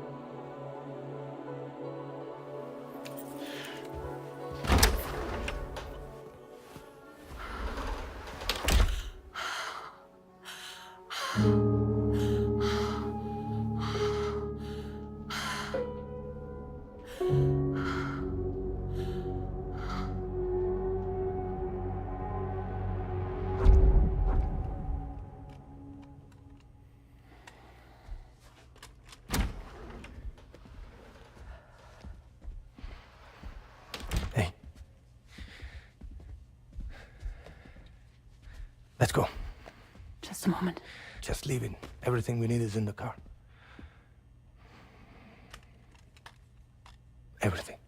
Let's go. Just a moment. Just leave it. Everything we need is in the car. Everything.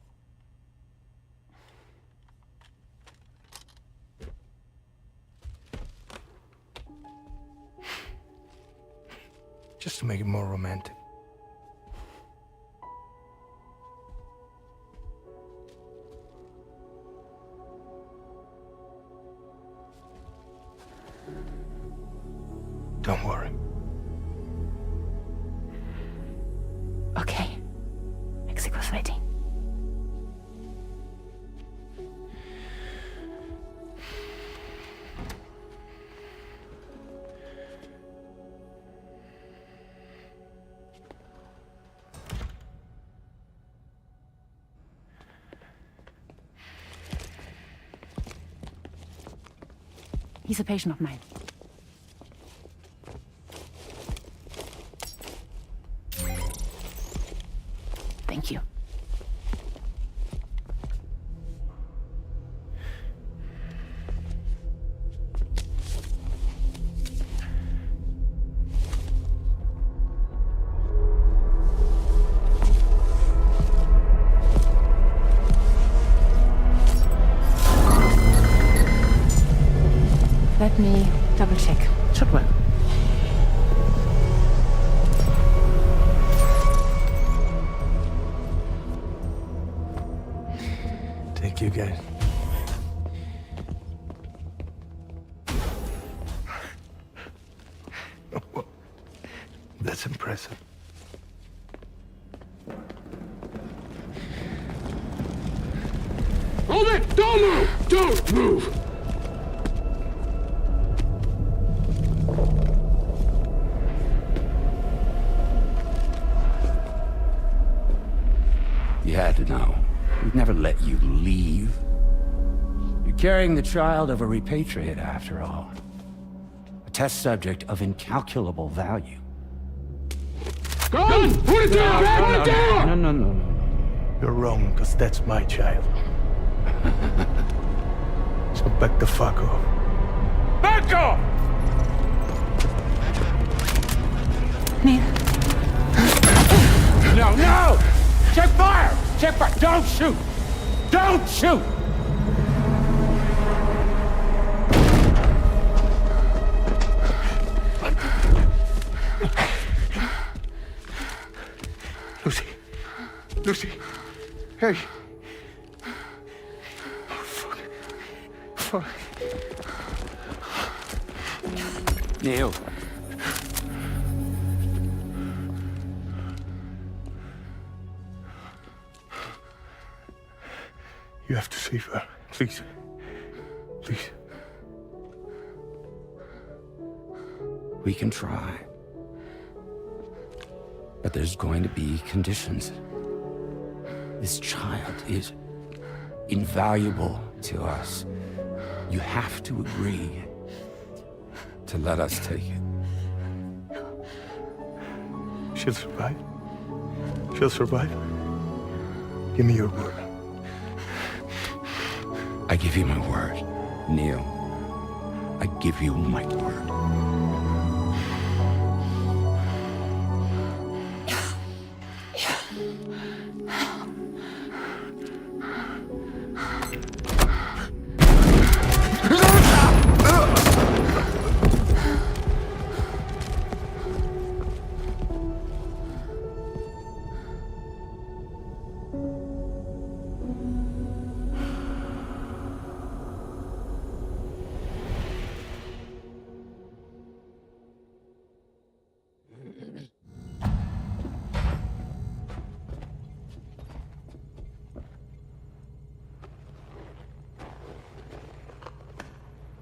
Just to make it more romantic. Don't worry. Okay. Mexico's waiting. He's a patient of mine. Thank you. Let me double check. Should work. Thank you, guys. That's impressive. Hold it! Don't move! Don't move! You had to know. We'd never let you leave. You're carrying the child of a repatriate, after all. A test subject of incalculable value. Gun! Put it down! Put it down! No. You're wrong, because that's my child. So back the fuck off. Back off! Neil. No! Check fire! Check fire! Don't shoot! Don't shoot! Lucy. Hey. Oh, fuck. Neil. You have to save her. Please. Please. We can try. But there's going to be conditions. This child is invaluable to us. You have to agree to let us take it. She'll survive. She'll survive? Give me your word. I give you my word, Neil. I give you my word.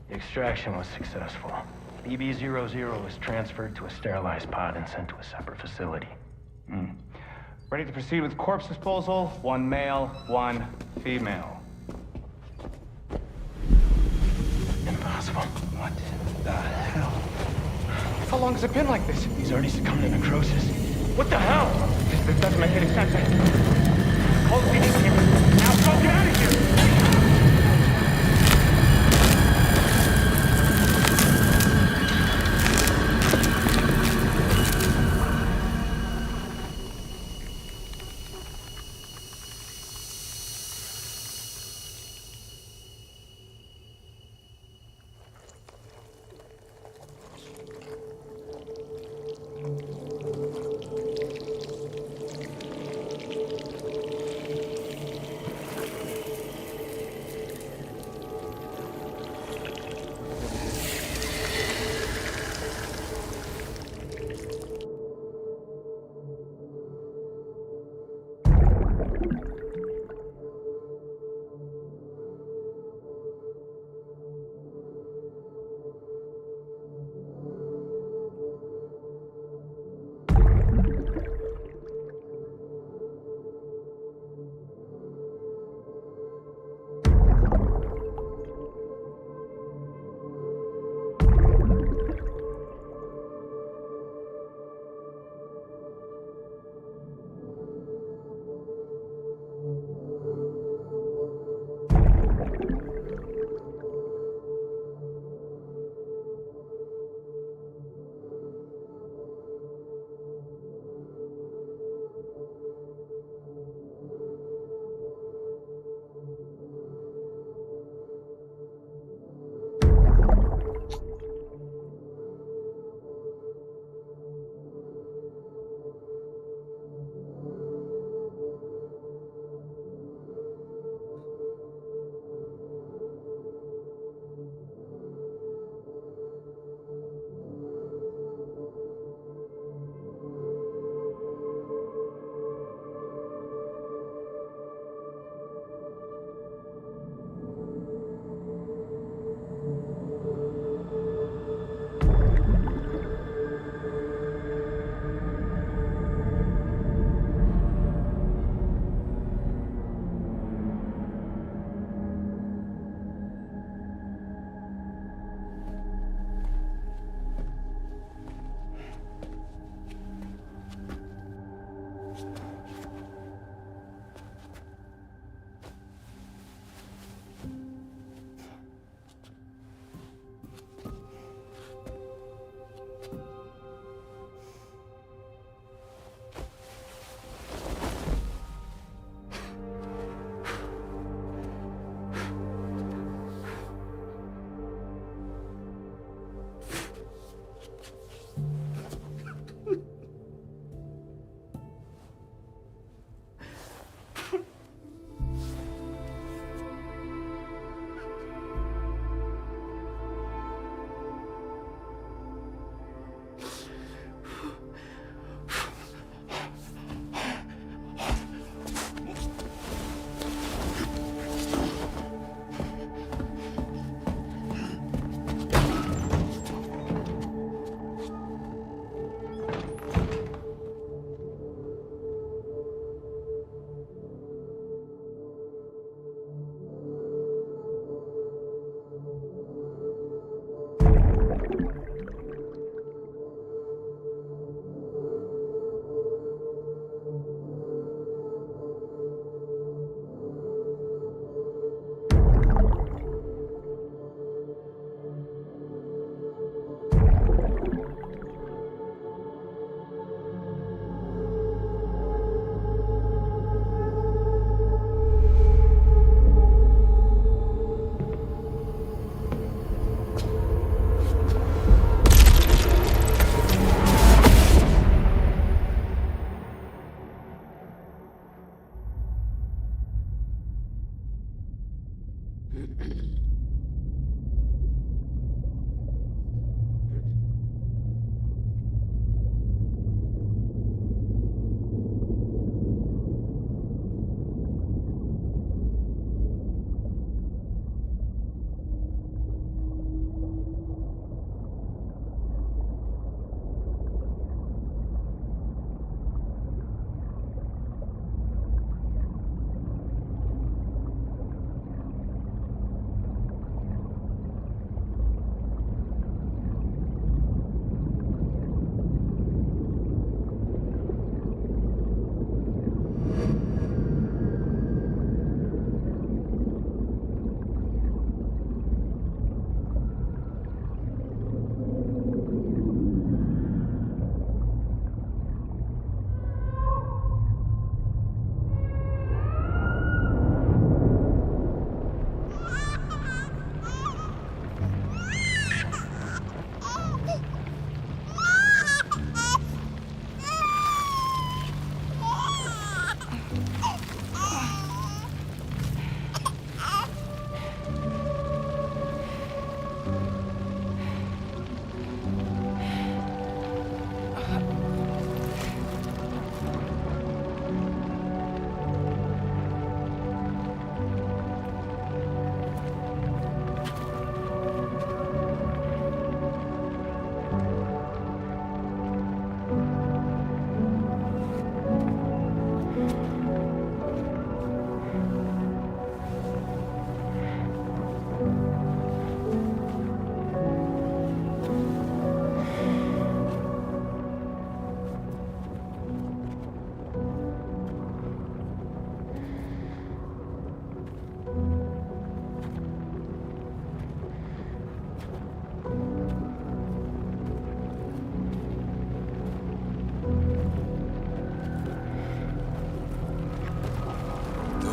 The extraction was successful. BB-00 was transferred to a sterilized pod and sent to a separate facility. Ready to proceed with corpse disposal. 1 male, 1 female. Impossible. What the hell? How long has it been like this? He's already succumbed to necrosis. What the hell? This doesn't make any sense. Call the PD team. Now, go get out of here!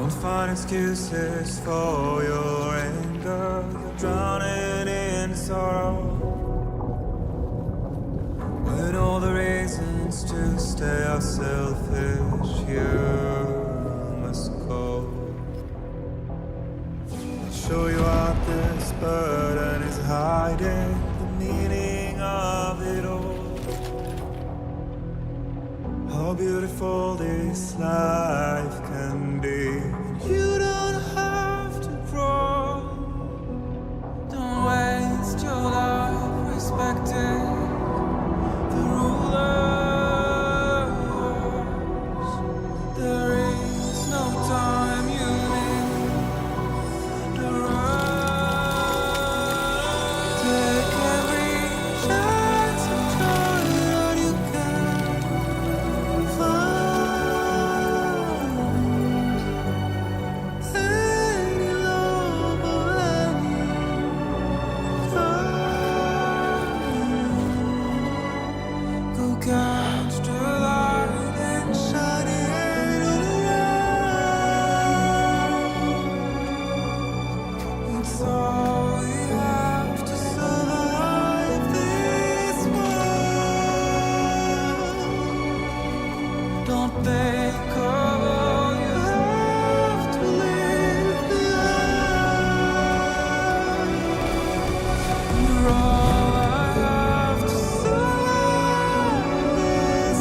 Don't find excuses for your anger. You're drowning in sorrow. When all the reasons to stay are selfish, you must go. I'll show you out this burden is hiding the meaning of it all. How beautiful this life can be. You don't have to grow. Don't waste your life respecting the rulers. There is no time you need to run. Take every chance of joy that you can find. Any love or any find. Go catch the light and shine it all around. It's all we have to survive this world. Don't think of all you have to leave behind. You're all I have to survive this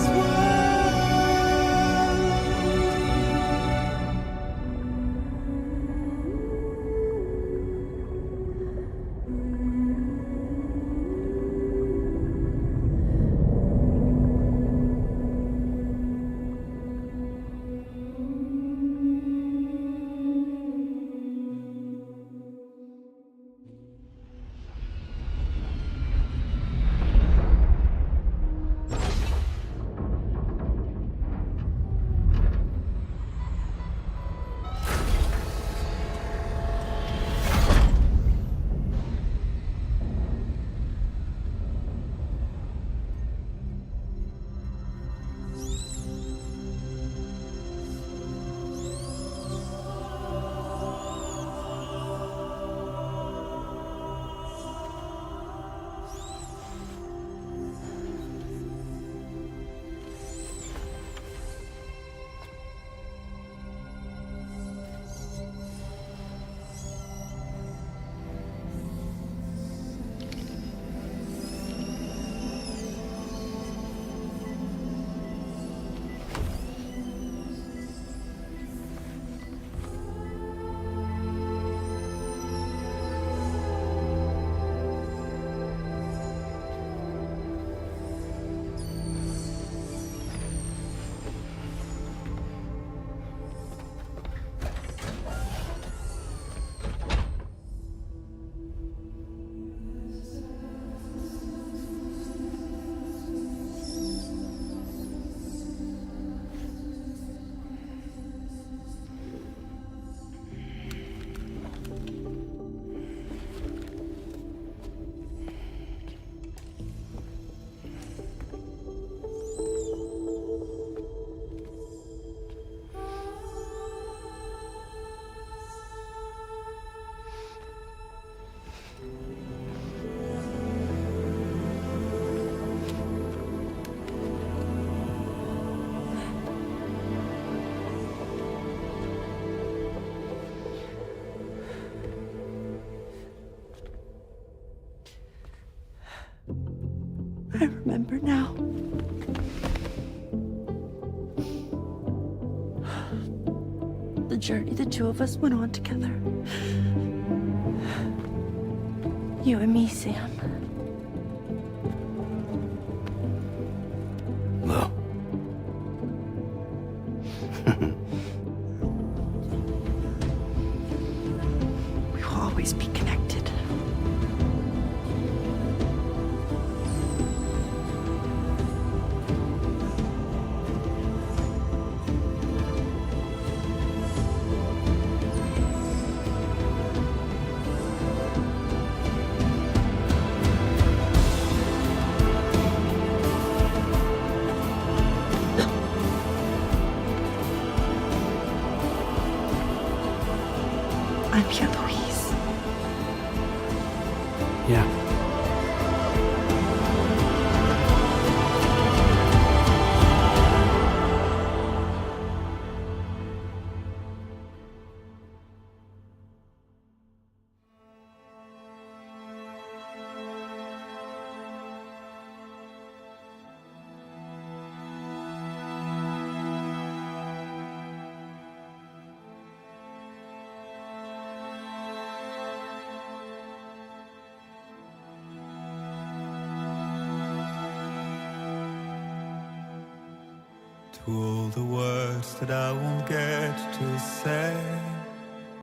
I remember now. The journey the two of us went on together. You and me, Sam. No. We will always be connected. I'm here, Louise. Yeah. To all the words that I won't get to say,